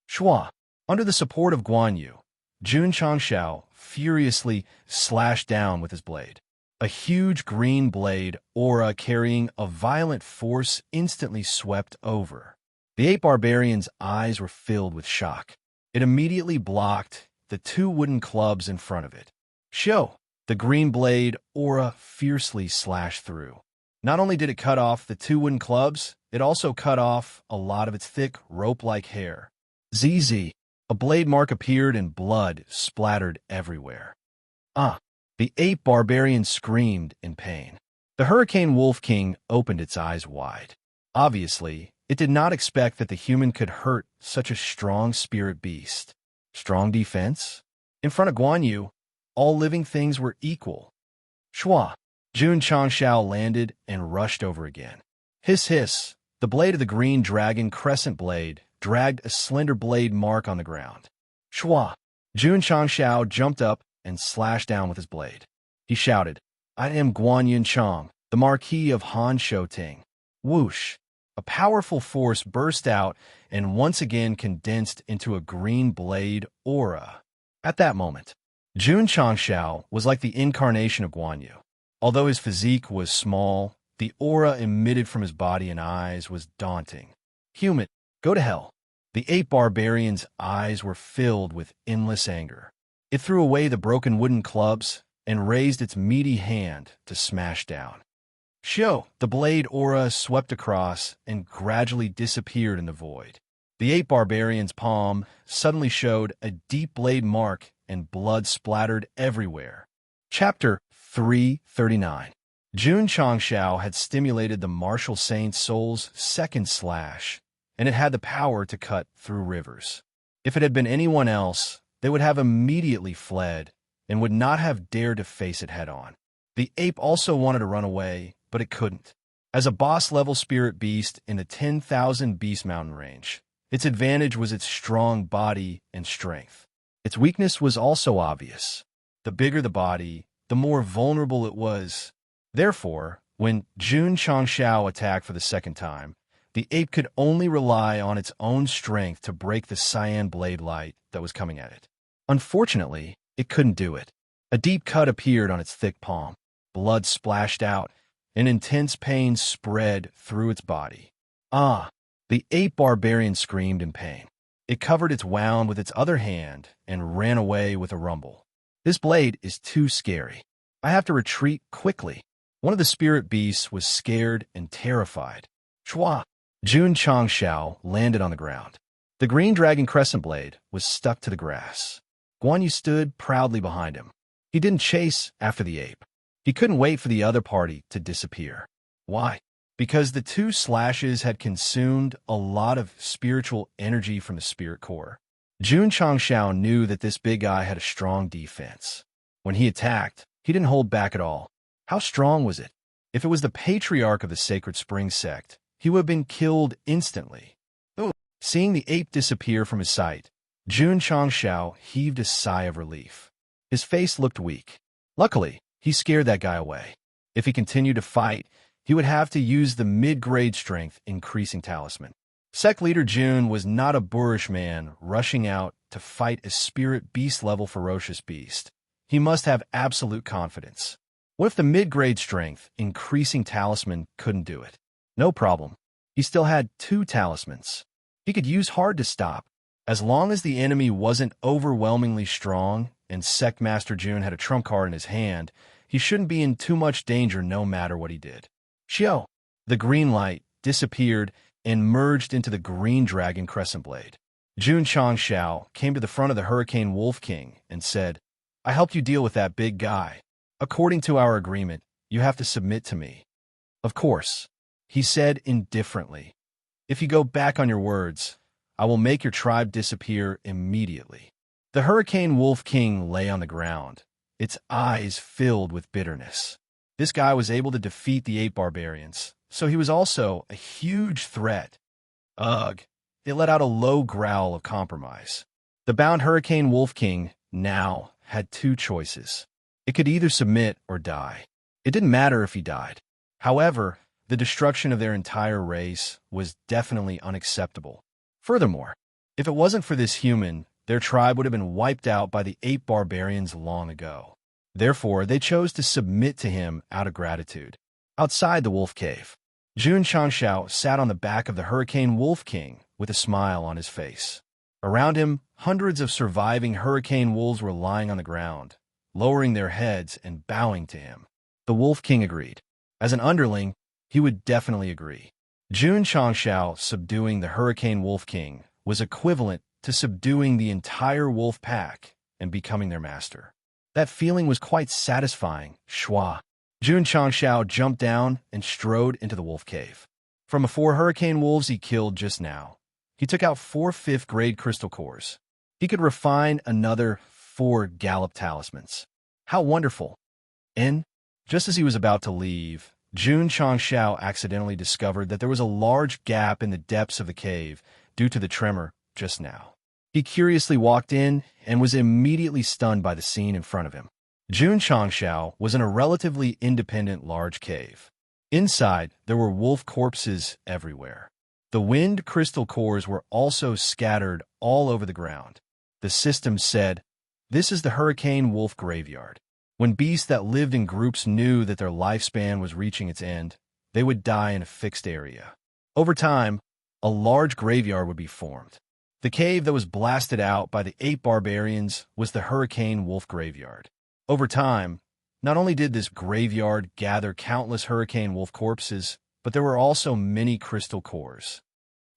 Shwa. Under the support of Guan Yu, Jun Changshao furiously slashed down with his blade. A huge green blade aura carrying a violent force instantly swept over. The ape barbarian's eyes were filled with shock. It immediately blocked the 2 wooden clubs in front of it. Show! The green blade aura fiercely slashed through. Not only did it cut off the 2 wooden clubs, it also cut off a lot of its thick, rope-like hair. ZZ. A blade mark appeared and blood splattered everywhere. The ape barbarian screamed in pain. The Hurricane Wolf King opened its eyes wide. Obviously, it did not expect that the human could hurt such a strong spirit beast. Strong defense? In front of Guan Yu, all living things were equal. Shua. Jun Changshao landed and rushed over again. Hiss hiss, the blade of the green dragon crescent blade dragged a slender blade mark on the ground. Shua. Jun Changshao jumped up and slashed down with his blade. He shouted, I am Guan Yun Chang, the Marquis of Han Shouting. Whoosh! A powerful force burst out and once again condensed into a green blade aura. At that moment, Jun Changshao was like the incarnation of Guan Yu. Although his physique was small, the aura emitted from his body and eyes was daunting. Human, go to hell. The ape barbarian's eyes were filled with endless anger. It threw away the broken wooden clubs and raised its meaty hand to smash down. Shio, the blade aura swept across and gradually disappeared in the void. The ape barbarian's palm suddenly showed a deep blade mark and blood splattered everywhere. Chapter 339. Jun Changshao had stimulated the martial saint soul's second slash, and it had the power to cut through rivers. If it had been anyone else, they would have immediately fled and would not have dared to face it head-on. The ape also wanted to run away, but it couldn't. As a boss-level spirit beast in the 10,000 Beast Mountain range, its advantage was its strong body and strength. Its weakness was also obvious. The bigger the body, the more vulnerable it was. Therefore, when Jun Changshao attacked for the second time, the ape could only rely on its own strength to break the cyan blade light that was coming at it. Unfortunately, it couldn't do it. A deep cut appeared on its thick palm. Blood splashed out, and intense pain spread through its body. Ah! The ape barbarian screamed in pain. It covered its wound with its other hand and ran away with a rumble. This blade is too scary. I have to retreat quickly. One of the spirit beasts was scared and terrified. Shua! Jun Changshao landed on the ground. The green dragon crescent blade was stuck to the grass. Guan Yu stood proudly behind him. He didn't chase after the ape. He couldn't wait for the other party to disappear. Why? Because the two slashes had consumed a lot of spiritual energy from the spirit core. Jun Changshao knew that this big guy had a strong defense. When he attacked, he didn't hold back at all. How strong was it? If it was the patriarch of the Sacred Spring Sect, he would have been killed instantly. Seeing the ape disappear from his sight, Jun Changshao heaved a sigh of relief. His face looked weak. Luckily, he scared that guy away. If he continued to fight, he would have to use the mid-grade strength increasing talisman. Sect leader Jun was not a boorish man rushing out to fight a spirit beast-level ferocious beast. He must have absolute confidence. What if the mid-grade strength increasing talisman couldn't do it? No problem. He still had 2 talismans. He could use hard to stop. As long as the enemy wasn't overwhelmingly strong and Sect Master Jun had a trump card in his hand, he shouldn't be in too much danger no matter what he did. Shio! The green light disappeared and merged into the green dragon crescent blade. Jun Changshao came to the front of the Hurricane Wolf King and said, I helped you deal with that big guy. According to our agreement, you have to submit to me. Of course, he said indifferently. If you go back on your words, I will make your tribe disappear immediately. The Hurricane Wolf King lay on the ground, its eyes filled with bitterness. This guy was able to defeat the ape barbarians, so he was also a huge threat. Ugh! It let out a low growl of compromise. The bound Hurricane Wolf King now had 2 choices. It could either submit or die. It didn't matter if he died. However, the destruction of their entire race was definitely unacceptable. Furthermore, if it wasn't for this human, their tribe would have been wiped out by the ape barbarians long ago. Therefore, they chose to submit to him out of gratitude. Outside the wolf cave, Jun Changshao sat on the back of the Hurricane Wolf King with a smile on his face. Around him, hundreds of surviving hurricane wolves were lying on the ground, lowering their heads and bowing to him. The Wolf King agreed. As an underling, he would definitely agree. Jun Changshao subduing the Hurricane Wolf King was equivalent to subduing the entire wolf pack and becoming their master. That feeling was quite satisfying. Shua! Jun Changshao jumped down and strode into the wolf cave. From the 4 hurricane wolves he killed just now, he took out 4 5th-grade crystal cores. He could refine another 4 gallop talismans. How wonderful! And, just as he was about to leave, Jun Changshao accidentally discovered that there was a large gap in the depths of the cave due to the tremor just now. He curiously walked in and was immediately stunned by the scene in front of him. Jun Changshao was in a relatively independent large cave. Inside, there were wolf corpses everywhere. The wind crystal cores were also scattered all over the ground. The system said, "This is the Hurricane Wolf Graveyard." When beasts that lived in groups knew that their lifespan was reaching its end, they would die in a fixed area. Over time, a large graveyard would be formed. The cave that was blasted out by the 8 barbarians was the Hurricane Wolf Graveyard. Over time, not only did this graveyard gather countless Hurricane Wolf corpses, but there were also many crystal cores.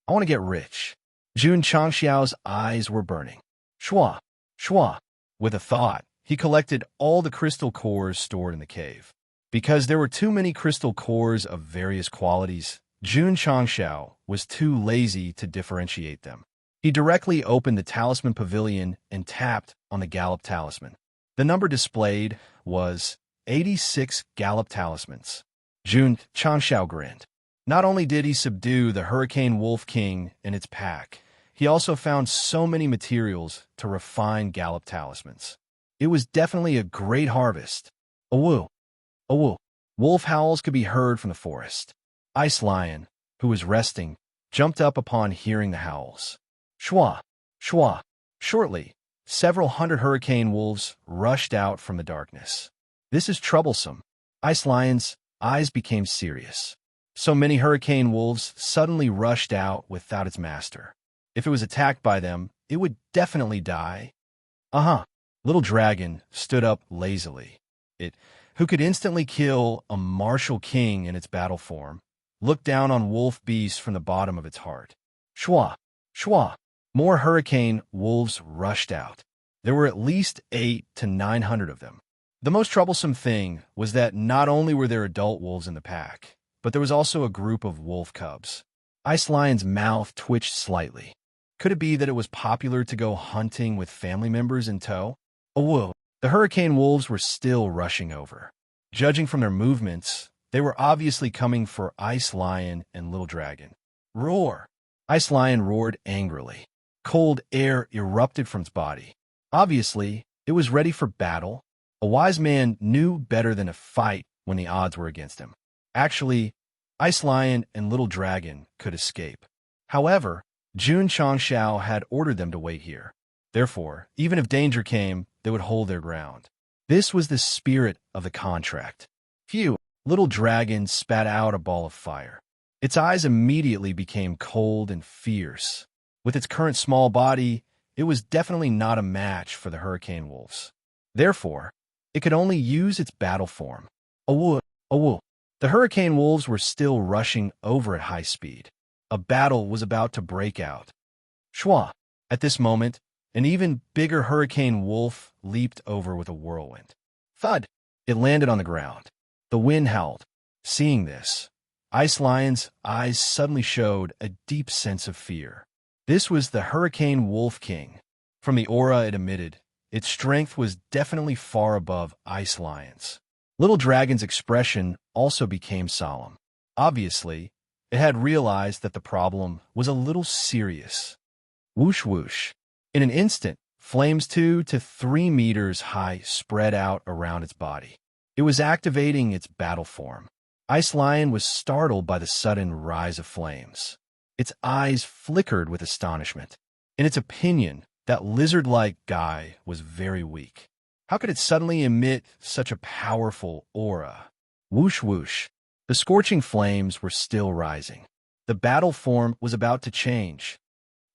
I want to get rich. Jun Changxiao's eyes were burning. Shua, shua. With a thought, he collected all the crystal cores stored in the cave. Because there were too many crystal cores of various qualities, Jun Changxiao was too lazy to differentiate them. He directly opened the talisman pavilion and tapped on the gallop talisman. The number displayed was 86 gallop talismans. Jun Changxiao grinned. Not only did he subdue the Hurricane Wolf King and its pack, he also found so many materials to refine gallop talismans. It was definitely a great harvest. Awoo, awoo. Wolf howls could be heard from the forest. Ice Lion, who was resting, jumped up upon hearing the howls. Shwa, shwa. Shortly, several hundred hurricane wolves rushed out from the darkness. This is troublesome. Ice Lion's eyes became serious. So many hurricane wolves suddenly rushed out without its master. If it was attacked by them, it would definitely die. Little Dragon stood up lazily. It, who could instantly kill a martial king in its battle form, looked down on wolf beasts from the bottom of its heart. Shwa, shwa. More hurricane wolves rushed out. There were at least 800 to 900 of them. The most troublesome thing was that not only were there adult wolves in the pack, but there was also a group of wolf cubs. Ice Lion's mouth twitched slightly. Could it be that it was popular to go hunting with family members in tow? Awoo! The hurricane wolves were still rushing over. Judging from their movements, they were obviously coming for Ice Lion and Little Dragon. Roar! Ice Lion roared angrily. Cold air erupted from its body. Obviously, it was ready for battle. A wise man knew better than to fight when the odds were against him. Actually, Ice Lion and Little Dragon could escape. However, Jun Changxiao had ordered them to wait here. Therefore, even if danger came, they would hold their ground. This was the spirit of the contract. Phew! Little Dragon spat out a ball of fire. Its eyes immediately became cold and fierce. With its current small body, it was definitely not a match for the hurricane wolves. Therefore, it could only use its battle form. Awoo, awoo. The hurricane wolves were still rushing over at high speed. A battle was about to break out. Shwa! At this moment, an even bigger hurricane wolf leaped over with a whirlwind. Thud! It landed on the ground. The wind howled. Seeing this, Ice Lion's eyes suddenly showed a deep sense of fear. This was the Hurricane Wolf King. From the aura it emitted, its strength was definitely far above Ice Lion's. Little Dragon's expression also became solemn. Obviously, it had realized that the problem was a little serious. Whoosh whoosh. In an instant, flames 2 to 3 meters high spread out around its body. It was activating its battle form. Ice Lion was startled by the sudden rise of flames. Its eyes flickered with astonishment. In its opinion, that lizard-like guy was very weak. How could it suddenly emit such a powerful aura? Whoosh whoosh. The scorching flames were still rising. The battle form was about to change.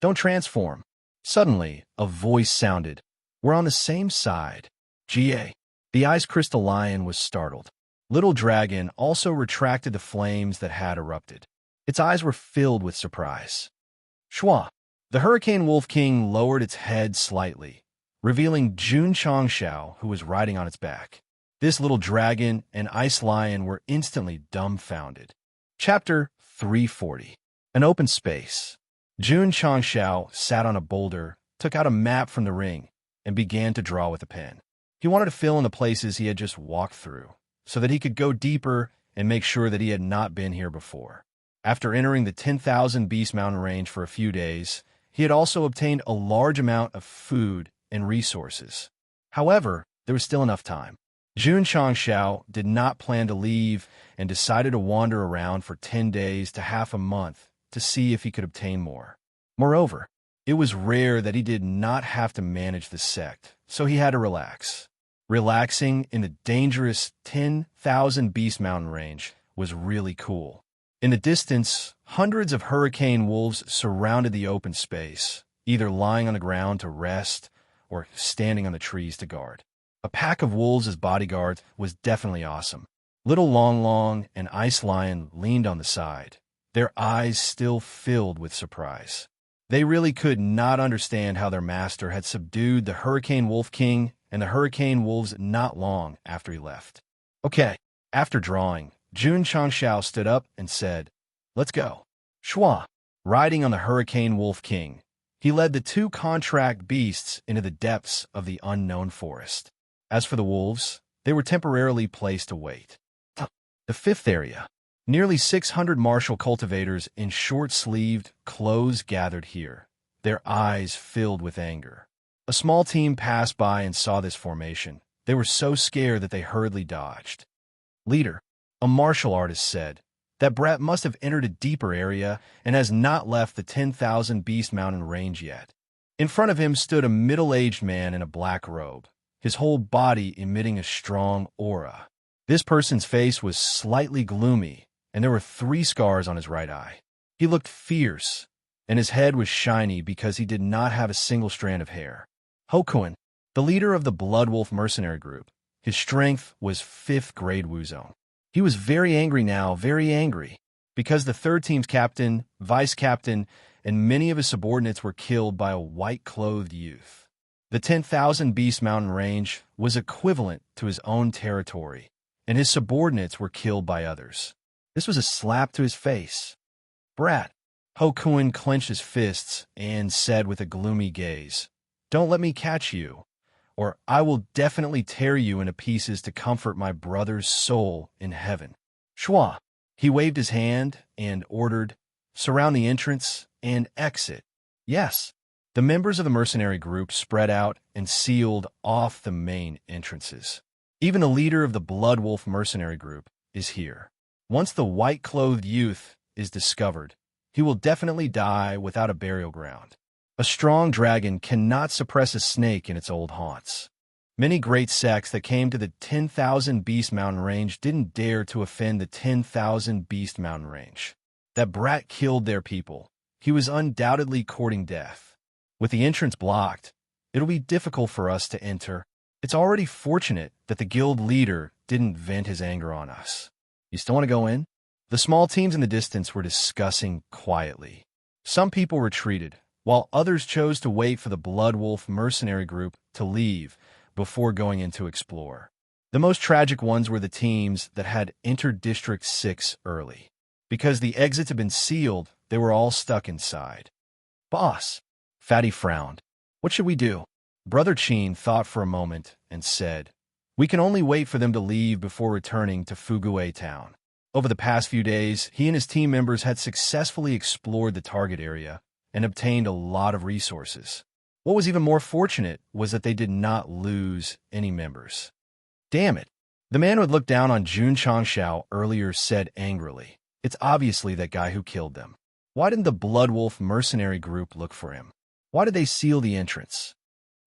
Don't transform. Suddenly, a voice sounded. We're on the same side. GA. The Ice Crystal Lion was startled. Little Dragon also retracted the flames that had erupted. Its eyes were filled with surprise. Shwa! The Hurricane Wolf King lowered its head slightly, revealing Jun Changxiao, who was riding on its back. This Little Dragon and Ice Lion were instantly dumbfounded. Chapter 340. An Open Space. Jun Changxiao sat on a boulder took out a map from the ring and began to draw with a pen. He wanted to fill in the places he had just walked through, so that he could go deeper and make sure that he had not been here before. After entering the 10,000 Beast Mountain range for a few days, he had also obtained a large amount of food and resources. However, there was still enough time. Jun Changxiao did not plan to leave and decided to wander around for 10 days to half a month to see if he could obtain more. Moreover, it was rare that he did not have to manage the sect, so he had to relax. Relaxing in the dangerous 10,000 Beast Mountain range was really cool. In the distance, hundreds of hurricane wolves surrounded the open space, either lying on the ground to rest or standing on the trees to guard. A pack of wolves as bodyguards was definitely awesome. Little Long Long and Ice Lion leaned on the side, their eyes still filled with surprise. They really could not understand how their master had subdued the Hurricane Wolf King and the Hurricane Wolves not long after he left. Okay, after drawing, Jun Changxiao stood up and said, "Let's go." Shua, riding on the Hurricane Wolf King, he led the two contract beasts into the depths of the unknown forest. As for the wolves, they were temporarily placed to wait. The fifth area. Nearly 600 martial cultivators in short-sleeved clothes gathered here, their eyes filled with anger. A small team passed by and saw this formation. They were so scared that they hurriedly dodged. Leader, a martial artist, said, "That brat must have entered a deeper area and has not left the 10,000 Beast Mountain range yet." In front of him stood a middle-aged man in a black robe, his whole body emitting a strong aura. This person's face was slightly gloomy, and there were 3 scars on his right eye. He looked fierce, and his head was shiny because he did not have a single strand of hair. Hokuin, the leader of the Blood Wolf mercenary group, his strength was 5th grade Wuzong. He was very angry now, very angry, because the third team's captain, vice captain, and many of his subordinates were killed by a white-clothed youth. The 10,000 Beast Mountain range was equivalent to his own territory, and his subordinates were killed by others. This was a slap to his face. "Brat." Hokuin clenched his fists and said with a gloomy gaze, "Don't let me catch you, or I will definitely tear you into pieces to comfort my brother's soul in heaven." Shua. He waved his hand and ordered, "Surround the entrance and exit." Yes. The members of the mercenary group spread out and sealed off the main entrances. Even the leader of the Blood Wolf mercenary group is here. Once the white-clothed youth is discovered, he will definitely die without a burial ground. A strong dragon cannot suppress a snake in its old haunts. Many great sects that came to the 10,000 Beast Mountain range didn't dare to offend the 10,000 Beast Mountain range. That brat killed their people. He was undoubtedly courting death. With the entrance blocked, it'll be difficult for us to enter. It's already fortunate that the guild leader didn't vent his anger on us. You still want to go in? The small teams in the distance were discussing quietly. Some people retreated, while others chose to wait for the Blood Wolf mercenary group to leave before going in to explore. The most tragic ones were the teams that had entered District 6 early. Because the exits had been sealed, they were all stuck inside. "Boss." Fatty frowned. "What should we do?" Brother Chin thought for a moment and said, "We can only wait for them to leave before returning to Fugue Town." Over the past few days, he and his team members had successfully explored the target area and obtained a lot of resources. What was even more fortunate was that they did not lose any members. "Damn it." The man who had looked down on Jun Changxiao earlier said angrily, "It's obviously that guy who killed them. Why didn't the Blood Wolf mercenary group look for him? Why did they seal the entrance?"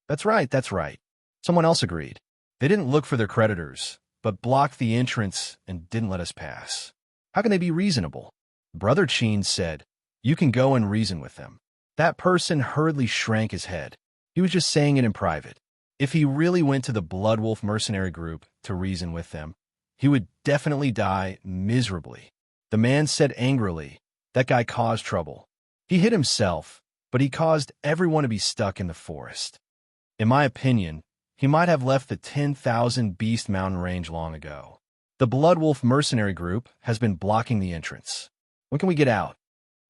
That's right. Someone else agreed. "They didn't look for their creditors, but blocked the entrance and didn't let us pass. How can they be reasonable?" Brother Chin said, "You can go and reason with them." That person hurriedly shrank his head. He was just saying it in private. If he really went to the Blood Wolf mercenary group to reason with them, he would definitely die miserably. The man said angrily, "That guy caused trouble. He hit himself, but he caused everyone to be stuck in the forest. In my opinion, he might have left the 10,000 Beast Mountain range long ago. The Blood Wolf mercenary group has been blocking the entrance. When can we get out?"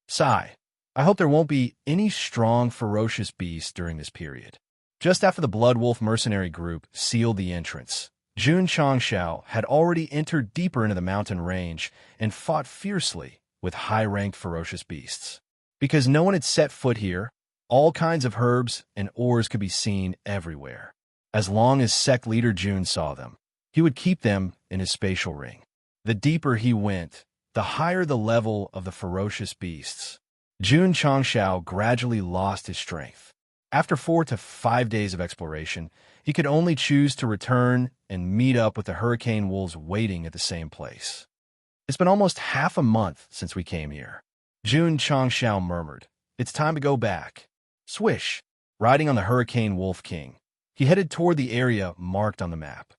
"Sai, I hope there won't be any strong, ferocious beasts during this period. Just after the Blood Wolf mercenary group sealed the entrance, Jun Changshao had already entered deeper into the mountain range and fought fiercely with high-ranked ferocious beasts. Because no one had set foot here, all kinds of herbs and ores could be seen everywhere. As long as Sect leader Jun saw them, he would keep them in his spatial ring. The deeper he went, the higher the level of the ferocious beasts. Jun Changshao gradually lost his strength. After 4 to 5 days of exploration, he could only choose to return and meet up with the hurricane wolves waiting at the same place. It's been almost half a month since we came here. Jun Changshao murmured, "It's time to go back." Swish! Riding on the hurricane wolf king, he headed toward the area marked on the map.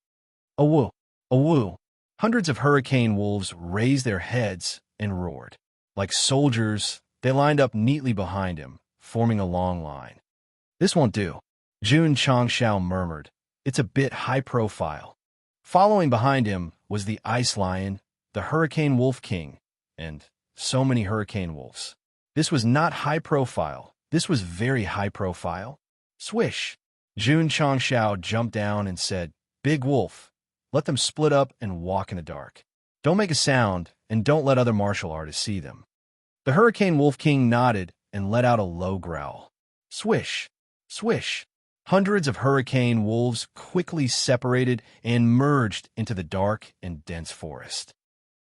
Awoo! Awoo! Hundreds of hurricane wolves raised their heads and roared. Like soldiers, they lined up neatly behind him, forming a long line. "This won't do," Jun Changshao murmured. "It's a bit high profile." Following behind him was the ice lion, the hurricane wolf king, and so many hurricane wolves. This was not high profile. This was very high profile. Swish! Jun Changshao jumped down and said, "Big wolf, let them split up and walk in the dark. Don't make a sound, and don't let other martial artists see them." The hurricane wolf king nodded and let out a low growl. Swish! Swish! Hundreds of hurricane wolves quickly separated and merged into the dark and dense forest.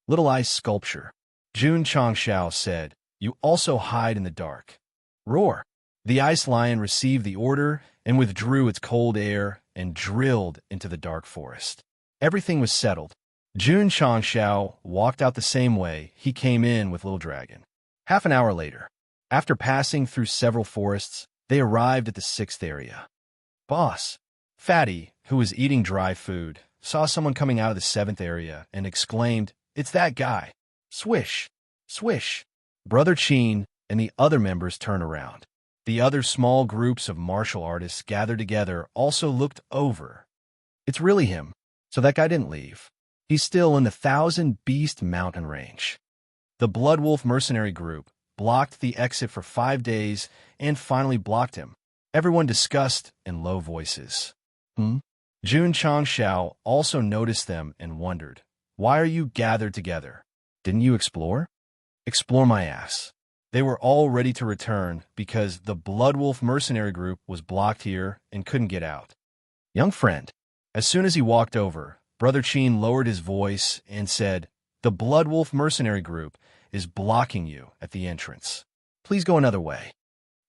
"Little ice sculpture," Jun Changshao said, "you also hide in the dark." Roar! The ice lion received the order and withdrew its cold air and drilled into the dark forest. Everything was settled. Jun Changshao walked out the same way he came in with Little Dragon. Half an hour later, after passing through several forests, they arrived at the 6th area. Boss, Fatty, who was eating dry food, saw someone coming out of the 7th area and exclaimed, "It's that guy." Swish! Swish! Brother Chin and the other members turned around. The other small groups of martial artists gathered together also looked over. "It's really him. So that guy didn't leave. He's still in the 1,000-beast mountain range." The Blood Wolf mercenary group blocked the exit for 5 days and finally blocked him. Everyone discussed in low voices. Jun Changshao also noticed them and wondered, "Why are you gathered together? Didn't you explore?" "Explore my ass." They were all ready to return because the Blood Wolf mercenary group was blocked here and couldn't get out. "Young friend." As soon as he walked over, Brother Chin lowered his voice and said, "The Blood Wolf mercenary group is blocking you at the entrance. Please go another way."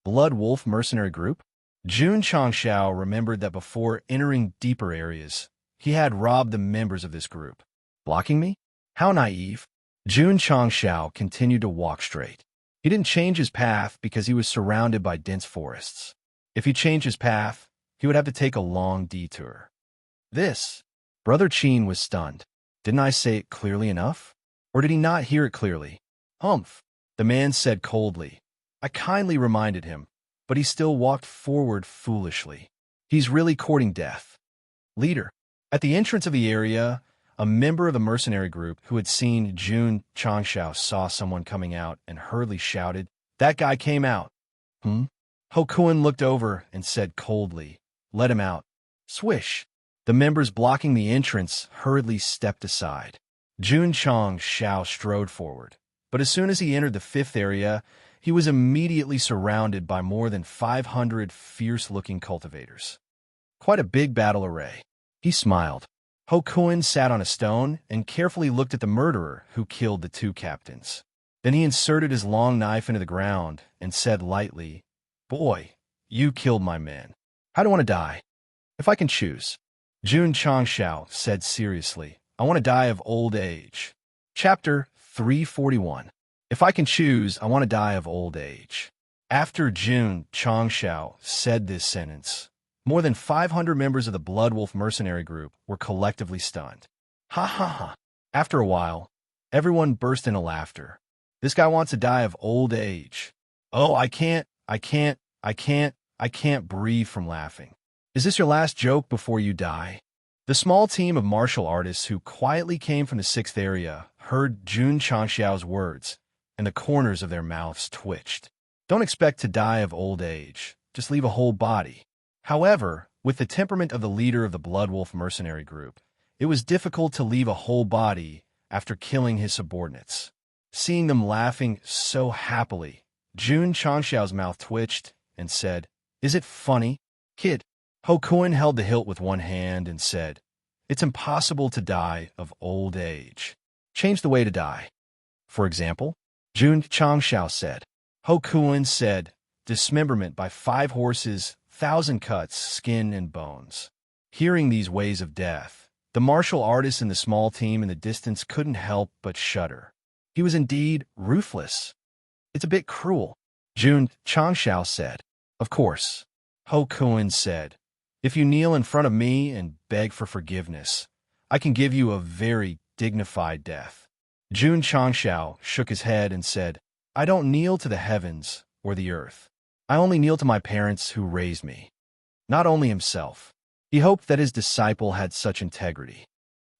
Blood Wolf mercenary group? Jun Changshao remembered that before entering deeper areas, he had robbed the members of this group. Blocking me? How naive. Jun Changshao continued to walk straight. He didn't change his path because he was surrounded by dense forests. If he changed his path, he would have to take a long detour. This. Brother Chin was stunned. Didn't I say it clearly enough? Or did he not hear it clearly? Humph, the man said coldly. I kindly reminded him, but he still walked forward foolishly. He's really courting death. Leader. At the entrance of the area, a member of the mercenary group who had seen Jun Changshao saw someone coming out and hurriedly shouted, "That guy came out." Hokuin looked over and said coldly, "Let him out." Swish! The members blocking the entrance hurriedly stepped aside. Jun Changshao strode forward, but as soon as he entered the 5th area, he was immediately surrounded by more than 500 fierce-looking cultivators. Quite a big battle array. He smiled. Hokuin sat on a stone and carefully looked at the murderer who killed the 2 captains. Then he inserted his long knife into the ground and said lightly, "Boy, you killed my men. How do I want to die? If I can choose." Jun Changshao said seriously, "I want to die of old age." Chapter 341. If I can choose, I want to die of old age. After Jun Changshao said this sentence, more than 500 members of the Blood Wolf mercenary group were collectively stunned. Ha ha ha. After a while, everyone burst into laughter. This guy wants to die of old age. Oh, I can't breathe from laughing. Is this your last joke before you die? The small team of martial artists who quietly came from the 6th area heard Jun Changshao's words, and the corners of their mouths twitched. Don't expect to die of old age. Just leave a whole body. However, with the temperament of the leader of the Blood Wolf mercenary group, it was difficult to leave a whole body after killing his subordinates. Seeing them laughing so happily, Jun Changxiao's mouth twitched and said, "Is it funny, kid?" Ho Kun held the hilt with one hand and said, "It's impossible to die of old age. Change the way to die." For example, Jun Changxiao said. Ho Kun said, "Dismemberment by 5 horses, 1,000 cuts, skin and bones." Hearing these ways of death, the martial artist in the small team in the distance couldn't help but shudder. He was indeed ruthless. "It's a bit cruel," Jun Changxiao said. "Of course," Ho Kun said. "If you kneel in front of me and beg for forgiveness, I can give you a very dignified death." Jun Changxiao shook his head and said, "I don't kneel to the heavens or the earth. I only kneel to my parents who raised me." Not only himself. He hoped that his disciple had such integrity.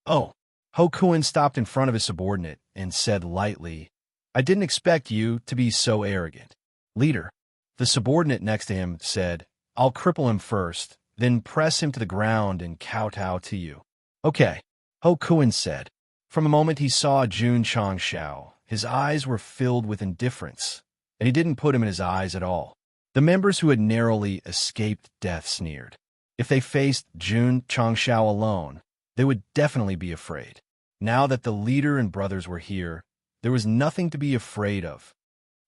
"Oh." Ho Kun stopped in front of his subordinate and said lightly, "I didn't expect you to be so arrogant." "Leader." The subordinate next to him said, "I'll cripple him first, then press him to the ground and kowtow to you." "Okay," Ho Kun said. From the moment he saw Jun Changxiao, his eyes were filled with indifference, and he didn't put him in his eyes at all. The members who had narrowly escaped death sneered. If they faced Jun Changxiao alone, they would definitely be afraid. Now that the leader and brothers were here, there was nothing to be afraid of.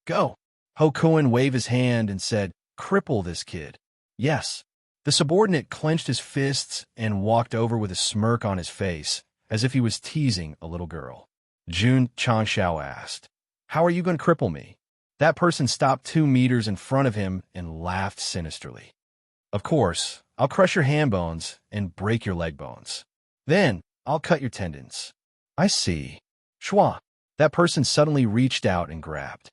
"Go!" Ho Kun waved his hand and said, "Cripple this kid." "Yes." The subordinate clenched his fists and walked over with a smirk on his face, as if he was teasing a little girl. Jun Changxiao asked, "How are you going to cripple me?" That person stopped 2 meters in front of him and laughed sinisterly. "Of course, I'll crush your hand bones and break your leg bones. Then, I'll cut your tendons." "I see." Shwa. That person suddenly reached out and grabbed.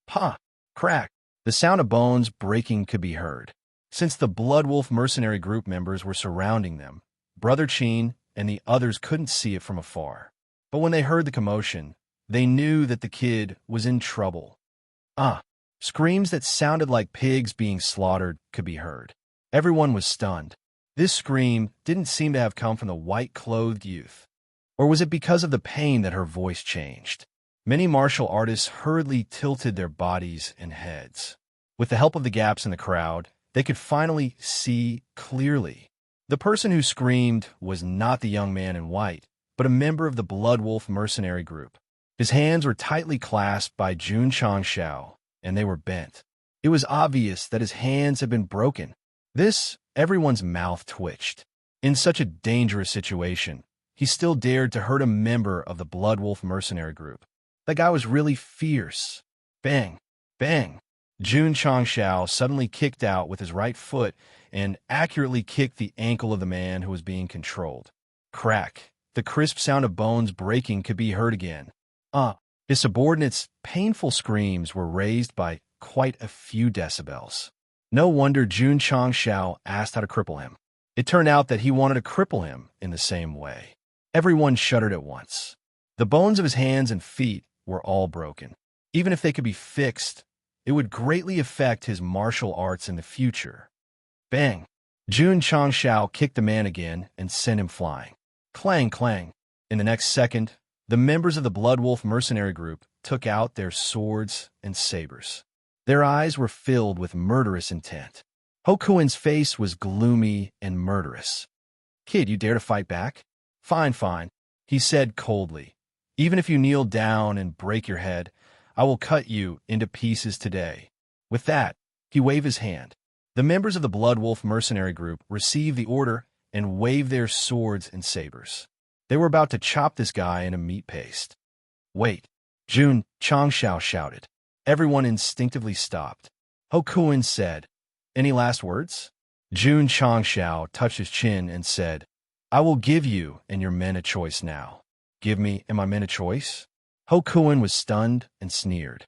Pa! Crack! The sound of bones breaking could be heard. Since the Blood Wolf mercenary group members were surrounding them, Brother Qin and the others couldn't see it from afar. But when they heard the commotion, they knew that the kid was in trouble. Screams that sounded like pigs being slaughtered could be heard. Everyone was stunned. This scream didn't seem to have come from the white-clothed youth. Or was it because of the pain that her voice changed? Many martial artists hurriedly tilted their bodies and heads. With the help of the gaps in the crowd, they could finally see clearly. The person who screamed was not the young man in white, but a member of the Blood Wolf mercenary group. His hands were tightly clasped by Jun Changxiao, and they were bent. It was obvious that his hands had been broken. Everyone's mouth twitched. In such a dangerous situation, he still dared to hurt a member of the Blood Wolf mercenary group. That guy was really fierce. Bang! Bang! Jun Changxiao suddenly kicked out with his right foot and accurately kicked the ankle of the man who was being controlled. Crack! The crisp sound of bones breaking could be heard again. His subordinates' painful screams were raised by quite a few decibels. No wonder Jun Changxiao asked how to cripple him. It turned out that he wanted to cripple him in the same way. Everyone shuddered at once. The bones of his hands and feet were all broken. Even if they could be fixed, it would greatly affect his martial arts in the future. Bang! Jun Changxiao kicked the man again and sent him flying. Clang, clang. In the next second, the members of the Blood Wolf mercenary group took out their swords and sabers. Their eyes were filled with murderous intent. Ho Kun's face was gloomy and murderous. "Kid, you dare to fight back?" Fine, fine," he said coldly. "Even if you kneel down and break your head, I will cut you into pieces today." With that, he waved his hand. The members of the Blood Wolf mercenary group received the order and waved their swords and sabers. They were about to chop this guy in a meat paste. "Wait!" Jun Changxiao shouted. Everyone instinctively stopped. Ho Kun said, "Any last words?" Jun Changxiao touched his chin and said, "I will give you and your men a choice now." "Give me and my men a choice?" Ho Kun was stunned and sneered.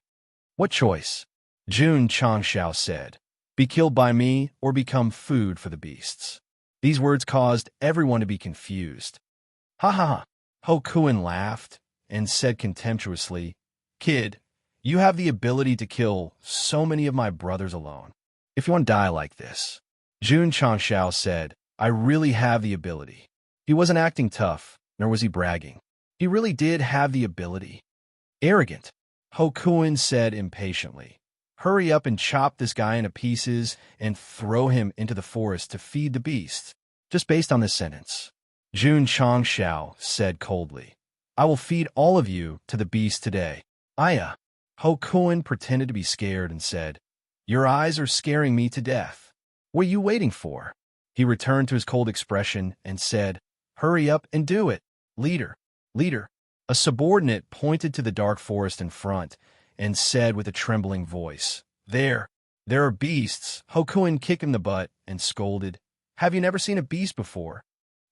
"What choice?" Jun Changxiao said, "Be killed by me or become food for the beasts." These words caused everyone to be confused. "Ha ha ha!" Ho Kun laughed and said contemptuously, "Kid, You have the ability to kill so many of my brothers alone. If you want to die like this, Jun Changshao said, I really have the ability. He wasn't acting tough, nor was he bragging. He really did have the ability. Arrogant, Ho Kuan said impatiently. Hurry up and chop this guy into pieces and throw him into the forest to feed the beast. Just based on this sentence, Jun Changshao said coldly, I will feed all of you to the beast today. Aya. Ho Kuan pretended to be scared and said, Your eyes are scaring me to death. What are you waiting for? He returned to his cold expression and said, Hurry up and do it. Leader. A subordinate pointed to the dark forest in front and said with a trembling voice, There are beasts. Ho Kuan kicked him in the butt and scolded, Have you never seen a beast before?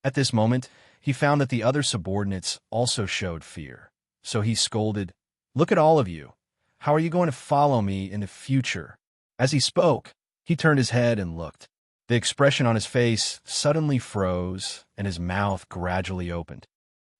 At this moment, he found that the other subordinates also showed fear. So he scolded, Look at all of you. How are you going to follow me in the future? As he spoke, he turned his head and looked. The expression on his face suddenly froze, and his mouth gradually opened.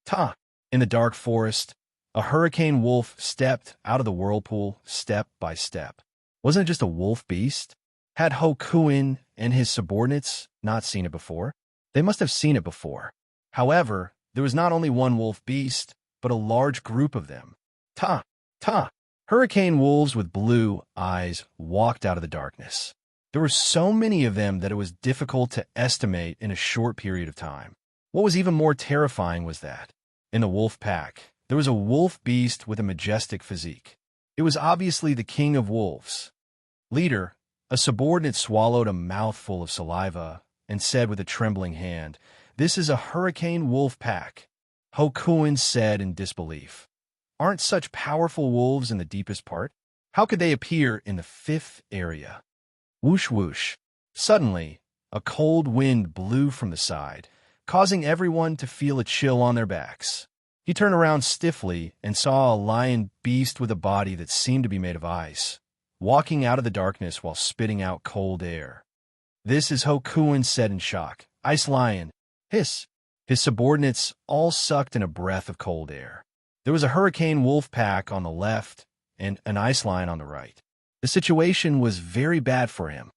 Ta! In the dark forest, a hurricane wolf stepped out of the whirlpool step by step. Wasn't it just a wolf beast? Had Ho Kuan and his subordinates not seen it before? They must have seen it before. However, there was not only one wolf beast, but a large group of them. Ta! Hurricane wolves with blue eyes walked out of the darkness. There were so many of them that it was difficult to estimate in a short period of time. What was even more terrifying was that, in the wolf pack, there was a wolf beast with a majestic physique. It was obviously the king of wolves. Leader, a subordinate swallowed a mouthful of saliva and said with a trembling hand, This is a hurricane wolf pack. Ho Kuan said in disbelief. Aren't such powerful wolves in the deepest part? How could they appear in the fifth area? Whoosh whoosh. Suddenly, a cold wind blew from the side, causing everyone to feel a chill on their backs. He turned around stiffly and saw a lion beast with a body that seemed to be made of ice, walking out of the darkness while spitting out cold air. This is Ho Kuan said in shock. Ice lion. Hiss. His subordinates all sucked in a breath of cold air. There was a hurricane wolf pack on the left and an ice lion on the right. The situation was very bad for him.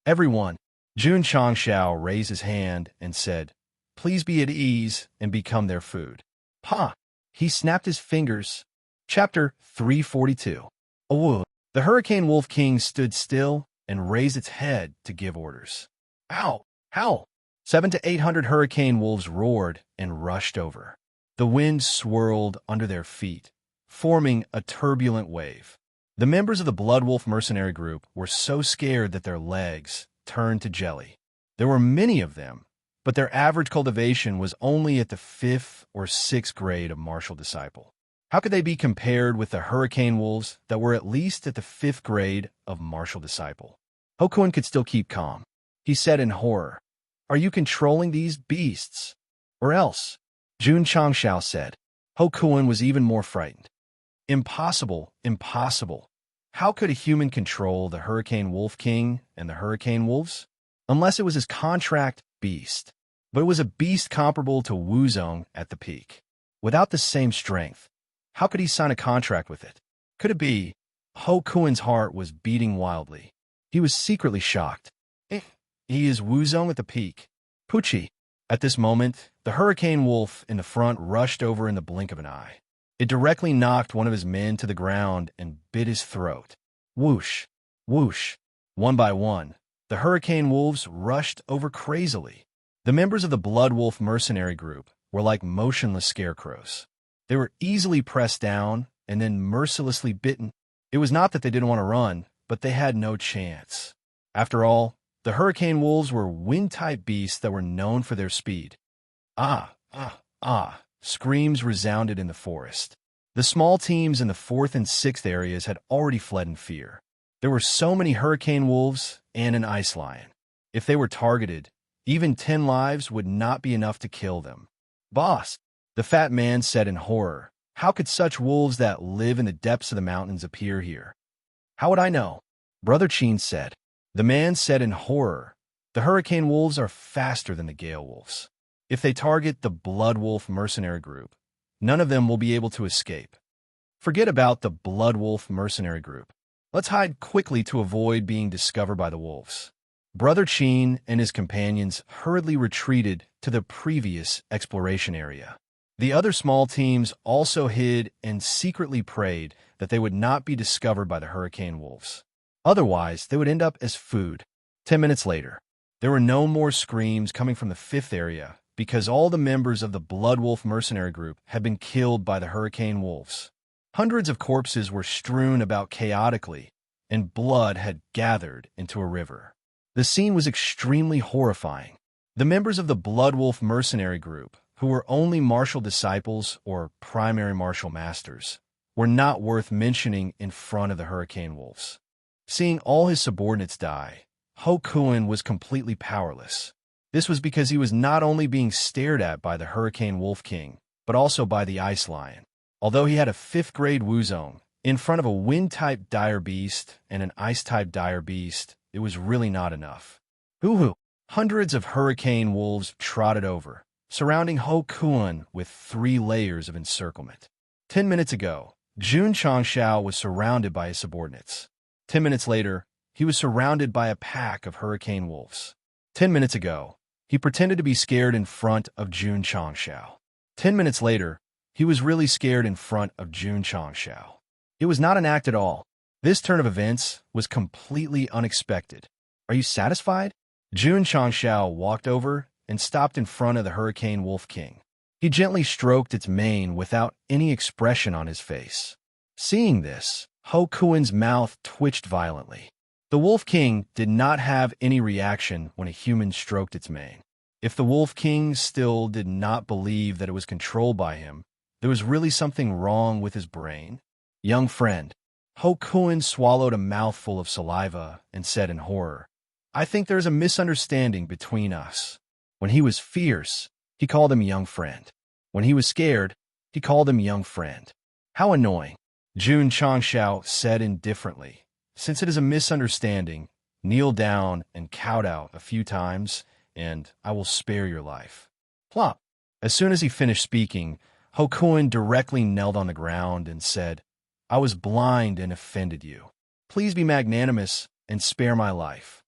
Everyone, Jun Changshao raised his hand and said, Please be at ease and become their food. Ha! He snapped his fingers. Chapter 342. Awu. The Hurricane Wolf King stood still and raised its head to give orders. Ow! Howl! 700 to 800 hurricane wolves roared and rushed over. The wind swirled under their feet, forming a turbulent wave. The members of the Blood Wolf mercenary group were so scared that their legs turned to jelly. There were many of them, but their average cultivation was only at the 5th or 6th grade of martial disciple. How could they be compared with the hurricane wolves that were at least at the 5th grade of martial disciple? Ho Kuan could still keep calm. He said in horror, Are you controlling these beasts? Or else? Jun Changshao said. Ho Kuan was even more frightened. Impossible. How could a human control the Hurricane Wolf King and the Hurricane Wolves? Unless it was his contract beast. But it was a beast comparable to Wuzong at the peak. Without the same strength, how could he sign a contract with it? Could it be? Ho Kuan's heart was beating wildly. He was secretly shocked. He is Wuzong at the peak. Puchi. At this moment, the hurricane wolf in the front rushed over in the blink of an eye. It directly knocked one of his men to the ground and bit his throat. Whoosh, whoosh. One by one, the hurricane wolves rushed over crazily. The members of the Blood Wolf mercenary group were like motionless scarecrows. They were easily pressed down and then mercilessly bitten. It was not that they didn't want to run, but they had no chance. After all, the hurricane wolves were wind-type beasts that were known for their speed. Ah! Screams resounded in the forest. The small teams in the 4th and 6th areas had already fled in fear. There were so many hurricane wolves and an ice lion. If they were targeted, even 10 lives would not be enough to kill them. Boss, the fat man said in horror, how could such wolves that live in the depths of the mountains appear here? How would I know? Brother Chin said. The man said in horror, the hurricane wolves are faster than the gale wolves. If they target the Blood Wolf mercenary group, none of them will be able to escape. Forget about the Blood Wolf mercenary group. Let's hide quickly to avoid being discovered by the wolves. Brother Chin and his companions hurriedly retreated to the previous exploration area. The other small teams also hid and secretly prayed that they would not be discovered by the hurricane wolves. Otherwise, they would end up as food. 10 minutes later, there were no more screams coming from the fifth area because all the members of the Blood Wolf mercenary group had been killed by the hurricane wolves. Hundreds of corpses were strewn about chaotically, and blood had gathered into a river. The scene was extremely horrifying. The members of the Blood Wolf mercenary group, who were only martial disciples or primary martial masters, were not worth mentioning in front of the hurricane wolves. Seeing all his subordinates die, Ho Kun was completely powerless. This was because he was not only being stared at by the Hurricane Wolf King, but also by the Ice Lion. Although he had a 5th-grade Wuzong, in front of a Wind-type Dire Beast and an Ice-type Dire Beast, it was really not enough. Hoo-hoo! Hundreds of hurricane wolves trotted over, surrounding Ho Kun with 3 layers of encirclement. 10 minutes ago, Jun Changshao was surrounded by his subordinates. 10 minutes later, he was surrounded by a pack of hurricane wolves. 10 minutes ago, he pretended to be scared in front of Jun Changshao. 10 minutes later, he was really scared in front of Jun Changshao. It was not an act at all. This turn of events was completely unexpected. Are you satisfied? Jun Changshao walked over and stopped in front of the Hurricane Wolf King. He gently stroked its mane without any expression on his face. Seeing this, Ho Kun's mouth twitched violently. The Wolf King did not have any reaction when a human stroked its mane. If the Wolf King still did not believe that it was controlled by him, there was really something wrong with his brain. Young friend, Ho Kun swallowed a mouthful of saliva and said in horror, I think there is a misunderstanding between us. When he was fierce, he called him young friend. When he was scared, he called him young friend. How annoying. Jun Changshao said indifferently, since it is a misunderstanding, kneel down and kowtow a few times, and I will spare your life. Plop. As soon as he finished speaking, Ho Kun directly knelt on the ground and said, I was blind and offended you. Please be magnanimous and spare my life.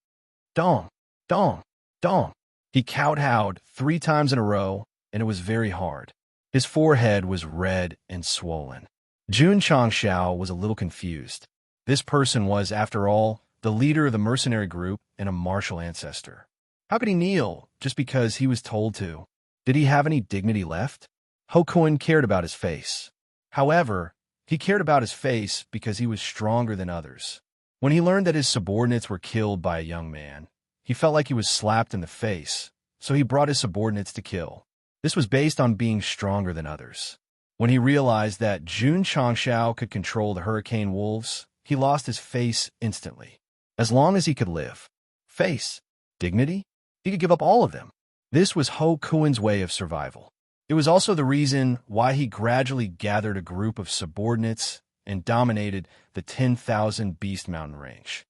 Dong, dong, dong. He kowtowed 3 times in a row, and it was very hard. His forehead was red and swollen. Jun Changshao was a little confused. This person was, after all, the leader of the mercenary group and a martial ancestor. How could he kneel just because he was told to? Did he have any dignity left? Ho Kun cared about his face. However, he cared about his face because he was stronger than others. When he learned that his subordinates were killed by a young man, he felt like he was slapped in the face, so he brought his subordinates to kill. This was based on being stronger than others. When he realized that Jun Changshao could control the hurricane wolves, he lost his face instantly. As long as he could live. Face. Dignity? He could give up all of them. This was Ho Kun's way of survival. It was also the reason why he gradually gathered a group of subordinates and dominated the 10,000 Beast Mountain range.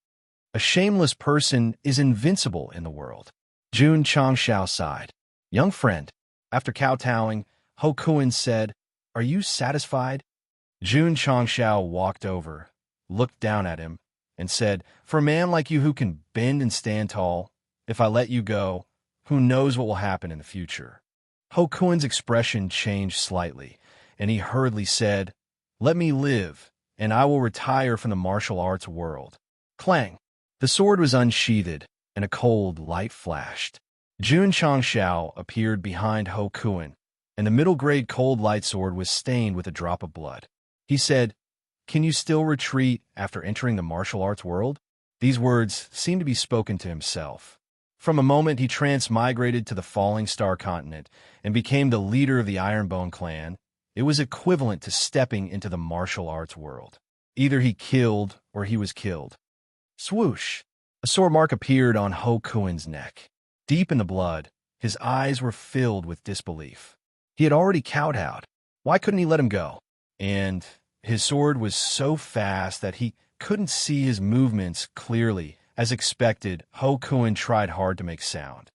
A shameless person is invincible in the world. Jun Changshao sighed. Young friend, after kowtowing, Ho Kun said, Are you satisfied? Jun Changshao walked over, looked down at him, and said, For a man like you who can bend and stand tall, if I let you go, who knows what will happen in the future? Ho Kun's expression changed slightly, and he hurriedly said, Let me live, and I will retire from the martial arts world. Clang! The sword was unsheathed, and a cold light flashed. Jun Changshao appeared behind Ho Kun, and the middle-grade cold light sword was stained with a drop of blood. He said, Can you still retreat after entering the martial arts world? These words seemed to be spoken to himself. From a moment, he transmigrated to the Falling Star continent and became the leader of the Ironbone clan. It was equivalent to stepping into the martial arts world. Either he killed or he was killed. Swoosh! A sword mark appeared on Ho Kun's neck. Deep in the blood, his eyes were filled with disbelief. He had already kowtowed. Why couldn't he let him go? And his sword was so fast that he couldn't see his movements clearly. As expected, Ho Kun tried hard to make sound.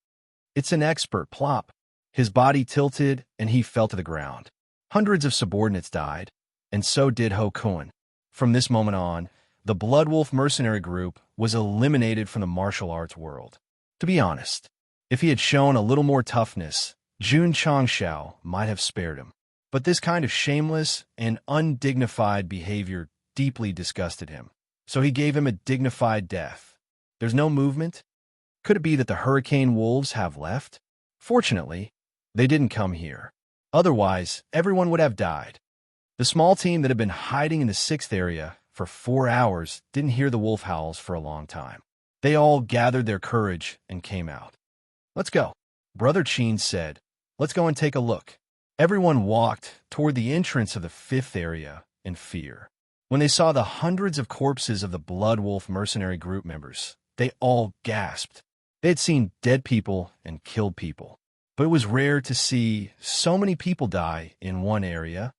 It's an expert, plop. His body tilted, and he fell to the ground. Hundreds of subordinates died. and so did Ho Kun. From this moment on, the Blood Wolf mercenary group was eliminated from the martial arts world. To be honest, if he had shown a little more toughness, Jun Changshao might have spared him. But this kind of shameless and undignified behavior deeply disgusted him, so he gave him a dignified death. There's no movement? Could it be that the hurricane wolves have left? Fortunately, they didn't come here. Otherwise, everyone would have died. The small team that had been hiding in the 6th area for 4 hours didn't hear the wolf howls for a long time. They all gathered their courage and came out. "Let's go," Brother Qin said. "Let's go and take a look." Everyone walked toward the entrance of the 5th area in fear. When they saw the hundreds of corpses of the Blood Wolf mercenary group members, they all gasped. They had seen dead people and killed people, but it was rare to see so many people die in one area.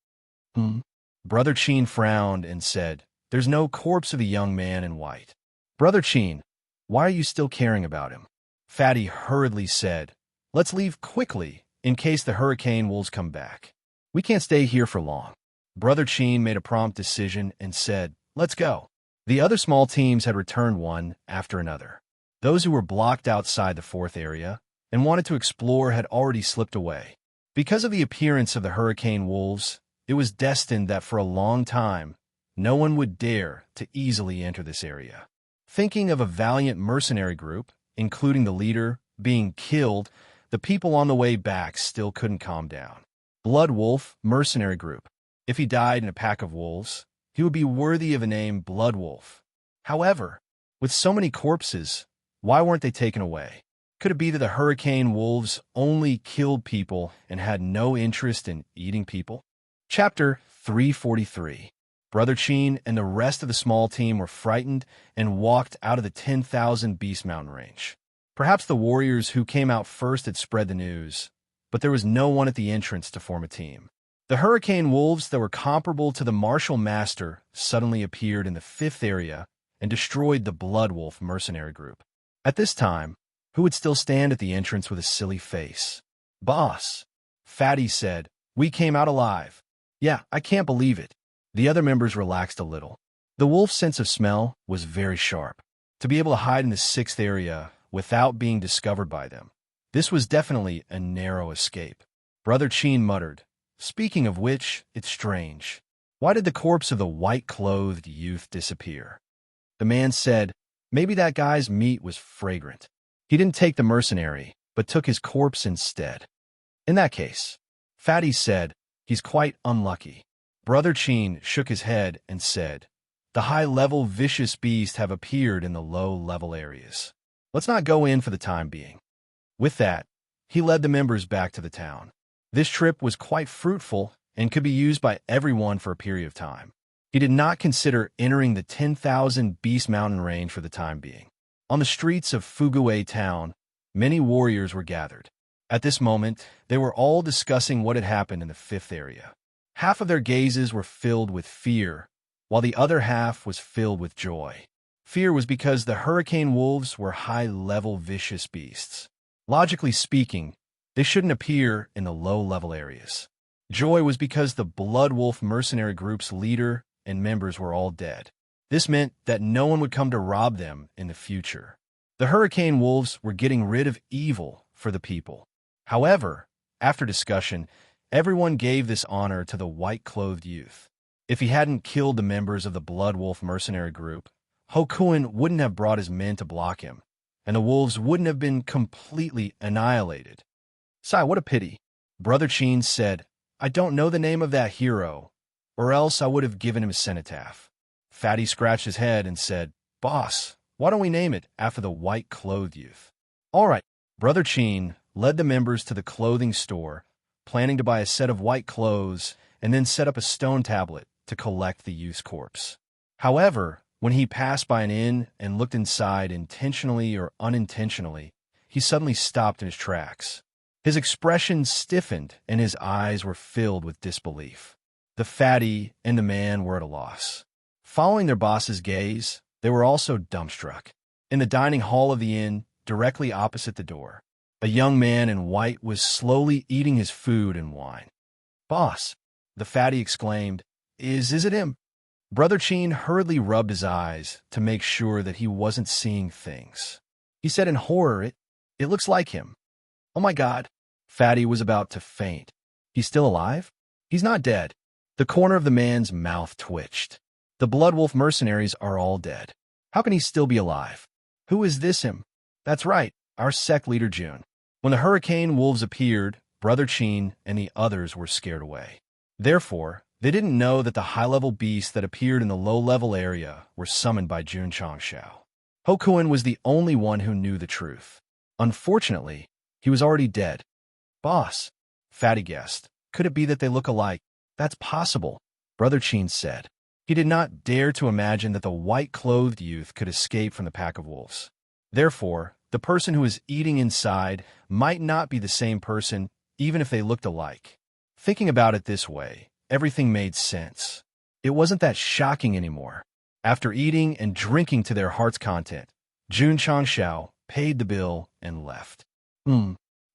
Brother Qin frowned and said, "There's no corpse of a young man in white." "Brother Qin, why are you still caring about him?" Fatty hurriedly said, "Let's leave quickly in case the hurricane wolves come back. We can't stay here for long." Brother Qin made a prompt decision and said, "Let's go." The other small teams had returned one after another. Those who were blocked outside the 4th area and wanted to explore had already slipped away. Because of the appearance of the hurricane wolves, it was destined that for a long time, no one would dare to easily enter this area. Thinking of a valiant mercenary group, including the leader, being killed, the people on the way back still couldn't calm down. Blood Wolf mercenary group. If he died in a pack of wolves, he would be worthy of a name Blood Wolf. However, with so many corpses, why weren't they taken away? Could it be that the hurricane wolves only killed people and had no interest in eating people? Chapter 343. Brother Qin and the rest of the small team were frightened and walked out of the 10,000 Beast Mountain range. Perhaps the warriors who came out first had spread the news, but there was no one at the entrance to form a team. The hurricane wolves that were comparable to the martial master suddenly appeared in the 5th area and destroyed the Blood Wolf mercenary group. At this time, who would still stand at the entrance with a silly face? "Boss," Fatty said, "we came out alive." "Yeah, I can't believe it." The other members relaxed a little. The wolf's sense of smell was very sharp. To be able to hide in the 6th area without being discovered by them, this was definitely a narrow escape. Brother Qin muttered, "Speaking of which, it's strange. Why did the corpse of the white-clothed youth disappear?" The man said, "Maybe that guy's meat was fragrant. He didn't take the mercenary, but took his corpse instead." "In that case," Fatty said, "he's quite unlucky." Brother Qin shook his head and said, "The high-level vicious beasts have appeared in the low-level areas. Let's not go in for the time being." With that, he led the members back to the town. This trip was quite fruitful and could be used by everyone for a period of time. He did not consider entering the 10,000 Beast Mountain range for the time being. On the streets of Fuguei town, many warriors were gathered. At this moment, they were all discussing what had happened in the 5th area. Half of their gazes were filled with fear, while the other half was filled with joy. Fear was because the hurricane wolves were high-level vicious beasts. Logically speaking, they shouldn't appear in the low-level areas. Joy was because the Blood Wolf mercenary group's leader and members were all dead. This meant that no one would come to rob them in the future. The hurricane wolves were getting rid of evil for the people. However, after discussion, everyone gave this honor to the white-clothed youth. If he hadn't killed the members of the Blood Wolf mercenary group, Ho Kun wouldn't have brought his men to block him, and the wolves wouldn't have been completely annihilated. "Sai, what a pity," Brother Qin said. "I don't know the name of that hero, or else I would have given him a cenotaph." Fatty scratched his head and said, "Boss, why don't we name it after the white-clothed youth?" "All right." Brother Qin led the members to the clothing store, planning to buy a set of white clothes and then set up a stone tablet to collect the youth's corpse. However, when he passed by an inn and looked inside intentionally or unintentionally, he suddenly stopped in his tracks. His expression stiffened and his eyes were filled with disbelief. The fatty and the man were at a loss. Following their boss's gaze, they were also dumbstruck. In the dining hall of the inn, directly opposite the door, a young man in white was slowly eating his food and wine. "Boss," the fatty exclaimed, Is it him? Brother Chin hurriedly rubbed his eyes to make sure that he wasn't seeing things. He said in horror, it looks like him. Oh my God. Fatty was about to faint. He's still alive? He's not dead. The corner of the man's mouth twitched. The Bloodwolf mercenaries are all dead. How can he still be alive? Who is this him? That's right, our Sect leader June. When the hurricane wolves appeared, Brother Chin and the others were scared away. Therefore, they didn't know that the high-level beasts that appeared in the low-level area were summoned by Jun Changshao. Hokuin was the only one who knew the truth. Unfortunately, he was already dead. Boss, Fatty guessed. Could it be that they look alike? That's possible, Brother Chin said. He did not dare to imagine that the white-clothed youth could escape from the pack of wolves. Therefore, the person who was eating inside might not be the same person, even if they looked alike. Thinking about it this way, everything made sense. It wasn't that shocking anymore. After eating and drinking to their heart's content, Jun Changshao paid the bill and left.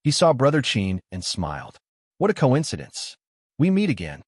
He saw Brother Chin and smiled. What a coincidence. We meet again.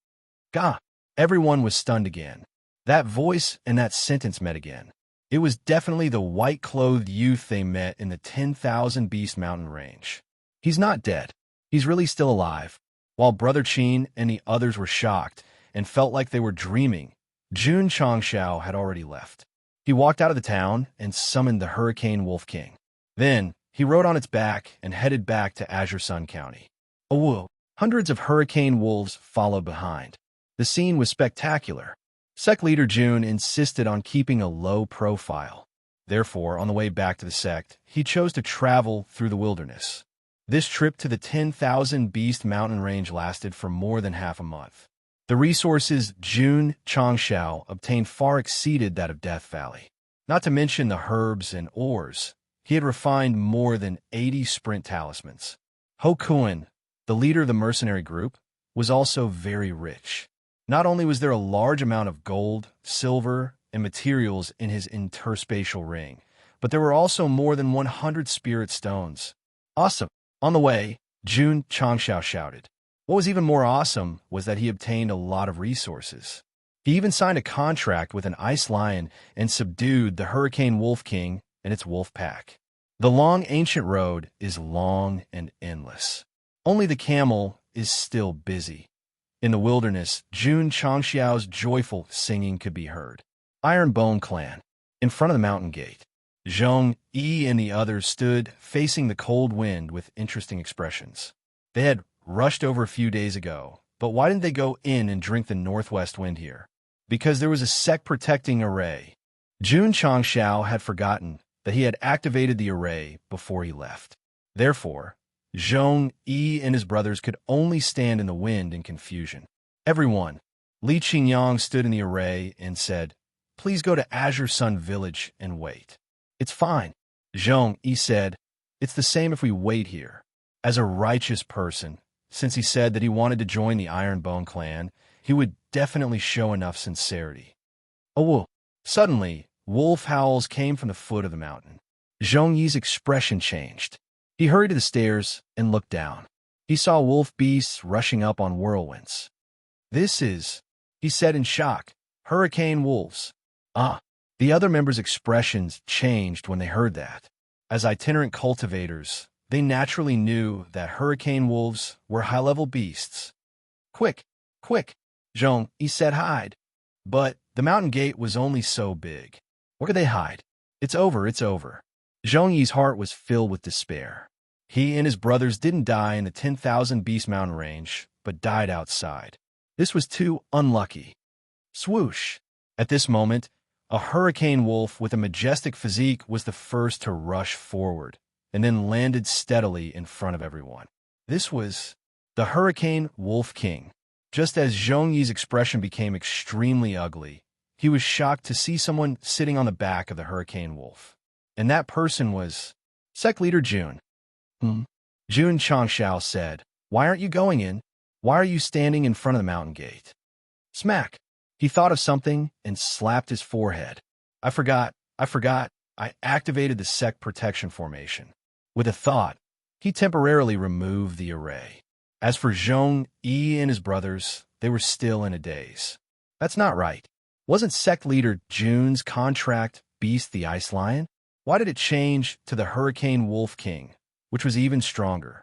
Gah! Everyone was stunned again. That voice and that sentence met again. It was definitely the white-clothed youth they met in the 10,000 Beast Mountain range. He's not dead. He's really still alive. While Brother Chin and the others were shocked and felt like they were dreaming, Jun Changshao had already left. He walked out of the town and summoned the Hurricane Wolf King. Then, he rode on its back and headed back to Azure Sun County. Oh, hundreds of hurricane wolves followed behind. The scene was spectacular. Sect leader Jun insisted on keeping a low profile. Therefore, on the way back to the sect, he chose to travel through the wilderness. This trip to the 10,000 Beast Mountain range lasted for more than half a month. The resources Jun Changshao obtained far exceeded that of Death Valley. Not to mention the herbs and ores, he had refined more than 80 sprint talismans. Hokuin, the leader of the mercenary group, was also very rich. Not only was there a large amount of gold, silver, and materials in his interspatial ring, but there were also more than 100 spirit stones. Awesome! On the way, Jun Changshao shouted. What was even more awesome was that he obtained a lot of resources. He even signed a contract with an ice lion and subdued the Hurricane Wolf King and its wolf pack. The long ancient road is long and endless. Only the camel is still busy. In the wilderness, Jun Changshao's joyful singing could be heard. Iron Bone Clan. In front of the mountain gate, Zhong Yi and the others stood facing the cold wind with interesting expressions. They had rushed over a few days ago, but why didn't they go in and drink the northwest wind here? Because there was a Sect protecting array. Jun Changshao had forgotten that he had activated the array before he left. Therefore, Zhong Yi and his brothers could only stand in the wind in confusion. Everyone, Li Qingyang stood in the array and said, "Please go to Azure Sun Village and wait." "It's fine," Zhong Yi said. "It's the same if we wait here." As a righteous person, since he said that he wanted to join the Iron Bone clan, he would definitely show enough sincerity. Oh, suddenly, wolf howls came from the foot of the mountain. Zhong Yi's expression changed. He hurried to the stairs and looked down. He saw wolf beasts rushing up on whirlwinds. "This is," he said in shock, "hurricane wolves." Ah, the other members' expressions changed when they heard that. As itinerant cultivators, they naturally knew that hurricane wolves were high-level beasts. Quick, quick, Zhong Yi said, hide. But the mountain gate was only so big. Where could they hide? It's over, it's over. Zhong Yi's heart was filled with despair. He and his brothers didn't die in the 10,000 Beast Mountain range, but died outside. This was too unlucky. Swoosh! At this moment, a hurricane wolf with a majestic physique was the first to rush forward, and then landed steadily in front of everyone. This was the Hurricane Wolf King. Just as Zhong Yi's expression became extremely ugly, he was shocked to see someone sitting on the back of the Hurricane Wolf. And that person was Sect Leader Jun. Jun Changshao said, "Why aren't you going in? Why are you standing in front of the mountain gate?" Smack! He thought of something and slapped his forehead. I forgot. I activated the Sect protection formation." With a thought, he temporarily removed the array. As for Zhong Yi and his brothers, they were still in a daze. That's not right. Wasn't Sect leader June's contract beast the Ice Lion? Why did it change to the Hurricane Wolf King, which was even stronger?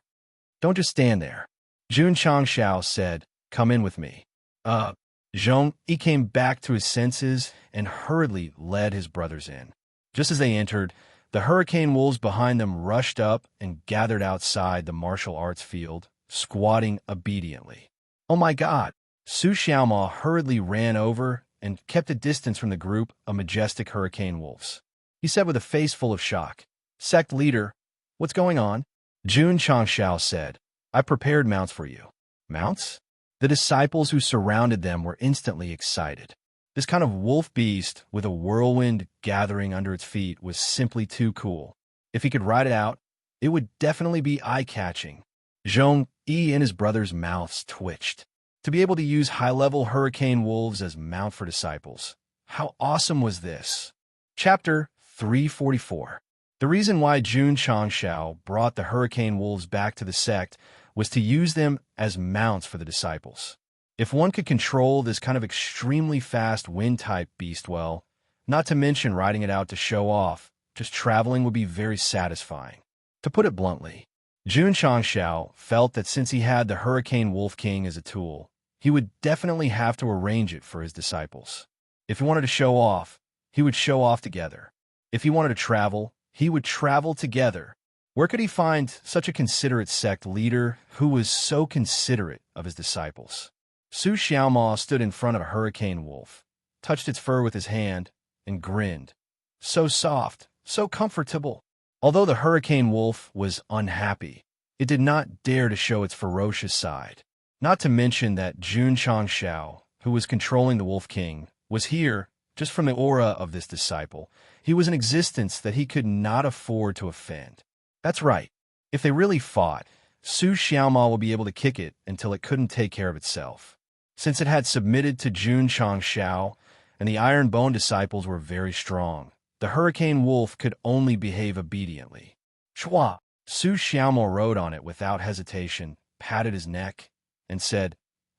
Don't just stand there. Jun Changshao said, "Come in with me." Zhong Yi came back to his senses and hurriedly led his brothers in. Just as they entered, the hurricane wolves behind them rushed up and gathered outside the martial arts field, squatting obediently. "Oh my God!" Su Xiaoma hurriedly ran over and kept a distance from the group of majestic hurricane wolves. He said with a face full of shock, "Sect leader, what's going on?" Jun Changshao said, "I prepared mounts for you." Mounts? The disciples who surrounded them were instantly excited. This kind of wolf beast with a whirlwind gathering under its feet was simply too cool. If he could ride it out, it would definitely be eye-catching. Zhong Yi and his brothers' mouths twitched. To be able to use high-level hurricane wolves as mount for disciples. How awesome was this? Chapter 344. The reason why Jun Changshao brought the hurricane wolves back to the sect was to use them as mounts for the disciples. If one could control this kind of extremely fast wind-type beast well, not to mention riding it out to show off, just traveling would be very satisfying. To put it bluntly, Jun Changshao felt that since he had the Hurricane Wolf King as a tool, he would definitely have to arrange it for his disciples. If he wanted to show off, he would show off together. If he wanted to travel, he would travel together. Where could he find such a considerate sect leader who was so considerate of his disciples? Su Xiaoma stood in front of a hurricane wolf, touched its fur with his hand, and grinned. So soft, so comfortable. Although the hurricane wolf was unhappy, it did not dare to show its ferocious side. Not to mention that Jun Changshao, who was controlling the Wolf King, was here just from the aura of this disciple. He was an existence that he could not afford to offend. That's right. If they really fought, Su Xiaoma would be able to kick it until it couldn't take care of itself. Since it had submitted to Jun Changshao, and the Iron Bone disciples were very strong, the Hurricane Wolf could only behave obediently. Chua! Su Xiaoma rode on it without hesitation, patted his neck, and said,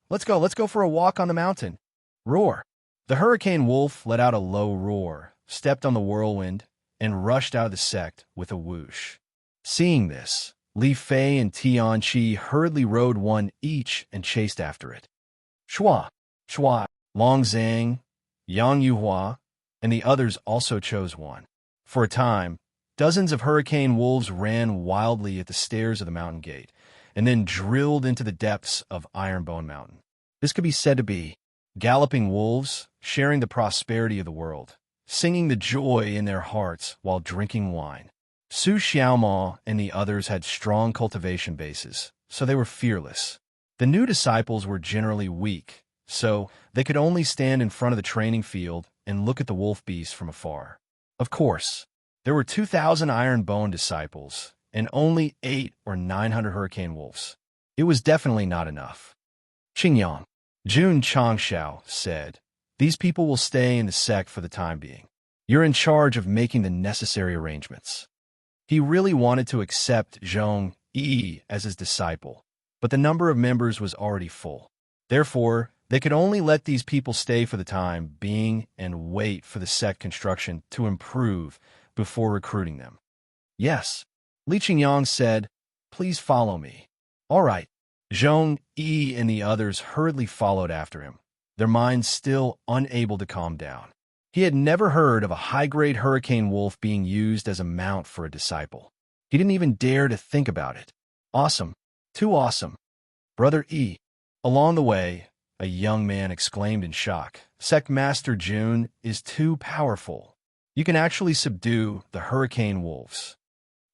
let's go for a walk on the mountain." Roar! The Hurricane Wolf let out a low roar, stepped on the whirlwind, and rushed out of the sect with a whoosh. Seeing this, Li Fei and Tianqi hurriedly rode one each and chased after it. Shua, Shua, Long Zhang, Yang Yuhua, and the others also chose one. For a time, dozens of hurricane wolves ran wildly at the stairs of the mountain gate, and then drilled into the depths of Ironbone Mountain. This could be said to be galloping wolves sharing the prosperity of the world, singing the joy in their hearts while drinking wine. Su Xiaoma and the others had strong cultivation bases, so they were fearless. The new disciples were generally weak, so they could only stand in front of the training field and look at the wolf beast from afar. Of course, there were 2,000 Iron Bone disciples and only 800 or 900 hurricane wolves. It was definitely not enough. Qingyang, Jun Changshao said, "These people will stay in the sect for the time being. You're in charge of making the necessary arrangements." He really wanted to accept Zhong Yi as his disciple, but the number of members was already full. Therefore, they could only let these people stay for the time being and wait for the sect construction to improve before recruiting them. Yes, Li Qingyang said, "Please follow me." All right. Zhong Yi and the others hurriedly followed after him, their minds still unable to calm down. He had never heard of a high-grade hurricane wolf being used as a mount for a disciple. He didn't even dare to think about it. Awesome. Too awesome. Brother Yi. Along the way, a young man exclaimed in shock, "Sect Master Jun is too powerful. You can actually subdue the hurricane wolves."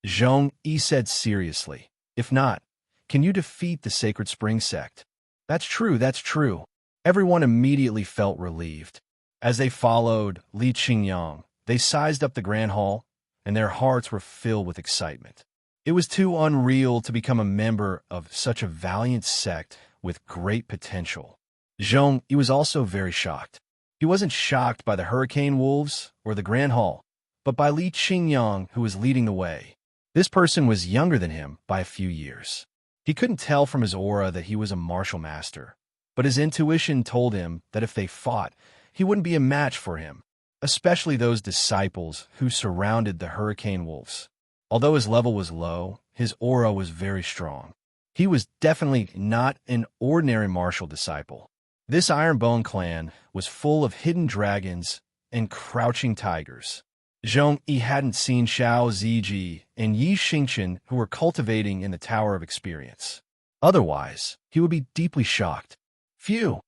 Zhong Yi said seriously, "If not, can you defeat the Sacred Spring Sect?" That's true. Everyone immediately felt relieved. As they followed Li Qingyang, they sized up the Grand Hall, and their hearts were filled with excitement. It was too unreal to become a member of such a valiant sect with great potential. Zhong Yi was also very shocked. He wasn't shocked by the hurricane wolves or the Grand Hall, but by Li Qingyang, who was leading the way. This person was younger than him by a few years. He couldn't tell from his aura that he was a martial master, but his intuition told him that if they fought, he wouldn't be a match for him, especially those disciples who surrounded the hurricane wolves. Although his level was low, his aura was very strong. He was definitely not an ordinary martial disciple. This Ironbone clan was full of hidden dragons and crouching tigers. Zhong Yi hadn't seen Xiao Ziji and Yi Xingqian, who were cultivating in the Tower of Experience. Otherwise, he would be deeply shocked. Phew!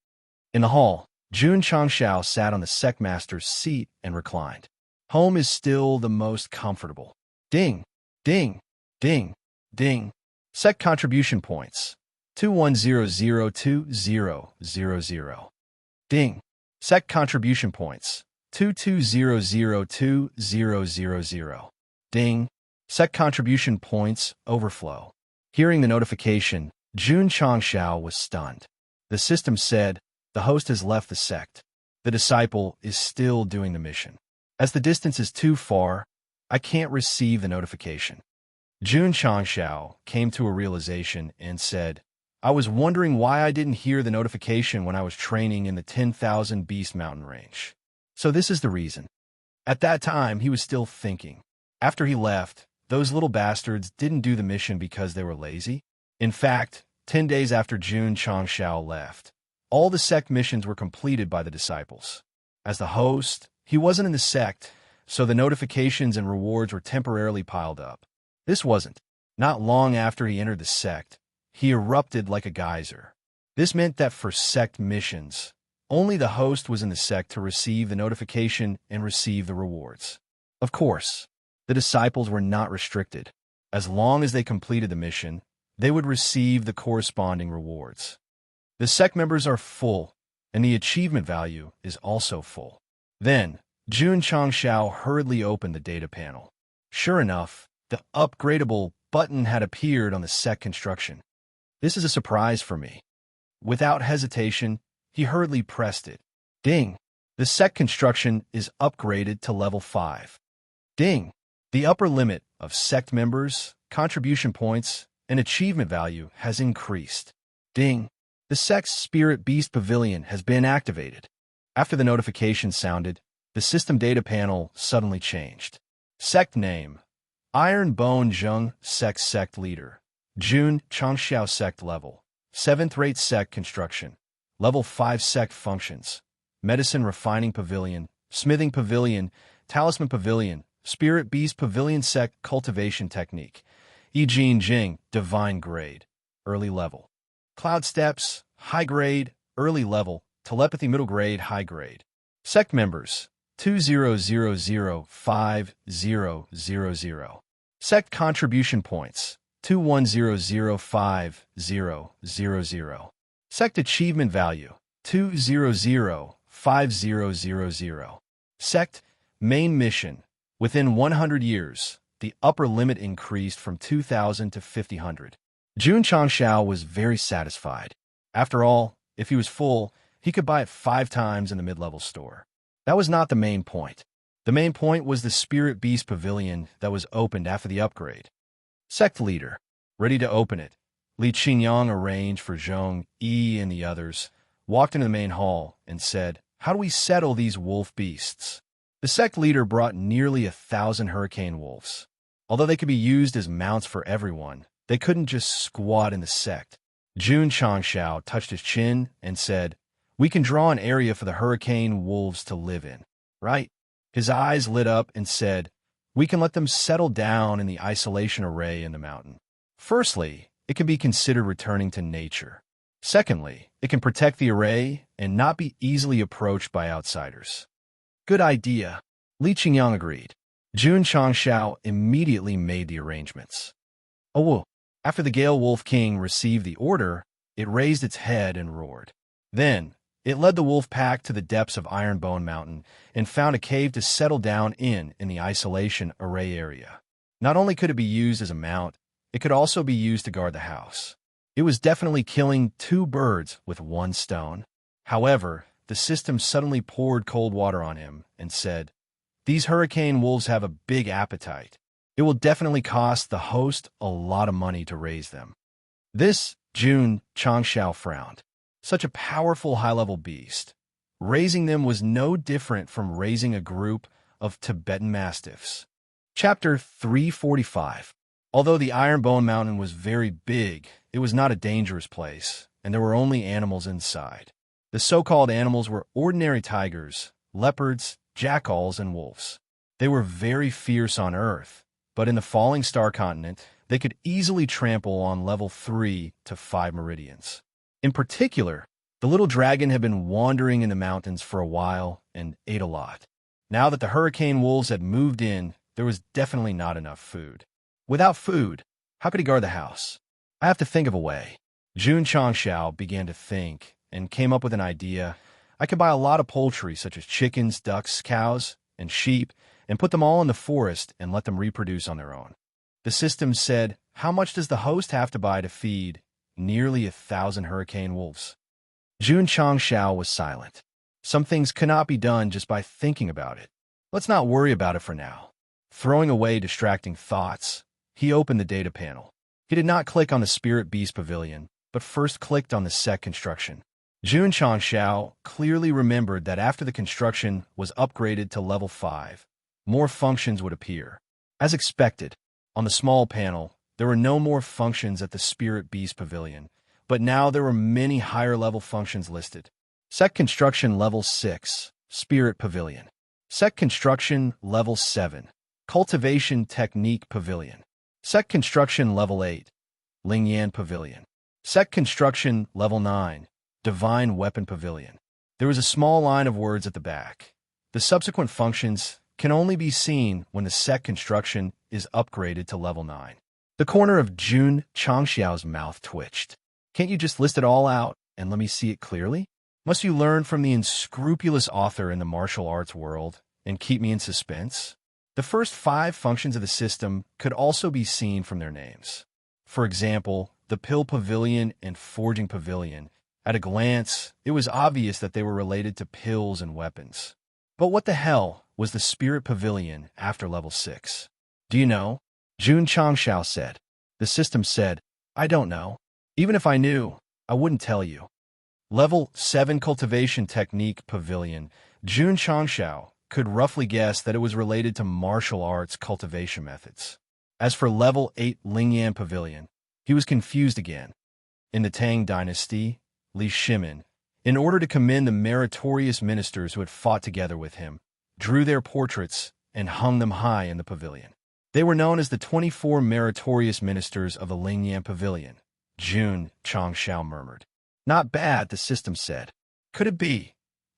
In the hall, Jun Changxiao sat on the Sect Master's seat and reclined. Home is still the most comfortable. Ding! Ding! Ding! Ding! Sect contribution points. 21002000. Ding! Sect contribution points. 22002000. Ding! Sect contribution points overflow. Hearing the notification, Jun Changxiao was stunned. The system said, the host has left the sect. The disciple is still doing the mission. As the distance is too far, I can't receive the notification. Jun Changxiao came to a realization and said, I was wondering why I didn't hear the notification when I was training in the 10,000 Beast Mountain range. So this is the reason. At that time, he was still thinking. After he left, those little bastards didn't do the mission because they were lazy. In fact, 10 days after Jun Changxiao left, all the sect missions were completed by the disciples. As the host, he wasn't in the sect, so the notifications and rewards were temporarily piled up. This wasn't. Not long after he entered the sect, he erupted like a geyser. This meant that for sect missions, only the host was in the sect to receive the notification and receive the rewards. Of course, the disciples were not restricted. As long as they completed the mission, they would receive the corresponding rewards. The sect members are full, and the achievement value is also full. Then, Jun Changxiao hurriedly opened the data panel. Sure enough, the upgradable button had appeared on the sect construction. This is a surprise for me. Without hesitation, he hurriedly pressed it. Ding! The sect construction is upgraded to level 5. Ding! The upper limit of sect members, contribution points, and achievement value has increased. Ding! The sect's Spirit Beast Pavilion has been activated. After the notification sounded, the system data panel suddenly changed. Sect name: Iron Bone Zheng Sect Leader. Jun Changxiao Sect level. 7th rate Sect construction. Level 5 Sect functions: Medicine Refining Pavilion, Smithing Pavilion, Talisman Pavilion, Spirit Beast Pavilion. Sect cultivation technique: Yi Jing Divine grade, early level. Cloud Steps, high grade, early level. Telepathy middle grade, high grade. Sect members: 20005000. Sect contribution points: 21005000. Sect achievement value: 2005000. Sect main mission: within 100 years, the upper limit increased from 2,000 to 5,000. Jun Changxiao was very satisfied. After all, if he was full, he could buy it 5 times in the mid-level store. That was not the main point. The main point was the Spirit Beast Pavilion that was opened after the upgrade. Sect leader, ready to open it. Li Qingyang arranged for Zhong Yi and the others, walked into the main hall, and said, How do we settle these wolf beasts? The sect leader brought nearly 1,000 hurricane wolves. Although they could be used as mounts for everyone, they couldn't just squat in the sect. Jun Changxiao touched his chin and said, We can draw an area for the hurricane wolves to live in, right? His eyes lit up and said, We can let them settle down in the isolation array in the mountain. Firstly, it can be considered returning to nature. Secondly, it can protect the array and not be easily approached by outsiders. Good idea. Li Qingyang agreed. Jun Changxiao immediately made the arrangements. Oh, after the Gale Wolf King received the order, it raised its head and roared. Then, it led the wolf pack to the depths of Ironbone Mountain and found a cave to settle down in the isolation array area. Not only could it be used as a mount, it could also be used to guard the house. It was definitely killing 2 birds with 1 stone. However, the system suddenly poured cold water on him and said, These hurricane wolves have a big appetite. It will definitely cost the host a lot of money to raise them. This, Jun Changxiao frowned. such a powerful high-level beast. Raising them was no different from raising a group of Tibetan mastiffs. Chapter 345. Although the Ironbone Mountain was very big, it was not a dangerous place, and there were only animals inside. The so-called animals were ordinary tigers, leopards, jackals, and wolves. They were very fierce on Earth, but in the falling star continent, they could easily trample on level 3 to 5 meridians. In particular, the little dragon had been wandering in the mountains for a while and ate a lot. Now that the hurricane wolves had moved in, there was definitely not enough food. Without food, how could he guard the house? I have to think of a way. Jun Changxiao began to think and came up with an idea. I could buy a lot of poultry such as chickens, ducks, cows, and sheep and put them all in the forest and let them reproduce on their own. The system said, how much does the host have to buy to feed nearly 1,000 hurricane wolves? Jun Changxiao was silent. Some things could not be done just by thinking about it. Let's not worry about it for now. Throwing away distracting thoughts, he opened the data panel. He did not click on the Spirit Beast Pavilion, but first clicked on the Sect construction. Jun Changxiao clearly remembered that after the construction was upgraded to level 5, more functions would appear. As expected, on the small panel, there were no more functions at the Spirit Beast Pavilion, but now there were many higher-level functions listed. Sect Construction Level 6, Spirit Pavilion. Sect Construction Level 7, Cultivation Technique Pavilion. Sect Construction Level 8, Lingyan Pavilion. Sect Construction Level 9, Divine Weapon Pavilion. There was a small line of words at the back. The subsequent functions can only be seen when the Sect Construction is upgraded to Level 9. The corner of Jun Changxiao's mouth twitched. Can't you just list it all out and let me see it clearly? Must you learn from the unscrupulous author in the martial arts world and keep me in suspense? The first 5 functions of the system could also be seen from their names. For example, the Pill Pavilion and Forging Pavilion. At a glance, it was obvious that they were related to pills and weapons. But what the hell was the Spirit Pavilion after level 6? Do you know? Jun Changxiao said. The system said, I don't know. Even if I knew, I wouldn't tell you. Level 7 Cultivation Technique Pavilion. Jun Changxiao could roughly guess that it was related to martial arts cultivation methods. As for Level 8 Lingyan Pavilion, he was confused again. In the Tang Dynasty, Li Shimin, in order to commend the meritorious ministers who had fought together with him, drew their portraits and hung them high in the pavilion. They were known as the 24 meritorious ministers of the Lingyan Pavilion. Jun Changxiao murmured. Not bad, the system said. Could it be?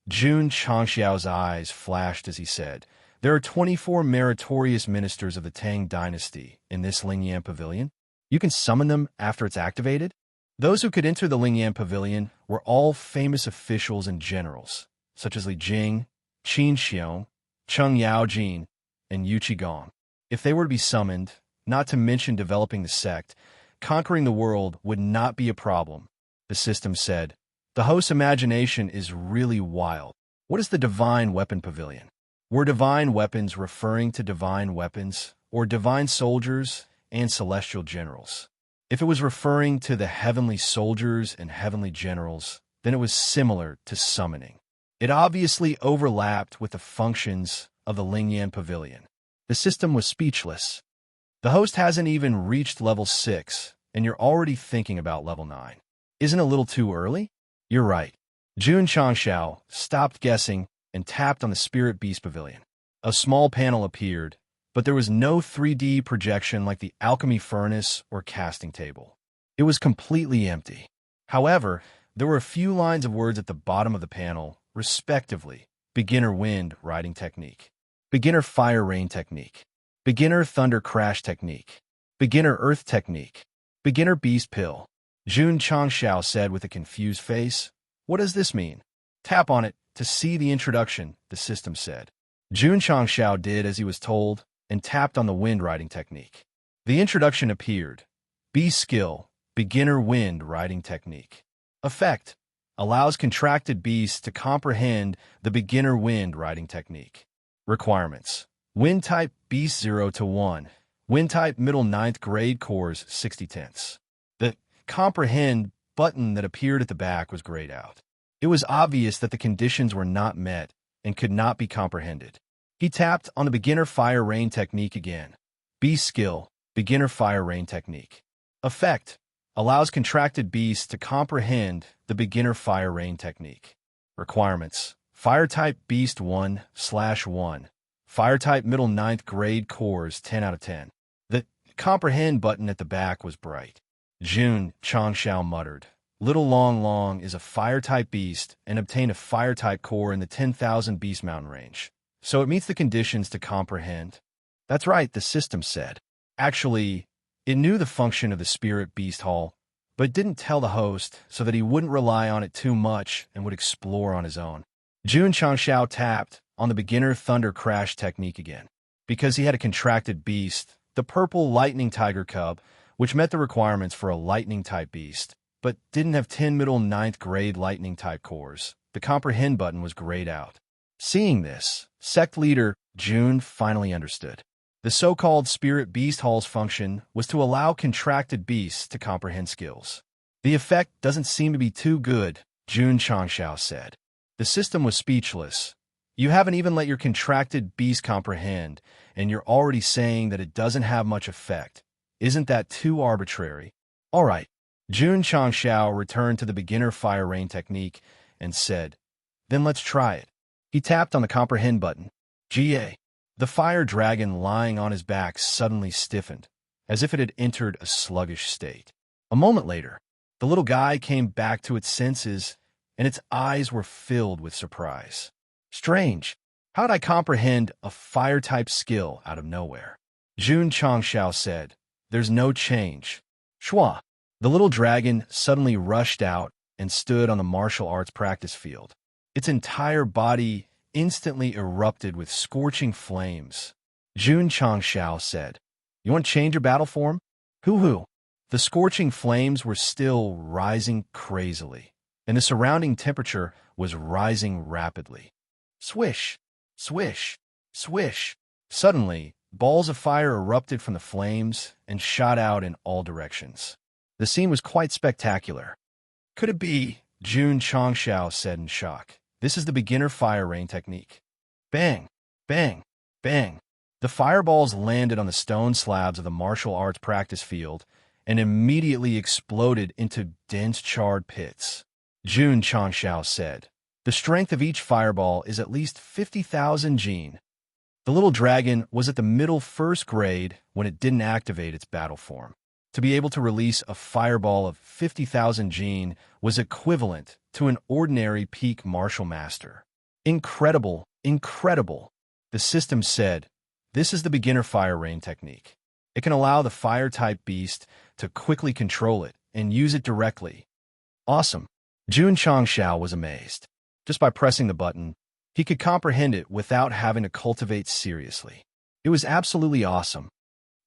Jun Changxiao's eyes flashed as he said, there are 24 meritorious ministers of the Tang Dynasty in this Lingyan Pavilion. You can summon them after it's activated? Those who could enter the Lingyan Pavilion were all famous officials and generals, such as Li Jing, Qin Xiong, Cheng Yaojin, and Yu Qigong. If they were to be summoned, not to mention developing the sect, conquering the world would not be a problem, the system said. The host's imagination is really wild. What is the Divine Weapon Pavilion? Were divine weapons referring to divine weapons, or divine soldiers and celestial generals? If it was referring to the heavenly soldiers and heavenly generals, then it was similar to summoning. It obviously overlapped with the functions of the Lingyan Pavilion. The system was speechless. The host hasn't even reached level 6, and you're already thinking about level 9. Isn't it a little too early? You're right. Jun Changxiao stopped guessing and tapped on the Spirit Beast Pavilion. A small panel appeared, but there was no 3D projection like the alchemy furnace or casting table. It was completely empty. However, there were a few lines of words at the bottom of the panel, respectively. Beginner Wind Riding Technique. Beginner Fire Rain Technique. Beginner Thunder Crash Technique. Beginner Earth Technique. Beginner Beast Pill. Jun Changxiao said with a confused face, What does this mean? Tap on it to see the introduction, the system said. Jun Changxiao did as he was told and tapped on the wind riding technique. The introduction appeared. Beast Skill, Beginner Wind Riding Technique. Effect, allows contracted beasts to comprehend the beginner wind riding technique. Requirements. Wind type Beast 0 to 1. Wind type middle 9th grade cores 60 tenths. The comprehend button that appeared at the back was grayed out. It was obvious that the conditions were not met and could not be comprehended. He tapped on the beginner fire rain technique again. Beast skill, beginner fire rain technique. Effect, allows contracted beasts to comprehend the beginner fire rain technique. Requirements, fire type beast 1/1. Fire type middle 9th grade cores 10 out of 10. The comprehend button at the back was bright. Jun Changshao muttered, Little Long Long is a fire-type beast and obtained a fire-type core in the 10,000 beast mountain range. So it meets the conditions to comprehend. That's right, the system said. Actually, it knew the function of the spirit beast hall, but didn't tell the host so that he wouldn't rely on it too much and would explore on his own. Jun Changshao tapped on the beginner thunder crash technique again. Because he had a contracted beast, the purple lightning tiger cub, which met the requirements for a lightning-type beast, but didn't have 10 middle 9th grade lightning-type cores. The comprehend button was grayed out. Seeing this, Sect leader Jun finally understood. The so-called Spirit Beast Hall's function was to allow contracted beasts to comprehend skills. The effect doesn't seem to be too good, Jun Changshao said. The system was speechless. You haven't even let your contracted beast comprehend, and you're already saying that it doesn't have much effect. Isn't that too arbitrary? All right. Jun Changshao returned to the beginner fire rain technique and said, Then let's try it. He tapped on the comprehend button. GA. The fire dragon lying on his back suddenly stiffened, as if it had entered a sluggish state. A moment later, the little guy came back to its senses, and its eyes were filled with surprise. Strange. How'd I comprehend a fire-type skill out of nowhere? Jun Changshao said, There's no change. Shua. The little dragon suddenly rushed out and stood on the martial arts practice field. Its entire body instantly erupted with scorching flames. Jun Changshao said, You want to change your battle form? Hoo-hoo. The scorching flames were still rising crazily, and the surrounding temperature was rising rapidly. Swish, swish, swish. Suddenly, balls of fire erupted from the flames and shot out in all directions. The scene was quite spectacular. Could it be? Jun Changshao said in shock. This is the beginner fire rain technique. Bang, bang, bang. The fireballs landed on the stone slabs of the martial arts practice field and immediately exploded into dense charred pits. Jun Changshao said, The strength of each fireball is at least 50,000 Jin. The little dragon was at the middle first grade when it didn't activate its battle form. To be able to release a fireball of 50,000 Jin was equivalent to an ordinary peak martial master. Incredible, incredible. The system said, This is the beginner fire rain technique. It can allow the fire-type beast to quickly control it and use it directly. Awesome. Jun Changshao was amazed. Just by pressing the button, he could comprehend it without having to cultivate seriously. It was absolutely awesome.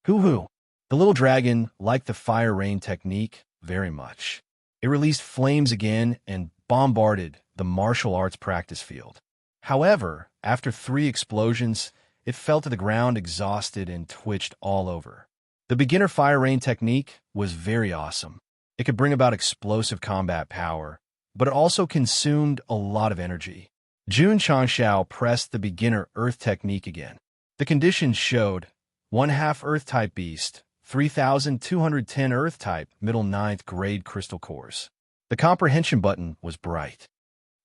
Hoo-hoo. The little dragon liked the fire rain technique very much. It released flames again and bombarded the martial arts practice field. However, after 3 explosions, it fell to the ground exhausted and twitched all over. The beginner fire rain technique was very awesome. It could bring about explosive combat power, but it also consumed a lot of energy. Jun Changshao pressed the beginner earth technique again. The conditions showed 1/2 earth-type beast, 3,210 earth-type middle 9th grade crystal cores. The comprehension button was bright.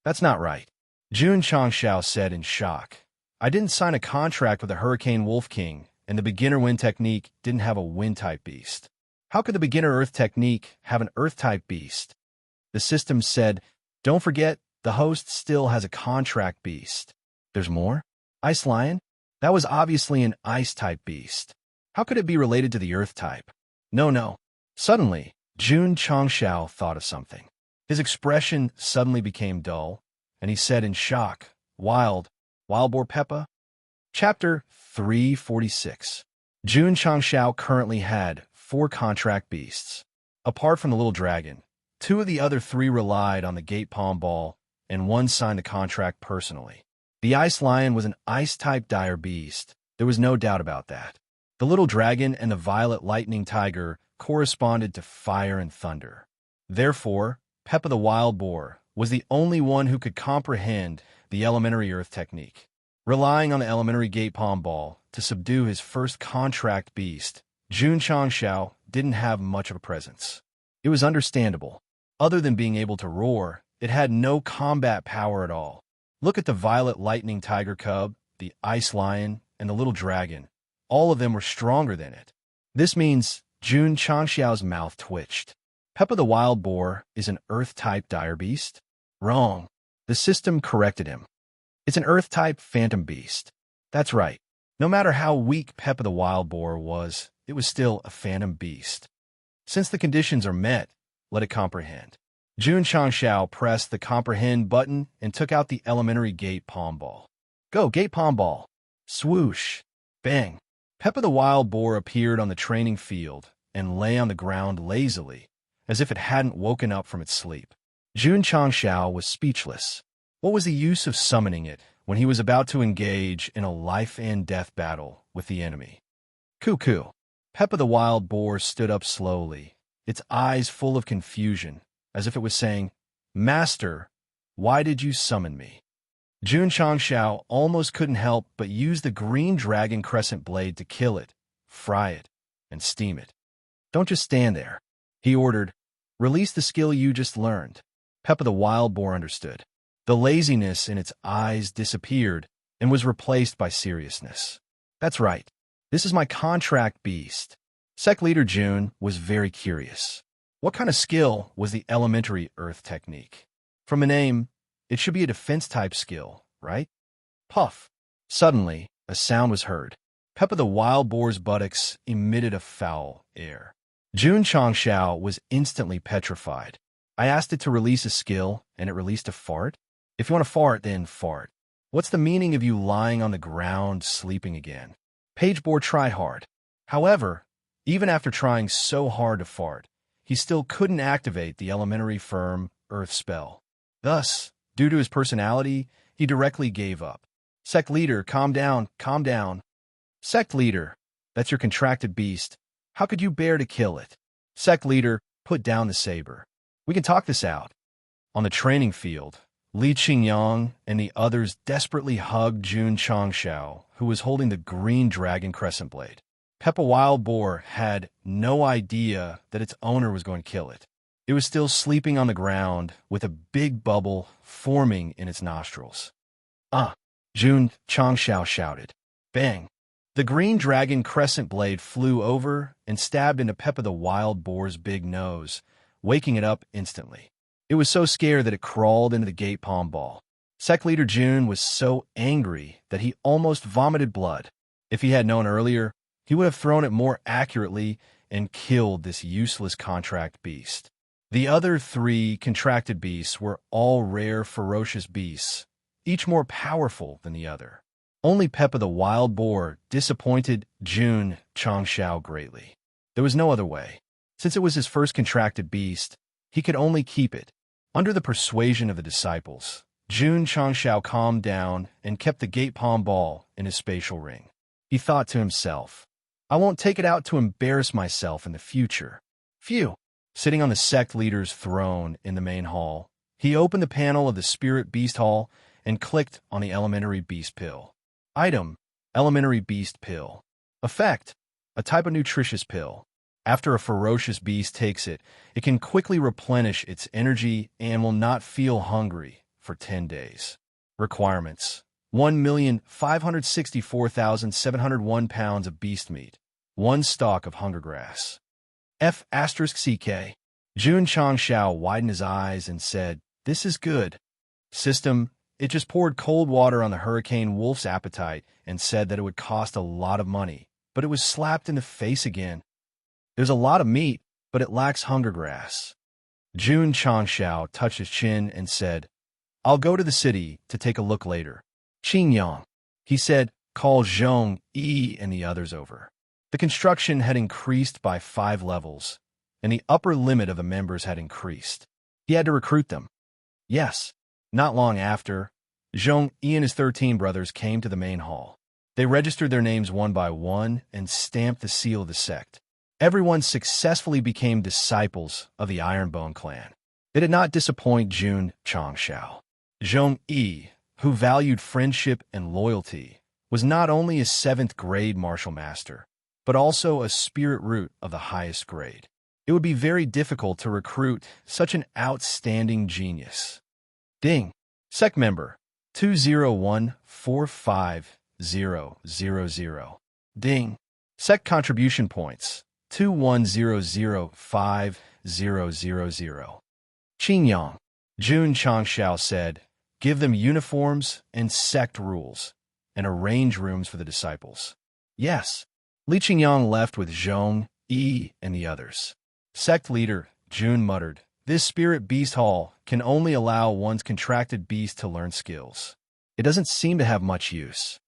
That's not right. Jun Changshao said in shock. I didn't sign a contract with the Hurricane Wolf King, and the beginner wind technique didn't have a wind-type beast. How could the beginner earth technique have an earth-type beast? The system said, Don't forget, the host still has a contract beast. There's more? Ice Lion? That was obviously an ice-type beast. How could it be related to the earth type? No. Suddenly, Jun Changshao thought of something. His expression suddenly became dull, and he said in shock, Wild boar Peppa? Chapter 346. Jun Changshao currently had 4 contract beasts. Apart from the little dragon, 2 of the other 3 relied on the gate palm ball, and 1 signed the contract personally. The ice lion was an ice-type dire beast. There was no doubt about that. The little dragon and the violet lightning tiger corresponded to fire and thunder. Therefore, Peppa the wild boar was the only one who could comprehend the elementary earth technique. Relying on the elementary gate palm ball to subdue his first contract beast, Jun Changshao didn't have much of a presence. It was understandable. Other than being able to roar, it had no combat power at all. Look at the violet lightning tiger cub, the ice lion, and the little dragon. All of them were stronger than it. This means Jun Changxiao's mouth twitched. Peppa the wild boar is an earth-type dire beast? Wrong. The system corrected him. It's an earth-type phantom beast. That's right. No matter how weak Peppa the wild boar was, it was still a phantom beast. Since the conditions are met, let it comprehend. Jun Changxiao pressed the comprehend button and took out the elementary gate palm ball. Go, gate palm ball. Swoosh. Bang. Peppa the wild boar appeared on the training field and lay on the ground lazily, as if it hadn't woken up from its sleep. Jun Changxiao was speechless. What was the use of summoning it when he was about to engage in a life-and-death battle with the enemy? Cuckoo. Peppa the wild boar stood up slowly, its eyes full of confusion, as if it was saying, "Master, why did you summon me?" Jun Changxiao almost couldn't help but use the green dragon crescent blade to kill it, fry it, and steam it. "Don't just stand there," he ordered. "Release the skill you just learned." Peppa the wild boar understood. The laziness in its eyes disappeared and was replaced by seriousness. "That's right. This is my contract beast." Sect leader Jun was very curious. What kind of skill was the elementary earth technique? From a name, it should be a defense-type skill, right? Puff. Suddenly, a sound was heard. Peppa the wild boar's buttocks emitted a foul air. Jun Changxiao was instantly petrified. I asked it to release a skill, and it released a fart? If you want to fart, then fart. What's the meaning of you lying on the ground, sleeping again? Page boar tried hard. However, even after trying so hard to fart, he still couldn't activate the elementary firm earth spell. Thus, due to his personality, he directly gave up. Sect leader, calm down, calm down. Sect leader, that's your contracted beast. How could you bear to kill it? Sect leader, put down the saber. We can talk this out. On the training field, Li Qingyang and the others desperately hugged Jun Changxiao, who was holding the green dragon crescent blade. Peppa Wild Boar had no idea that its owner was going to kill it. It was still sleeping on the ground with a big bubble forming in its nostrils. "Ah!" Jun Changxiao shouted. Bang! The green dragon crescent blade flew over and stabbed into Peppa the Wild Boar's big nose, waking it up instantly. It was so scared that it crawled into the gate palm ball. Sect leader Jun was so angry that he almost vomited blood. If he had known earlier, he would have thrown it more accurately and killed this useless contract beast. The other three contracted beasts were all rare, ferocious beasts, each more powerful than the other. Only Peppa the Wild Boar disappointed Jun Changxiao greatly. There was no other way. Since it was his first contracted beast, he could only keep it. Under the persuasion of the disciples, Jun Changxiao calmed down and kept the gate palm ball in his spatial ring. He thought to himself, "I won't take it out to embarrass myself in the future." Phew! Sitting on the sect leader's throne in the main hall, he opened the panel of the Spirit Beast Hall and clicked on the Elementary Beast Pill. Item: Elementary Beast Pill. Effect: a type of nutritious pill. After a ferocious beast takes it, it can quickly replenish its energy and will not feel hungry for 10 days. Requirements: 1,564,701 pounds of beast meat, 1 stalk of hunger grass. F***CK. Jun Changxiao widened his eyes and said, "This is good." System: it just poured cold water on the Hurricane Wolf's appetite and said that it would cost a lot of money, but it was slapped in the face again. There's a lot of meat, but it lacks hunger grass. Jun Changxiao touched his chin and said, "I'll go to the city to take a look later." "Qingyang," he said, "call Zhong Yi and the others over." The construction had increased by 5 levels, and the upper limit of the members had increased. He had to recruit them. Yes. Not long after, Zhong Yi and his 13 brothers came to the main hall. They registered their names one by one and stamped the seal of the sect. Everyone successfully became disciples of the Ironbone clan. They did not disappoint Jun Changshao. Zhong Yi, who valued friendship and loyalty, was not only a 7th grade martial master, but also a spirit root of the highest grade. It would be very difficult to recruit such an outstanding genius. Ding. Sect member 201-45000. Ding. Sect contribution points 2100500. Qingyang. Jun Changshao said, "Give them uniforms and sect rules, and arrange rooms for the disciples." Yes. Li Qingyang left with Zhong Yi and the others. Sect leader Jun muttered, "This spirit beast hall can only allow one's contracted beast to learn skills. It doesn't seem to have much use."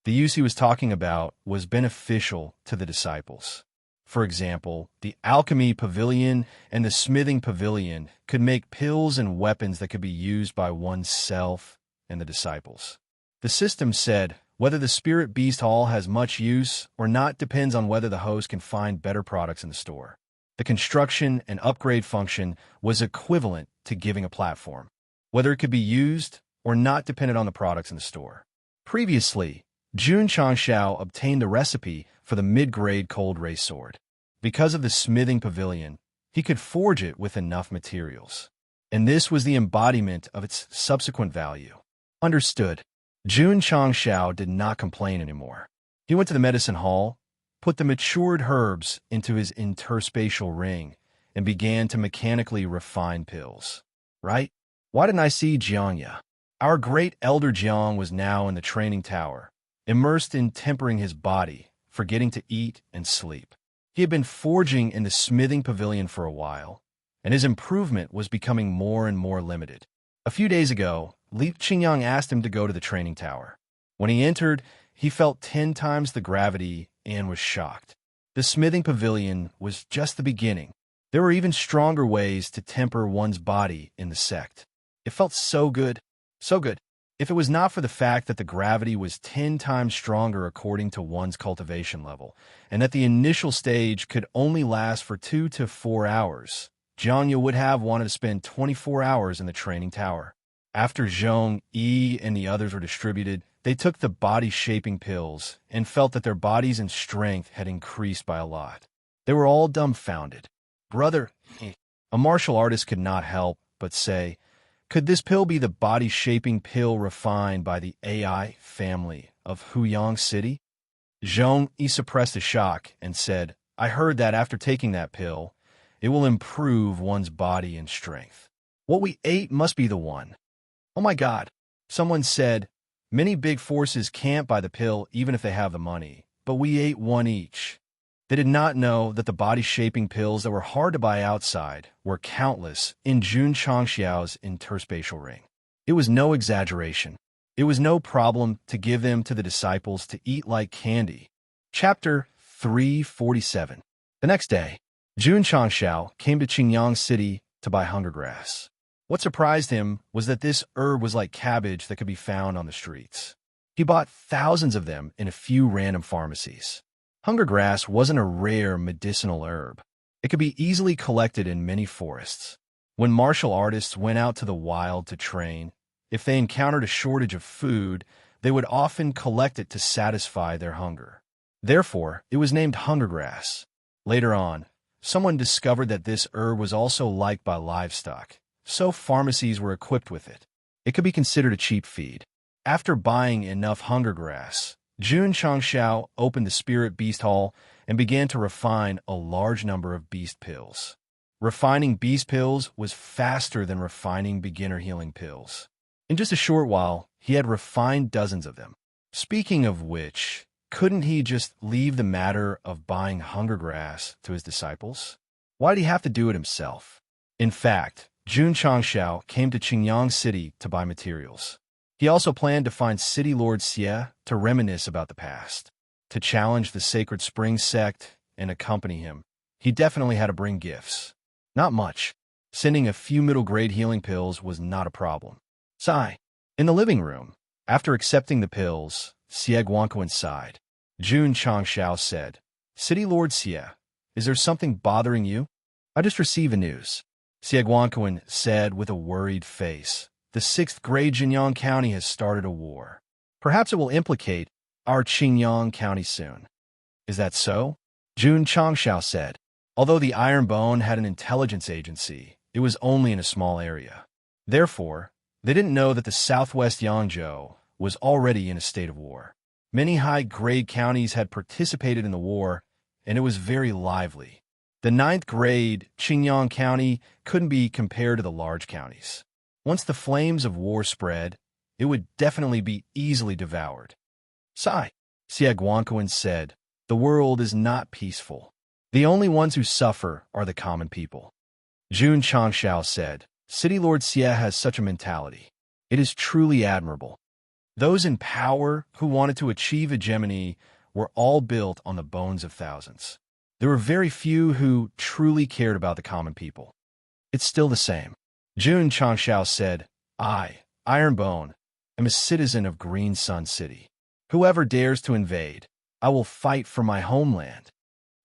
The use he was talking about was beneficial to the disciples. For example, the alchemy pavilion and the smithing pavilion could make pills and weapons that could be used by oneself and the disciples. The system said whether the spirit beast hall has much use or not depends on whether the host can find better products in the store. The construction and upgrade function was equivalent to giving a platform. Whether it could be used or not depended on the products in the store. Previously, Jun Changshao obtained the recipe for the mid-grade cold ray sword. Because of the smithing pavilion, he could forge it with enough materials. And this was the embodiment of its subsequent value. Understood. Jun Changshao did not complain anymore. He went to the medicine hall, put the matured herbs into his interspatial ring, and began to mechanically refine pills. Right? Why didn't I see Jiangya? Our great elder Jiang was now in the training tower, immersed in tempering his body, forgetting to eat and sleep. He had been forging in the smithing pavilion for a while, and his improvement was becoming more and more limited. A few days ago, Li Qingyang asked him to go to the training tower. When he entered, he felt 10 times the gravity and was shocked. The smithing pavilion was just the beginning. There were even stronger ways to temper one's body in the sect. It felt so good, so good. If it was not for the fact that the gravity was 10 times stronger according to one's cultivation level, and that the initial stage could only last for 2 to 4 hours, Jiangya would have wanted to spend 24 hours in the training tower. After Zhong Yi and the others were distributed, they took the body-shaping pills and felt that their bodies and strength had increased by a lot. They were all dumbfounded. Brother, a martial artist could not help but say, "Could this pill be the body-shaping pill refined by the AI family of Huyang City?" Zhong Yi suppressed a shock and said, "I heard that after taking that pill, it will improve one's body and strength. What we ate must be the one." Oh my God. Someone said, "Many big forces can't buy the pill even if they have the money, but we ate one each." They did not know that the body-shaping pills that were hard to buy outside were countless in Jun Changxiao's interspatial ring. It was no exaggeration. It was no problem to give them to the disciples to eat like candy. Chapter 347. The next day, Jun Changxiao came to Qingyang City to buy hunger grass. What surprised him was that this herb was like cabbage that could be found on the streets. He bought thousands of them in a few random pharmacies. Hunger grass wasn't a rare medicinal herb. It could be easily collected in many forests. When martial artists went out to the wild to train, if they encountered a shortage of food, they would often collect it to satisfy their hunger. Therefore, it was named hunger grass. Later on, someone discovered that this herb was also liked by livestock, so pharmacies were equipped with it. It could be considered a cheap feed. After buying enough hunger grass, Jun Changxiao opened the Spirit Beast Hall and began to refine a large number of beast pills. Refining beast pills was faster than refining beginner healing pills. In just a short while, he had refined dozens of them. Speaking of which, couldn't he just leave the matter of buying hunger grass to his disciples? Why did he have to do it himself? In fact, Jun Changxiao came to Qingyang City to buy materials. He also planned to find City Lord Xie to reminisce about the past, to challenge the Sacred Spring Sect and accompany him. He definitely had to bring gifts. Not much. Sending a few middle-grade healing pills was not a problem. Sigh. In the living room, after accepting the pills, Xie Guangko inside. Jun Changxiao said, "City Lord Xie, Is there something bothering you? I just received the news. Siegwankuin said with a worried face. The 6th grade Jinyang County has started a war. Perhaps it will implicate our Qingyang County soon. Is that so? Jun Changshao said. Although the Iron Bone had an intelligence agency, it was only in a small area. Therefore, they didn't know that the southwest Yangzhou was already in a state of war. Many high-grade counties had participated in the war, and it was very lively. The 9th grade Qingyang County couldn't be compared to the large counties. Once the flames of war spread, it would definitely be easily devoured. Sigh, Siegwankuin said, the world is not peaceful. The only ones who suffer are the common people. Jun Changshao said, City Lord Xie has such a mentality. It is truly admirable. Those in power who wanted to achieve hegemony were all built on the bones of thousands. There were very few who truly cared about the common people. It's still the same. Jun Changshao said, I, Iron Bone, am a citizen of Green Sun City. Whoever dares to invade, I will fight for my homeland.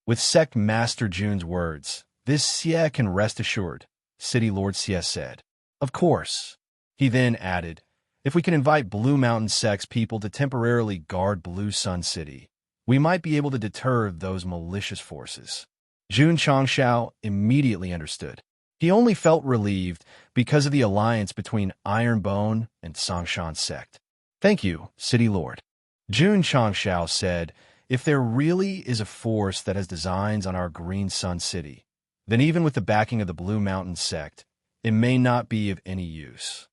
With Sect Master Jun's words, this Xie can rest assured, City Lord Xie said. Of course. He then added, if we can invite Blue Mountain Sect's people to temporarily guard Blue Sun City, we might be able to deter those malicious forces. Jun Changshao immediately understood. He only felt relieved because of the alliance between Iron Bone and Songshan Sect. Thank you, City Lord. Jun Changshao said, if there really is a force that has designs on our Green Sun City, then even with the backing of the Blue Mountain Sect, it may not be of any use.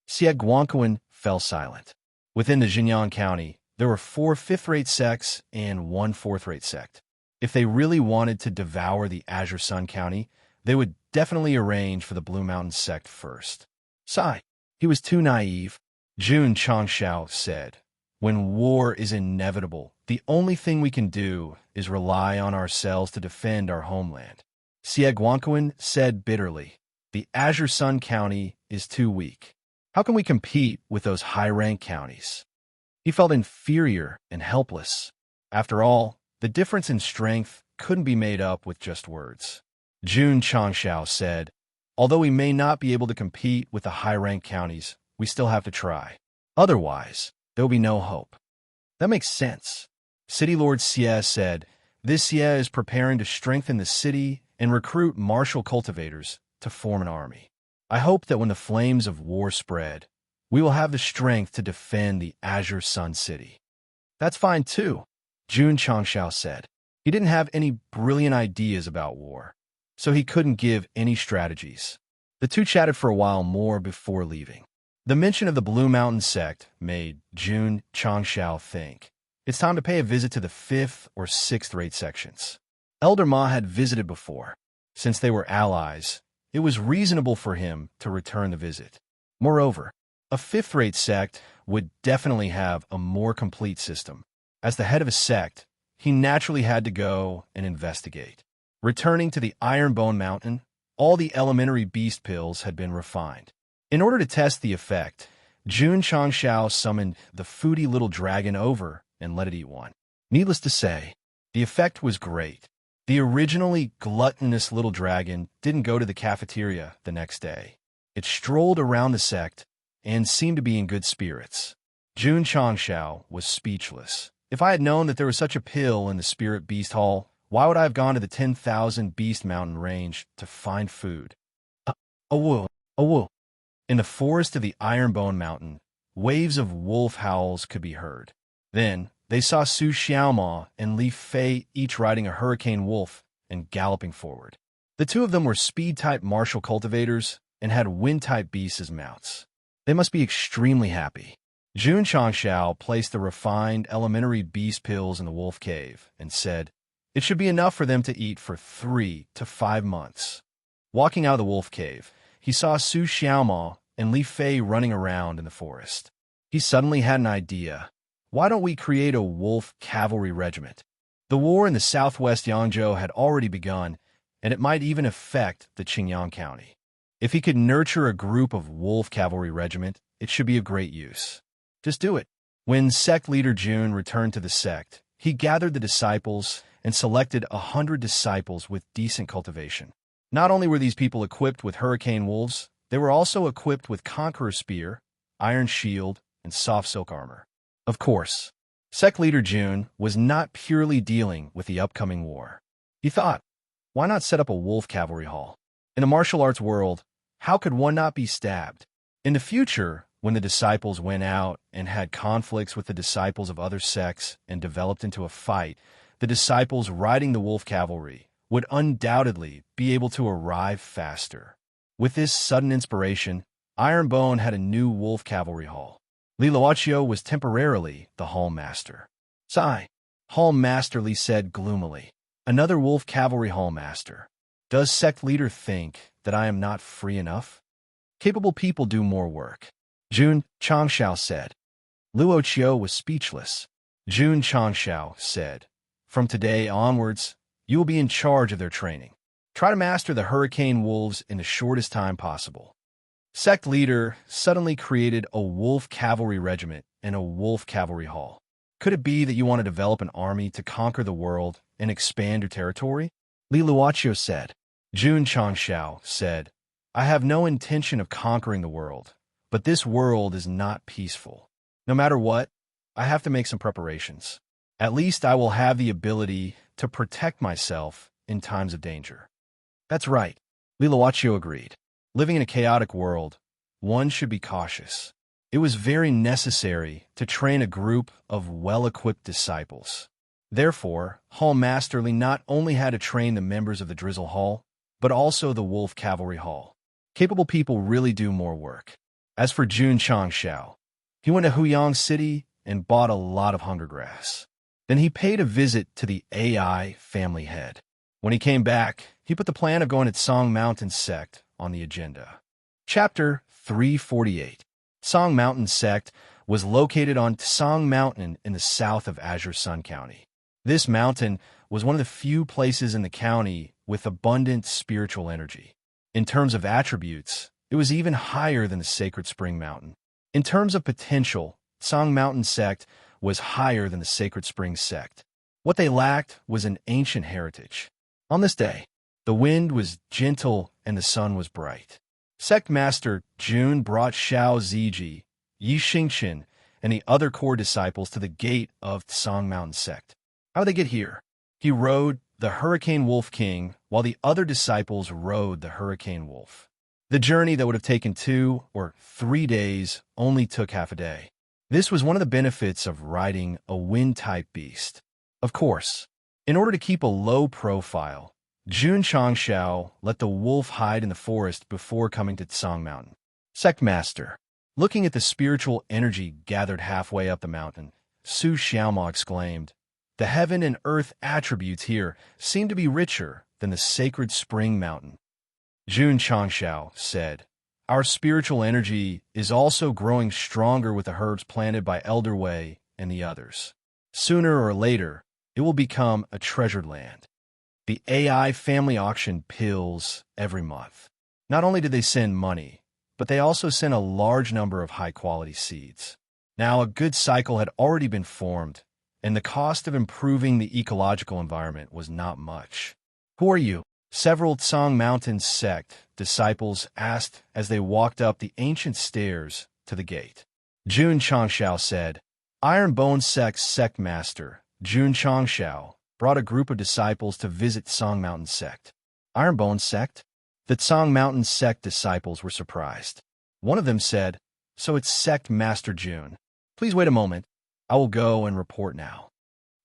Siegwankuin fell silent. Within the Jinyang County, there were 4 fifth-rate sects and 1 fourth-rate sect. If they really wanted to devour the Azure Sun County, they would definitely arrange for the Blue Mountain Sect first. Sigh. He was too naive. Jun Changshao said, when war is inevitable, the only thing we can do is rely on ourselves to defend our homeland. Siegwankuin said bitterly, the Azure Sun County is too weak. How can we compete with those high-ranked counties? He felt inferior and helpless. After all, the difference in strength couldn't be made up with just words. Jun Changshao said, although we may not be able to compete with the high-ranked counties, we still have to try. Otherwise, there will be no hope. That makes sense. City Lord Xie said, this Xie is preparing to strengthen the city and recruit martial cultivators to form an army. I hope that when the flames of war spread, we will have the strength to defend the Azure Sun City. That's fine too, Jun Changshao said. He didn't have any brilliant ideas about war, so he couldn't give any strategies. The two chatted for a while more before leaving. The mention of the Blue Mountain Sect made Jun Changshao think, it's time to pay a visit to the 5th or 6th rate sections. Elder Ma had visited before. Since they were allies, it was reasonable for him to return the visit. Moreover, a 5th-rate sect would definitely have a more complete system. As the head of a sect, he naturally had to go and investigate. Returning to the Iron Bone Mountain, all the elementary beast pills had been refined. In order to test the effect, Jun Changshao summoned the foodie little dragon over and let it eat one. Needless to say, the effect was great. The originally gluttonous little dragon didn't go to the cafeteria the next day. It strolled around the sect and seemed to be in good spirits. Jun Changshao was speechless. If I had known that there was such a pill in the Spirit Beast Hall, why would I have gone to the 10,000 Beast Mountain range to find food? Awoo. In the forest of the Iron Bone Mountain, waves of wolf howls could be heard. Then, they saw Su Xiaoma and Li Fei each riding a hurricane wolf and galloping forward. The two of them were speed-type martial cultivators and had wind-type beasts as mounts. They must be extremely happy. Jun Changshao placed the refined elementary beast pills in the wolf cave and said, it should be enough for them to eat for 3 to 5 months. Walking out of the wolf cave, he saw Su Xiaoma and Li Fei running around in the forest. He suddenly had an idea. Why don't we create a wolf cavalry regiment? The war in the southwest Yangzhou had already begun, and it might even affect the Qingyang County. If he could nurture a group of wolf cavalry regiment, it should be of great use. Just do it. When sect leader Jun returned to the sect, He gathered the disciples and selected 100 disciples with decent cultivation. Not only were these people equipped with hurricane wolves, they were also equipped with conqueror spear, iron shield, and soft silk armor. Of course, Sect leader June was not purely dealing with the upcoming war. He thought, why not set up a wolf cavalry hall? In the martial arts world, how could one not be stabbed? In the future, when the disciples went out and had conflicts with the disciples of other sects and developed into a fight, the disciples riding the wolf cavalry would undoubtedly be able to arrive faster. With this sudden inspiration, Ironbone had a new wolf cavalry hall. Liloaccio was temporarily the hall master. Sigh, Hall Masterly said gloomily. Another wolf cavalry hall master. Does sect leader think that I am not free enough? Capable people do more work. Jun Changshao said. Luoqiu was speechless. Jun Changshao said, from today onwards, you will be in charge of their training. Try to master the hurricane wolves in the shortest time possible. Sect leader suddenly created a wolf cavalry regiment and a wolf cavalry hall. Could it be that you want to develop an army to conquer the world and expand your territory? Li Luoqiu said. Jun Changshao said, I have no intention of conquering the world, but this world is not peaceful. No matter what, I have to make some preparations. At least I will have the ability to protect myself in times of danger. That's right, Li Luoqiu agreed. Living in a chaotic world, one should be cautious. It was very necessary to train a group of well-equipped disciples. Therefore, Hall Masterly not only had to train the members of the Drizzle Hall, but also the Wolf Cavalry Hall. Capable people really do more work. As for Jun Changshao, he went to Huyang City and bought a lot of hunger grass. Then he paid a visit to the AI family head. When he came back, he put the plan of going to Song Mountain Sect on the agenda. Chapter 348. Song Mountain Sect was located on Song Mountain in the south of Azure Sun County. This mountain was one of the few places in the county with abundant spiritual energy. In terms of attributes, it was even higher than the Sacred Spring Mountain. In terms of potential, Song Mountain Sect was higher than the Sacred Spring Sect. What they lacked was an ancient heritage. On this day, the wind was gentle and the sun was bright. Sect Master Jun brought Xiao Ziji, Yi Xingchen, and the other core disciples to the gate of Song Mountain Sect. How did they get here? He rode the Hurricane Wolf King while the other disciples rode the Hurricane Wolf. The journey that would have taken 2 or 3 days only took half a day. This was one of the benefits of riding a wind-type beast. Of course, in order to keep a low profile, Jun Changshao let the wolf hide in the forest before coming to Tsang Mountain. Sect Master, looking at the spiritual energy gathered halfway up the mountain, Su Xiaoma exclaimed, the heaven and earth attributes here seem to be richer than the Sacred Spring Mountain. Jun Changshao said, our spiritual energy is also growing stronger with the herbs planted by Elder Wei and the others. Sooner or later, it will become a treasured land. The AI family auction pills every month. Not only did they send money, but they also sent a large number of high-quality seeds. Now, a good cycle had already been formed, and the cost of improving the ecological environment was not much. Who are you? Several Tsang Mountain Sect disciples asked as they walked up the ancient stairs to the gate. Jun Changshao said, Iron Bone Sect's Sect Master, Jun Changshao, brought a group of disciples to visit Song Mountain Sect. Iron Bone Sect? The Song Mountain Sect disciples were surprised. One of them said, so it's Sect Master Jun. Please wait a moment. I will go and report now.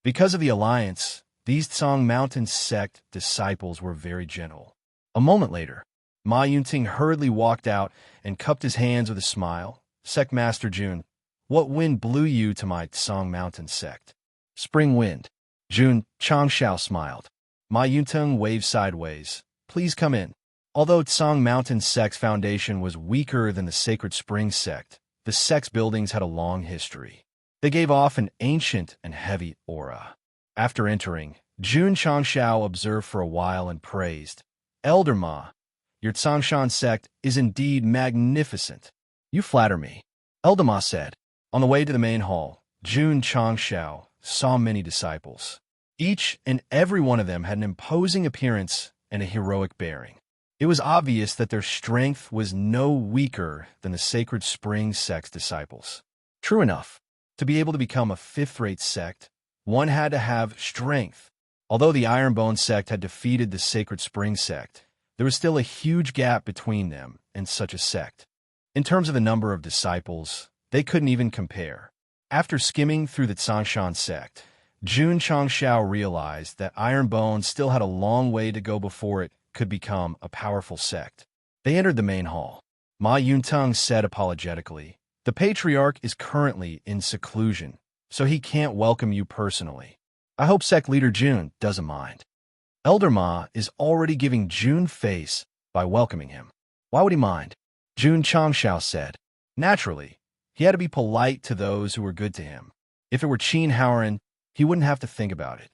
Because of the alliance, these Song Mountain Sect disciples were very gentle. A moment later, Ma Yunting hurriedly walked out and cupped his hands with a smile. Sect Master Jun, what wind blew you to my Song Mountain Sect? Spring wind. Jun Changshao smiled. Ma Yunting waved sideways. Please come in. Although Tsang Mountain Sect's foundation was weaker than the Sacred Spring Sect, the sect's buildings had a long history. They gave off an ancient and heavy aura. After entering, Jun Changshao observed for a while and praised, Elder Ma, your Tsangshan sect is indeed magnificent. You flatter me. Elder Ma said. On the way to the main hall, Jun Changshao saw many disciples. Each and every one of them had an imposing appearance and a heroic bearing. It was obvious that their strength was no weaker than the Sacred Spring Sect's disciples. True enough, to be able to become a fifth-rate sect, one had to have strength. Although the Ironbone sect had defeated the Sacred Spring sect, there was still a huge gap between them and such a sect. In terms of the number of disciples, they couldn't even compare. After skimming through the Tsangshan sect, Jun Changshao realized that Ironbone still had a long way to go before it could become a powerful sect. They entered the main hall. Ma Yuntung said apologetically, "The Patriarch is currently in seclusion, so he can't welcome you personally. I hope Sect Leader Jun doesn't mind." Elder Ma is already giving Jun face by welcoming him. Why would he mind? Jun Changshao said. Naturally, he had to be polite to those who were good to him. If it were Qin Haoran, he wouldn't have to think about it.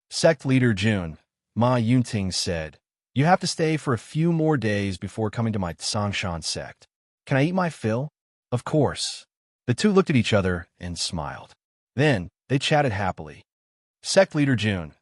Sect Leader Jun, Ma Yunting said, "You have to stay for a few more days before coming to my Tsangshan sect. Can I eat my fill?" Of course. The two looked at each other and smiled. Then they chatted happily. Sect Leader Jun.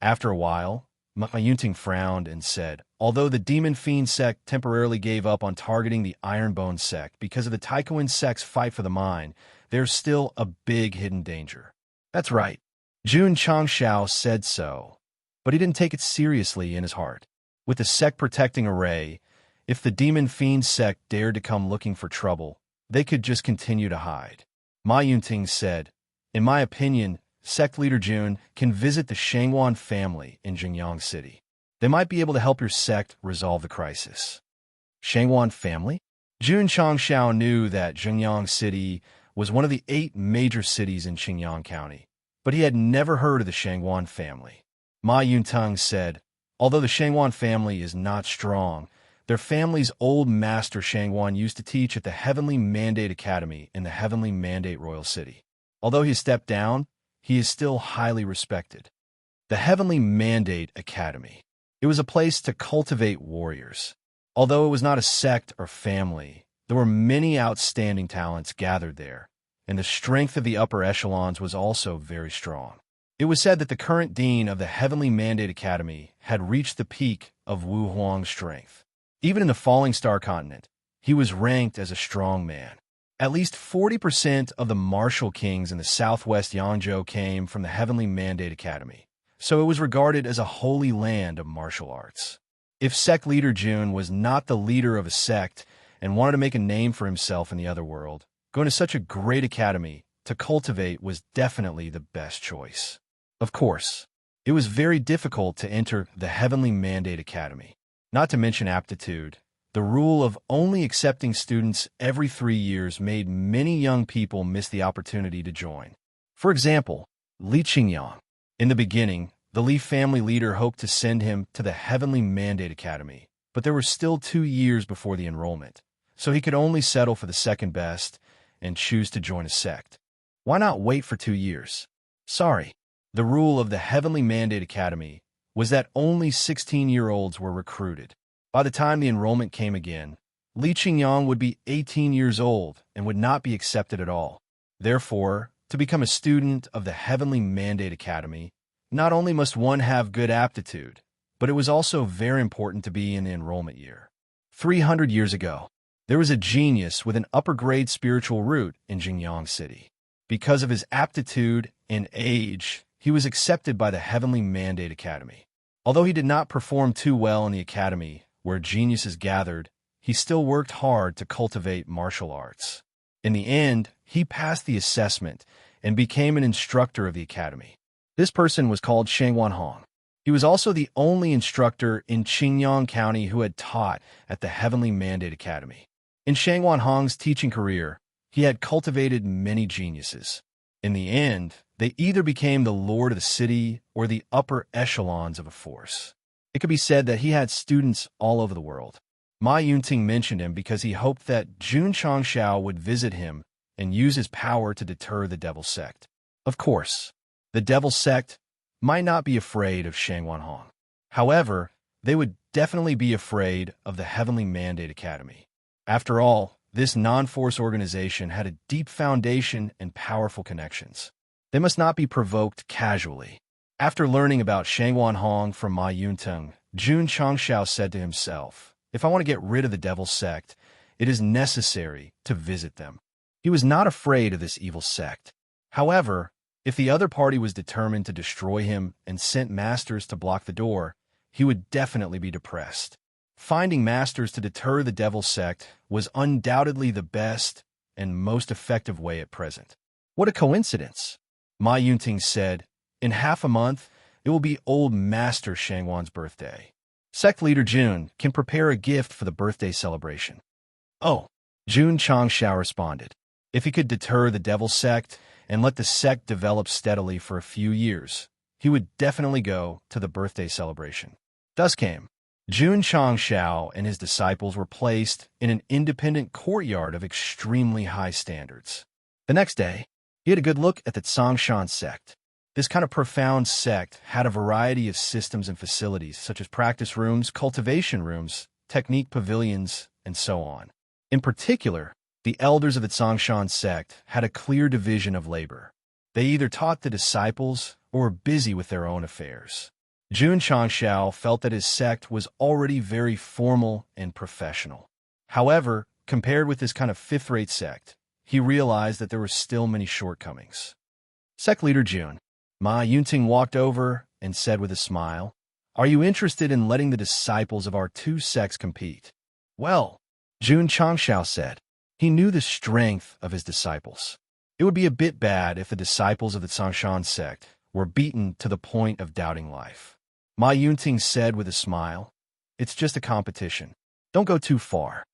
After a while, Ma Yunting frowned and said, "Although the Demon Fiend sect temporarily gave up on targeting the Ironbone sect because of the Taikuan sect's fight for the mine, there's still a big hidden danger." That's right. Jun Changshao said so, but he didn't take it seriously in his heart. With the sect protecting Array, if the Demon Fiend sect dared to come looking for trouble, they could just continue to hide. Ma Yunting said, "In my opinion, Sect Leader Jun can visit the Shangwan family in Jingyang City. They might be able to help your sect resolve the crisis." Shangwan family? Jun Changshao knew that Jingyang City was one of the 8 major cities in Qingyang County, but he had never heard of the Shangwan family. Ma Yuntung said, "Although the Shangwan family is not strong, their family's old master Shangwan used to teach at the Heavenly Mandate Academy in the Heavenly Mandate Royal City. Although he stepped down, he is still highly respected." The Heavenly Mandate Academy. It was a place to cultivate warriors. Although it was not a sect or family, there were many outstanding talents gathered there, and the strength of the upper echelons was also very strong. It was said that the current dean of the Heavenly Mandate Academy had reached the peak of Wu Huang's strength. Even in the Falling Star continent, he was ranked as a strong man. At least 40% of the martial kings in the southwest Yangzhou came from the Heavenly Mandate Academy, so it was regarded as a holy land of martial arts. If Sect Leader Jun was not the leader of a sect and wanted to make a name for himself in the other world, going to such a great academy to cultivate was definitely the best choice. Of course, it was very difficult to enter the Heavenly Mandate Academy, not to mention aptitude. The rule of only accepting students every 3 years made many young people miss the opportunity to join. For example, Li Qingyang. In the beginning, the Li family leader hoped to send him to the Heavenly Mandate Academy, but there were still 2 years before the enrollment, so he could only settle for the second best and choose to join a sect. Why not wait for 2 years? Sorry. The rule of the Heavenly Mandate Academy was that only 16-year-olds were recruited. By the time the enrollment came again, Li Qingyang would be 18 years old and would not be accepted at all. Therefore, to become a student of the Heavenly Mandate Academy, not only must one have good aptitude, but it was also very important to be in the enrollment year. 300 years ago, there was a genius with an upper-grade spiritual root in Jingyang City. Because of his aptitude and age, he was accepted by the Heavenly Mandate Academy. Although he did not perform too well in the academy, where geniuses gathered, he still worked hard to cultivate martial arts. In the end, he passed the assessment and became an instructor of the academy. This person was called Shangwan Hong. He was also the only instructor in Qingyang County who had taught at the Heavenly Mandate Academy. In Shangwan Hong's teaching career, he had cultivated many geniuses. In the end, they either became the lord of the city or the upper echelons of a force. It could be said that he had students all over the world. Ma Yunting mentioned him because he hoped that Jun Changshao would visit him and use his power to deter the Devil Sect. Of course, the Devil Sect might not be afraid of Shangwan Hong. However, they would definitely be afraid of the Heavenly Mandate Academy. After all, this non-force organization had a deep foundation and powerful connections. They must not be provoked casually. After learning about Shangwan Hong from Ma Yuntung, Jun Changshao said to himself, if I want to get rid of the Devil Sect, it is necessary to visit them. He was not afraid of this evil sect. However, if the other party was determined to destroy him and sent masters to block the door, he would definitely be depressed. Finding masters to deter the Devil Sect was undoubtedly the best and most effective way at present. What a coincidence, Ma Yunting said. In half a month, it will be old Master Shangwan's birthday. Sect leader Jun can prepare a gift for the birthday celebration. Oh, Jun Changshao responded. If he could deter the Devil Sect and let the sect develop steadily for a few years, he would definitely go to the birthday celebration. Dusk came. Jun Changshao and his disciples were placed in an independent courtyard of extremely high standards. The next day, he had a good look at the Tsongshan sect. This kind of profound sect had a variety of systems and facilities, such as practice rooms, cultivation rooms, technique pavilions, and so on. In particular, the elders of the Tsongshan sect had a clear division of labor. They either taught the disciples or were busy with their own affairs. Jun Changshao felt that his sect was already very formal and professional. However, compared with this kind of fifth-rate sect, he realized that there were still many shortcomings. Sect leader Jun, Ma Yunting walked over and said with a smile, "Are you interested in letting the disciples of our two sects compete?" Well, Jun Changshao said. He knew the strength of his disciples. It would be a bit bad if the disciples of the Tsongshan sect were beaten to the point of doubting life. Ma Yunting said with a smile, "It's just a competition. Don't go too far."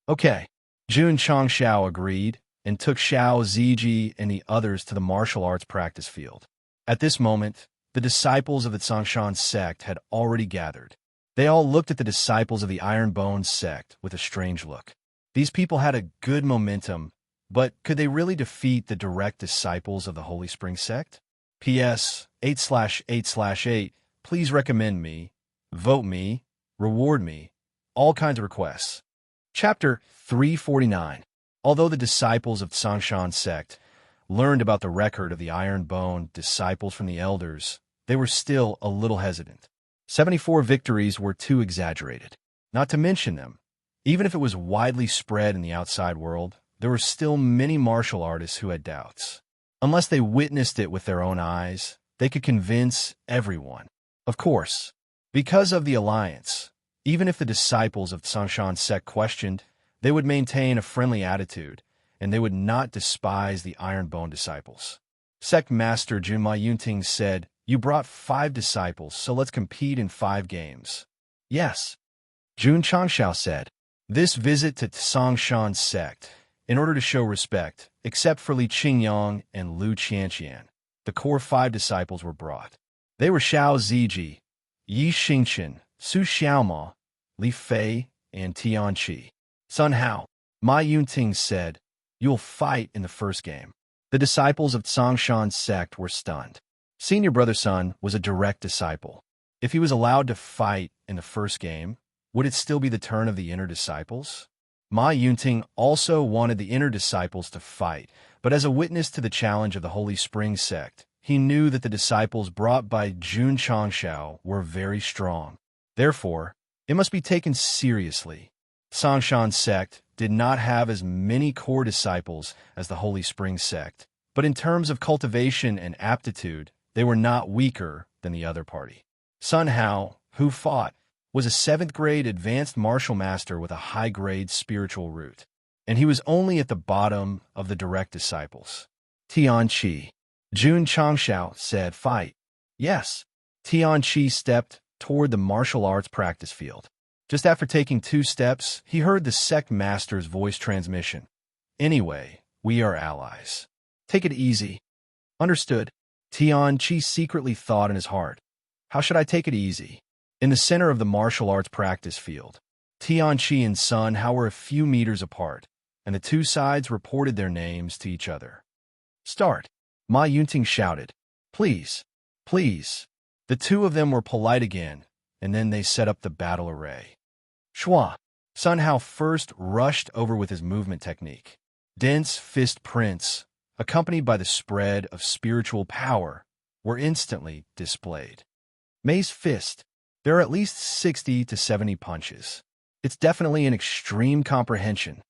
Okay. Jun Changshao agreed and took Xiao Ziji and the others to the martial arts practice field. At this moment, the disciples of the Tsongshan sect had already gathered. They all looked at the disciples of the Iron Bones sect with a strange look. These people had a good momentum, but could they really defeat the direct disciples of the Holy Spring sect? P.S. 8/8/8, please recommend me, vote me, reward me, all kinds of requests. Chapter 349. Although the disciples of Tsongshan sect learned about the record of the Iron Bone disciples from the elders, they were still a little hesitant. 74 victories were too exaggerated. Not to mention them, even if it was widely spread in the outside world, there were still many martial artists who had doubts. Unless they witnessed it with their own eyes, they could convince everyone. Of course, because of the alliance, even if the disciples of Tsongshan sect questioned, they would maintain a friendly attitude, and they would not despise the Iron Bone disciples. Sect Master Junma Yunting said, "You brought 5 disciples, so let's compete in 5 games." Yes, Jun Changshao said. This visit to Tsongshan sect, in order to show respect, except for Li Qingyang and Lu Qianqian, the core 5 disciples were brought. They were Xiao Ziji, Yi Xingqian, Su Xiaoma, Li Fei, and Tian Qi. Sun Hao, Ma Yunting said, "You'll fight in the first game." The disciples of Tsongshan sect were stunned. Senior Brother Sun was a direct disciple. If he was allowed to fight in the first game, would it still be the turn of the inner disciples? Ma Yunting also wanted the inner disciples to fight, but as a witness to the challenge of the Holy Spring sect, he knew that the disciples brought by Jun Changshao were very strong. Therefore, it must be taken seriously. Tsongshan sect did not have as many core disciples as the Holy Spring sect, but in terms of cultivation and aptitude, they were not weaker than the other party. Sun Hao, who fought, was a 7th-grade advanced martial master with a high-grade spiritual root, and he was only at the bottom of the direct disciples. Tian Qi. Jun Changshao said, "Fight." Yes. Tian Qi stepped toward the martial arts practice field. Just after taking 2 steps, he heard the sect master's voice transmission. "Anyway, we are allies. Take it easy." Understood. Tian Qi secretly thought in his heart, "How should I take it easy?" In the center of the martial arts practice field, Tian Qi and Sun Hao were a few meters apart, and the 2 sides reported their names to each other. "Start." Ma Yunting shouted. "Please, please." The 2 of them were polite again, and then they set up the battle array. Shua. Sun Hao first rushed over with his movement technique. Dense fist prints, accompanied by the spread of spiritual power, were instantly displayed. May's fist. There are at least 60 to 70 punches. It's definitely an extreme comprehension.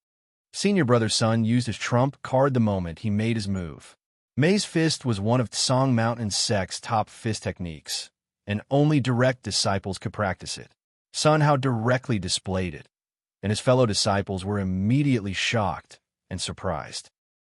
Senior brother's son used his trump card the moment he made his move. May's fist was one of Tsang Mountain Sect's top fist techniques, and only direct disciples could practice it. Sun Hao directly displayed it, and his fellow disciples were immediately shocked and surprised.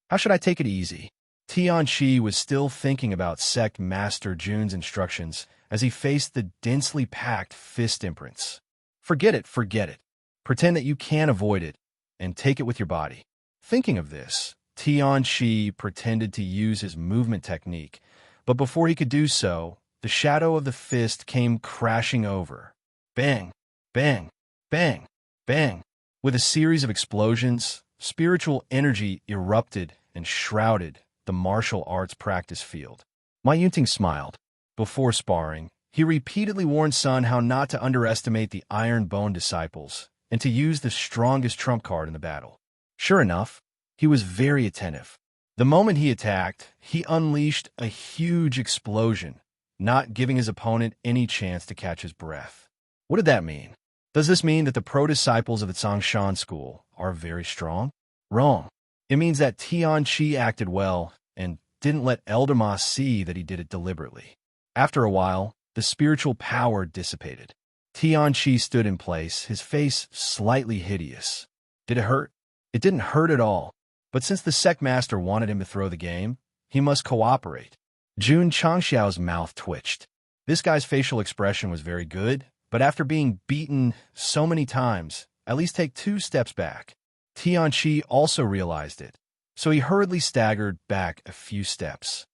How should I take it easy? Tianqi was still thinking about Sect Master Jun's instructions as he faced the densely packed fist imprints. Forget it, forget it. Pretend that you can't avoid it, and take it with your body. Thinking of this, Tianqi pretended to use his movement technique, but before he could do so, the shadow of the fist came crashing over. Bang, bang, bang, bang. With a series of explosions, spiritual energy erupted and shrouded the martial arts practice field. Ma Yunting smiled. Before sparring, he repeatedly warned Sun Hao not to underestimate the Iron Bone disciples and to use the strongest trump card in the battle. Sure enough, he was very attentive. The moment he attacked, he unleashed a huge explosion, not giving his opponent any chance to catch his breath. What did that mean? Does this mean that the pro-disciples of the Tsangshan school are very strong? Wrong. It means that Tianqi acted well and didn't let Elder Ma see that he did it deliberately. After a while, the spiritual power dissipated. Tianqi stood in place, his face slightly hideous. Did it hurt? It didn't hurt at all. But since the sect master wanted him to throw the game, he must cooperate. Jun Changxiao's mouth twitched. This guy's facial expression was very good, but after being beaten so many times, at least take 2 steps back. Tianqi also realized it, so he hurriedly staggered back a few steps.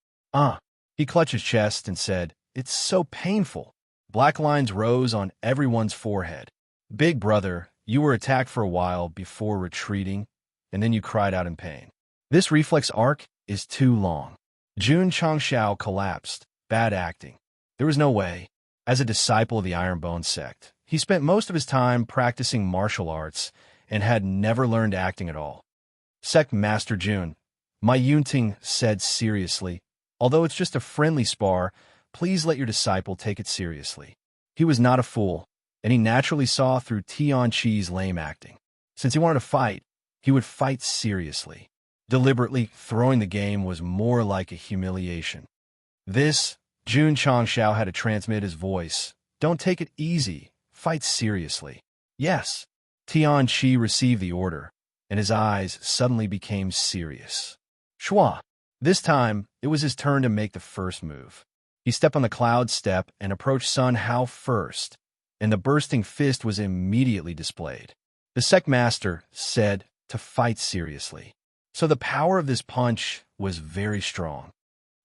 He clutched his chest and said, "It's so painful." Black lines rose on everyone's forehead. Big brother, you were attacked for a while before retreating, and then you cried out in pain. This reflex arc is too long. Jun Changxiao collapsed. Bad acting. There was no way. As a disciple of the Iron Bone sect, he spent most of his time practicing martial arts and had never learned acting at all. Sect Master Jun, Ma Yunting said seriously, although it's just a friendly spar, please let your disciple take it seriously. He was not a fool, and he naturally saw through Tianqi's lame acting. Since he wanted to fight, he would fight seriously. Deliberately throwing the game was more like a humiliation. This, Jun Changxiao had to transmit his voice. Don't take it easy. Fight seriously. Yes. Tianqi received the order, and his eyes suddenly became serious. Shua. This time, it was his turn to make the first move. He stepped on the cloud step and approached Sun Hao first, and the bursting fist was immediately displayed. The sect master said to fight seriously. So the power of this punch was very strong.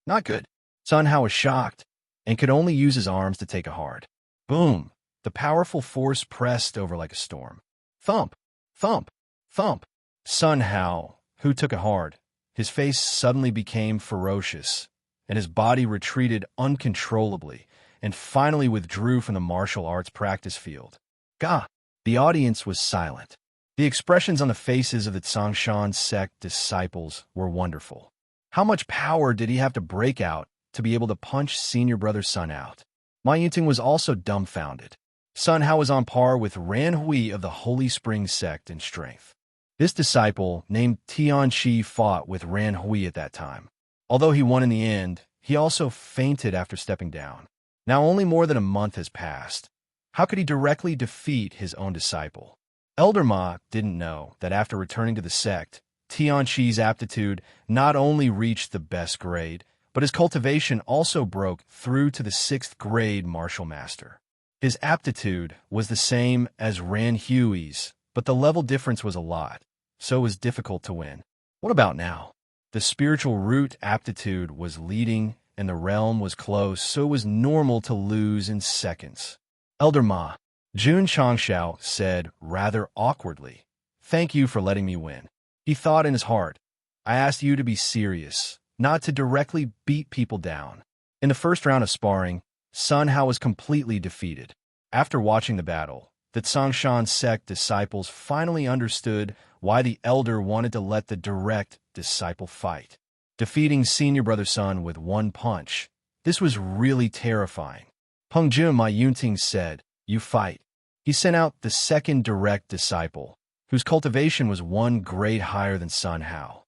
Not good. Sun Hao was shocked and could only use his arms to take a hard. Boom! The powerful force pressed over like a storm. Thump! Thump! Thump! Sun Hao, who took it hard, his face suddenly became ferocious, and his body retreated uncontrollably and finally withdrew from the martial arts practice field. Gah! The audience was silent. The expressions on the faces of the Tsangshan sect disciples were wonderful. How much power did he have to break out to be able to punch senior brother Sun out? Ma Yunting was also dumbfounded. Sun Hao was on par with Ran Hui of the Holy Spring sect in strength. This disciple, named Tianqi, fought with Ran Hui at that time. Although he won in the end, he also fainted after stepping down. Now only more than a month has passed. How could he directly defeat his own disciple? Elder Ma didn't know that after returning to the sect, Tianqi's aptitude not only reached the best grade, but his cultivation also broke through to the 6th grade martial master. His aptitude was the same as Ran Hui's, but the level difference was a lot, so it was difficult to win. What about now? The spiritual root aptitude was leading, and the realm was close, so it was normal to lose in seconds. Elder Ma, Jun Changxiao said rather awkwardly, "Thank you for letting me win." He thought in his heart, "I asked you to be serious, not to directly beat people down." In the first round of sparring, Sun Hao was completely defeated. After watching the battle, the Tsangshan sect disciples finally understood why the elder wanted to let the direct disciple fight. defeating senior brother Sun with one punch. This was really terrifying. Peng Jun Ma Yunting said, "You fight." He sent out the second direct disciple, whose cultivation was one grade higher than Sun Hao.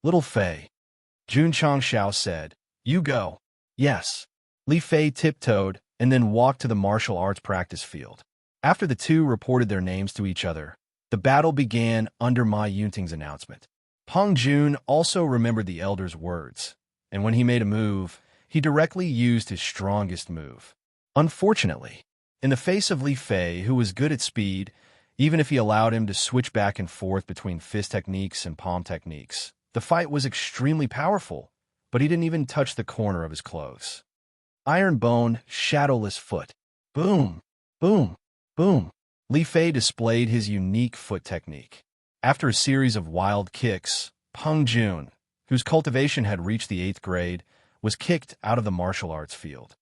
Little Fei. Jun Changxiao said, "You go." Yes. Li Fei tiptoed and then walked to the martial arts practice field. After the two reported their names to each other, the battle began under Ma Yunting's announcement. Peng Jun also remembered the elder's words, and when he made a move, he directly used his strongest move. Unfortunately, in the face of Li Fei, who was good at speed, even if he allowed him to switch back and forth between fist techniques and palm techniques, the fight was extremely powerful, but he didn't even touch the corner of his clothes. Iron Bone, Shadowless Foot. Boom, boom, boom. Li Fei displayed his unique foot technique. After a series of wild kicks, Peng Jun, whose cultivation had reached the 8th grade, was kicked out of the martial arts field.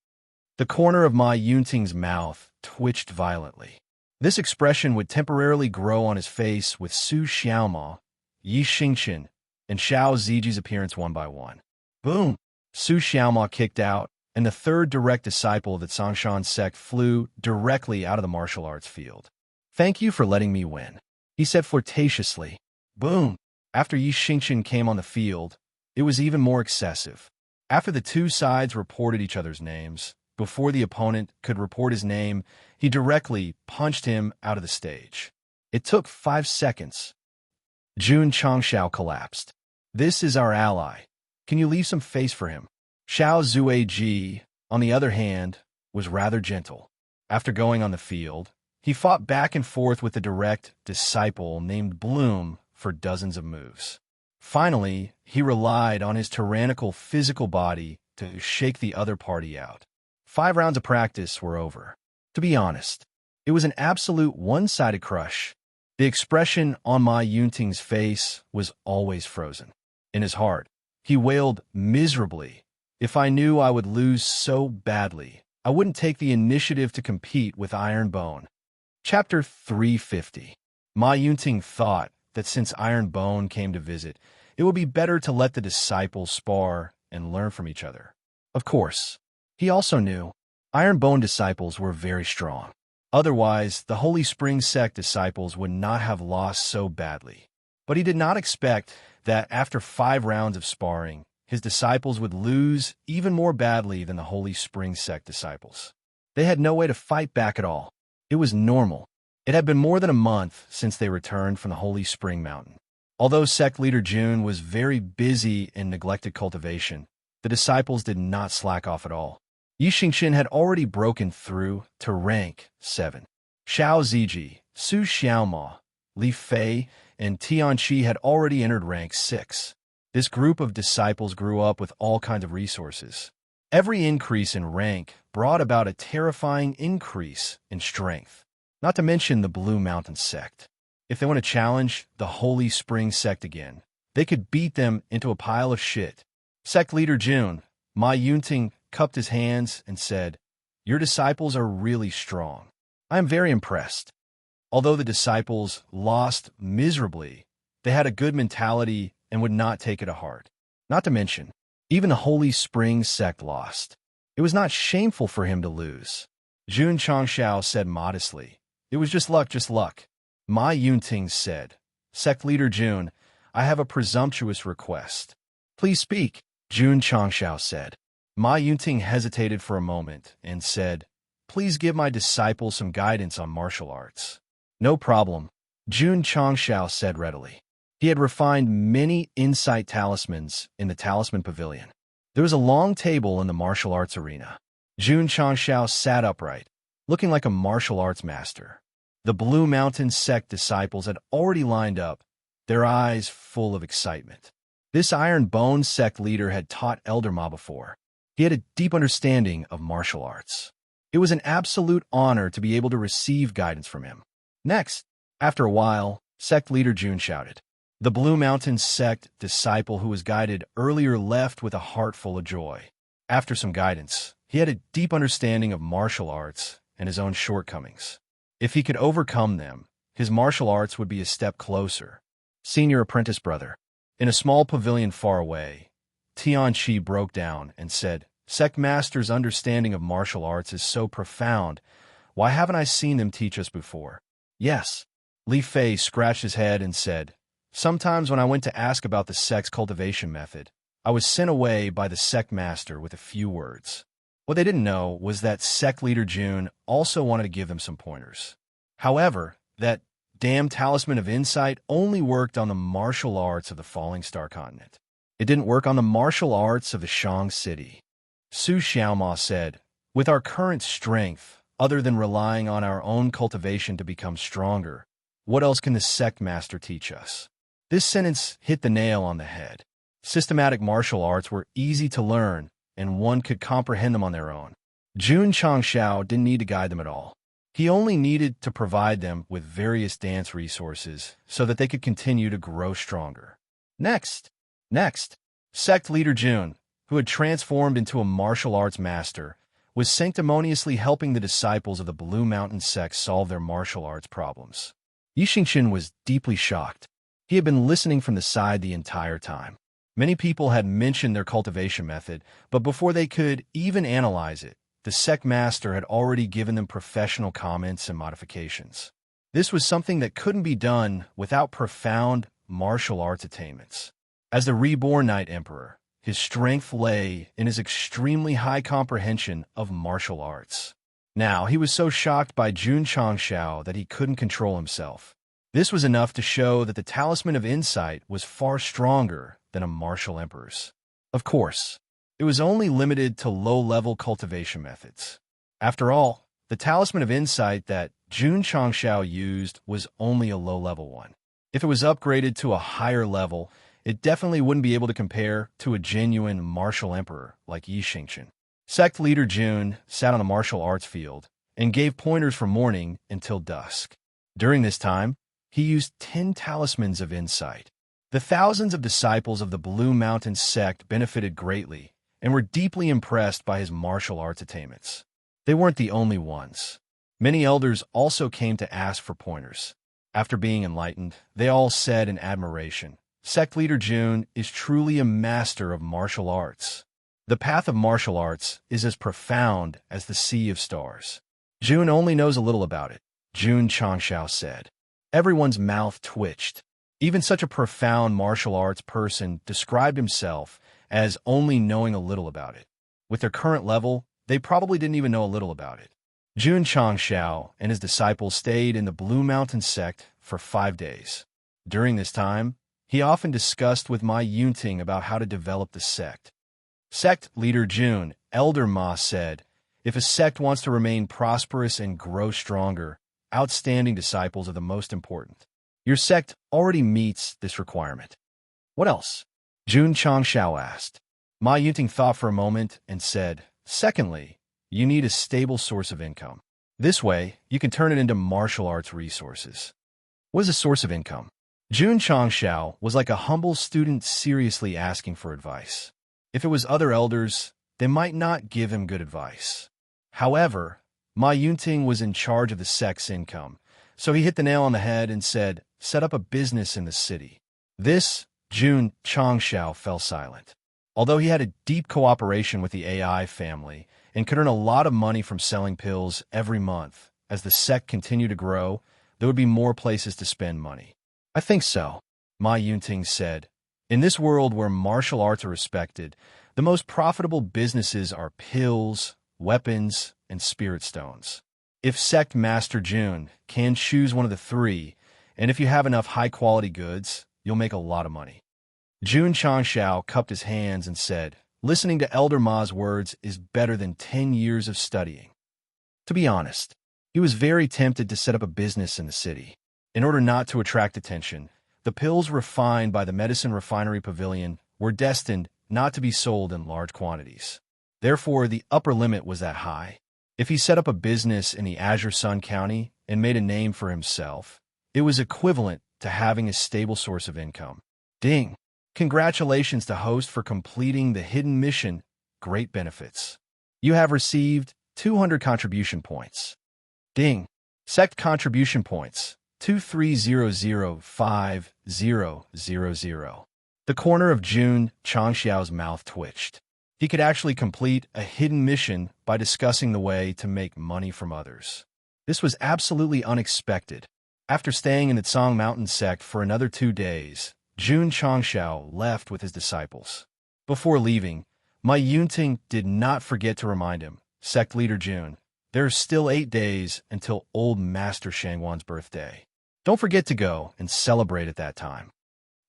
The corner of Ma Yunting's mouth twitched violently. This expression would temporarily grow on his face with Su Xiaoma, Yi Xingqian, and Xiao Ziji's appearance one by one. Boom! Su Xiaoma kicked out, and the third direct disciple of the Tsongshan sect flew directly out of the martial arts field. "Thank you for letting me win," he said flirtatiously. Boom! After Yi Xingqian came on the field, it was even more excessive. After the two sides reported each other's names, before the opponent could report his name, he directly punched him out of the stage. It took 5 seconds. Jun Changxiao collapsed. "This is our ally. Can you leave some face for him?" Xiao Zuiji, on the other hand, was rather gentle. After going on the field, he fought back and forth with a direct disciple named Bloom for dozens of moves. Finally, he relied on his tyrannical physical body to shake the other party out. 5 rounds of practice were over. To be honest, it was an absolute one-sided crush. The expression on Ma Yunting's face was always frozen. In his heart, he wailed miserably, "If I knew I would lose so badly, I wouldn't take the initiative to compete with Iron Bone." Chapter 350. Ma Yunting thought that since Iron Bone came to visit, it would be better to let the disciples spar and learn from each other. Of course, he also knew Iron Bone disciples were very strong. Otherwise, the Holy Spring Sect disciples would not have lost so badly. But he did not expect that after 5 rounds of sparring, his disciples would lose even more badly than the Holy Spring Sect disciples. They had no way to fight back at all. It was normal. It had been more than a month since they returned from the Holy Spring Mountain. Although sect leader Jun was very busy in neglected cultivation, the disciples did not slack off at all. Yi Xingqian had already broken through to rank 7. Xiao Ziji, Su Xiaoma, Li Fei, and Tianqi had already entered rank 6. This group of disciples grew up with all kinds of resources. Every increase in rank brought about a terrifying increase in strength, not to mention the Blue Mountain Sect. If they want to challenge the Holy Spring Sect again, they could beat them into a pile of shit. Sect leader Jun, Ma Yunting, cupped his hands and said, "Your disciples are really strong. I am very impressed." Although the disciples lost miserably, they had a good mentality and would not take it to heart. Not to mention, even the Holy Spring Sect lost. It was not shameful for him to lose. Jun Changxiao said modestly, "It was just luck, just luck." Ma Yunting said, "Sect leader Jun, I have a presumptuous request." "Please speak," Jun Changxiao said. Ma Yunting hesitated for a moment and said, "Please give my disciples some guidance on martial arts." "No problem," Jun Changxiao said readily. He had refined many insight talismans in the Talisman Pavilion. There was a long table in the martial arts arena. Jun Changxiao sat upright, looking like a martial arts master. The Blue Mountain Sect disciples had already lined up, their eyes full of excitement. This Iron Bone Sect leader had taught Elder Ma before. He had a deep understanding of martial arts. It was an absolute honor to be able to receive guidance from him. Next, after a while, Sect leader Jun shouted. The Blue Mountain Sect disciple who was guided earlier left with a heart full of joy. After some guidance, he had a deep understanding of martial arts and his own shortcomings. If he could overcome them, his martial arts would be a step closer. Senior apprentice brother. In a small pavilion far away, Tianchi broke down and said, Sect Master's understanding of martial arts is so profound. Why haven't I seen them teach us before? Yes. Li Fei scratched his head and said, Sometimes when I went to ask about the sect's cultivation method, I was sent away by the sect master with a few words. What they didn't know was that sect leader June also wanted to give them some pointers. However, that damn talisman of insight only worked on the martial arts of the Falling Star continent. It didn't work on the martial arts of the Shang city. Su Xiaoma said, With our current strength, other than relying on our own cultivation to become stronger, what else can the sect master teach us? This sentence hit the nail on the head. Systematic martial arts were easy to learn, and one could comprehend them on their own. Jun Changshao didn't need to guide them at all. He only needed to provide them with various dance resources so that they could continue to grow stronger. Next, sect leader Jun, who had transformed into a martial arts master, was sanctimoniously helping the disciples of the Blue Mountain sect solve their martial arts problems. Yixingchen was deeply shocked. He had been listening from the side the entire time. Many people had mentioned their cultivation method, but before they could even analyze it, the sect master had already given them professional comments and modifications. This was something that couldn't be done without profound martial arts attainments. As the reborn Knight Emperor, his strength lay in his extremely high comprehension of martial arts. Now, he was so shocked by Jun Changshao that he couldn't control himself. This was enough to show that the talisman of insight was far stronger than a martial emperor's. Of course, it was only limited to low-level cultivation methods. After all, the talisman of insight that Jun Changshao used was only a low-level one. If it was upgraded to a higher level, it definitely wouldn't be able to compare to a genuine martial emperor like Yi Xingchen. Sect leader Jun sat on the martial arts field and gave pointers from morning until dusk. During this time, he used 10 talismans of insight. The thousands of disciples of the Blue Mountain sect benefited greatly and were deeply impressed by his martial arts attainments. They weren't the only ones. Many elders also came to ask for pointers. After being enlightened, they all said in admiration, Sect leader Jun is truly a master of martial arts. The path of martial arts is as profound as the sea of stars. Jun only knows a little about it, Jun Changshao said. Everyone's mouth twitched. Even such a profound martial arts person described himself as only knowing a little about it. With their current level, they probably didn't even know a little about it. Jun Changshao and his disciples stayed in the Blue Mountain sect for 5 days. During this time, he often discussed with Ma Yunting about how to develop the sect. Sect leader Jun, Elder Ma, said, If a sect wants to remain prosperous and grow stronger, outstanding disciples are the most important. Your sect already meets this requirement. What else? Jun Changshao asked. Ma Yunting thought for a moment and said, Secondly, you need a stable source of income. This way, you can turn it into martial arts resources. What is a source of income? Jun Changshao was like a humble student seriously asking for advice. If it was other elders, they might not give him good advice. However, Ma Yunting was in charge of the sect's income, so he hit the nail on the head and said, Set up a business in the city. This, Jun Changshao fell silent. Although he had a deep cooperation with the AI family and could earn a lot of money from selling pills every month, as the sect continued to grow, there would be more places to spend money. I think so, Ma Yunting said. In this world where martial arts are respected, the most profitable businesses are pills, weapons, and spirit stones. If Sect Master Jun can choose one of the three, and if you have enough high-quality goods, you'll make a lot of money. Jun Changshao cupped his hands and said, Listening to Elder Ma's words is better than 10 years of studying. To be honest, he was very tempted to set up a business in the city. In order not to attract attention, the pills refined by the Medicine Refinery Pavilion were destined not to be sold in large quantities. Therefore, the upper limit was that high. If he set up a business in the Azure Sun County and made a name for himself, it was equivalent to having a stable source of income. Ding! Congratulations to host for completing the hidden mission. Great benefits. You have received 200 contribution points. Ding! Sect contribution points, 2300500. The corner of Jun Changxiao's mouth twitched. He could actually complete a hidden mission by discussing the way to make money from others. This was absolutely unexpected. After staying in the Tsang Mountain Sect for another 2 days, Jun Changxiao left with his disciples. Before leaving, Ma Yunting did not forget to remind him, Sect leader Jun, there are still 8 days until old Master Shangwan's birthday. Don't forget to go and celebrate at that time.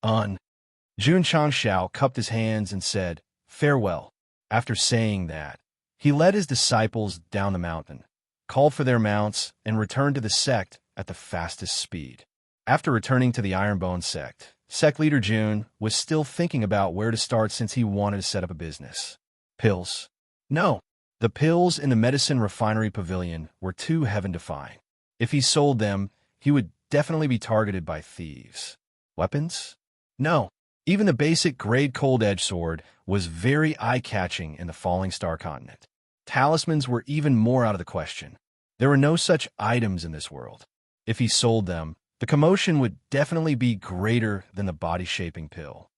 Jun Changxiao cupped his hands and said, farewell. After saying that, he led his disciples down the mountain, called for their mounts, and returned to the sect at the fastest speed. After returning to the Ironbone sect, sect leader Jun was still thinking about where to start since he wanted to set up a business. Pills? No. The pills in the medicine refinery pavilion were too heaven-defying. If he sold them, he would definitely be targeted by thieves. Weapons? No. Even the basic grade cold edge sword was very eye-catching in the Falling Star continent. Talismans were even more out of the question. There were no such items in this world. If he sold them, the commotion would definitely be greater than the body-shaping pill.